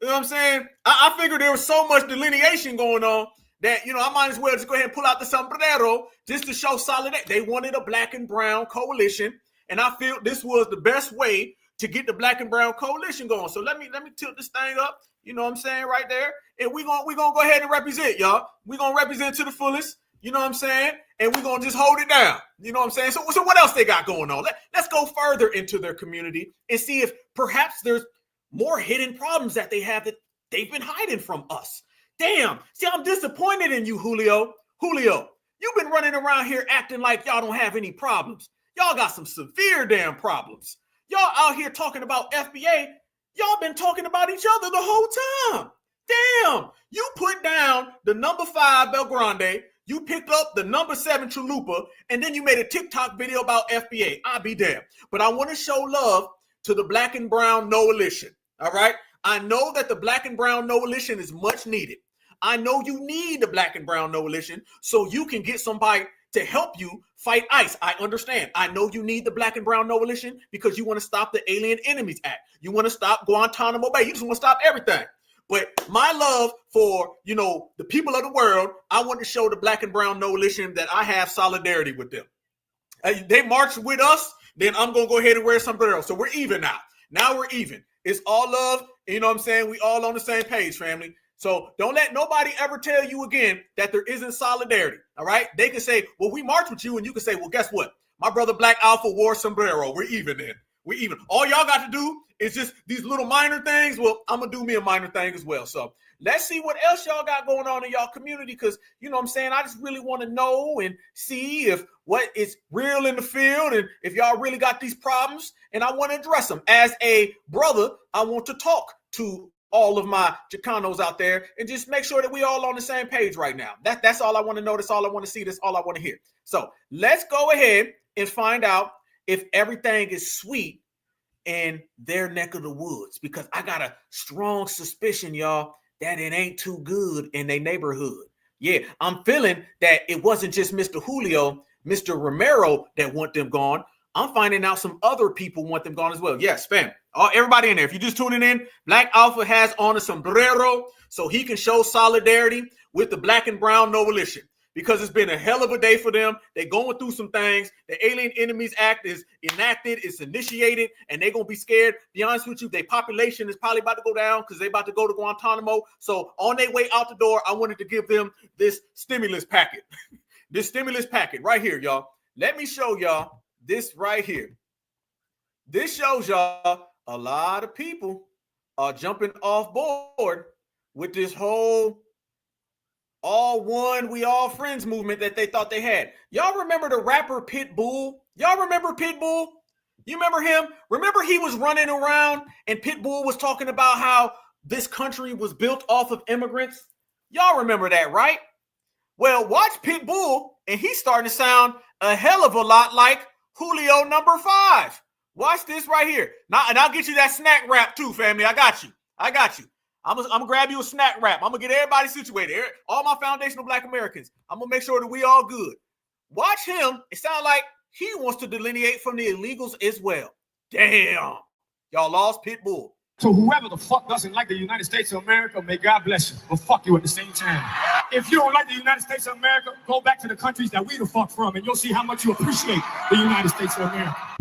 You know what I'm saying? I figured there was so much delineation going on that, you know, I might as well just go ahead and pull out the sombrero just to show solidarity. They wanted a Black and brown coalition, and I feel this was the best way to get the Black and brown coalition going. So let me tilt this thing up, you know what I'm saying, right there. And we're gonna go ahead and represent, y'all. We're gonna represent to the fullest, you know what I'm saying? And we're gonna just hold it down. You know what I'm saying? So what else they got going on? Let's go further into their community and see if perhaps there's more hidden problems that they have that they've been hiding from us. Damn. See, I'm disappointed in you, Julio. You've been running around here acting like y'all don't have any problems. Y'all got some severe damn problems. Y'all out here talking about FBA. Y'all been talking about each other the whole time. Damn. You put down the number 5 Belgrande. You picked up the number 7 Chalupa. And then you made a TikTok video about FBA. I'll be damned. But I want to show love to the Black and brown coalition. All right. I know that the black and brown coalition is much needed. I know you need the black and brown coalition so you can get somebody to help you fight ICE. I understand. I know you need the black and brown coalition because you want to stop the Alien Enemies Act. You want to stop Guantanamo Bay. You just want to stop everything. But my love for, the people of the world, I want to show the black and brown coalition that I have solidarity with them. They marched with us, then I'm going to go ahead and wear sombrero. So we're even now. Now we're even. It's all love. You know what I'm saying? We all on the same page, family. So don't let nobody ever tell you again that there isn't solidarity. All right. They can say, well, we march with you. And you can say, well, guess what? My brother Black Alpha wore sombrero. We're even then. We're even. All y'all got to do is just these little minor things. Well, I'm going to do me a minor thing as well. So let's see what else y'all got going on in y'all community. Because, you know what I'm saying? I just really want to know and see if what is real in the field and if y'all really got these problems. And I want to address them. As a brother, I want to talk to all of my Chicanos out there and just make sure that we all on the same page right now. That's all I want to know. That's all I want to see. That's all I want to hear. So let's go ahead and find out if everything is sweet in their neck of the woods, because I got a strong suspicion, y'all, that it ain't too good in their neighborhood. Yeah, I'm feeling that it wasn't just Mr. Julio, Mr. Romero that want them gone. I'm finding out some other people want them gone as well. Yes, fam. Everybody in there, if you're just tuning in, Black Alpha has on a sombrero so he can show solidarity with the black and brown coalition, because it's been a hell of a day for them. They're going through some things. The Alien Enemies Act is enacted, it's initiated, and they're going to be scared. Be honest with you, their population is probably about to go down because they're about to go to Guantanamo. So on their way out the door, I wanted to give them this stimulus packet. This stimulus packet right here, y'all. Let me show y'all this right here. This shows y'all a lot of people are jumping off board with this whole all one, we all friends movement that they thought they had. Y'all remember the rapper Pitbull? Y'all remember Pitbull? You remember him? Remember he was running around and Pitbull was talking about how this country was built off of immigrants? Y'all remember that, right? Well, watch Pitbull and he's starting to sound a hell of a lot like Julio number 5. Watch this right here. Now, and I'll get you that snack wrap too, family. I got you. I'm gonna grab you a snack wrap. I'm gonna get everybody situated. All my foundational Black Americans. I'm gonna make sure that we all good. Watch him. It sounds like he wants to delineate from the illegals as well. Damn. Y'all lost Pitbull. So whoever the fuck doesn't like the United States of America, may God bless you, but fuck you at the same time. If you don't like the United States of America, go back to the countries that we the fuck from, and you'll see how much you appreciate the United States of America.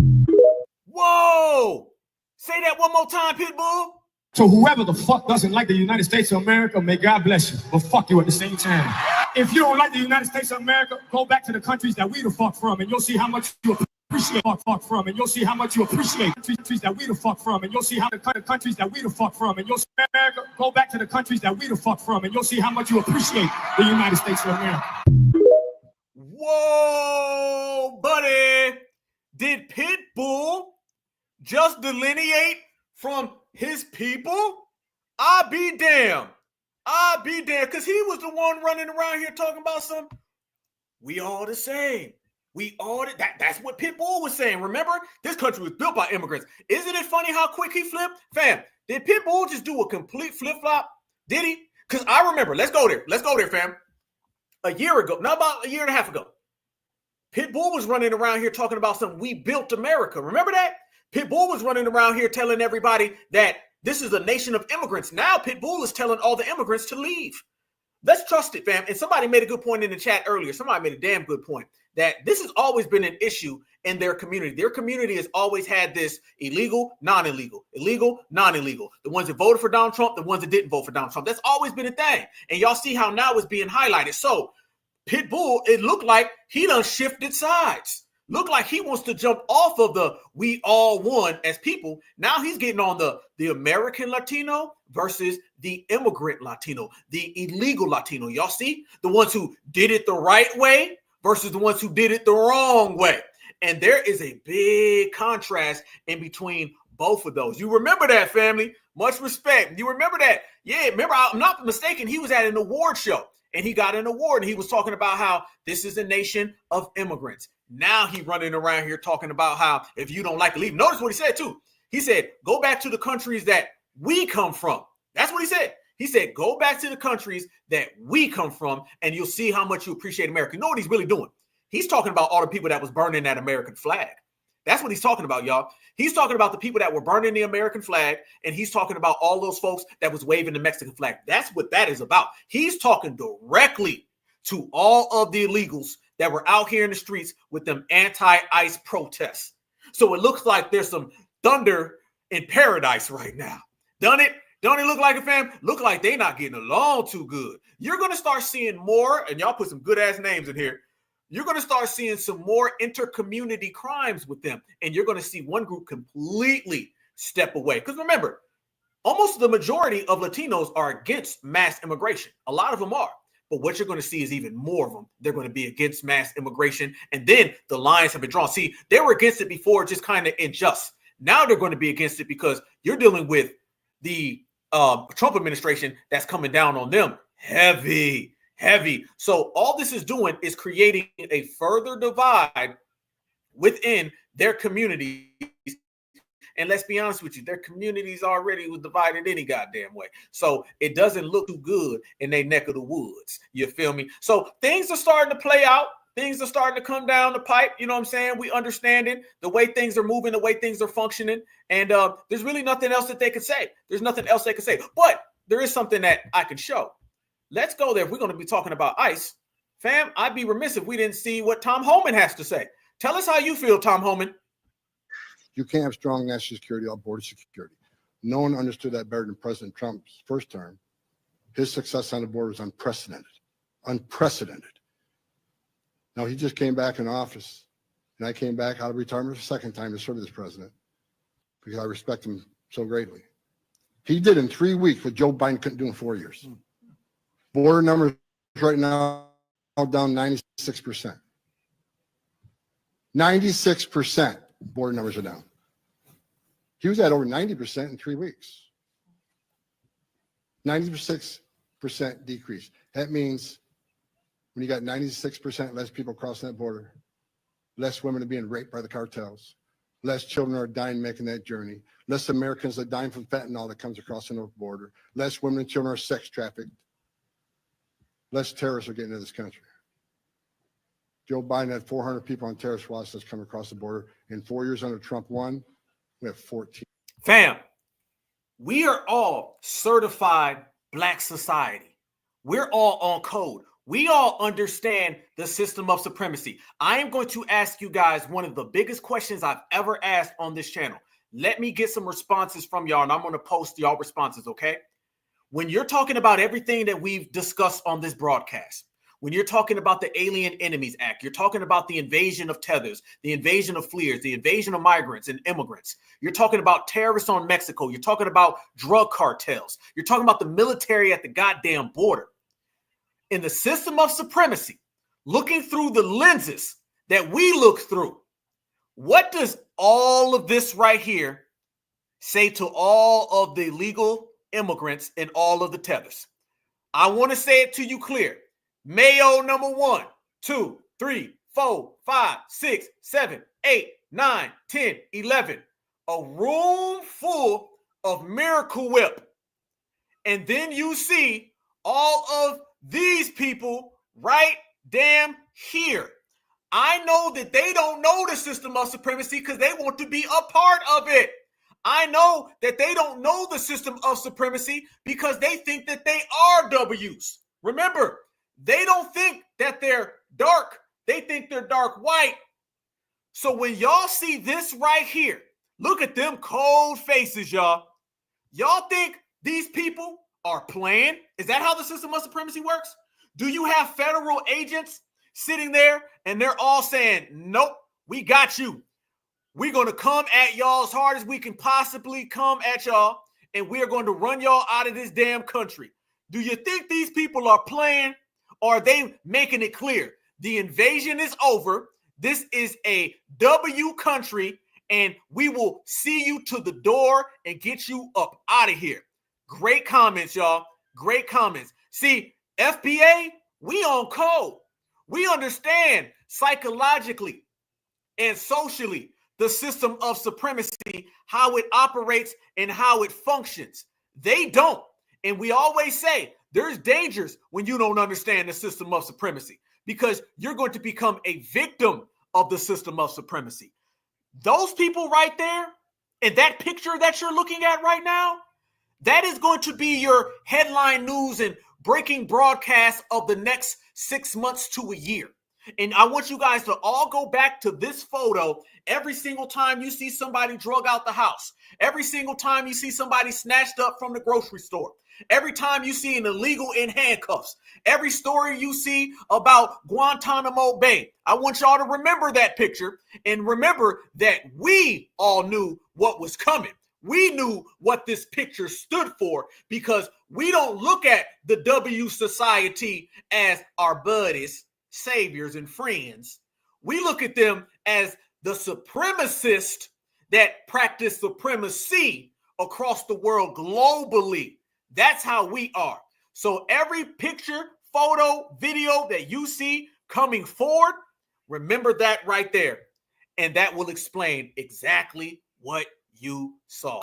Whoa! Say that one more time, Pitbull. So whoever the fuck doesn't like the United States of America, may God bless you, but fuck you at the same time. If you don't like the United States of America, go back to the countries that we the fuck from, and you'll see how much you appreciate fuck from, and you'll see how much you appreciate countries that we the fuck from, and you'll see how the countries that we the fuck from, and you'll see America, go back to the countries that we the fuck from, and you'll see how much you appreciate the United States of America. Whoa, buddy. Did Pitbull just delineate from his people? I'll be damned. Because he was the one running around here talking about some, we all the same. We all, that's what Pitbull was saying. Remember, this country was built by immigrants. Isn't it funny how quick he flipped? Fam, did Pitbull just do a complete flip-flop? Did he? Because I remember, let's go there, fam. A year ago, not about a year and a half ago, Pitbull was running around here talking about some, we built America. Remember that? Pitbull was running around here telling everybody that this is a nation of immigrants. Now Pitbull is telling all the immigrants to leave. Let's trust it, fam. And somebody made a good point in the chat earlier. Somebody made a damn good point that this has always been an issue in their community. Their community has always had this illegal, non-illegal, illegal, non-illegal. The ones that voted for Donald Trump, the ones that didn't vote for Donald Trump. That's always been a thing. And y'all see how now it's being highlighted. So Pitbull, it looked like he done shifted sides. Look like he wants to jump off of the we all won as people. Now he's getting on the American Latino versus the immigrant Latino, the illegal Latino. Y'all see? The ones who did it the right way versus the ones who did it the wrong way. And there is a big contrast in between both of those. You remember that, family? Much respect. You remember that? Yeah, remember, I'm not mistaken, he was at an award show. And he got an award and he was talking about how this is a nation of immigrants. Now he running around here talking about how if you don't like to leave. Notice what he said too. He said, go back to the countries that we come from. That's what he said. He said, go back to the countries that we come from, and you'll see how much you appreciate America. You know what he's really doing? He's talking about all the people that was burning that American flag. That's what he's talking about, y'all. He's talking about the people that were burning the American flag, and he's talking about all those folks that was waving the Mexican flag. That's what that is about. He's talking directly to all of the illegals that were out here in the streets with them anti-ICE protests. So it looks like there's some thunder in paradise right now. Don't it look like it, fam? Look like they not getting along too good. You're going to start seeing more, and y'all put some good-ass names in here. You're going to start seeing some more inter-community crimes with them, and you're going to see one group completely step away. Because remember, almost the majority of Latinos are against mass immigration. A lot of them are. But what you're going to see is even more of them. They're going to be against mass immigration, and then the lines have been drawn. See, they were against it before, just kind of unjust. Now they're going to be against it because you're dealing with the Trump administration that's coming down on them heavy. So all this is doing is creating a further divide within their communities. And let's be honest with you, their communities already was divided any goddamn way. So it doesn't look too good in their neck of the woods. You feel me? So things are starting to play out. Things are starting to come down the pipe. You know what I'm saying? We understanding the way things are moving, the way things are functioning. And there's really nothing else that they could say. There's nothing else they could say. But there is something that I can show. Let's go there. If we're going to be talking about ICE, fam, I'd be remiss if we didn't see what Tom Homan has to say. Tell us how you feel, Tom Homan. You can't have strong national security without border security. No one understood that better than President Trump's first term. His success on the border is unprecedented. Unprecedented. Now, he just came back in office, and I came back out of retirement for the second time to serve as president because I respect him so greatly. He did in 3 weeks what Joe Biden couldn't do in 4 years. Border numbers right now down 96%. 96% border numbers are down. He was at over 90% in 3 weeks. 96% decrease. That means when you got 96% less people crossing that border, less women are being raped by the cartels, less children are dying making that journey, less Americans are dying from fentanyl that comes across the north border, less women and children are sex trafficked, less terrorists are getting into this country. Joe Biden had 400 people on terrorist watch that's come across the border. In 4 years under Trump 1, we have 14. Fam, we are all certified Black society. We're all on code. We all understand the system of supremacy. I am going to ask you guys one of the biggest questions I've ever asked on this channel. Let me get some responses from y'all, and I'm going to post y'all responses, okay? When you're talking about everything that we've discussed on this broadcast, when you're talking about the Alien Enemies Act, you're talking about the invasion of tethers, the invasion of fleers, the invasion of migrants and immigrants. You're talking about terrorists on Mexico. You're talking about drug cartels. You're talking about the military at the goddamn border. In the system of supremacy, looking through the lenses that we look through, what does all of this right here say to all of the illegal immigrants and all of the tethers? I want to say it to you clear. Mayo number 1, 2, 3, 4, 5, 6, 7, 8, 9, 10, 11. A room full of Miracle Whip. And then you see all of these people right damn here. I know that they don't know the system of supremacy because they want to be a part of it. I know that they don't know the system of supremacy because they think that they are W's. Remember, they don't think that they're dark. They think they're dark white. So when y'all see this right here, look at them cold faces, y'all. Y'all think these people are playing? Is that how the system of supremacy works? Do you have federal agents sitting there and they're all saying, nope, we got you. We're going to come at y'all as hard as we can possibly come at y'all, and we're going to run y'all out of this damn country. Do you think these people are playing? Or are they making it clear? The invasion is over. This is a W country, and we will see you to the door and get you up out of here. Great comments, y'all. Great comments. See, FBA, we on code. We understand psychologically and socially the system of supremacy, how it operates and how it functions. They don't. And we always say there's dangers when you don't understand the system of supremacy, because you're going to become a victim of the system of supremacy. Those people right there, and that picture that you're looking at right now, that is going to be your headline news and breaking broadcast of the next 6 months to a year. And I want you guys to all go back to this photo every single time you see somebody drug out the house, every single time you see somebody snatched up from the grocery store, every time you see an illegal in handcuffs, every story you see about Guantanamo Bay. I want y'all to remember that picture and remember that we all knew what was coming. We knew what this picture stood for, because we don't look at the W Society as our buddies, saviors, and friends. We look at them as the supremacists that practice supremacy across the world globally. That's how we are. So every picture, photo, video that you see coming forward, remember that right there. And that will explain exactly what you saw.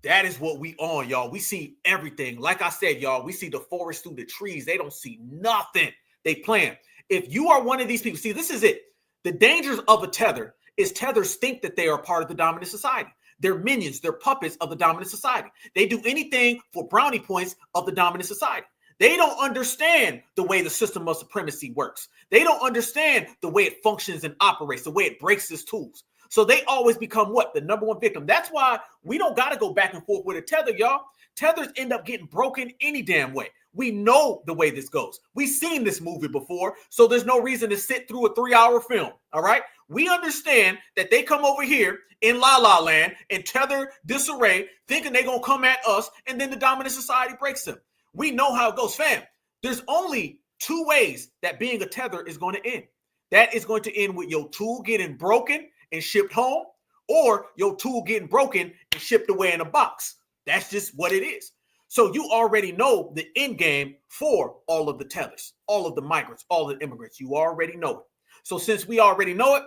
That is what we on, y'all. We see everything. Like I said, y'all, we see the forest through the trees. They don't see nothing. They plan. If you are one of these people, see, this is it. The dangers of a tether is tethers think that they are part of the dominant society. They're minions. They're puppets of the dominant society. They do anything for brownie points of the dominant society. They don't understand the way the system of supremacy works. They don't understand the way it functions and operates, the way it breaks its tools. So they always become what? The number one victim. That's why we don't got to go back and forth with a tether, y'all. Tethers end up getting broken any damn way. We know the way this goes. We've seen this movie before, so there's no reason to sit through a 3-hour film, all right? We understand that they come over here in La La Land in tether disarray, thinking they're going to come at us, and then the dominant society breaks them. We know how it goes, fam. There's only 2 ways that being a tether is going to end. That is going to end with your tool getting broken and shipped home, or your tool getting broken and shipped away in a box. That's just what it is. So you already know the end game for all of the tethers, all of the migrants, all the immigrants. You already know it. So since we already know it,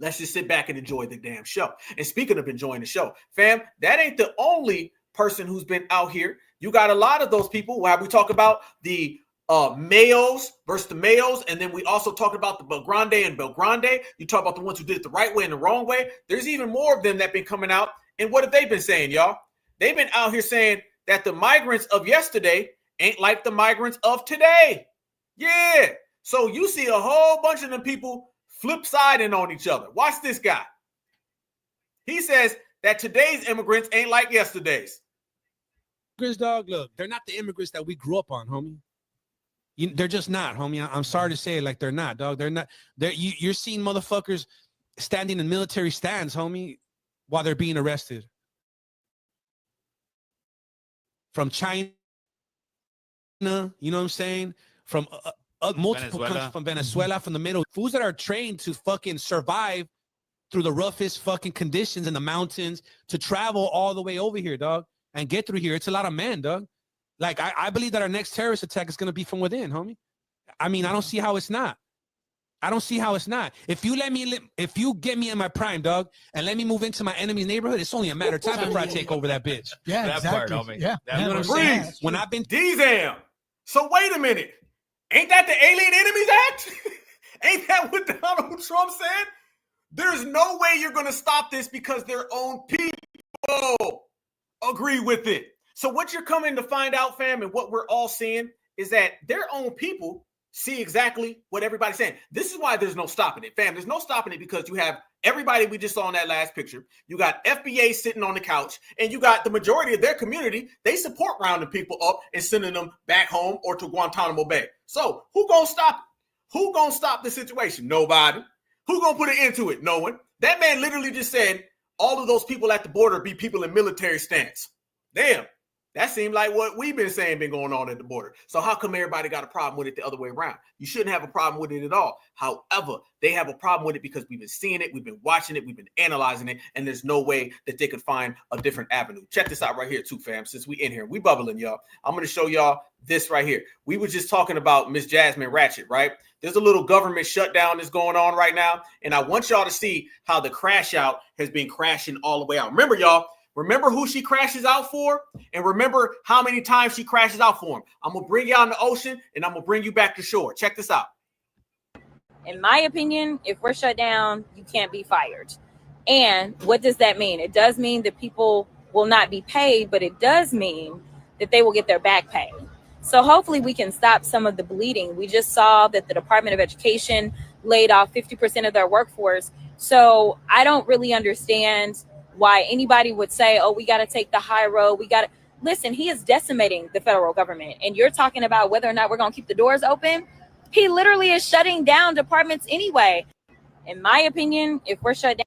let's just sit back and enjoy the damn show. And speaking of enjoying the show, fam, that ain't the only person who's been out here. You got a lot of those people. Why we talk about the males versus the males, and then we also talk about the Belgrande and Belgrande. You talk about the ones who did it the right way and the wrong way. There's even more of them that been coming out. And what have they been saying, y'all? They've been out here saying that the migrants of yesterday ain't like the migrants of today. Yeah. So you see a whole bunch of them people flip-siding on each other. Watch this guy. He says that today's immigrants ain't like yesterday's. Immigrants, dog, look, they're not the immigrants that we grew up on, homie. They're just not, homie. I'm sorry to say it, like they're not, dog. They're not. You're seeing motherfuckers standing in military stands, homie, while they're being arrested. From China, you know what I'm saying? From multiple countries, from Venezuela, from the middle. Fools that are trained to fucking survive through the roughest fucking conditions in the mountains to travel all the way over here, dog, and get through here. It's a lot of men, dog. Like, I believe that our next terrorist attack is going to be from within, homie. I mean, I don't see how it's not. I don't see how it's not. If you get me in my prime, dog, and let me move into my enemy's neighborhood, it's only a matter of time before I take over that bitch. Yeah, that exactly. part, homie. Yeah. You know what I'm saying? When I've been D-Zam. So wait a minute. Ain't that the Alien Enemies Act? Ain't that what Donald Trump said? There's no way you're going to stop this because their own people agree with it. So what you're coming to find out, fam, and what we're all seeing is that their own people see exactly what everybody's saying. This is why there's no stopping it, fam. There's no stopping it because you have everybody we just saw in that last picture. You got FBA sitting on the couch, and you got the majority of their community. They support rounding people up and sending them back home or to Guantanamo Bay. So who gonna stop it? Who gonna stop the situation? Nobody. Who gonna put an end to it? No one. That man literally just said all of those people at the border be people in military stance. Damn. That seemed like what we've been saying been going on at the border. So how come everybody got a problem with it the other way around? You shouldn't have a problem with it at all. However, they have a problem with it because we've been seeing it, we've been watching it, we've been analyzing it, and there's no way that they could find a different avenue. Check this out right here too, fam. Since we in here, we bubbling, y'all. I'm going to show y'all this right here. We were just talking about Miss Jasmine Ratchet, right? There's a little government shutdown that's going on right now, and I want y'all to see how the crash out has been crashing all the way out. Remember, y'all, remember who she crashes out for, and remember how many times she crashes out for him. I'm going to bring y'all in the ocean, and I'm going to bring you back to shore. Check this out. In my opinion, if we're shut down, you can't be fired. And what does that mean? It does mean that people will not be paid, but it does mean that they will get their back pay. So hopefully we can stop some of the bleeding. We just saw that the Department of Education laid off 50% of their workforce. So I don't really understand why anybody would say, oh, we got to take the high road. We got to listen. He is decimating the federal government. And you're talking about whether or not we're going to keep the doors open. He literally is shutting down departments anyway. In my opinion, if we're shut down.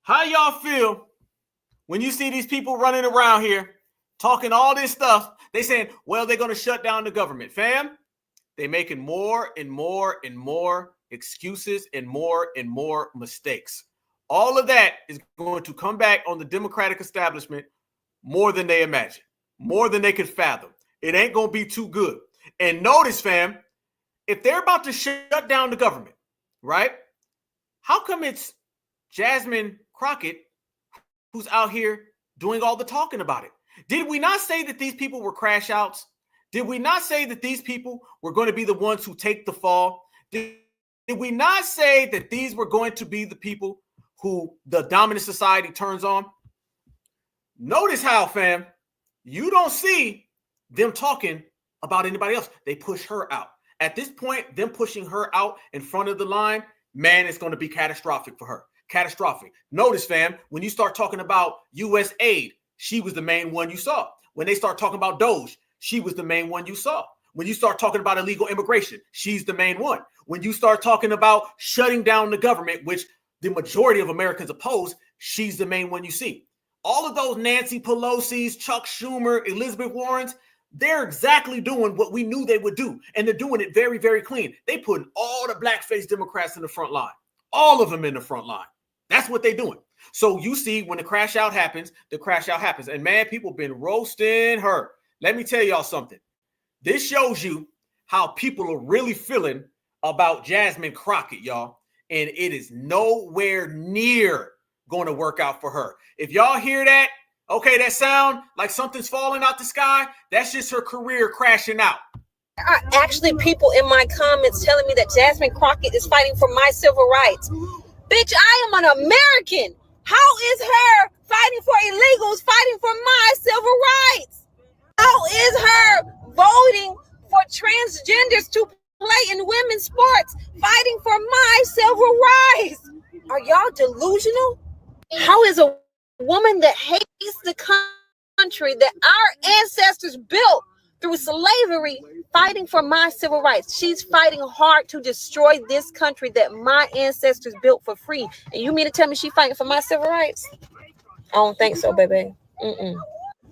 How y'all feel when you see these people running around here talking all this stuff? They saying, well, they're going to shut down the government. Fam, they're making more and more and more excuses and more mistakes. All of that is going to come back on the Democratic establishment more than they imagine, more than they could fathom. It ain't going to be too good. And notice, fam, if they're about to shut down the government, right? How come it's Jasmine Crockett who's out here doing all the talking about it? Did we not say that these people were crash outs? Did we not say that these people were going to be the ones who take the fall? Did we not say that these were going to be the people who the dominant society turns on? Notice how, fam, you don't see them talking about anybody else. They push her out. At this point, them pushing her out in front of the line, man, it's going to be catastrophic for her. Catastrophic. Notice, fam, when you start talking about U.S. aid, she was the main one you saw. When they start talking about Doge, she was the main one you saw. When you start talking about illegal immigration, she's the main one. When you start talking about shutting down the government, which the majority of Americans oppose, she's the main one you see. All of those Nancy Pelosi's, Chuck Schumer, Elizabeth Warrens, they're exactly doing what we knew they would do. And they're doing it very, very clean. They putting all the blackface Democrats in the front line. All of them in the front line. That's what they're doing. So you see, when the crash out happens, the crash out happens. And man, people been roasting her. Let me tell y'all something. This shows you how people are really feeling about Jasmine Crockett, y'all. And it is nowhere near going to work out for her. If y'all hear that, okay, that sound like something's falling out the sky, that's just her career crashing out. There are actually people in my comments telling me that Jasmine Crockett is fighting for my civil rights. Bitch, I am an American. How is her fighting for illegals fighting for my civil rights? How is her voting for transgenders to play in women's sports fighting for my civil rights? Are y'all delusional? How is a woman that hates the country that our ancestors built through slavery fighting for my civil rights? She's fighting hard to destroy this country that my ancestors built for free. And you mean to tell me she's fighting for my civil rights? I don't think so, baby.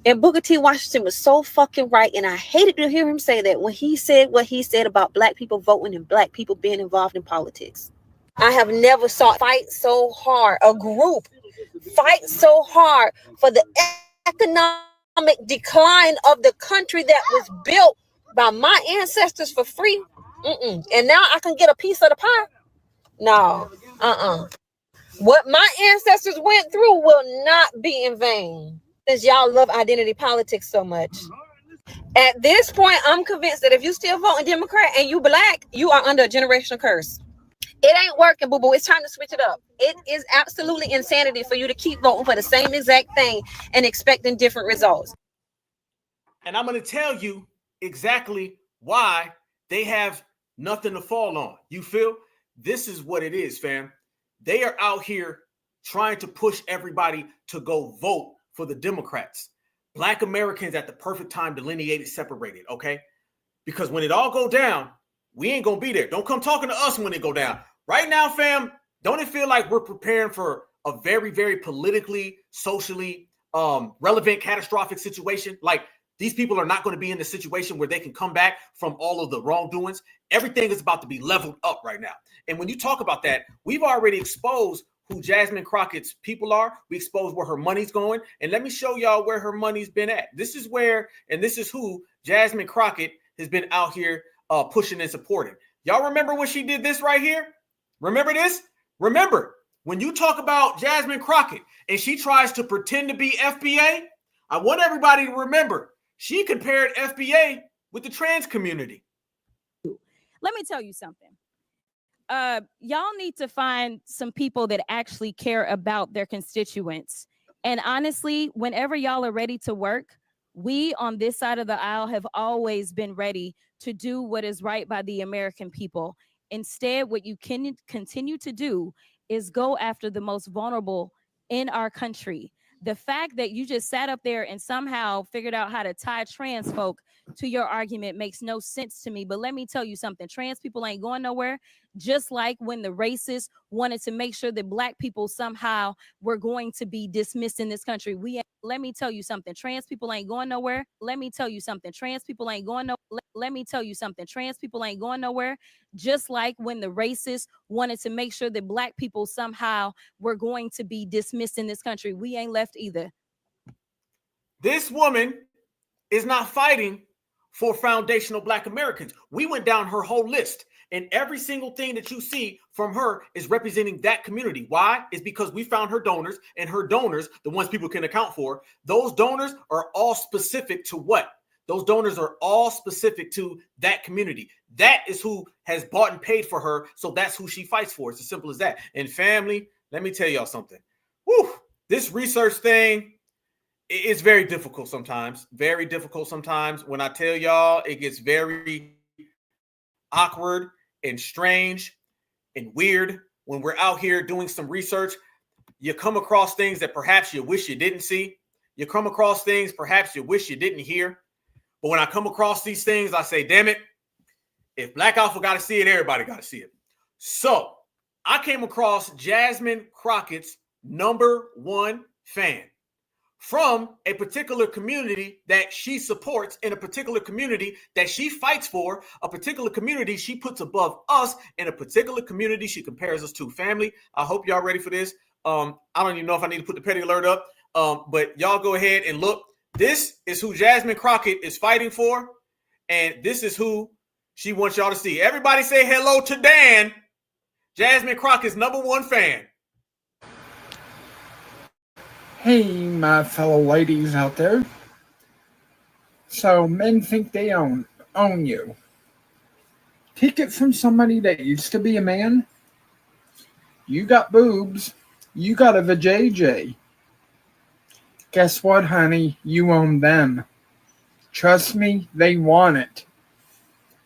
And Booker T. Washington was so fucking right. And I hated to hear him say that when he said what he said about black people voting and black people being involved in politics. I have never saw fight so hard, a group fight so hard for the economic decline of the country that was built by my ancestors for free. And now I can get a piece of the pie. No, What my ancestors went through will not be in vain. Since y'all love identity politics so much. At this point, I'm convinced that if you still voting Democrat and you black, you are under a generational curse. It ain't working, boo-boo. It's time to switch it up. It is absolutely insanity for you to keep voting for the same exact thing and expecting different results. And I'm going to tell you exactly why they have nothing to fall on. You feel? This is what it is, fam. They are out here trying to push everybody to go vote for the Democrats. Black Americans at the perfect time delineated, separated, okay? Because when it all go down, we ain't going to be there. Don't come talking to us when it go down. Right now, fam, don't it feel like we're preparing for a very, very politically, socially relevant, catastrophic situation? Like These people are not going to be in a situation where they can come back from all of the wrongdoings. Everything is about to be leveled up right now. And when you talk about that, we've already exposed who Jasmine Crockett's people are. We exposed where her money's going. And let me show y'all where her money's been at. This is where, and this is who Jasmine Crockett has been out here pushing and supporting. Y'all remember when she did this right here? Remember this? Remember, when you talk about Jasmine Crockett and she tries to pretend to be FBA, I want everybody to remember, she compared FBA with the trans community. Let me tell you something. Y'all need to find some people that actually care about their constituents. And honestly, whenever y'all are ready to work, we on this side of the aisle have always been ready to do what is right by the American people. Instead, what you can continue to do is go after the most vulnerable in our country. The fact that you just sat up there and somehow figured out how to tie trans folk to your argument makes no sense to me. But let me tell you something. Trans people ain't going nowhere. Just like when the racists wanted to make sure that Black people somehow were going to be dismissed in this country. Let me tell you something. Trans people ain't going nowhere. Let me tell you something. Trans people ain't going nowhere. Let me tell you something. Trans people ain't going nowhere. Just like when the racists wanted to make sure that Black people somehow were going to be dismissed in this country. We ain't left either. This woman is not fighting for foundational Black Americans. We went down her whole list, and every single thing that you see from her is representing that community. Why? It's because we found her donors, and her donors, the ones people can account for, those donors are all specific to what? Those donors are all specific to that community. That is who has bought and paid for her, so that's who she fights for. It's as simple as that. And family, let me tell y'all something. Whew, this research thing, it's very difficult sometimes. Very difficult sometimes. When I tell y'all, it gets very awkward and strange and weird when we're out here doing some research. You come across things that perhaps you wish you didn't see. You come across things perhaps you wish you didn't hear. But when I come across these things, I say, damn it, if Black Alpha got to see it, everybody got to see it. So I came across Jasmine Crockett's #1 fan from a particular community that she supports, in a particular community that she fights for, a particular community she puts above us, and a particular community she compares us to. Family, I hope y'all ready for this. I don't even know if I need to put the petty alert up, but y'all go ahead and look. This is who Jasmine Crockett is fighting for, and this is who she wants y'all to see. Everybody say hello to Dan, Jasmine Crockett's #1 fan. Hey, my fellow ladies out there. So men think they own you. Take it from somebody that used to be a man. You got boobs. You got a vajayjay. Guess what, honey? You own them. Trust me, they want it.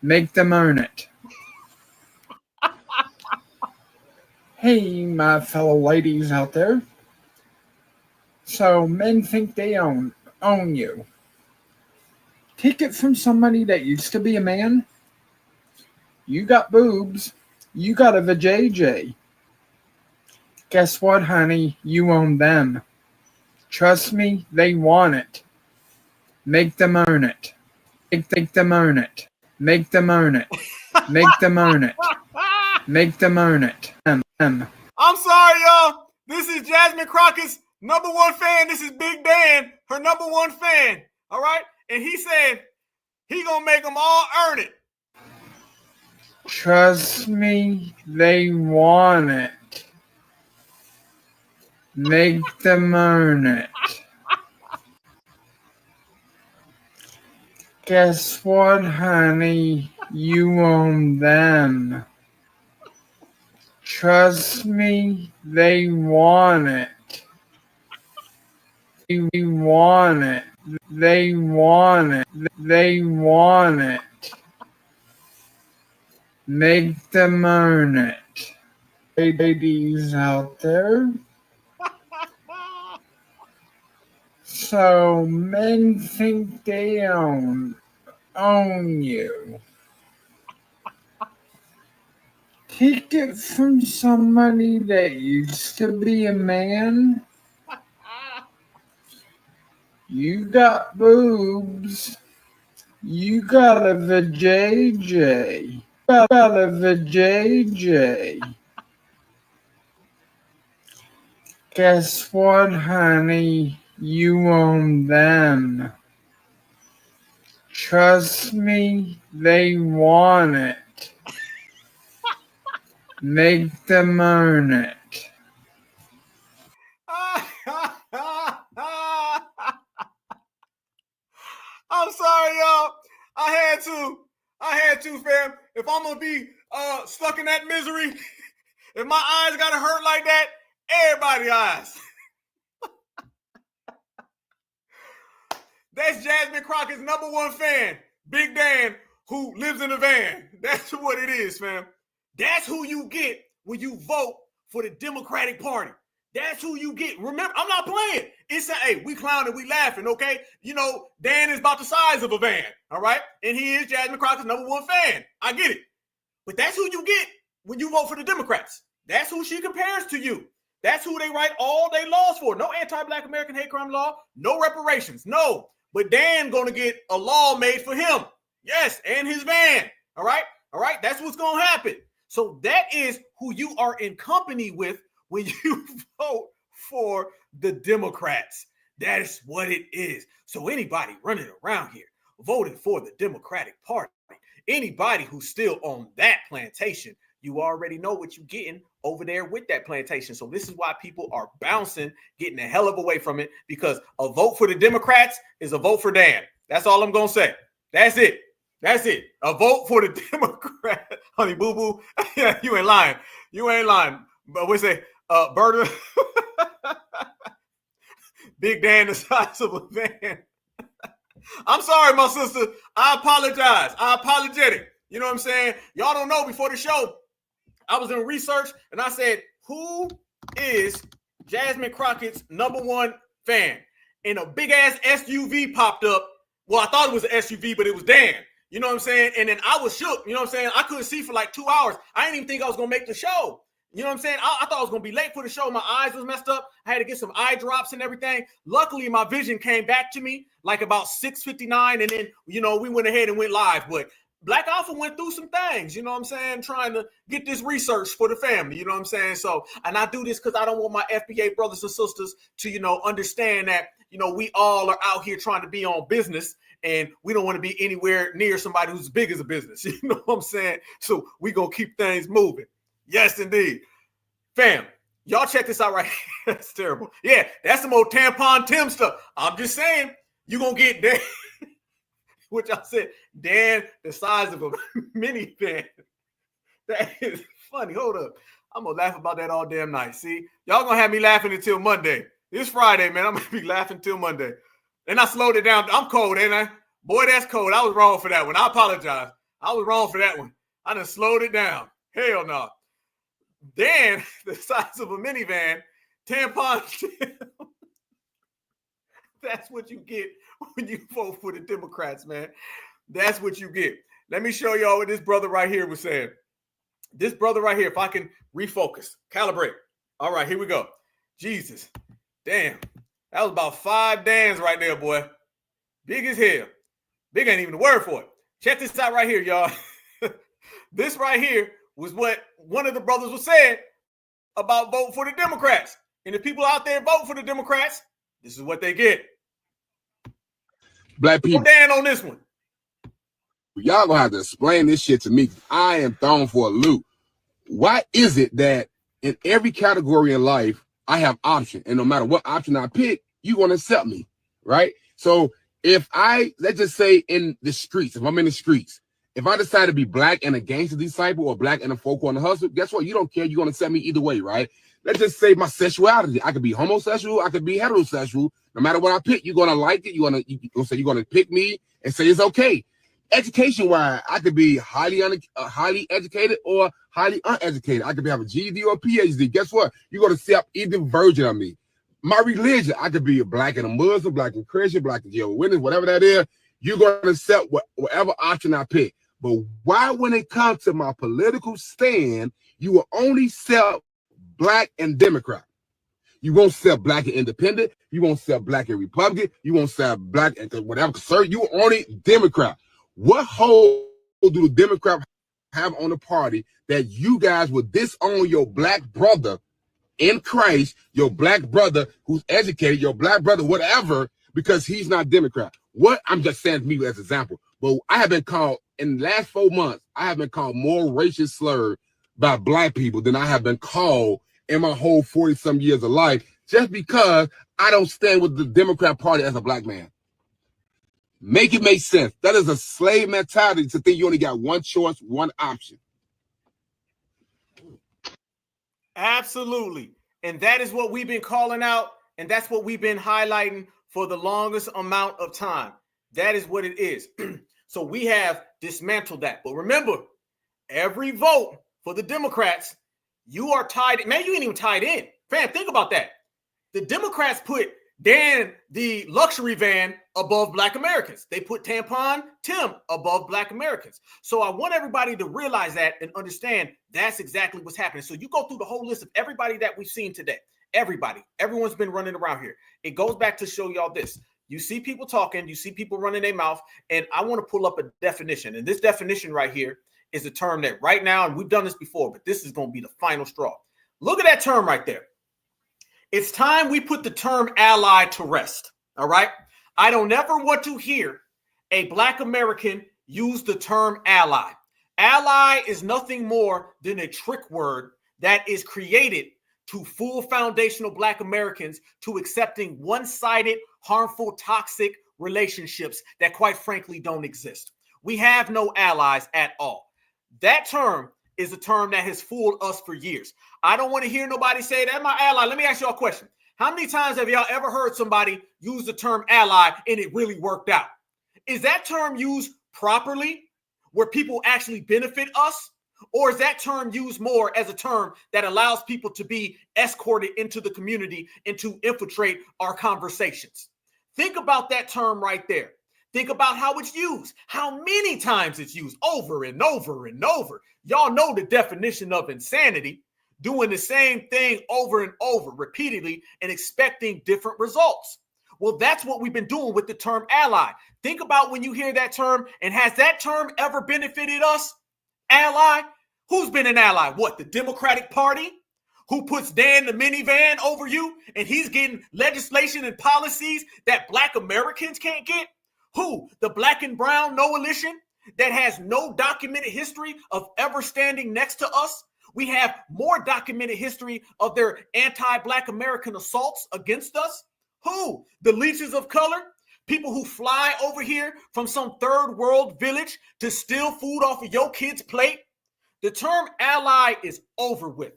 Make them earn it. Hey, my fellow ladies out there. So men think they own you. Take it from somebody that used to be a man. You got boobs. You got a vajayjay. Guess what, honey? You own them. Trust me, they want it. Make them earn it. Make them earn it. Make them earn it. Make them earn it. Make them earn it. I'm sorry, y'all. This is Jasmine Crockett's #1 fan. This is Big Dan, her #1 fan. All right? And he said he gonna make them all earn it. Trust me, they want it. Make them earn it. Guess what, honey? You own them. Trust me, they want it. They want it. They want it. They want it. Make them earn it. Hey, ladies out there. So men think they own you. Take it from somebody that used to be a man. You got boobs. You got a vajayjay. Got a vajayjay. Guess what, honey? You own them. Trust me, they want it. Make them earn it. I'm sorry, y'all. I had to, fam. If I'm gonna be stuck in that misery, if my eyes gotta hurt like that, everybody's eyes. That's Jasmine Crockett's #1 fan, Big Dan, who lives in a van. That's what it is, fam. That's who you get when you vote for the Democratic Party. That's who you get. Remember, I'm not playing. It's a, hey, we clowning, we laughing, okay? You know, Dan is about the size of a van, all right? And he is Jasmine Crockett's #1 fan. I get it. But that's who you get when you vote for the Democrats. That's who she compares to you. That's who they write all their laws for. No anti-Black American hate crime law, no reparations, no. But Dan gonna get a law made for him. Yes, and his van, all right? All right, that's what's gonna happen. So that is who you are in company with when you vote for the Democrats. That is what it is. So anybody running around here voting for the Democratic Party, anybody who's still on that plantation, you already know what you're getting over there with that plantation. So this is why people are bouncing, getting the hell of away from it, because a vote for the Democrats is a vote for Dan. That's all I'm going to say. That's it. That's it. A vote for the Democrat. Honey boo boo. Yeah, you ain't lying. You ain't lying. But we say, Berta, Big Dan the size of a van. I'm sorry, my sister. I apologize. I apologetic. You know what I'm saying? Y'all don't know, before the show, I was in research and I said, who is Jasmine Crockett's #1 fan? And a big ass SUV popped up. Well, I thought it was an SUV, but it was Dan. You know what I'm saying? And then I was shook. You know what I'm saying? I couldn't see for like 2 hours. I didn't even think I was going to make the show. You know what I'm saying? I thought I was going to be late for the show. My eyes was messed up. I had to get some eye drops and everything. Luckily, my vision came back to me like about 6:59. And then, you know, we went ahead and went live. But Black Alpha went through some things, you know what I'm saying? Trying to get this research for the family, you know what I'm saying? So, and I do this because I don't want my FBA brothers and sisters to, you know, understand that, you know, we all are out here trying to be on business. And we don't want to be anywhere near somebody who's as big as a business. You know what I'm saying? So we going to keep things moving. Yes, indeed. Fam, y'all check this out right here. That's terrible. Yeah, that's some old tampon Tim stuff. I'm just saying, you're going to get Dan, which I said, Dan, the size of a minivan. That is funny. Hold up. I'm going to laugh about that all damn night. See, y'all going to have me laughing until Monday. It's Friday, man. I'm going to be laughing till Monday. And I slowed it down. I'm cold, ain't I? Boy, that's cold. I was wrong for that one. I apologize. I was wrong for that one. I done slowed it down. Hell no. Dan, the size of a minivan, tampon. That's what you get when you vote for the Democrats, man. That's what you get. Let me show y'all what this brother right here was saying. This brother right here, if I can refocus, calibrate. All right, here we go. Jesus. Damn. That was about 5 Dans right there, boy. Big as hell. Big ain't even the word for it. Check this out right here, y'all. This right here was what one of the brothers was saying about voting for the Democrats. And if people out there vote for the Democrats, this is what they get. Black people. Go Dan on this one. Y'all gonna have to explain this shit to me. I am thrown for a loop. Why is it that in every category in life, I have option, and no matter what option I pick, you're gonna accept me, right? So if let's just say in the streets, if I'm in the streets, if I decide to be black and a gangster disciple or black and a folk on the hustle, guess what? You don't care. You're gonna accept me either way, right? Let's just say my sexuality. I could be homosexual. I could be heterosexual. No matter what I pick, you're gonna like it. You're gonna pick me and say it's okay. Education-wise, I could be highly educated or highly uneducated. I could have a GED or a PhD. Guess what? You're going to accept either version of me. My religion, I could be a black and a Muslim, black and Christian, black and Jehovah's Witness, whatever that is. You're going to accept whatever option I pick. But why, when it comes to my political stand, you will only accept black and Democrat? You won't sell black and independent. You won't sell black and Republican. You won't sell black and whatever. Sir, you only Democrat. What hold do the Democrats have on the party that you guys would disown your black brother in Christ, your black brother who's educated, your black brother, whatever, because he's not Democrat? What? I'm just saying me as an example. But I have been called, in the last 4 months, I have been called more racist slur by black people than I have been called in my whole 40-some years of life, just because I don't stand with the Democrat Party as a black man. Make it make sense. That is a slave mentality to think you only got one choice, one option. Absolutely. And that is what we've been calling out, and that's what we've been highlighting for the longest amount of time. That is what it is. So we have dismantled that. But remember, every vote for the Democrats, you are tied. Man, you ain't even tied in. Fam, think about that. The Democrats put Dan, the luxury van, above black Americans. They put Tampon Tim above black Americans. So I want everybody to realize that and understand that's exactly what's happening. So you go through the whole list of everybody that we've seen today. Everyone's been running around here. It goes back to show y'all this. You see people talking, you see people running their mouth, and I want to pull up a definition. And this definition right here is a term that right now, and we've done this before, but this is going to be the final straw. Look at that term right there. It's time we put the term ally to rest, all right? I don't ever want to hear a black American use the term ally. Ally is nothing more than a trick word that is created to fool foundational black Americans to accepting one-sided, harmful, toxic relationships that quite frankly don't exist. We have no allies at all. That term is a term that has fooled us for years. I don't want to hear nobody say that's my ally. Let me ask y'all a question. How many times have y'all ever heard somebody use the term ally and it really worked out? Is that term used properly where people actually benefit us? Or is that term used more as a term that allows people to be escorted into the community and to infiltrate our conversations? Think about that term right there. Think about how it's used, how many times it's used over and over and over. Y'all know the definition of insanity, doing the same thing over and over repeatedly and expecting different results. Well, that's what we've been doing with the term ally. Think about when you hear that term, and has that term ever benefited us? Ally? Who's been an ally? What, the Democratic Party? Who puts Dan the minivan over you and he's getting legislation and policies that black Americans can't get? Who? The Black and Brown Coalition that has no documented history of ever standing next to us? We have more documented history of their anti-black American assaults against us. Who? The leeches of color? People who fly over here from some third world village to steal food off of your kid's plate? The term ally is over with.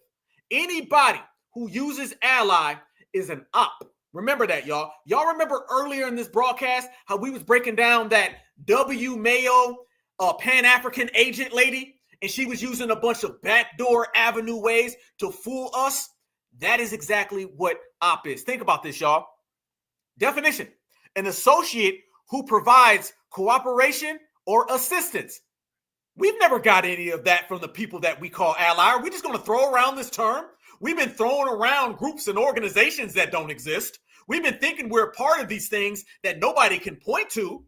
Anybody who uses ally is an op. Remember that, y'all. Y'all remember earlier in this broadcast how we was breaking down that W. Mayo Pan-African agent lady, and she was using a bunch of backdoor avenue ways to fool us? That is exactly what op is. Think about this, y'all. Definition: an associate who provides cooperation or assistance. We've never got any of that from the people that we call ally. Are we just going to throw around this term? We've been throwing around groups and organizations that don't exist. We've been thinking we're a part of these things that nobody can point to.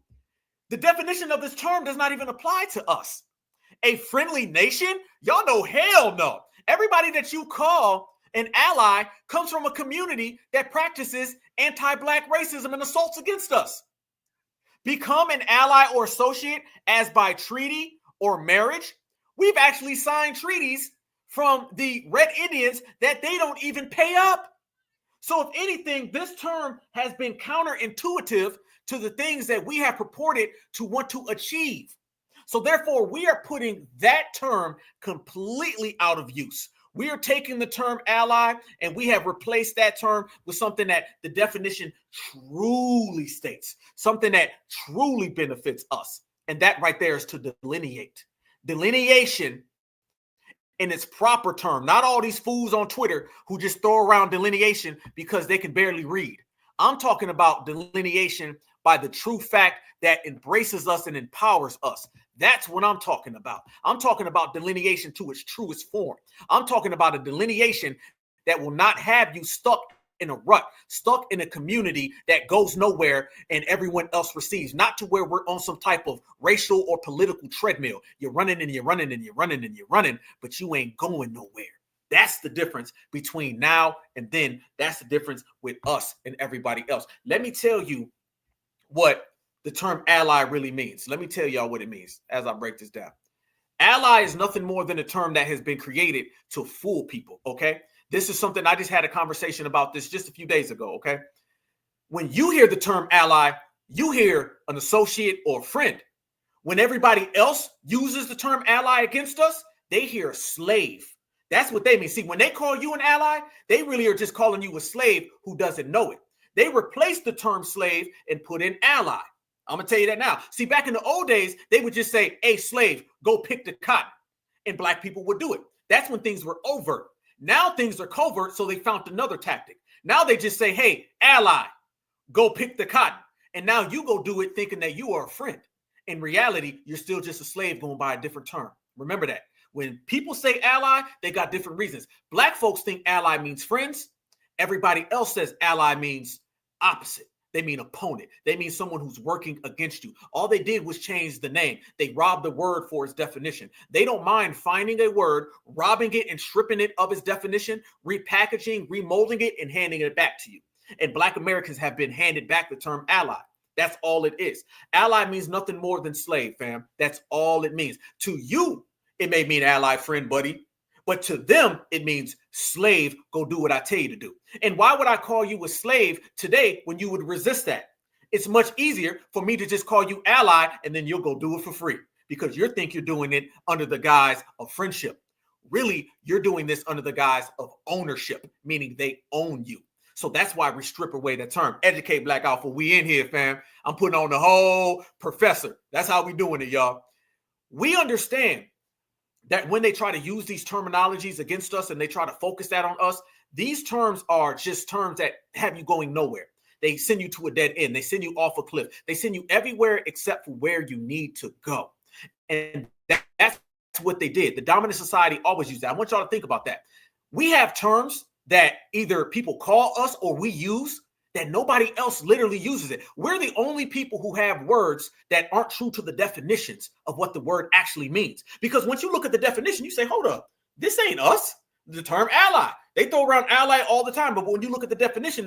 The definition of this term does not even apply to us. A friendly nation? Y'all know hell no. Everybody that you call an ally comes from a community that practices anti-black racism and assaults against us. Become an ally or associate as by treaty or marriage. We've actually signed treaties from the Red Indians that they don't even pay up. So if anything, this term has been counterintuitive to the things that we have purported to want to achieve. So therefore, we are putting that term completely out of use. We are taking the term ally and we have replaced that term with something that the definition truly states, something that truly benefits us. And that right there is to delineate. Delineation in its proper term, not all these fools on Twitter who just throw around delineation because they can barely read. I'm talking about delineation by the true fact that embraces us and empowers us. That's what I'm talking about. I'm talking about delineation to its truest form. I'm talking about a delineation that will not have you stuck in a rut, stuck in a community that goes nowhere and everyone else receives, not to where we're on some type of racial or political treadmill. You're running and you're running and you're running and you're running, but you ain't going nowhere. That's the difference between now and then. That's the difference with us and everybody else. Let me tell you what the term ally really means. Let me tell y'all what it means as I break this down. Ally is nothing more than a term that has been created to fool people, okay? This is something I just had a conversation about this just a few days ago, okay? When you hear the term ally, you hear an associate or a friend. When everybody else uses the term ally against us, they hear slave. That's what they mean. See, when they call you an ally, they really are just calling you a slave who doesn't know it. They replaced the term slave and put in ally. I'm going to tell you that now. See, back in the old days, they would just say, hey, slave, go pick the cotton. And black people would do it. That's when things were overt. Now things are covert, so they found another tactic. Now they just say, hey, ally, go pick the cotton. And now you go do it thinking that you are a friend. In reality, you're still just a slave going by a different term. Remember that. When people say ally, they got different reasons. Black folks think ally means friends. Everybody else says ally means opposite. They mean opponent. They mean someone who's working against you. All they did was change the name. They robbed the word for its definition. They don't mind finding a word, robbing it and stripping it of its definition, repackaging, remolding it, and handing it back to you. And Black Americans have been handed back the term ally. That's all it is. Ally means nothing more than slave, fam. That's all it means. To you, it may mean ally, friend, buddy. But to them, it means slave, go do what I tell you to do. And why would I call you a slave today when you would resist that? It's much easier for me to just call you ally and then you'll go do it for free because you think you're doing it under the guise of friendship. Really, you're doing this under the guise of ownership, meaning they own you. So that's why we strip away that term. Educate Black Alpha. We in here, fam. I'm putting on the whole professor. That's how we doing it, y'all. We understand that when they try to use these terminologies against us and they try to focus that on us, these terms are just terms that have you going nowhere. They send you to a dead end. They send you off a cliff. They send you everywhere except for where you need to go. And that's what they did. The dominant society always used that. I want y'all to think about that. We have terms that either people call us or we use that nobody else literally uses it. We're the only people who have words that aren't true to the definitions of what the word actually means. Because once you look at the definition, you say, hold up, this ain't us. The term ally. They throw around ally all the time, but when you look at the definition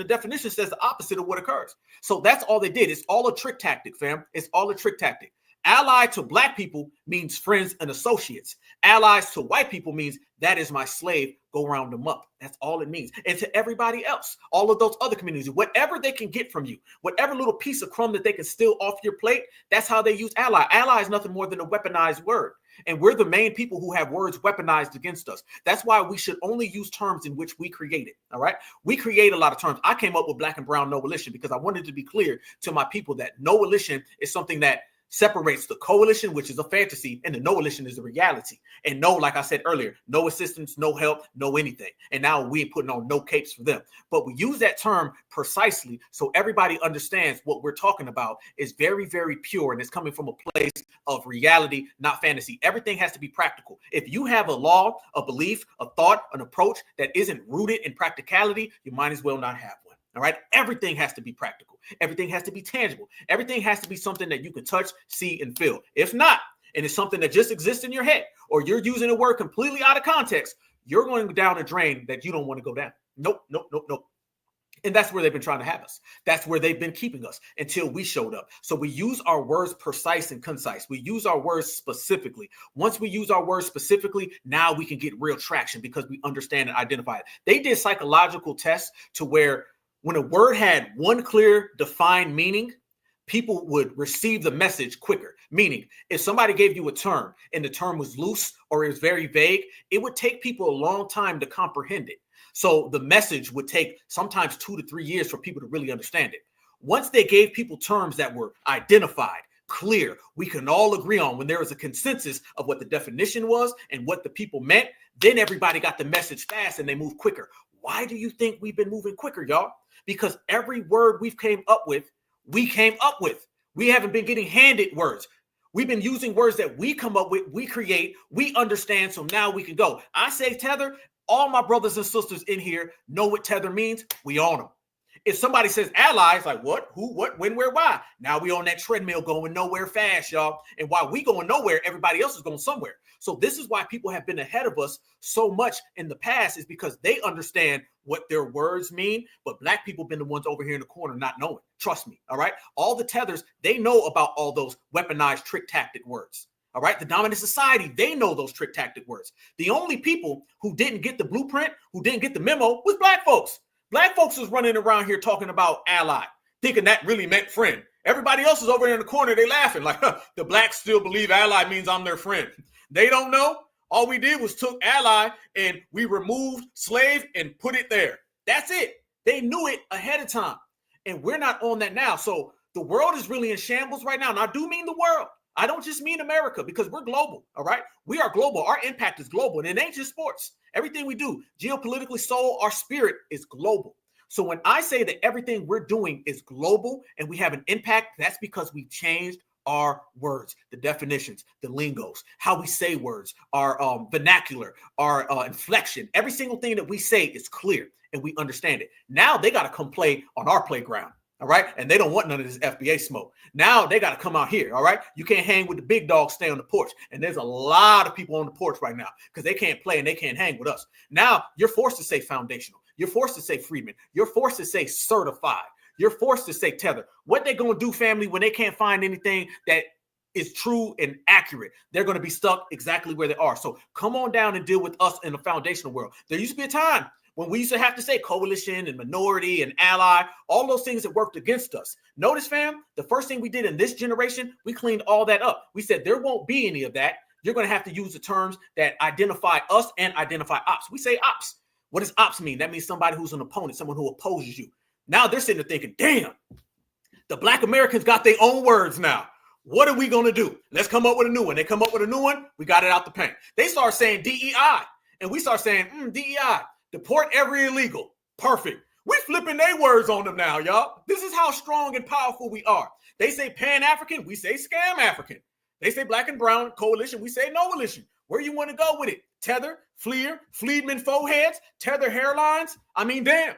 says the opposite of what occurs. So that's all they did. It's all a trick tactic, fam. It's all a trick tactic. Ally to Black people means friends and associates. Allies to white people means that is my slave, go round them up. That's all it means. And to everybody else, all of those other communities, whatever they can get from you, whatever little piece of crumb that they can steal off your plate, that's how they use ally. Ally is nothing more than a weaponized word. And we're the main people who have words weaponized against us. That's why we should only use terms in which we created. All right. We create a lot of terms. I came up with Black and brown no-alition because I wanted to be clear to my people that no-alition is something that separates the coalition, which is a fantasy, and the no-alition is a reality. And no, like I said earlier, no assistance, no help, no anything. And now we're putting on no capes for them. But we use that term precisely so everybody understands what we're talking about is very, very pure, and it's coming from a place of reality, not fantasy. Everything has to be practical. If you have a law, a belief, a thought, an approach that isn't rooted in practicality, you might as well not have one. All right. Everything has to be practical. Everything has to be tangible. Everything has to be something that you can touch, see, and feel. If not, and it's something that just exists in your head, or you're using a word completely out of context, you're going down a drain that you don't want to go down. Nope. And that's where they've been trying to have us. That's where they've been keeping us until we showed up. So we use our words precise and concise. We use our words specifically. Once we use our words specifically, now we can get real traction because we understand and identify it. They did psychological tests to where when a word had one clear, defined meaning, people would receive the message quicker. Meaning, if somebody gave you a term and the term was loose or it was very vague, it would take people a long time to comprehend it. So the message would take sometimes 2 to 3 years for people to really understand it. Once they gave people terms that were identified, clear, we can all agree on, when there was a consensus of what the definition was and what the people meant, then everybody got the message fast and they moved quicker. Why do you think we've been moving quicker, y'all? Because every word we came up with. We haven't been getting handed words. We've been using words that we come up with, we create, we understand, so now we can go. I say tether, All my brothers and sisters in here know what tether means. We on them. If somebody says allies, like what, who, what, when, where, why? Now we on that treadmill going nowhere fast, y'all. And while we going nowhere, everybody else is going somewhere. So this is why people have been ahead of us so much in the past, is because they understand what their words mean. But black people been the ones over here in the corner not knowing. Trust me, all right? All the tethers, they know about all those weaponized trick tactic words. All right, the dominant society, they know those trick tactic words. The only people who didn't get the blueprint, who didn't get the memo, was black folks. Black folks was running around here talking about ally, thinking that really meant friend. Everybody else is over there in the corner, they laughing like, the blacks still believe ally means I'm their friend. They don't know. All we did was took ally and we removed slave and put it there. That's it. They knew it ahead of time. And we're not on that now. So the world is really in shambles right now. And I do mean the world. I don't just mean America, because we're global, all right? We are global. Our impact is global, and it ain't just sports. Everything we do, geopolitically, soul, our spirit is global. So when I say that everything we're doing is global and we have an impact, that's because we changed our words, the definitions, the lingos, how we say words, our vernacular, our inflection. Every single thing that we say is clear and we understand it. Now they got to come play on our playground. All right. And they don't want none of this FBA smoke. Now they got to come out here. All right. You can't hang with the big dogs, stay on the porch. And there's a lot of people on the porch right now because they can't play and they can't hang with us. Now you're forced to say foundational. You're forced to say Freedman. You're forced to say certified. You're forced to say tether. What they going to do, family, when they can't find anything that is true and accurate? They're going to be stuck exactly where they are. So come on down and deal with us in the foundational world. There used to be a time when we used to have to say coalition and minority and ally, all those things that worked against us. Notice, fam, the first thing we did in this generation, we cleaned all that up. We said there won't be any of that. You're going to have to use the terms that identify us and identify ops. We say ops. What does ops mean? That means somebody who's an opponent, someone who opposes you. Now they're sitting there thinking, damn, the black Americans got their own words now. What are we going to do? Let's come up with a new one. They come up with a new one. We got it out the paint. They start saying DEI, and we start saying DEI. Deport every illegal. Perfect. We flipping their words on them now, y'all. This is how strong and powerful we are. They say Pan-African, we say Scam African. They say black and brown coalition, we say no coalition. Where you want to go with it? Tether, Fleer, Fleedman foreheads, tether hairlines. I mean, damn.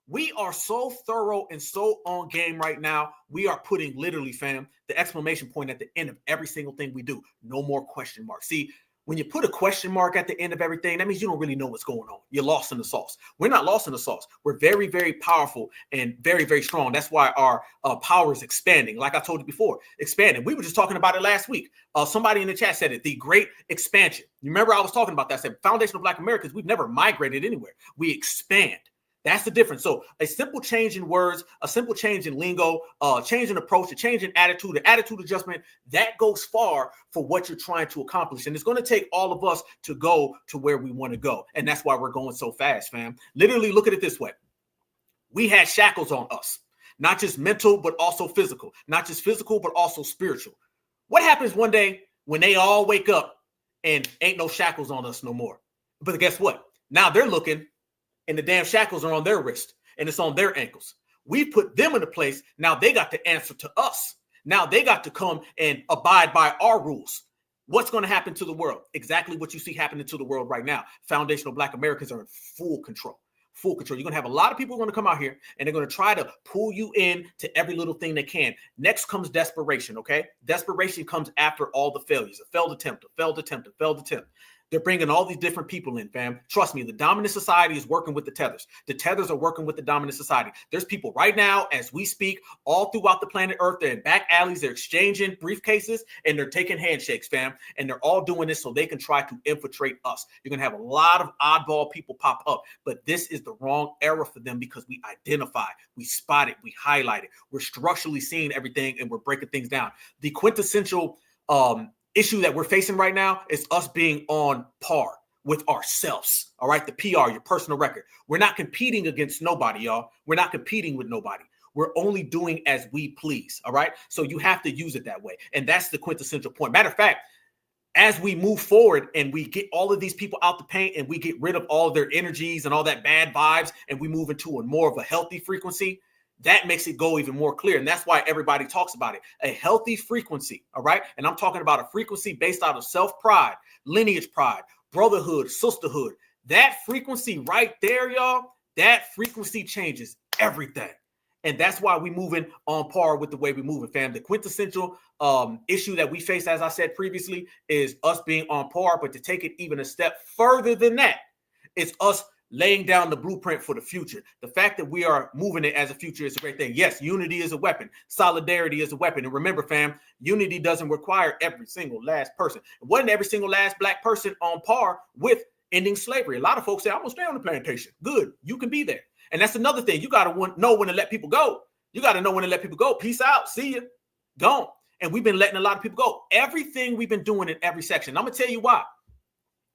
We are so thorough and so on game right now. We are putting literally, fam, the exclamation point at the end of every single thing we do. No more question marks. See, when you put a question mark at the end of everything, that means you don't really know what's going on. You're lost in the sauce. We're not lost in the sauce. We're very, very powerful and very, very strong. That's why our power is expanding. Like I told you before, expanding. We were just talking about it last week. Somebody in the chat said it, the great expansion. You remember I was talking about that. I said foundational Black Americans, we've never migrated anywhere. We expand. That's the difference. So a simple change in words, a simple change in lingo, change in approach, a change in attitude, an attitude adjustment, that goes far for what you're trying to accomplish. And it's going to take all of us to go to where we want to go. And that's why we're going so fast, fam. Literally, look at it this way. We had shackles on us, not just mental, but also physical, not just physical, but also spiritual. What happens one day when they all wake up and ain't no shackles on us no more? But guess what? Now they're looking and the damn shackles are on their wrist and it's on their ankles. We put them in a place. Now they got to answer to us. Now they got to come and abide by our rules. What's going to happen to the world? Exactly what you see happening to the world right now. Foundational Black Americans are in full control. Full control. You're going to have a lot of people going to come out here and they're going to try to pull you in to every little thing they can. Next comes desperation, okay? Desperation comes after all the failures. A failed attempt, a failed attempt, a failed attempt. They're bringing all these different people in, fam. Trust me, the dominant society is working with the tethers. The tethers are working with the dominant society. There's people right now, as we speak, all throughout the planet Earth. They're in back alleys. They're exchanging briefcases, and they're taking handshakes, fam. And they're all doing this so they can try to infiltrate us. You're going to have a lot of oddball people pop up, but this is the wrong era for them because we identify, we spot it, we highlight it. We're structurally seeing everything, and we're breaking things down. The quintessential issue that we're facing right now is us being on par with ourselves. All right. The PR, your personal record. We're not competing against nobody, y'all. We're not competing with nobody. We're only doing as we please. All right. So you have to use it that way. And that's the quintessential point. Matter of fact, as we move forward and we get all of these people out the paint and we get rid of all of their energies and all that bad vibes and we move into a more of a healthy frequency, that makes it go even more clear. And that's why everybody talks about it. A healthy frequency, all right? And I'm talking about a frequency based out of self-pride, lineage pride, brotherhood, sisterhood. That frequency right there, y'all, that frequency changes everything. And that's why we moving on par with the way we're moving, fam. The quintessential issue that we face, as I said previously, is us being on par. But to take it even a step further than that, it's us laying down the blueprint for the future. The fact that we are moving it as a future is a great thing. Yes, unity is a weapon. Solidarity is a weapon. And remember, fam, unity doesn't require every single last person. It wasn't every single last black person on par with ending slavery. A lot of folks say, I'm going to stay on the plantation. Good. You can be there. And that's another thing. You got to know when to let people go. You got to know when to let people go. Peace out. See you. Gone. And we've been letting a lot of people go. Everything we've been doing in every section. I'm going to tell you why.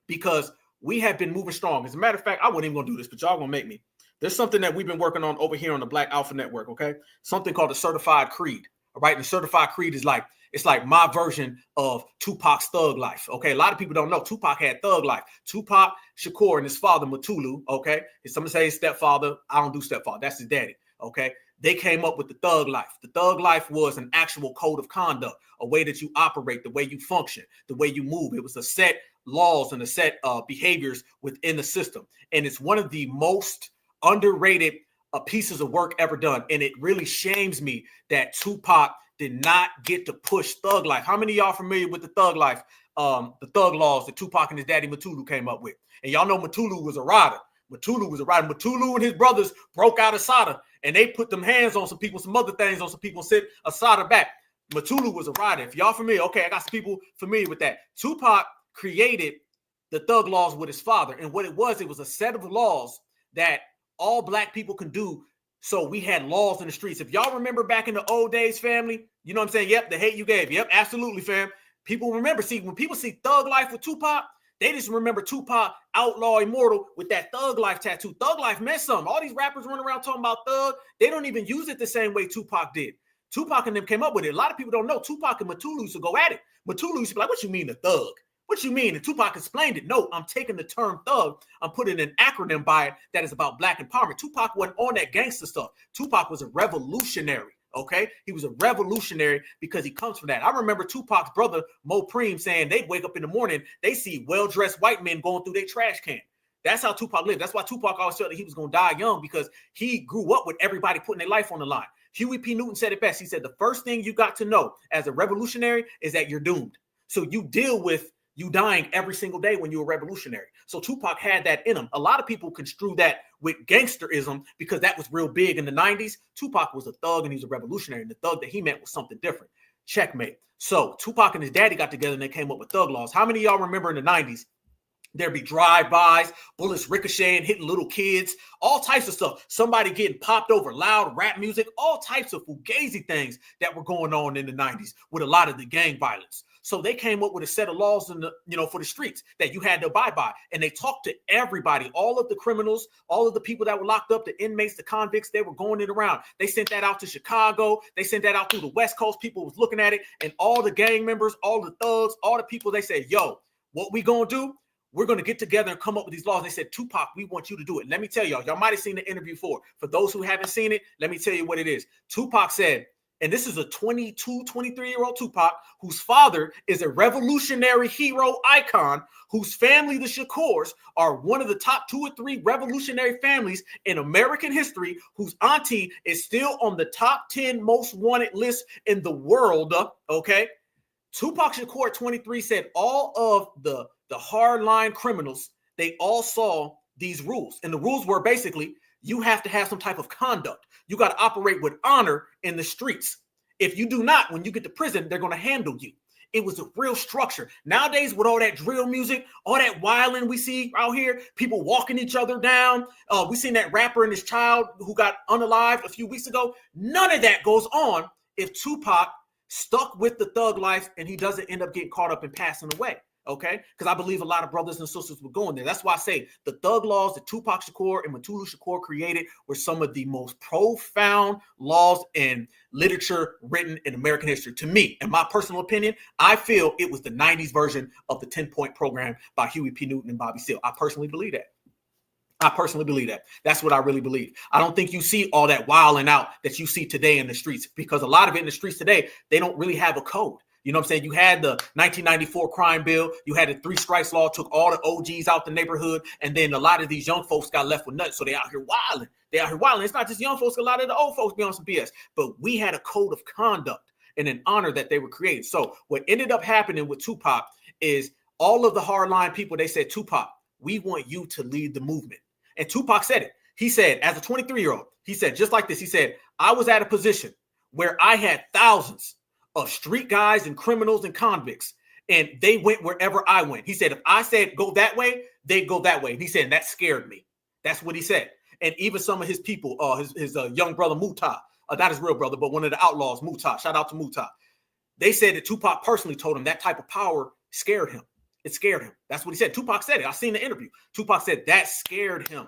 Because we have been moving strong. As a matter of fact, I wasn't even going to do this, but y'all going to make me. There's something that we've been working on over here on the Black Alpha Network, okay? Something called the Certified Creed, all right? And the Certified Creed is like, it's like my version of Tupac's thug life, okay? A lot of people don't know Tupac had thug life. Tupac Shakur and his father, Mutulu, okay? If somebody say his stepfather, I don't do stepfather. That's his daddy, okay? They came up with the thug life. The thug life was an actual code of conduct, a way that you operate, the way you function, the way you move. It was a set laws and a set behaviors within the system. And it's one of the most underrated pieces of work ever done. And it really shames me that Tupac did not get to push thug life. How many of y'all familiar with the thug life, the thug laws that Tupac and his daddy Mutulu came up with? And y'all know Mutulu was a rider. Mutulu and his brothers broke out of Sada, and they put them hands on some people, some other things on some people, sent Asada back. Mutulu was a rider. If y'all familiar, okay, I got some people familiar with that. Tupac created the thug laws with his father. And what it was a set of laws that all black people can do. So we had laws in the streets. If y'all remember back in the old days, family, you know what I'm saying? Yep, the hate you gave. Yep, absolutely, fam. People remember. See, when people see Thug Life with Tupac, they just remember Tupac, outlaw, immortal, with that Thug Life tattoo. Thug Life meant something. All these rappers running around talking about thug, they don't even use it the same way Tupac did. Tupac and them came up with it. A lot of people don't know. Tupac and Mutulu used to go at it. Mutulu used to be like, what you mean a thug? What you mean? And Tupac explained it. No, I'm taking the term thug. I'm putting an acronym by it that is about black empowerment. Tupac wasn't on that gangster stuff. Tupac was a revolutionary, okay? He was a revolutionary because he comes from that. I remember Tupac's brother, Mo Preem, saying they'd wake up in the morning, they see well-dressed white men going through their trash can. That's how Tupac lived. That's why Tupac always felt that he was going to die young, because he grew up with everybody putting their life on the line. Huey P. Newton said it best. He said, the first thing you got to know as a revolutionary is that you're doomed. So you deal with you dying every single day when you're a revolutionary. So Tupac had that in him. A lot of people construe that with gangsterism because that was real big in the 90s. Tupac was a thug and he's a revolutionary. And the thug that he meant was something different. Checkmate. So Tupac and his daddy got together and they came up with thug laws. How many of y'all remember in the 90s? There'd be drive-bys, bullets ricocheting, hitting little kids, all types of stuff. Somebody getting popped over, loud rap music, all types of fugazi things that were going on in the 90s with a lot of the gang violence. So they came up with a set of laws in the, for the streets that you had to abide by. And they talked to everybody, all of the criminals, all of the people that were locked up, the inmates, the convicts, they were going it around. They sent that out to Chicago. They sent that out through the West Coast. People was looking at it, and all the gang members, all the thugs, all the people, they said, yo, what we gonna do? We're going to get together and come up with these laws. They said, Tupac, we want you to do it. Let me tell y'all might have seen the interview before. For those who haven't seen it, let me tell you what it is. Tupac said, and this is a 22, 23-year-old Tupac, whose father is a revolutionary hero icon, whose family, the Shakurs, are one of the top 2 or 3 revolutionary families in American history, whose auntie is still on the top 10 most wanted list in the world, okay? Tupac Shakur, 23, said all of the hardline criminals, they all saw these rules. And the rules were basically, you have to have some type of conduct. You got to operate with honor in the streets. If you do not, when you get to prison, they're going to handle you. It was a real structure. Nowadays, with all that drill music, all that wilding we see out here, people walking each other down. We seen that rapper and his child who got unalived a few weeks ago. None of that goes on if Tupac stuck with the thug life and he doesn't end up getting caught up and passing away. Okay, because I believe a lot of brothers and sisters were going there. That's why I say the thug laws that Tupac Shakur and Mutulu Shakur created were some of the most profound laws and literature written in American history. To me, in my personal opinion, I feel it was the 90s version of the 10-point program by Huey P. Newton and Bobby Seale. I personally believe that. That's what I really believe. I don't think you see all that wilding out that you see today in the streets, because a lot of it in the streets today, they don't really have a code. You know what I'm saying? You had the 1994 crime bill. You had the 3 strikes law, took all the OGs out the neighborhood. And then a lot of these young folks got left with nothing. So they out here wilding. It's not just young folks. A lot of the old folks be on some BS. But we had a code of conduct and an honor that they were creating. So what ended up happening with Tupac is all of the hardline people, they said, Tupac, we want you to lead the movement. And Tupac said it. He said, as a 23-year-old, he said, just like this, he said, I was at a position where I had thousands of street guys and criminals and convicts, and they went wherever I went. He said, if I said go that way, they'd go that way. And he said, and that scared me. That's what he said. And even some of his people, his young brother Muta, not his real brother, but one of the outlaws, Muta, shout out to Muta. They said that Tupac personally told him that type of power scared him. It scared him. That's what he said. Tupac said it. I seen the interview. Tupac said that scared him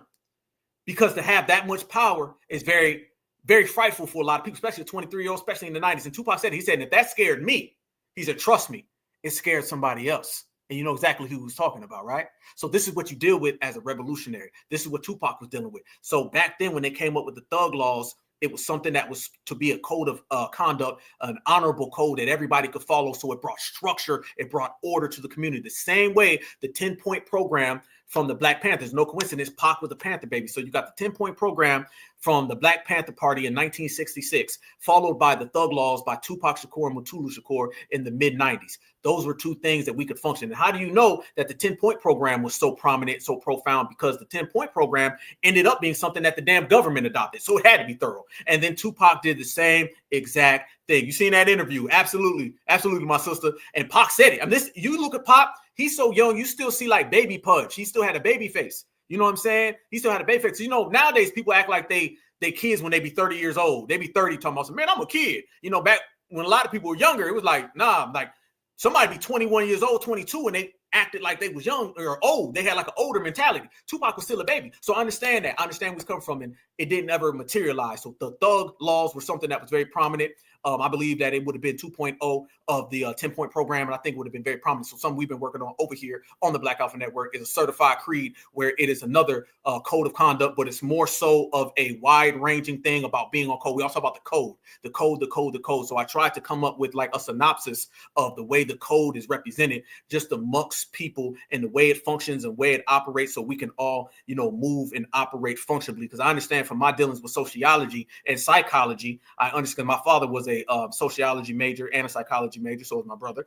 because to have that much power is very, very frightful for a lot of people, especially a 23-year-old, especially in the 90s. And Tupac said, he said, if that scared me, he said, trust me, it scared somebody else. And you know exactly who he was talking about, right? So this is what you deal with as a revolutionary. This is what Tupac was dealing with. So back then when they came up with the thug laws, it was something that was to be a code of conduct, an honorable code that everybody could follow. So it brought structure, it brought order to the community. The same way the 10-point program from the Black Panthers, no coincidence, Pac was a Panther baby. So you got the 10-point program from the Black Panther Party in 1966, followed by the Thug Laws by Tupac Shakur and Mutulu Shakur in the mid-90s. Those were 2 things that we could function. And how do you know that the 10-point program was so prominent, so profound? Because the 10-point program ended up being something that the damn government adopted. So it had to be thorough. And then Tupac did the same exact thing. You seen that interview? Absolutely. Absolutely, my sister. And Pac said it. I mean, you look at Pac, he's so young, you still see like baby Pudge. He still had a baby face. You know what I'm saying? He still had a baby face. So, you know, nowadays people act like they kids when they be 30 years old. They be 30 talking about, man, I'm a kid. You know, back when a lot of people were younger, it was like, nah, like somebody be 21 years old, 22, and they acted like they was young or old. They had like an older mentality. Tupac was still a baby. So I understand that. I understand where it's coming from, and it didn't ever materialize. So the thug laws were something that was very prominent. I believe that it would have been 2.0 of the 10-point program, and I think it would have been very prominent. So something we've been working on over here on the Black Alpha Network is a certified creed, where it is another code of conduct, but it's more so of a wide-ranging thing about being on code. We also talk about the code. So I tried to come up with like a synopsis of the way the code is represented, just amongst people and the way it functions and way it operates, so we can all, you know, move and operate functionally. Because I understand from my dealings with sociology and psychology, I understand my father was a sociology major and a psychology major, so was my brother.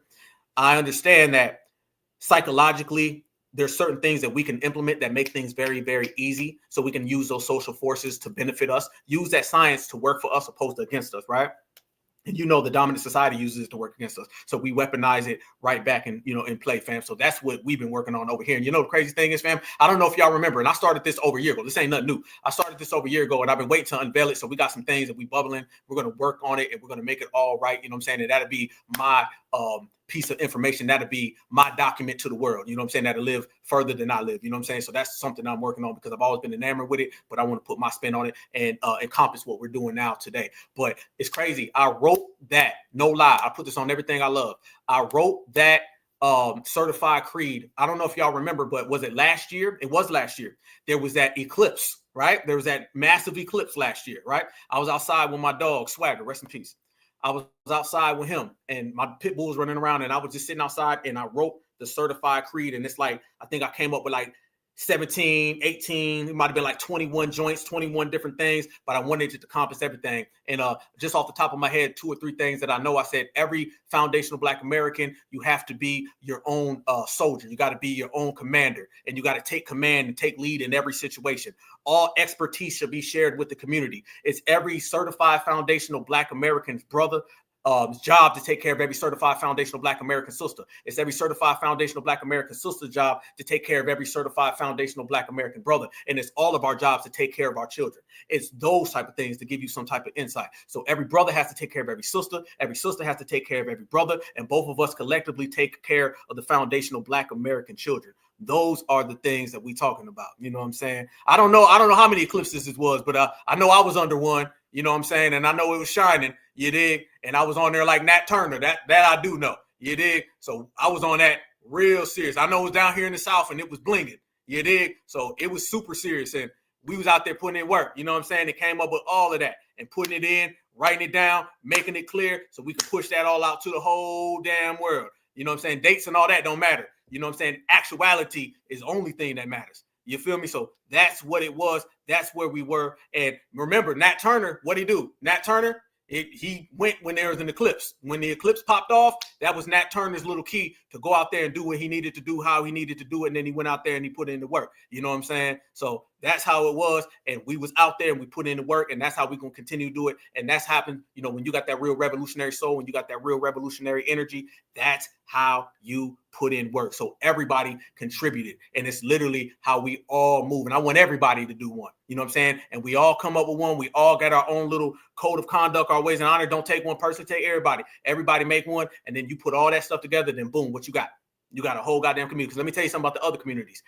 I understand that psychologically there's certain things that we can implement that make things very, very easy, so we can use those social forces to benefit us, use that science to work for us opposed to against us, right? And you know the dominant society uses it to work against us. So we weaponize it right back in, you know, in play, fam. So that's what we've been working on over here. And you know the crazy thing is, fam, I don't know if y'all remember, and I started this over a year ago. This ain't nothing new. I started this over a year ago, and I've been waiting to unveil it. So we got some things that we bubbling. We're going to work on it, and we're going to make it all right. You know what I'm saying? And that'll be my piece of information. That'll be my document to the world. You know what I'm saying? That'll live further than I live. You know what I'm saying? So that's something I'm working on because I've always been enamored with it, but I want to put my spin on it and encompass what we're doing now today. But it's crazy. I wrote that, no lie. I put this on everything I love. I wrote that certified creed. I don't know if y'all remember, but was it last year? It was last year. There was that eclipse, right? There was that massive eclipse last year, right? I was outside with my dog, Swagger, rest in peace. I was outside with him and my pit bull was running around, and I was just sitting outside and I wrote the certified creed. And it's like, I think I came up with like 17, 18, it might have been like 21 joints, 21 different things, but I wanted it to encompass everything. And just off the top of my head, 2 or 3 things that I know. I said, every foundational Black American, you have to be your own soldier. You got to be your own commander, and you got to take command and take lead in every situation. All expertise should be shared with the community. It's every certified foundational Black American's brother, job to take care of every certified foundational Black American sister. It's every certified foundational Black American sister's job to take care of every certified foundational Black American brother. And it's all of our jobs to take care of our children. It's those type of things to give you some type of insight. So every brother has to take care of every sister has to take care of every brother, and both of us collectively take care of the foundational Black American children. Those are the things that we talking about. You know what I'm saying? I don't know how many eclipses it was, but I know I was under one. You know what I'm saying? And I know it was shining. You dig? And I was on there like Nat Turner. That I do know. You dig? So I was on that real serious. I know it was down here in the South and it was blinging. You dig? So it was super serious. And we was out there putting in work. You know what I'm saying? It came up with all of that and putting it in writing it down, making it clear so we can push that all out to the whole damn world. You know what I'm saying? Dates and all that don't matter. You know what I'm saying? Actuality is the only thing that matters. You feel me? So that's what it was. That's where we were. And remember, Nat Turner, what'd he do? Nat Turner, he went when there was an eclipse. When the eclipse popped off, that was Nat Turner's little key to go out there and do what he needed to do, how he needed to do it. And then he went out there and he put in the work. You know what I'm saying? So that's how it was. And we was out there and we put in the work. And that's how we're going to continue to do it. And that's happened, you know, when you got that real revolutionary soul, when you got that real revolutionary energy, that's how you put in work. So everybody contributed. And it's literally how we all move. And I want everybody to do one. You know what I'm saying? And we all come up with one. We all got our own little code of conduct, our ways and honor. Don't take one person, take everybody. Everybody make one. And then you put all that stuff together. Then boom, what you got? You got a whole goddamn community. Because let me tell you something about the other communities.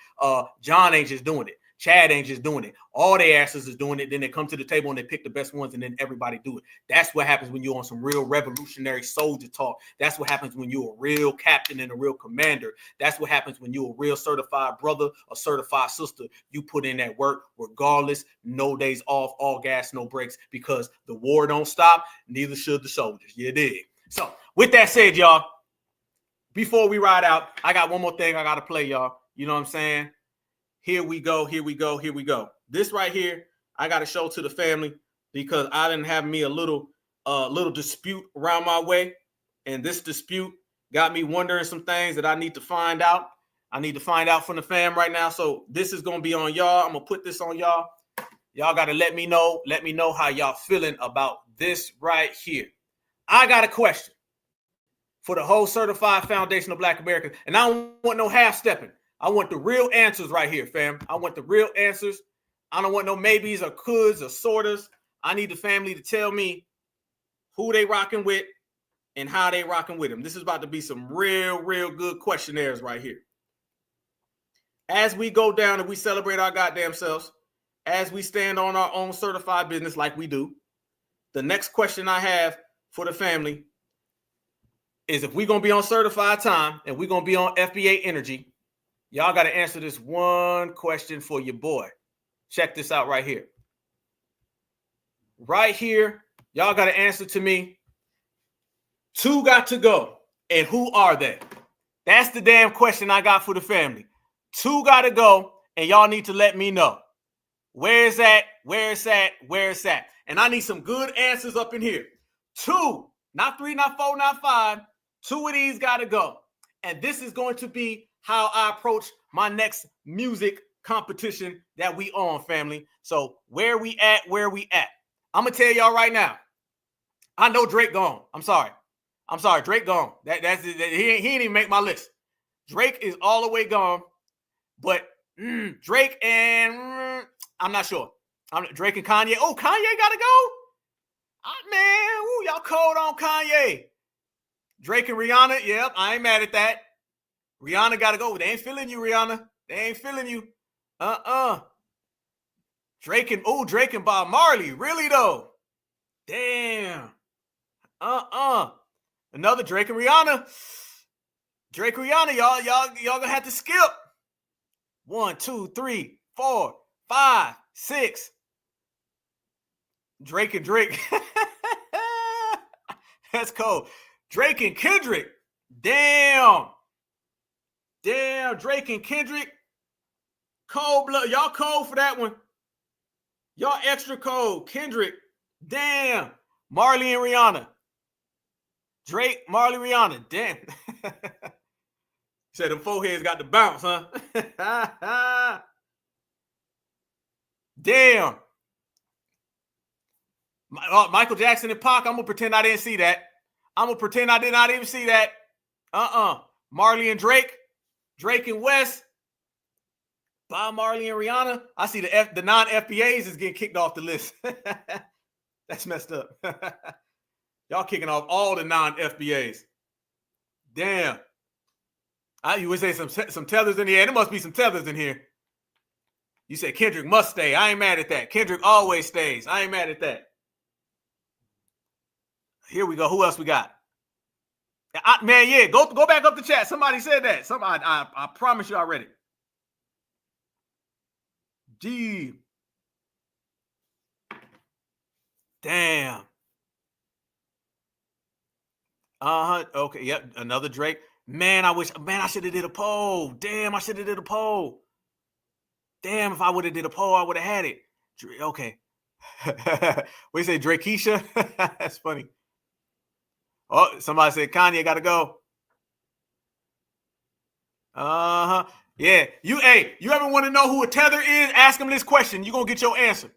John ain't just doing it. Chad ain't just doing it. All their asses is doing it. Then they come to the table and they pick the best ones and then everybody do it. That's what happens when you're on some real revolutionary soldier talk. That's what happens when you're a real captain and a real commander. That's what happens when you're a real certified brother or certified sister. You put in that work regardless, no days off, all gas, no breaks, because the war don't stop, neither should the soldiers. You dig? So with that said, y'all, before we ride out, I got one more thing I got to play, y'all. You know what I'm saying? Here we go, here we go, here we go. This right here, I got to show to the family because I didn't have me a little dispute around my way. And this dispute got me wondering some things that I need to find out. I need to find out from the fam right now. So this is going to be on y'all. I'm going to put this on y'all. Y'all got to let me know how y'all feeling about this right here. I got a question for the whole certified foundation of Black Americans. And I don't want no half-stepping. I want the real answers right here, fam. I want the real answers. I don't want no maybes or coulds or sortas. I need the family to tell me who they rocking with and how they rocking with them. This is about to be some real good questionnaires right here. As we go down and we celebrate our goddamn selves, as we stand on our own certified business like we do, the next question I have for the family is if we're going to be on certified time and we're going to be on FBA energy, y'all got to answer this one question for your boy. Check this out right here. Right here, y'all got to answer to me. 2 got to go. And who are they? That's the damn question I got for the family. 2 got to go, and y'all need to let me know. Where is that? Where is that? Where is that? And I need some good answers up in here. 2, not 3, not 4, not 5. 2 of these got to go. And this is going to be how I approach my next music competition that we on, family. So where we at? I'm going to tell y'all right now. I know Drake gone. I'm sorry. Drake gone. He ain't even make my list. Drake is all the way gone. But Drake and I'm not sure. Drake and Kanye. Oh, Kanye got to go? Man, y'all cold on Kanye. Drake and Rihanna. Yep, I ain't mad at that. Rihanna got to go. They ain't feeling you, Rihanna. They ain't feeling you. Drake and Bob Marley. Really, though? Damn. Another Drake and Rihanna. Y'all gonna have to skip. 1, 2, 3, 4, 5, 6. Drake and Drake. That's cold. Drake and Kendrick. Damn, Drake and Kendrick. Cold blood. Y'all cold for that one. Y'all extra cold. Kendrick. Damn. Marley and Rihanna. Drake, Marley, Rihanna. Damn. Said them foreheads got the bounce, huh? Damn. Michael Jackson and Pac. I'm going to pretend I didn't see that. I'm going to pretend I did not even see that. Marley and Drake. Drake and West. Bob Marley and Rihanna. I see the non-FBAs is getting kicked off the list. That's messed up. Y'all kicking off all the non-FBAs. Damn. You would say some tethers in here. There must be some tethers in here. You said Kendrick must stay. I ain't mad at that. Kendrick always stays. I ain't mad at that. Here we go. Who else we got? Man, yeah. Go back up the chat. Somebody said that. I promise you I read it. Gee. Damn. Okay. Yep. Another Drake. Man, I should have did a poll. Damn, I should have did a poll. Damn, if I would have did a poll, I would have had it. Okay. What you say, Drakesha? That's funny. Oh, somebody said Kanye got to go. Yeah. You ever want to know who a tether is? Ask him this question. You're going to get your answer.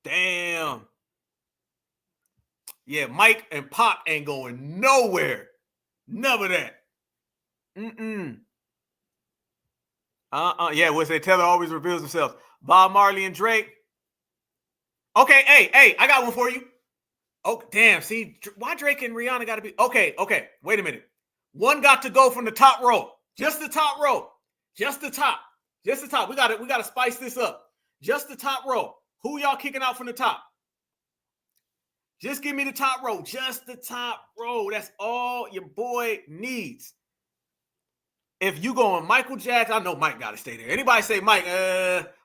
Damn. Yeah, Mike and Pop ain't going nowhere. Never that. Yeah, what's they tether always reveals themselves. Bob Marley and Drake. Okay, hey, I got one for you. Oh, damn. See, why Drake and Rihanna got to be... Okay. Wait a minute. One got to go from the top row. Just the top row. Just the top. We got to spice this up. Just the top row. Who y'all kicking out from the top? Just give me the top row. Just the top row. That's all your boy needs. If you going Michael Jackson, I know Mike got to stay there. Anybody say Mike?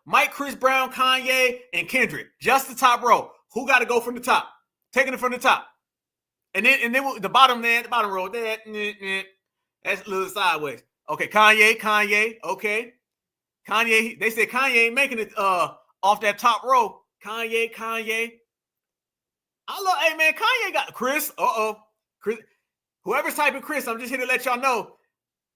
Mike, Chris Brown, Kanye, and Kendrick. Just the top row. Who got to go from the top? Taking it from the top. And then the bottom row, that's a little sideways. Okay, Kanye. Okay. Kanye, they said Kanye ain't making it off that top row. Kanye. Hey man, Kanye got Chris. Chris. Whoever's typing Chris, I'm just here to let y'all know.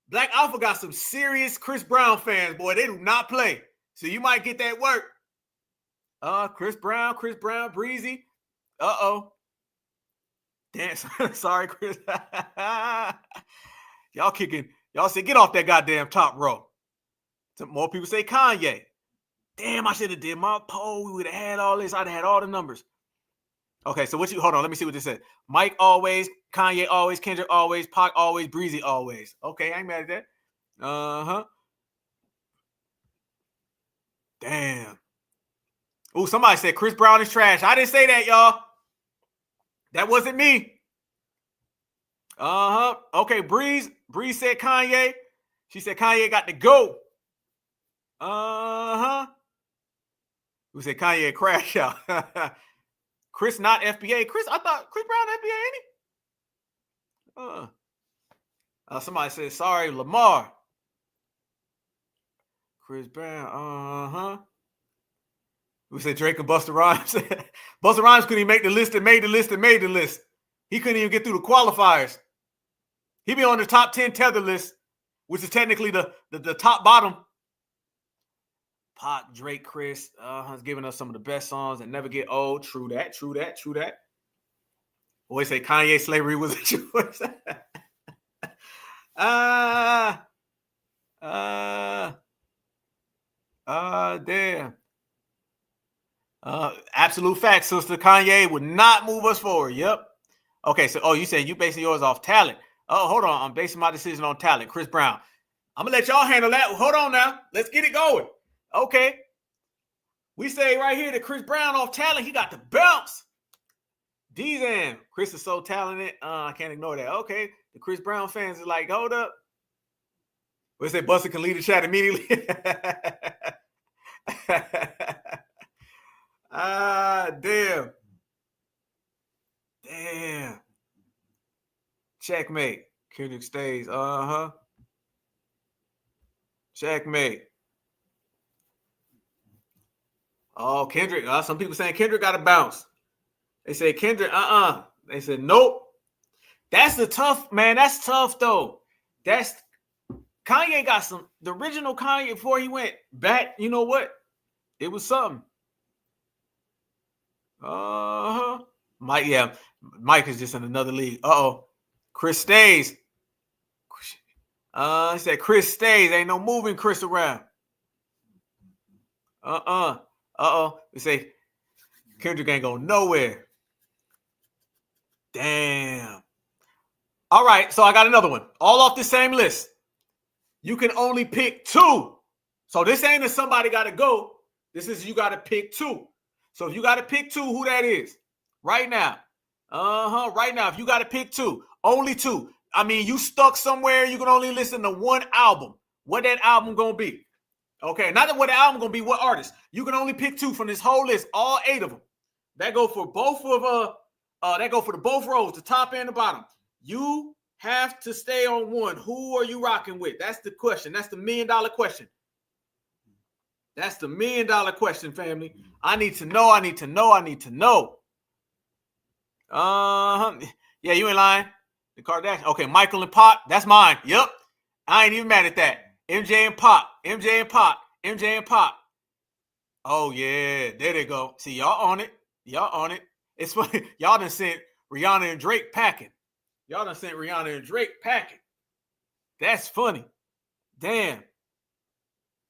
Black Alpha got some serious Chris Brown fans, boy. They do not play. So you might get that work. Chris Brown, Breezy. Damn, sorry, Chris. Y'all say get off that goddamn top row. Some more people say Kanye. Damn, I should have did my poll. We would have had all this. I'd have had all the numbers. Okay, so hold on, let me see what this said. Mike always, Kanye always, Kendrick always, Pac always, Breezy always. Okay, I ain't mad at that. Damn. Oh, somebody said Chris Brown is trash. I didn't say that, y'all. That wasn't me. Okay, Breeze said Kanye. She said Kanye got to go. Who said Kanye crash out? Chris not FBA. Chris, I thought Chris Brown FBA, ain't he? Somebody said sorry, Lamar. Chris Brown. Who said Drake and Busta Rhymes? Busta Rhymes couldn't even make the list and made the list. He couldn't even get through the qualifiers. He be on the top 10 tether list, which is technically the top bottom. Pac, Drake, Chris, has given us some of the best songs that never get old. True that. Boy, say Kanye slavery was a choice. Damn. Absolute fact, sister. Kanye would not move us forward. Yep. Okay, so you said you basing yours off talent. Oh, hold on. I'm basing my decision on talent. Chris Brown. I'm gonna let y'all handle that. Hold on now. Let's get it going. Okay. We say right here that Chris Brown off talent, he got to bounce. D-Zan, Chris is so talented. I can't ignore that. Okay. The Chris Brown fans are like, hold up. We say Buster can lead the chat immediately. Damn. Checkmate. Kendrick stays. Checkmate. Oh, Kendrick. Some people saying Kendrick got to bounce. They say Kendrick, They said, nope. That's the tough, man. That's tough, though. Kanye got the original Kanye before he went back. You know what? It was something. Mike is just in another league. Chris stays. He said Chris stays. Ain't no moving Chris around. They say Kendrick ain't going nowhere. Damn. All right, so I got another one. All off the same list. You can only pick two. So this ain't that somebody got to go. This is you got to pick two. So if you got to pick two, who that is? Right now. Right now, if you got to pick two, only two. I mean, you stuck somewhere, you can only listen to one album. What that album going to be? Okay, not that what the album going to be, what artist. You can only pick two from this whole list, all 8 of them. That go for both of That go for the both rows, the top and the bottom. You have to stay on one. Who are you rocking with? That's the question. That's the $1 million question. That's the $1 million question, family. I need to know. I need to know. I need to know. Yeah, you ain't lying. The Kardashians. Okay, Michael and Pop. That's mine. Yep. I ain't even mad at that. MJ and Pop. MJ and Pop. MJ and Pop. Oh, yeah. There they go. See, y'all on it. Y'all on it. It's funny. Y'all done sent Rihanna and Drake packing. Y'all done sent Rihanna and Drake packing. That's funny. Damn.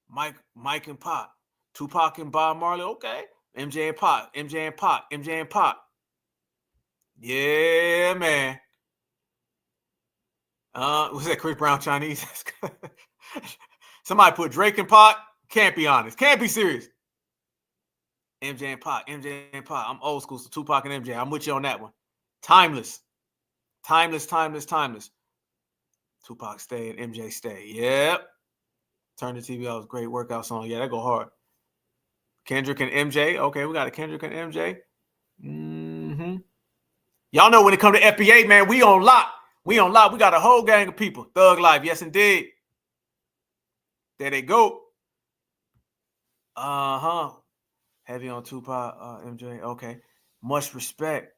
Mike and Pop. Tupac and Bob Marley. Okay. MJ and Pop. MJ and Pop. MJ and Pop. Yeah, man. Was that Chris Brown Chinese? Somebody put Drake and Pop. Can't be honest. Can't be serious. MJ and Pop. MJ and Pop. I'm old school, so Tupac and MJ. I'm with you on that one. Timeless. Timeless, timeless, timeless. Tupac stay and MJ stay. Yep. Turn the TV off. Great workout song. Yeah, that go hard. Kendrick and MJ. Okay, we got a Kendrick and MJ. Mm-hmm. Y'all know when it comes to FBA, man, we on lock. We on lock. We got a whole gang of people. Thug Life. Yes, indeed. There they go. Uh-huh. Heavy on Tupac, MJ. Okay. Much respect.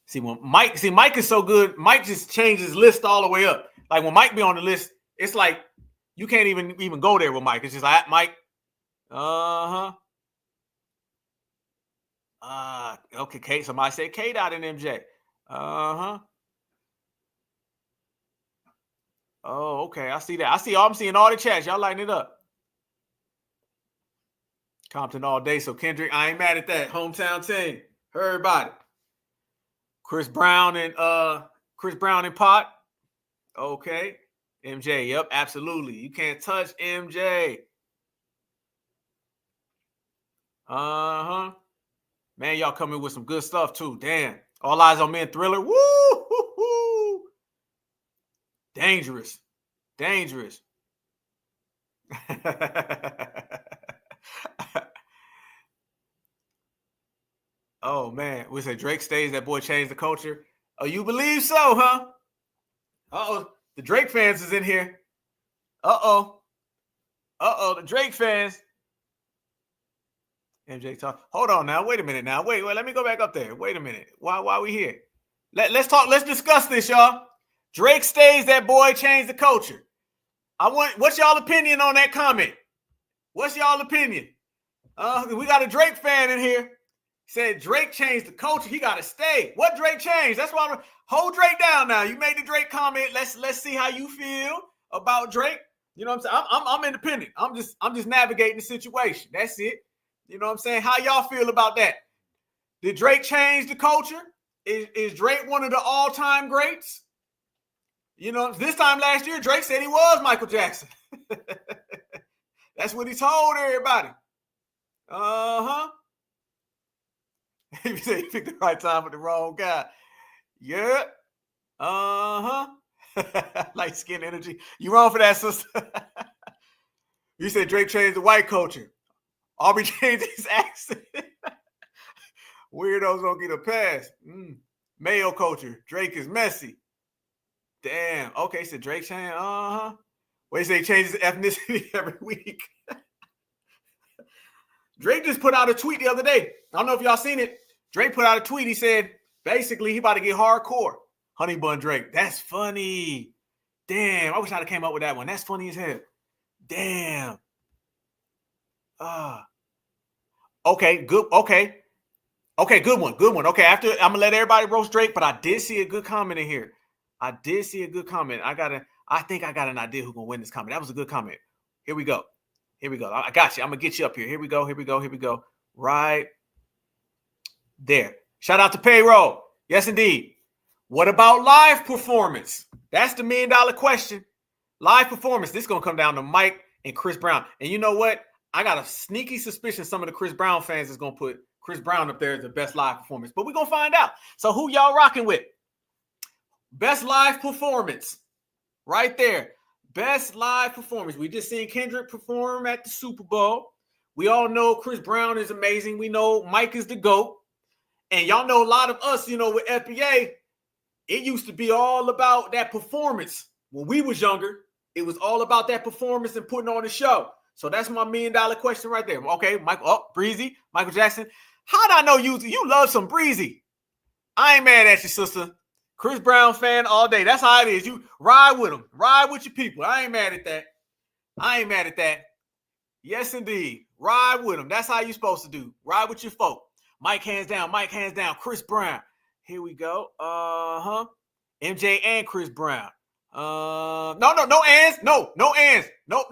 See, when Mike is so good, Mike just changes his list all the way up. Like when Mike be on the list, it's like you can't even go there with Mike. It's just like Mike. Okay, Kate. Somebody say Kate out in MJ. Oh, okay. I see that. I'm seeing all the chats. Y'all lighting it up. Compton all day. So Kendrick, I ain't mad at that. Hometown team. Heard about it. Chris Brown and Pot. Okay. MJ. Yep, absolutely. You can't touch MJ. Man, y'all coming with some good stuff too. Damn. All Eyes on Men Thriller. Woo! Dangerous. Dangerous. Oh, man. We say Drake stays. That boy changed the culture. Oh, you believe so, huh? Uh-oh. The Drake fans is in here. Uh-oh. The Drake fans. MJ talk. Hold on now. Wait a minute now. Wait. Let me go back up there. Wait a minute. Why are we here? Let's talk. Let's discuss this, y'all. Drake stays. That boy changed the culture. What's y'all opinion on that comment? What's y'all opinion? We got a Drake fan in here. Said Drake changed the culture. He got to stay. What Drake changed? That's why hold Drake down now. You made the Drake comment. Let's see how you feel about Drake. You know what I'm saying? I'm independent. I'm just navigating the situation. That's it. You know what I'm saying? How y'all feel about that? Did Drake change the culture? Is Drake one of the all-time greats? You know, this time last year, Drake said he was Michael Jackson. That's what he told everybody. He said he picked the right time with the wrong guy. Yeah. Light skin energy. You wrong for that, sister. You said Drake changed the white culture. Aubrey changed his accent. Weirdos don't get a pass. Male culture. Drake is messy. Damn. Okay, so Drake changed. Well, he said he changes ethnicity every week. Drake just put out a tweet the other day. I don't know if y'all seen it. Drake put out a tweet. He said, basically, he about to get hardcore. Honey Bun Drake. That's funny. Damn. I wish I'd have came up with that one. That's funny as hell. Damn. Okay, good. Okay, good one. Good one. Okay, after I'm gonna let everybody roast Drake, but I did see a good comment in here. I think I got an idea who's gonna win this comment. That was a good comment. Here we go. I got you. I'm gonna get you up here. Here we go. Right there. Shout out to Payroll. Yes, indeed. What about live performance? That's the $1 million question. Live performance. This is gonna come down to Mike and Chris Brown. And you know what? I got a sneaky suspicion some of the Chris Brown fans is gonna put Chris Brown up there as the best live performance, but we're gonna find out. So who y'all rocking with? Best live performance. Right there. Best live performance. We just seen Kendrick perform at the Super Bowl. We all know Chris Brown is amazing. We know Mike is the GOAT. And y'all know a lot of us, you know, with FBA, it used to be all about that performance. When we was younger, it was all about that performance and putting on the show. So that's my $1 million question right there. Okay, Michael, Breezy, Michael Jackson. How do I know you love some Breezy? I ain't mad at you, sister. Chris Brown fan all day. That's how it is. You ride with them. Ride with your people. I ain't mad at that. I ain't mad at that. Yes, indeed. Ride with them. That's how you supposed to do. Ride with your folk. Mike hands down. Mike hands down. Chris Brown. Here we go. MJ and Chris Brown. No ands. No ands. No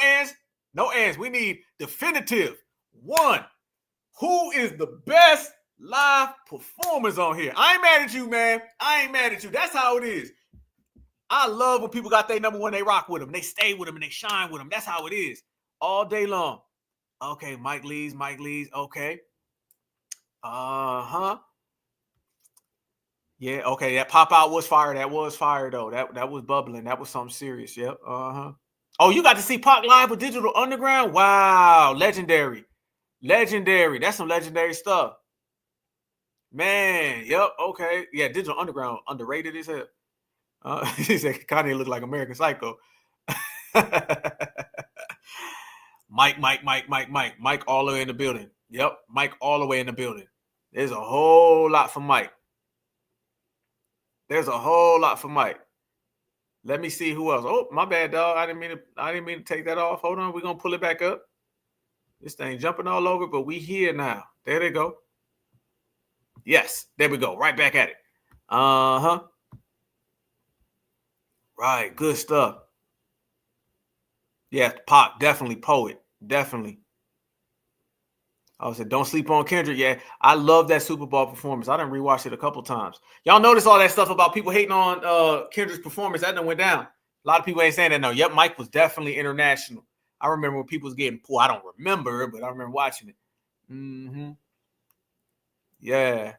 ands. No ands. We need definitive. One. Who is the best live performers on here? I ain't mad at you, man. I ain't mad at you. That's how it is. I love when people got their number one, they rock with them. They stay with them and they shine with them. That's how it is. All day long. Okay, Mike Lee's. Okay. Yeah, okay. That pop out was fire. That was fire, though. That was bubbling. That was something serious. Yep. Oh, you got to see Pac live with Digital Underground? Wow. Legendary. That's some legendary stuff. Man, yep, okay. Yeah, Digital Underground, underrated as hell. He said Kanye look like American Psycho. Mike all the way in the building. Yep, Mike all the way in the building. There's a whole lot for Mike. Let me see who else. Oh, my bad, dog. I didn't mean to take that off. Hold on, we're gonna pull it back up. This thing jumping all over, but we here now. There they go. Yes, there we go. Right back at it. Right, good stuff. Yeah, Pac, definitely poet. Definitely. I said, don't sleep on Kendrick. Yeah, I love that Super Bowl performance. I done rewatched it a couple times. Y'all notice all that stuff about people hating on Kendrick's performance. That done went down. A lot of people ain't saying that. No, yep, Mike was definitely international. I remember when people was getting pulled. I don't remember, but I remember watching it. Yeah.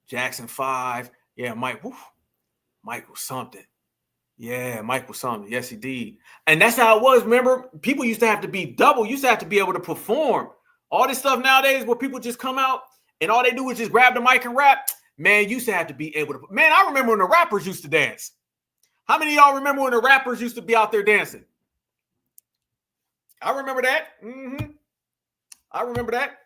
Jackson 5. Yeah, Mike. Woof. Mike was something. Yeah, Mike was something. Yes, he did. And that's how it was. Remember, people used to have to be double. Used to have to be able to perform. All this stuff nowadays where people just come out and all they do is just grab the mic and rap. Man, used to have to be able to. Man, I remember when the rappers used to dance. How many of y'all remember when the rappers used to be out there dancing? I remember that. I remember that.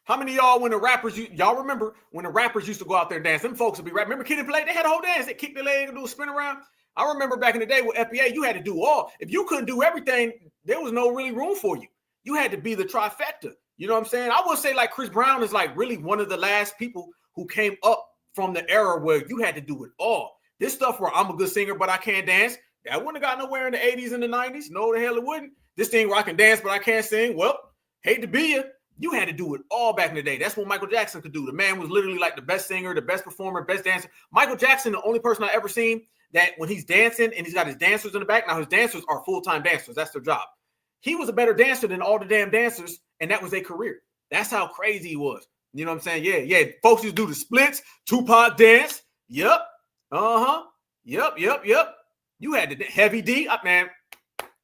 How many of y'all when the rappers, y'all remember when the rappers used to go out there and dance? Them folks would be rapping. Remember Kid and Play? They had a whole dance. They kicked their leg and do a spin around. I remember back in the day with FBA, you had to do all. If you couldn't do everything, there was no really room for you. You had to be the trifecta. You know what I'm saying? I would say like Chris Brown is like really one of the last people who came up from the era where you had to do it all. This stuff where I'm a good singer, but I can't dance, that wouldn't have got nowhere in the 80s and the 90s. No, the hell it wouldn't. This thing where I can dance, but I can't sing. Well, hate to be you. You had to do it all back in the day. That's what Michael Jackson could do. The man was literally like the best singer, the best performer, best dancer. Michael Jackson, the only person I ever seen that when he's dancing and he's got his dancers in the back. Now, his dancers are full-time dancers. That's their job. He was a better dancer than all the damn dancers, and that was their career. That's how crazy he was. You know what I'm saying? Yeah. Folks used to do the splits, Tupac dance. Yep. Yep. You had the Heavy D. Man,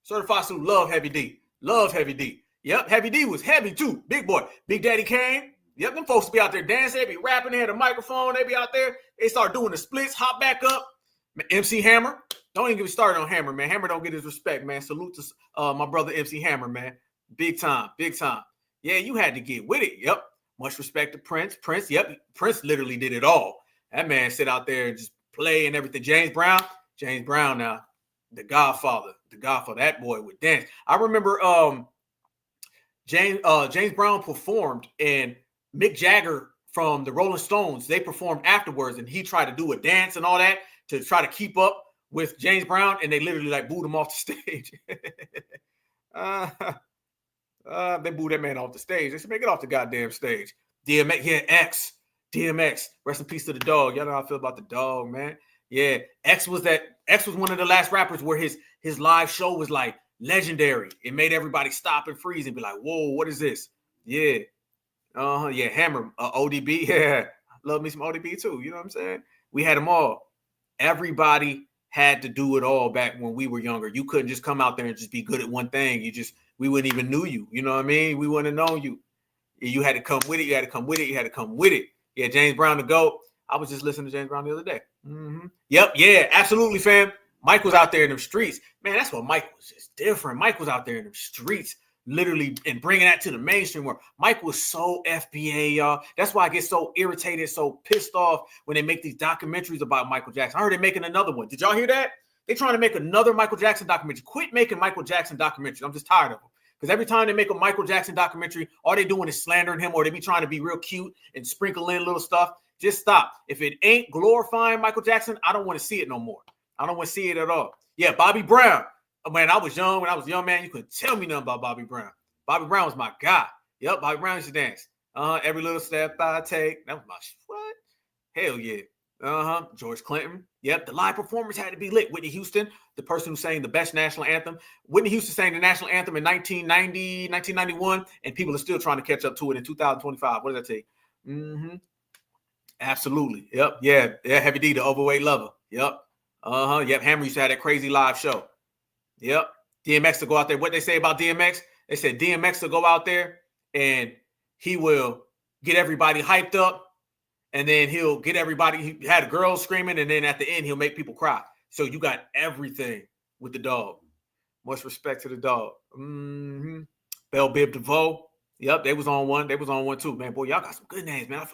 Certified Suit, love Heavy D. Love Heavy D. Yep, Heavy D was heavy too. Big boy. Big Daddy Kane. Yep, them folks be out there dancing. They be rapping. They had a microphone. They be out there. They start doing the splits, hop back up. MC Hammer. Don't even get me started on Hammer, man. Hammer don't get his respect, man. Salute to my brother MC Hammer, man. Big time. Yeah, you had to get with it. Yep. Much respect to Prince. Yep. Prince literally did it all. That man sit out there and just play and everything. James Brown now. The Godfather. That boy would dance. I remember James Brown performed and Mick Jagger from the Rolling Stones, they performed afterwards and he tried to do a dance and all that to try to keep up with James Brown and they literally like booed him off the stage. They booed that man off the stage. They should make it off the goddamn stage. DMX, yeah, DMX, rest in peace to the dog. Y'all know how I feel about the dog, man. Yeah, X was one of the last rappers where his live show was like legendary. It made everybody stop and freeze and be like, whoa, what is this? Yeah. Yeah, Hammer, ODB. Yeah. Love me some ODB too. You know what I'm saying? We had them all. Everybody had to do it all back when we were younger. You couldn't just come out there and just be good at one thing. We wouldn't even knew you. You know what I mean? We wouldn't have known you. You had to come with it. Yeah, James Brown the GOAT. I was just listening to James Brown the other day. Yep, yeah, absolutely, fam. Mike was out there in them streets. Man, that's what Mike was just different. Mike was out there in them streets, literally, and bringing that to the mainstream world. Mike was so FBA, y'all. That's why I get so irritated, so pissed off when they make these documentaries about Michael Jackson. I heard they're making another one. Did y'all hear that? They're trying to make another Michael Jackson documentary. Quit making Michael Jackson documentaries. I'm just tired of them. Because every time they make a Michael Jackson documentary, all they doing is slandering him, or they be trying to be real cute and sprinkle in little stuff. Just stop. If it ain't glorifying Michael Jackson, I don't want to see it no more. I don't want to see it at all. Yeah, Bobby Brown. Man, I was young. When I was young, man, you couldn't tell me nothing about Bobby Brown. Bobby Brown was my guy. Yep, Bobby Brown used to dance. Every little step I take. That was my what? Hell yeah. George Clinton. Yep, the live performers had to be lit. Whitney Houston, the person who sang the best national anthem. Whitney Houston sang the national anthem in 1990, 1991, and people are still trying to catch up to it in 2025. What does that take? Absolutely. Yep. Yeah. Heavy D, the overweight lover. Yep. Yep. Hammer used to have that crazy live show. Yep. DMX to go out there. What they say about DMX? They said DMX to go out there and he will get everybody hyped up, and then he'll get everybody. He had a girl screaming, and then at the end he'll make people cry. So you got everything with the dog. Much respect to the dog. Bell Biv DeVoe. Yep. They was on one. They was on one too, man. Boy, y'all got some good names, man. I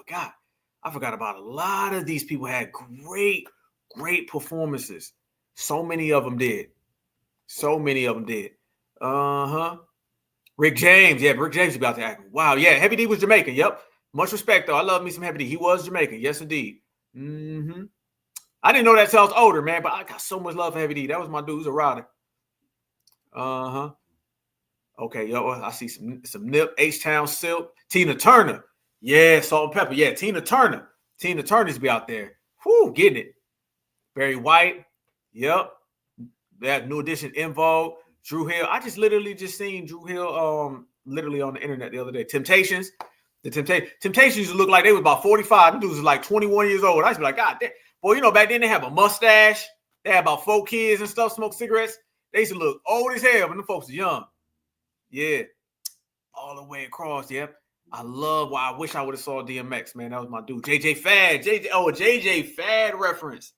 forgot about a lot of these people had great performances. So many of them did. Rick James. Yeah, Rick James about to act. Wow. Yeah, Heavy D was Jamaican. Yep. Much respect, though. I love me some Heavy D. He was Jamaican. Yes, indeed. I didn't know that till I was older, man, but I got so much love for Heavy D. That was my dude. He was a rider. Okay, yo, I see some Nip, H-Town Silk, Tina Turner. Yeah, Salt and Pepper. Yeah, Tina Turner. Tina Turner's be out there. Whoo, getting it. Barry White. Yep. That New Edition In Vogue. Drew Hill. I just literally seen Drew Hill literally on the internet the other day. Temptations. The Temptations used to look like they was about 45. Them dudes was like 21 years old. I used to be like, God damn. Boy, you know, back then they have a mustache. They had about 4 kids and stuff, smoke cigarettes. They used to look old as hell when the folks were young. Yeah. All the way across. Yep. I wish I would have saw DMX, man. That was my dude. JJ Fad. JJ Fad reference.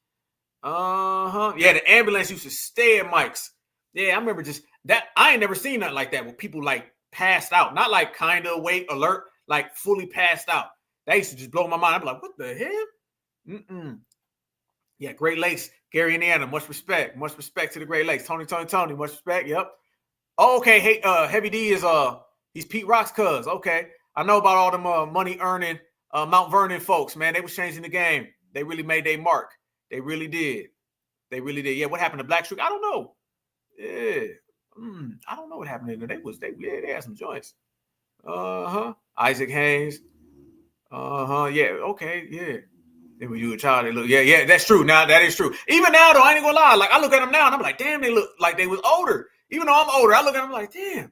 Yeah, the ambulance used to stay at Mike's. Yeah, I remember just that. I ain't never seen nothing like that where people like passed out. Not like kind of awake, alert, like fully passed out. That used to just blow my mind. I'd be like, what the hell? Yeah, Great Lakes, Gary, Indiana. Much respect. Much respect to the Great Lakes. Tony. Much respect. Yep. Oh, okay. Hey, Heavy D is he's Pete Rock's cuz. Okay. I know about all them money earning Mount Vernon folks, man. They was changing the game. They really made their mark. They really did. Yeah, what happened to Black Street? I don't know. Yeah. I don't know what happened to them. They had some joints. Isaac Hayes. Yeah, okay, yeah. Then when you were a child, they look, yeah, that's true. Now that is true. Even now, though, I ain't gonna lie. Like I look at them now and I'm like, damn, they look like they was older. Even though I'm older, I look at them like, damn.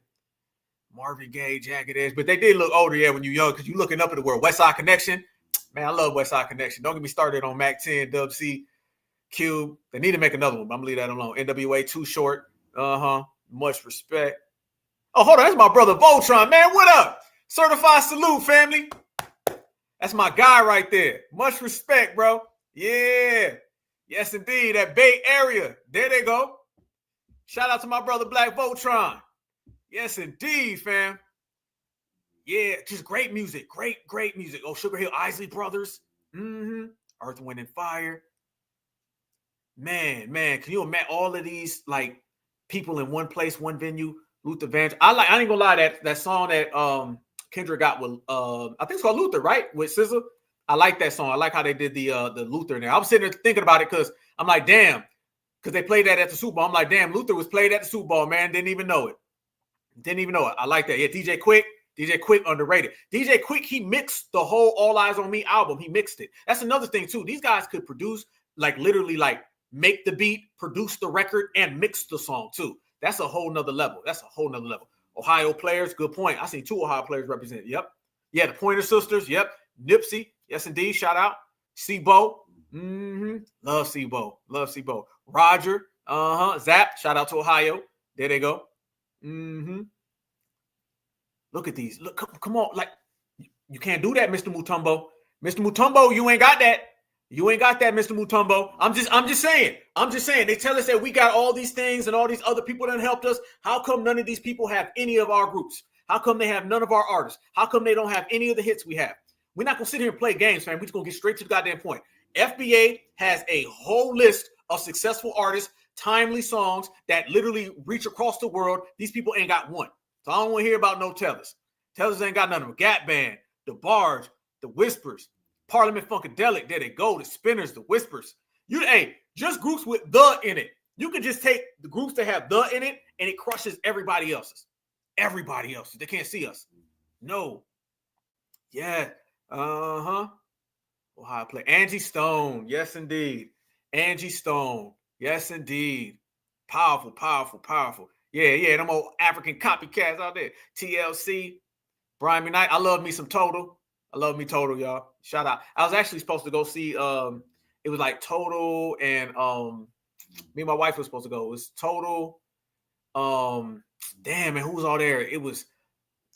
Marvin Gaye, Jagged Edge, but they did look older, yeah, when you're young, because you're looking up at the world. West Side Connection, man, I love West Side Connection. Don't get me started on Mac 10, Dub C, Cube. They need to make another one, but I'm gonna leave that alone. NWA, Too Short. Much respect. Oh, hold on, that's my brother Voltron, man. What up? Certified salute, family. That's my guy right there. Much respect, bro. Yeah. Yes, indeed. That Bay Area. There they go. Shout out to my brother Black Voltron. Yes, indeed, fam. Yeah, just great music. Great music. Oh, Sugar Hill Isley Brothers. Earth, Wind, and Fire. Man, can you imagine all of these like people in one place, one venue? Luther Vandross. I ain't gonna lie, that song that Kendrick got with I think it's called Luther, right? With SZA. I like that song. I like how they did the Luther in there. I was sitting there thinking about it because I'm like, damn, because they played that at the Super Bowl. I'm like, damn, Luther was played at the Super Bowl, man. Didn't even know it. I like that. Yeah, DJ Quick underrated. DJ Quick, he mixed the whole All Eyes on Me album. He mixed it. That's another thing too. These guys could produce, like literally like make the beat, produce the record, and mix the song too. That's a whole nother level. Ohio players, good point. I seen 2 Ohio players represented. Yep. Yeah, the Pointer Sisters. Yep. Nipsey. Yes, indeed. Shout out. C-Bo. Love C-Bo. Roger. Zap. Shout out to Ohio. There they go. Look at these. Look, come on. Like, you can't do that, Mr. Mutombo. Mr. Mutombo, you ain't got that. You ain't got that, Mr. Mutombo. I'm just saying. They tell us that we got all these things and all these other people that helped us. How come none of these people have any of our groups? How come they have none of our artists? How come they don't have any of the hits we have? We're not going to sit here and play games, man. We're just going to get straight to the goddamn point. FBA has a whole list of successful artists, timely songs that literally reach across the world. These people ain't got one. So I don't want to hear about no Tellers. Tellers ain't got none of them. Gap Band, The Barge, The Whispers, Parliament Funkadelic, there they go, The Spinners, The Whispers. Just groups with the in it. You can just take the groups that have the in it and it crushes everybody else's. Everybody else's. They can't see us. No. Yeah. Uh-huh. Ohio play. Angie Stone. Yes, indeed. Angie Stone. Yes, indeed. Powerful, powerful, powerful. Yeah, them old African copycats out there. TLC. Brian McKnight. I love me some Total. I love me Total, y'all. Shout out. I was actually supposed to go see it was like Total and me and my wife was supposed to go. It was Total. Damn, and who was all there? It was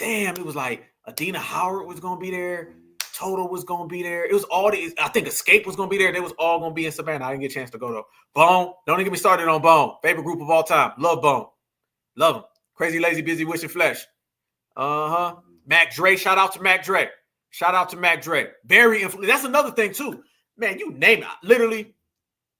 like Adina Howard was gonna be there. Total was gonna be there. It was all I think Escape was gonna be there. They was all gonna be in Savannah. I didn't get a chance to go though. Bone, don't even get me started on Bone. Favorite group of all time. Love Bone. Love them. Crazy, Lazy, Busy, Wishing Flesh. Mac Dre. Shout out to Mac Dre. Shout out to Mac Dre. Very influential. That's another thing too. Man, you name it. Literally,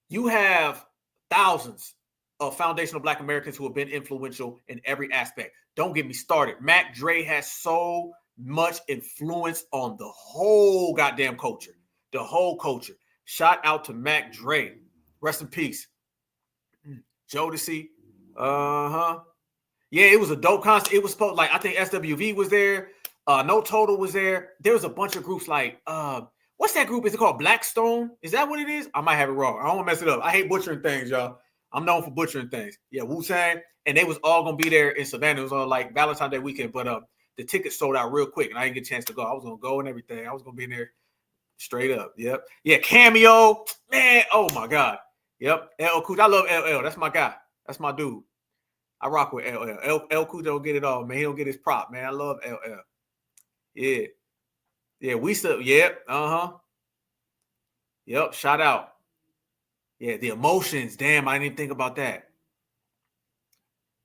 you have thousands of foundational Black Americans who have been influential in every aspect. Don't get me started. Mac Dre has so much influence on the whole goddamn culture. The whole culture. Shout out to Mac Dre. Rest in peace. Jodeci. Yeah, it was a dope concert. It was supposed, like, I think SWV was there. No Total was there. There was a bunch of groups like, what's that group? Is it called Blackstone? Is that what it is? I might have it wrong. I don't want to mess it up. I hate butchering things, y'all. I'm known for butchering things. Yeah, Wu-Tang. And they was all going to be there in Savannah. It was on like Valentine's Day weekend. But the tickets sold out real quick. And I didn't get a chance to go. I was going to go and everything. I was going to be in there straight up. Yep. Yeah, Cameo. Man, oh my God. Yep. LL Cool. I love LL. That's my guy. That's my dude. I rock with LL. LL Cool don't get it all, man. He don't get his prop, man. I love LL. Yeah. Yeah, we still, yep. Yep, shout out. Yeah, the Emotions. Damn, I didn't even think about that.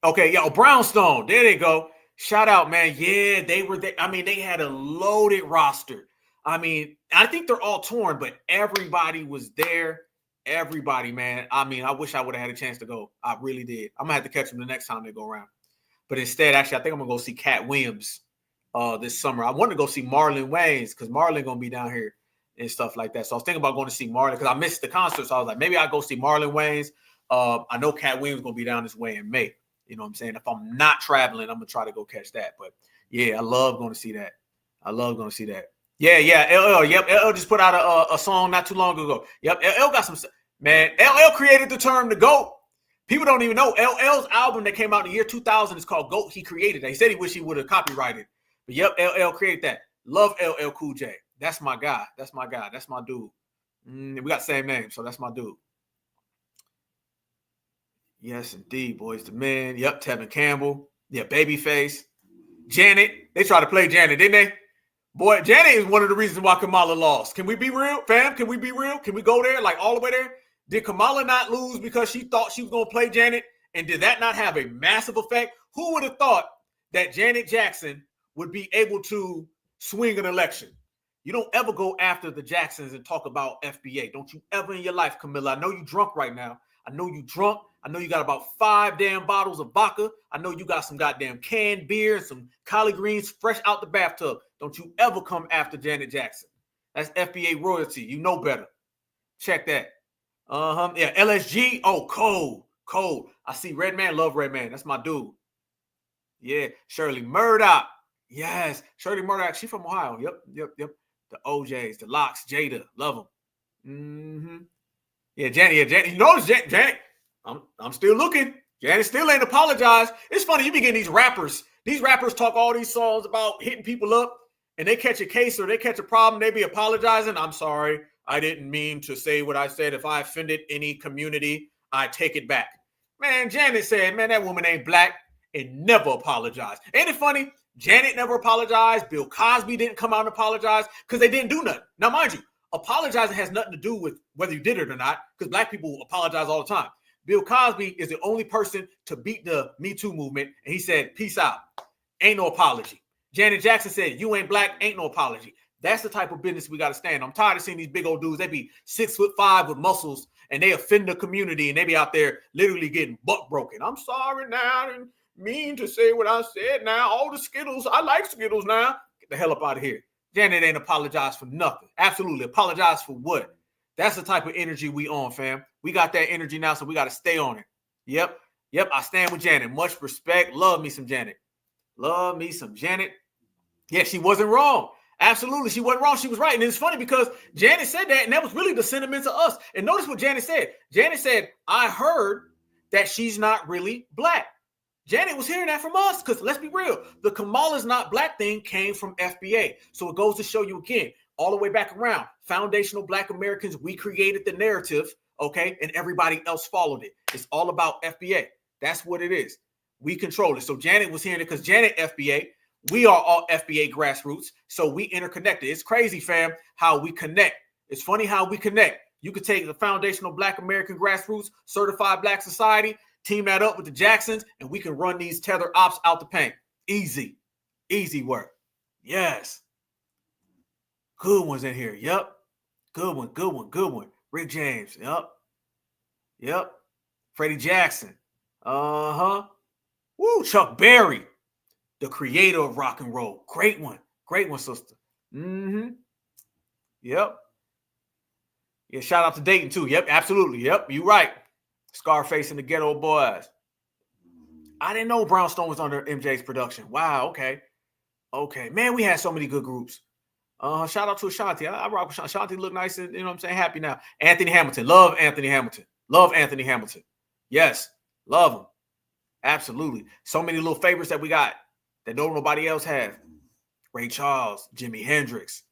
Okay, Brownstone. There they go. Shout out, man. Yeah, they were there. I mean, they had a loaded roster. I mean, I think they're all torn, but everybody was there. Everybody, man. I mean, I wish I would have had a chance to go. I really did. I'm gonna have to catch them the next time they go around. But instead, actually, I think I'm gonna go see Cat Williams this summer. I wanted to go see Marlon Wayans because Marlon gonna be down here and stuff like that. So I was thinking about going to see Marlon because I missed the concert. So I was like, maybe I'll go see Marlon Wayans. I know Cat Williams gonna be down this way in May. You know what I'm saying? If I'm not traveling, I'm gonna try to go catch that. But yeah, I love going to see that. I love going to see that. Yeah, LL. Yep, LL just put out a song not too long ago. Yep, LL got some, man. LL created the term the GOAT. People don't even know LL's album that came out in the year 2000 is called GOAT. He created that. He said he wished he would have copyrighted. But yep, LL created that. Love LL Cool J. That's my guy. That's my guy. That's my dude. We got the same name, so that's my dude. Yes, indeed, boys. The man. Yep, Tevin Campbell. Yeah, Babyface. Janet. They tried to play Janet, didn't they? Boy, Janet is one of the reasons why Kamala lost. Can we be real, fam? Can we be real? Can we go there, like all the way there? Did Kamala not lose because she thought she was going to play Janet? And did that not have a massive effect? Who would have thought that Janet Jackson would be able to swing an election? You don't ever go after the Jacksons and talk about FBA. Don't you ever in your life, Camilla. I know you drunk right now. I know you drunk. I know you got about 5 damn bottles of vodka. I know you got some goddamn canned beer and some collard greens fresh out the bathtub. Don't you ever come after Janet Jackson. That's FBA royalty. You know better. Check that. Yeah, LSG. Oh, cold. I see Redman. Love Redman. That's my dude. Yeah, Shirley Murdoch. Yes, Shirley Murdoch. She from Ohio. Yep. The OJs, the Locks, Jada. Love them. Yeah, Janet. You notice Janet. I'm still looking. Janet still ain't apologized. It's funny, you be getting these rappers. These rappers talk all these songs about hitting people up, and they catch a case or they catch a problem. They be apologizing. I'm sorry. I didn't mean to say what I said. If I offended any community, I take it back. Man, Janet said, man, that woman ain't black and never apologized. Ain't it funny? Janet never apologized. Bill Cosby didn't come out and apologize because they didn't do nothing. Now, mind you, apologizing has nothing to do with whether you did it or not, because black people apologize all the time. Bill Cosby is the only person to beat the Me Too movement, and he said, peace out. Ain't no apology. Janet Jackson said, you ain't black, ain't no apology. That's the type of business we got to stand. I'm tired of seeing these big old dudes. They be 6'5" with muscles, and they offend the community, and they be out there literally getting butt broken. I'm sorry now, and mean to say what I said now. All the Skittles, I like Skittles now. Get the hell up out of here. Janet ain't apologized for nothing. Absolutely. Apologize for what? That's the type of energy we on, fam. We got that energy now, so we got to stay on it. Yep. I stand with Janet. Much respect. Love me some Janet. Love me some Janet. Yeah, she wasn't wrong. Absolutely, she wasn't wrong. She was right. And it's funny because Janet said that, and that was really the sentiment of us. And notice what Janet said. Janet said, I heard that she's not really black. Janet was hearing that from us because let's be real. The Kamala's not black thing came from FBA. So it goes to show you again, all the way back around. Foundational Black Americans, we created the narrative, okay? And everybody else followed it. It's all about FBA. That's what it is. We control it. So Janet was hearing it because Janet FBA, we are all FBA grassroots. So we interconnected. It's crazy, fam, how we connect. It's funny how we connect. You could take the Foundational Black American Grassroots, Certified Black Society, team that up with the Jacksons, and we can run these tether ops out the paint. Easy. Easy work. Yes. Good ones in here. Yep. Good one. Rick James. Yep. Freddie Jackson. Woo, Chuck Berry, the creator of rock and roll. Great one, sister. Yep. Yeah, shout out to Dayton too. Yep, absolutely. Yep, you right. Scarface and the Ghetto Boys. I didn't know Brownstone was under MJ's production. Wow, okay. Man, we had so many good groups. Shout out to Ashanti. I rock with Ashanti. Ashanti look nice and, you know what I'm saying, happy now. Anthony Hamilton. Love Anthony Hamilton. Yes, love him. Absolutely. So many little favorites that we got that nobody else has. Ray Charles, Jimi Hendrix,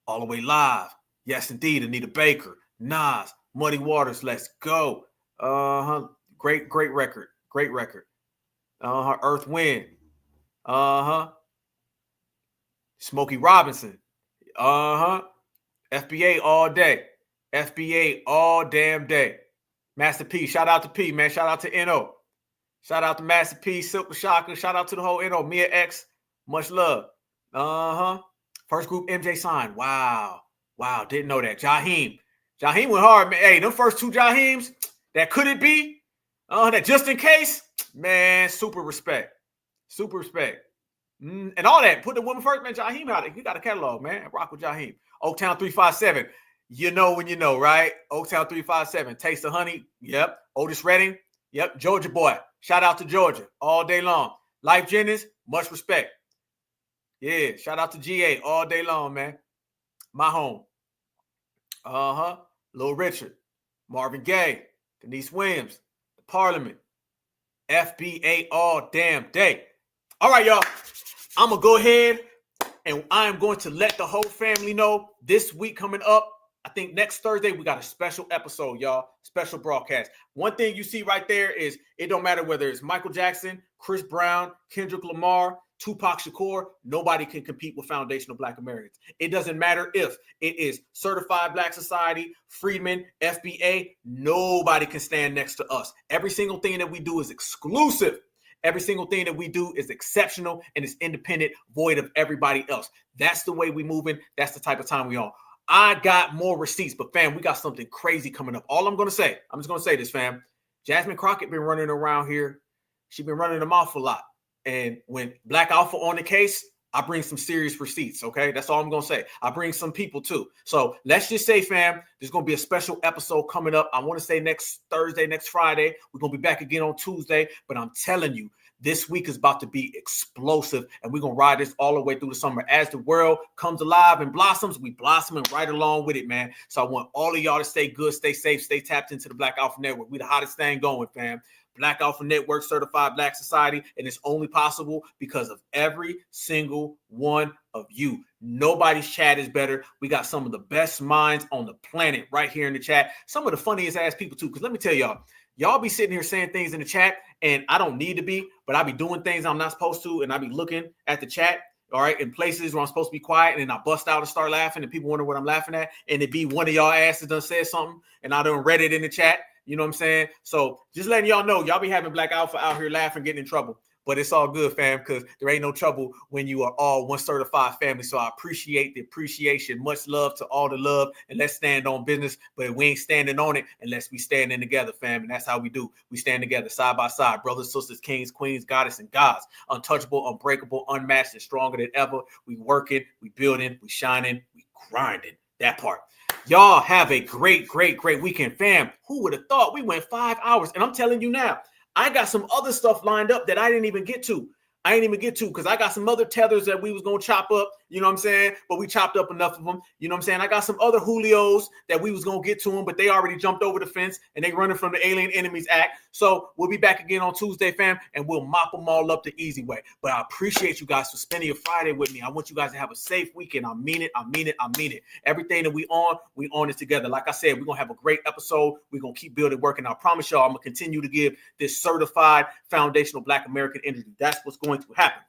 All the Way Live. Yes, indeed. Anita Baker, Nas, Muddy Waters. Let's go. Great record. Earth Wind. Smokey Robinson. FBA all day. FBA all damn day. Master P. Shout out to P, man. Shout out to NO. Shout out to Master P, Silk Shaka. Shout out to the whole NO. Mia X. Much love. First group MJ signed. Wow. Didn't know that. Jaheim went hard, man. Hey, them first two Jahims, that could it be? That just in case, man, super respect. And all that. Put the woman first, man. Jaheim out. He got a catalog, man. Rock with Jaheim. Oaktown 357. You know when you know, right? Oaktown 357. Taste of Honey. Yep. Otis Redding. Yep. Georgia boy. Shout out to Georgia all day long. Life Jennings. Much respect. Yeah. Shout out to GA all day long, man. My home. Lil Richard. Marvin Gaye. Denise Williams. The Parliament. FBA all damn day. All right, y'all. I'm going to go ahead and I am going to let the whole family know this week coming up. I think next Thursday, we got a special episode, y'all. Special broadcast. One thing you see right there is it don't matter whether it's Michael Jackson, Chris Brown, Kendrick Lamar, Tupac Shakur. Nobody can compete with Foundational Black Americans. It doesn't matter if it is Certified Black Society, Freedmen, FBA. Nobody can stand next to us. Every single thing that we do is exclusive. Every single thing that we do is exceptional and is independent, void of everybody else. That's the way we moving. That's the type of time we on. I got more receipts, but fam, we got something crazy coming up. All I'm just going to say this, fam. Jasmine Crockett been running around here. She been running them off a lot. And when Black Alpha on the case, I bring some serious receipts, okay? That's all I'm going to say. I bring some people too. So let's just say, fam, there's going to be a special episode coming up. I want to say next Thursday, next Friday. We're going to be back again on Tuesday. But I'm telling you, this week is about to be explosive, and we're going to ride this all the way through the summer. As the world comes alive and blossoms, we blossoming right along with it, man. So I want all of y'all to stay good, stay safe, stay tapped into the Black Alpha Network. We the hottest thing going, fam. Black Alpha Network, Certified Black Society, and it's only possible because of every single one of you. Nobody's chat is better. We got some of the best minds on the planet right here in the chat. Some of the funniest ass people too. Because let me tell y'all be sitting here saying things in the chat, and I don't need to be, but I be doing things I'm not supposed to, and I be looking at the chat, all right, in places where I'm supposed to be quiet, and then I bust out and start laughing, and people wonder what I'm laughing at, and it be one of y'all asses done said something, and I done read it in the chat. You know what I'm saying? So just letting y'all know, y'all be having Black Alpha out here laughing, getting in trouble. But it's all good, fam, because there ain't no trouble when you are all one certified family. So I appreciate the appreciation. Much love to all the love. And let's stand on business. But we ain't standing on it unless we standing together, fam. And that's how we do. We stand together side by side. Brothers, sisters, kings, queens, goddess, and gods. Untouchable, unbreakable, unmatched, and stronger than ever. We working, we building, we shining, we grinding. That part. Y'all have a great, great, great weekend, fam. Who would have thought we went 5 hours? And I'm telling you now, I got some other stuff lined up that I didn't even get to. Because I got some other tethers that we was going to chop up, you know what I'm saying? But we chopped up enough of them, you know what I'm saying? I got some other Julios that we was going to get to them, but they already jumped over the fence and they running from the Alien Enemies Act. So we'll be back again on Tuesday, fam, and we'll mop them all up the easy way. But I appreciate you guys for spending your Friday with me. I want you guys to have a safe weekend. I mean it. I mean it. I mean it. Everything that we on it together. Like I said, we're going to have a great episode. We're going to keep building, working. I promise y'all, I'm going to continue to give this certified foundational Black American energy. That's what's going to happen.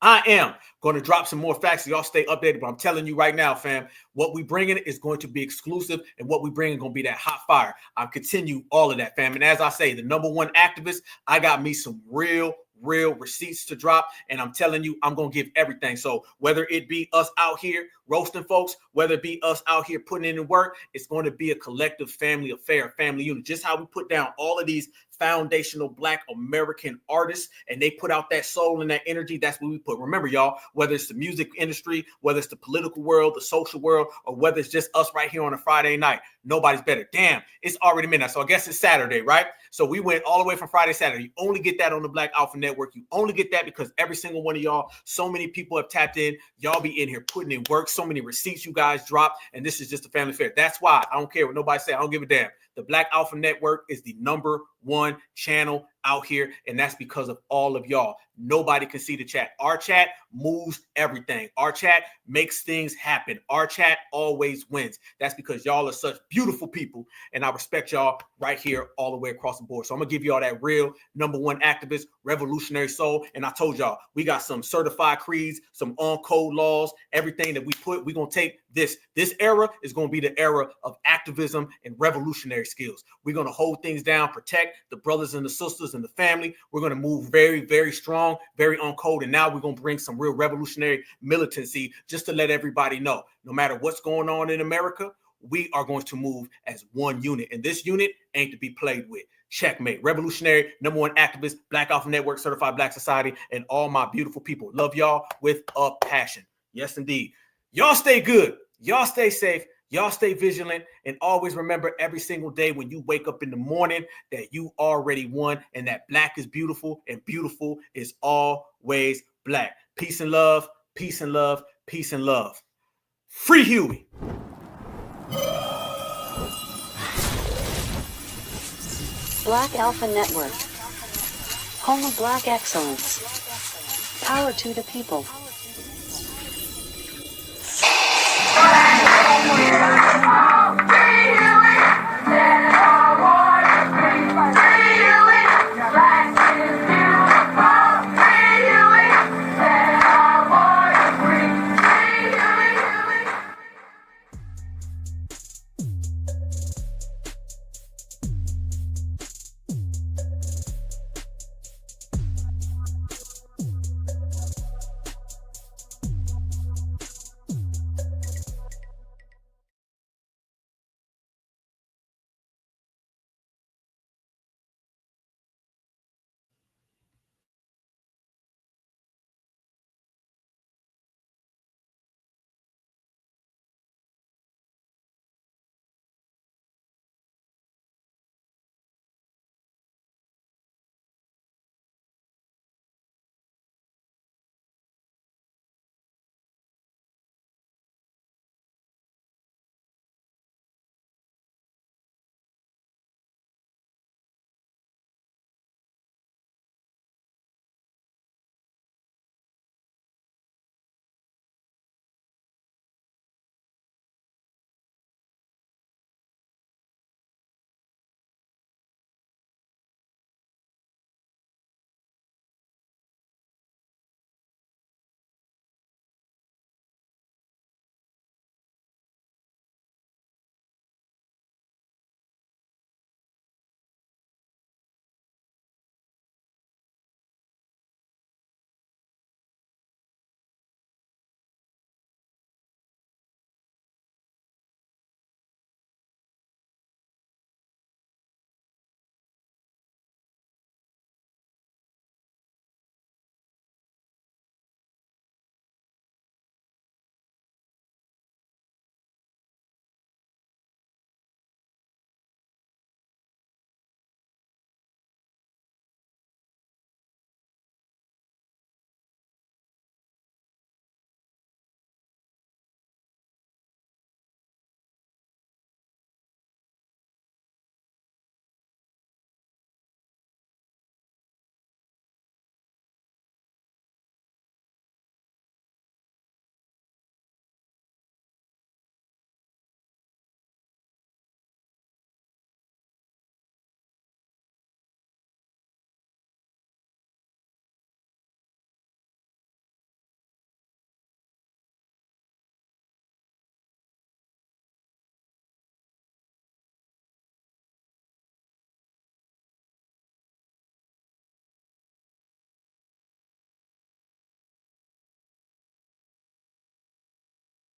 I am going to drop some more facts so y'all stay updated, but I'm telling you right now, fam, what we bringing is going to be exclusive, and what we bring is going to be that hot fire. I'll continue all of that, fam. And as I say, the number one activist, I got me some real receipts to drop, and I'm telling you, I'm going to give everything. So whether it be us out here roasting folks, whether it be us out here putting in the work, it's going to be a collective family affair, family unit. Just how we put down all of these foundational Black American artists, and they put out that soul and that energy. That's what we put. Remember, y'all, whether it's the music industry, whether it's the political world, the social world, or whether it's just us right here on a Friday night, nobody's better. Damn, it's already midnight, so I guess it's Saturday, right? So we went all the way from Friday to Saturday. You only get that on the Black Alpha Network. You only get that because every single one of y'all, so many people have tapped in. Y'all be in here putting in work. So many receipts you guys drop, and this is just a family affair. That's why I don't care what nobody say. I don't give a damn. The Black Alpha Network is the number one channel out here, and that's because of all of y'all. Nobody can see the chat. Our chat moves everything. Our chat makes things happen. Our chat always wins. That's because y'all are such beautiful people, and I respect y'all right here all the way across the board. So I'm going to give y'all that real number one activist, revolutionary soul, and I told y'all, we got some certified creeds, some on-code laws, everything that we put, we're going to take this. This era is going to be the era of activism and revolutionary skills. We're going to hold things down, protect the brothers and the sisters and the family. We're going to move very, very strong, very on code. And now we're going to bring some real revolutionary militancy just to let everybody know, no matter what's going on in America, we are going to move as one unit. And this unit ain't to be played with. Checkmate. Revolutionary, number one activist, Black Alpha Network, Certified Black Society, and all my beautiful people. Love y'all with a passion. Yes, indeed. Y'all stay good. Y'all stay safe. Y'all stay vigilant, and always remember every single day when you wake up in the morning that you already won, and that Black is beautiful, and beautiful is always Black. Peace and love, peace and love, peace and love. Free Huey. Black Alpha Network. Home of Black excellence. Power to the people.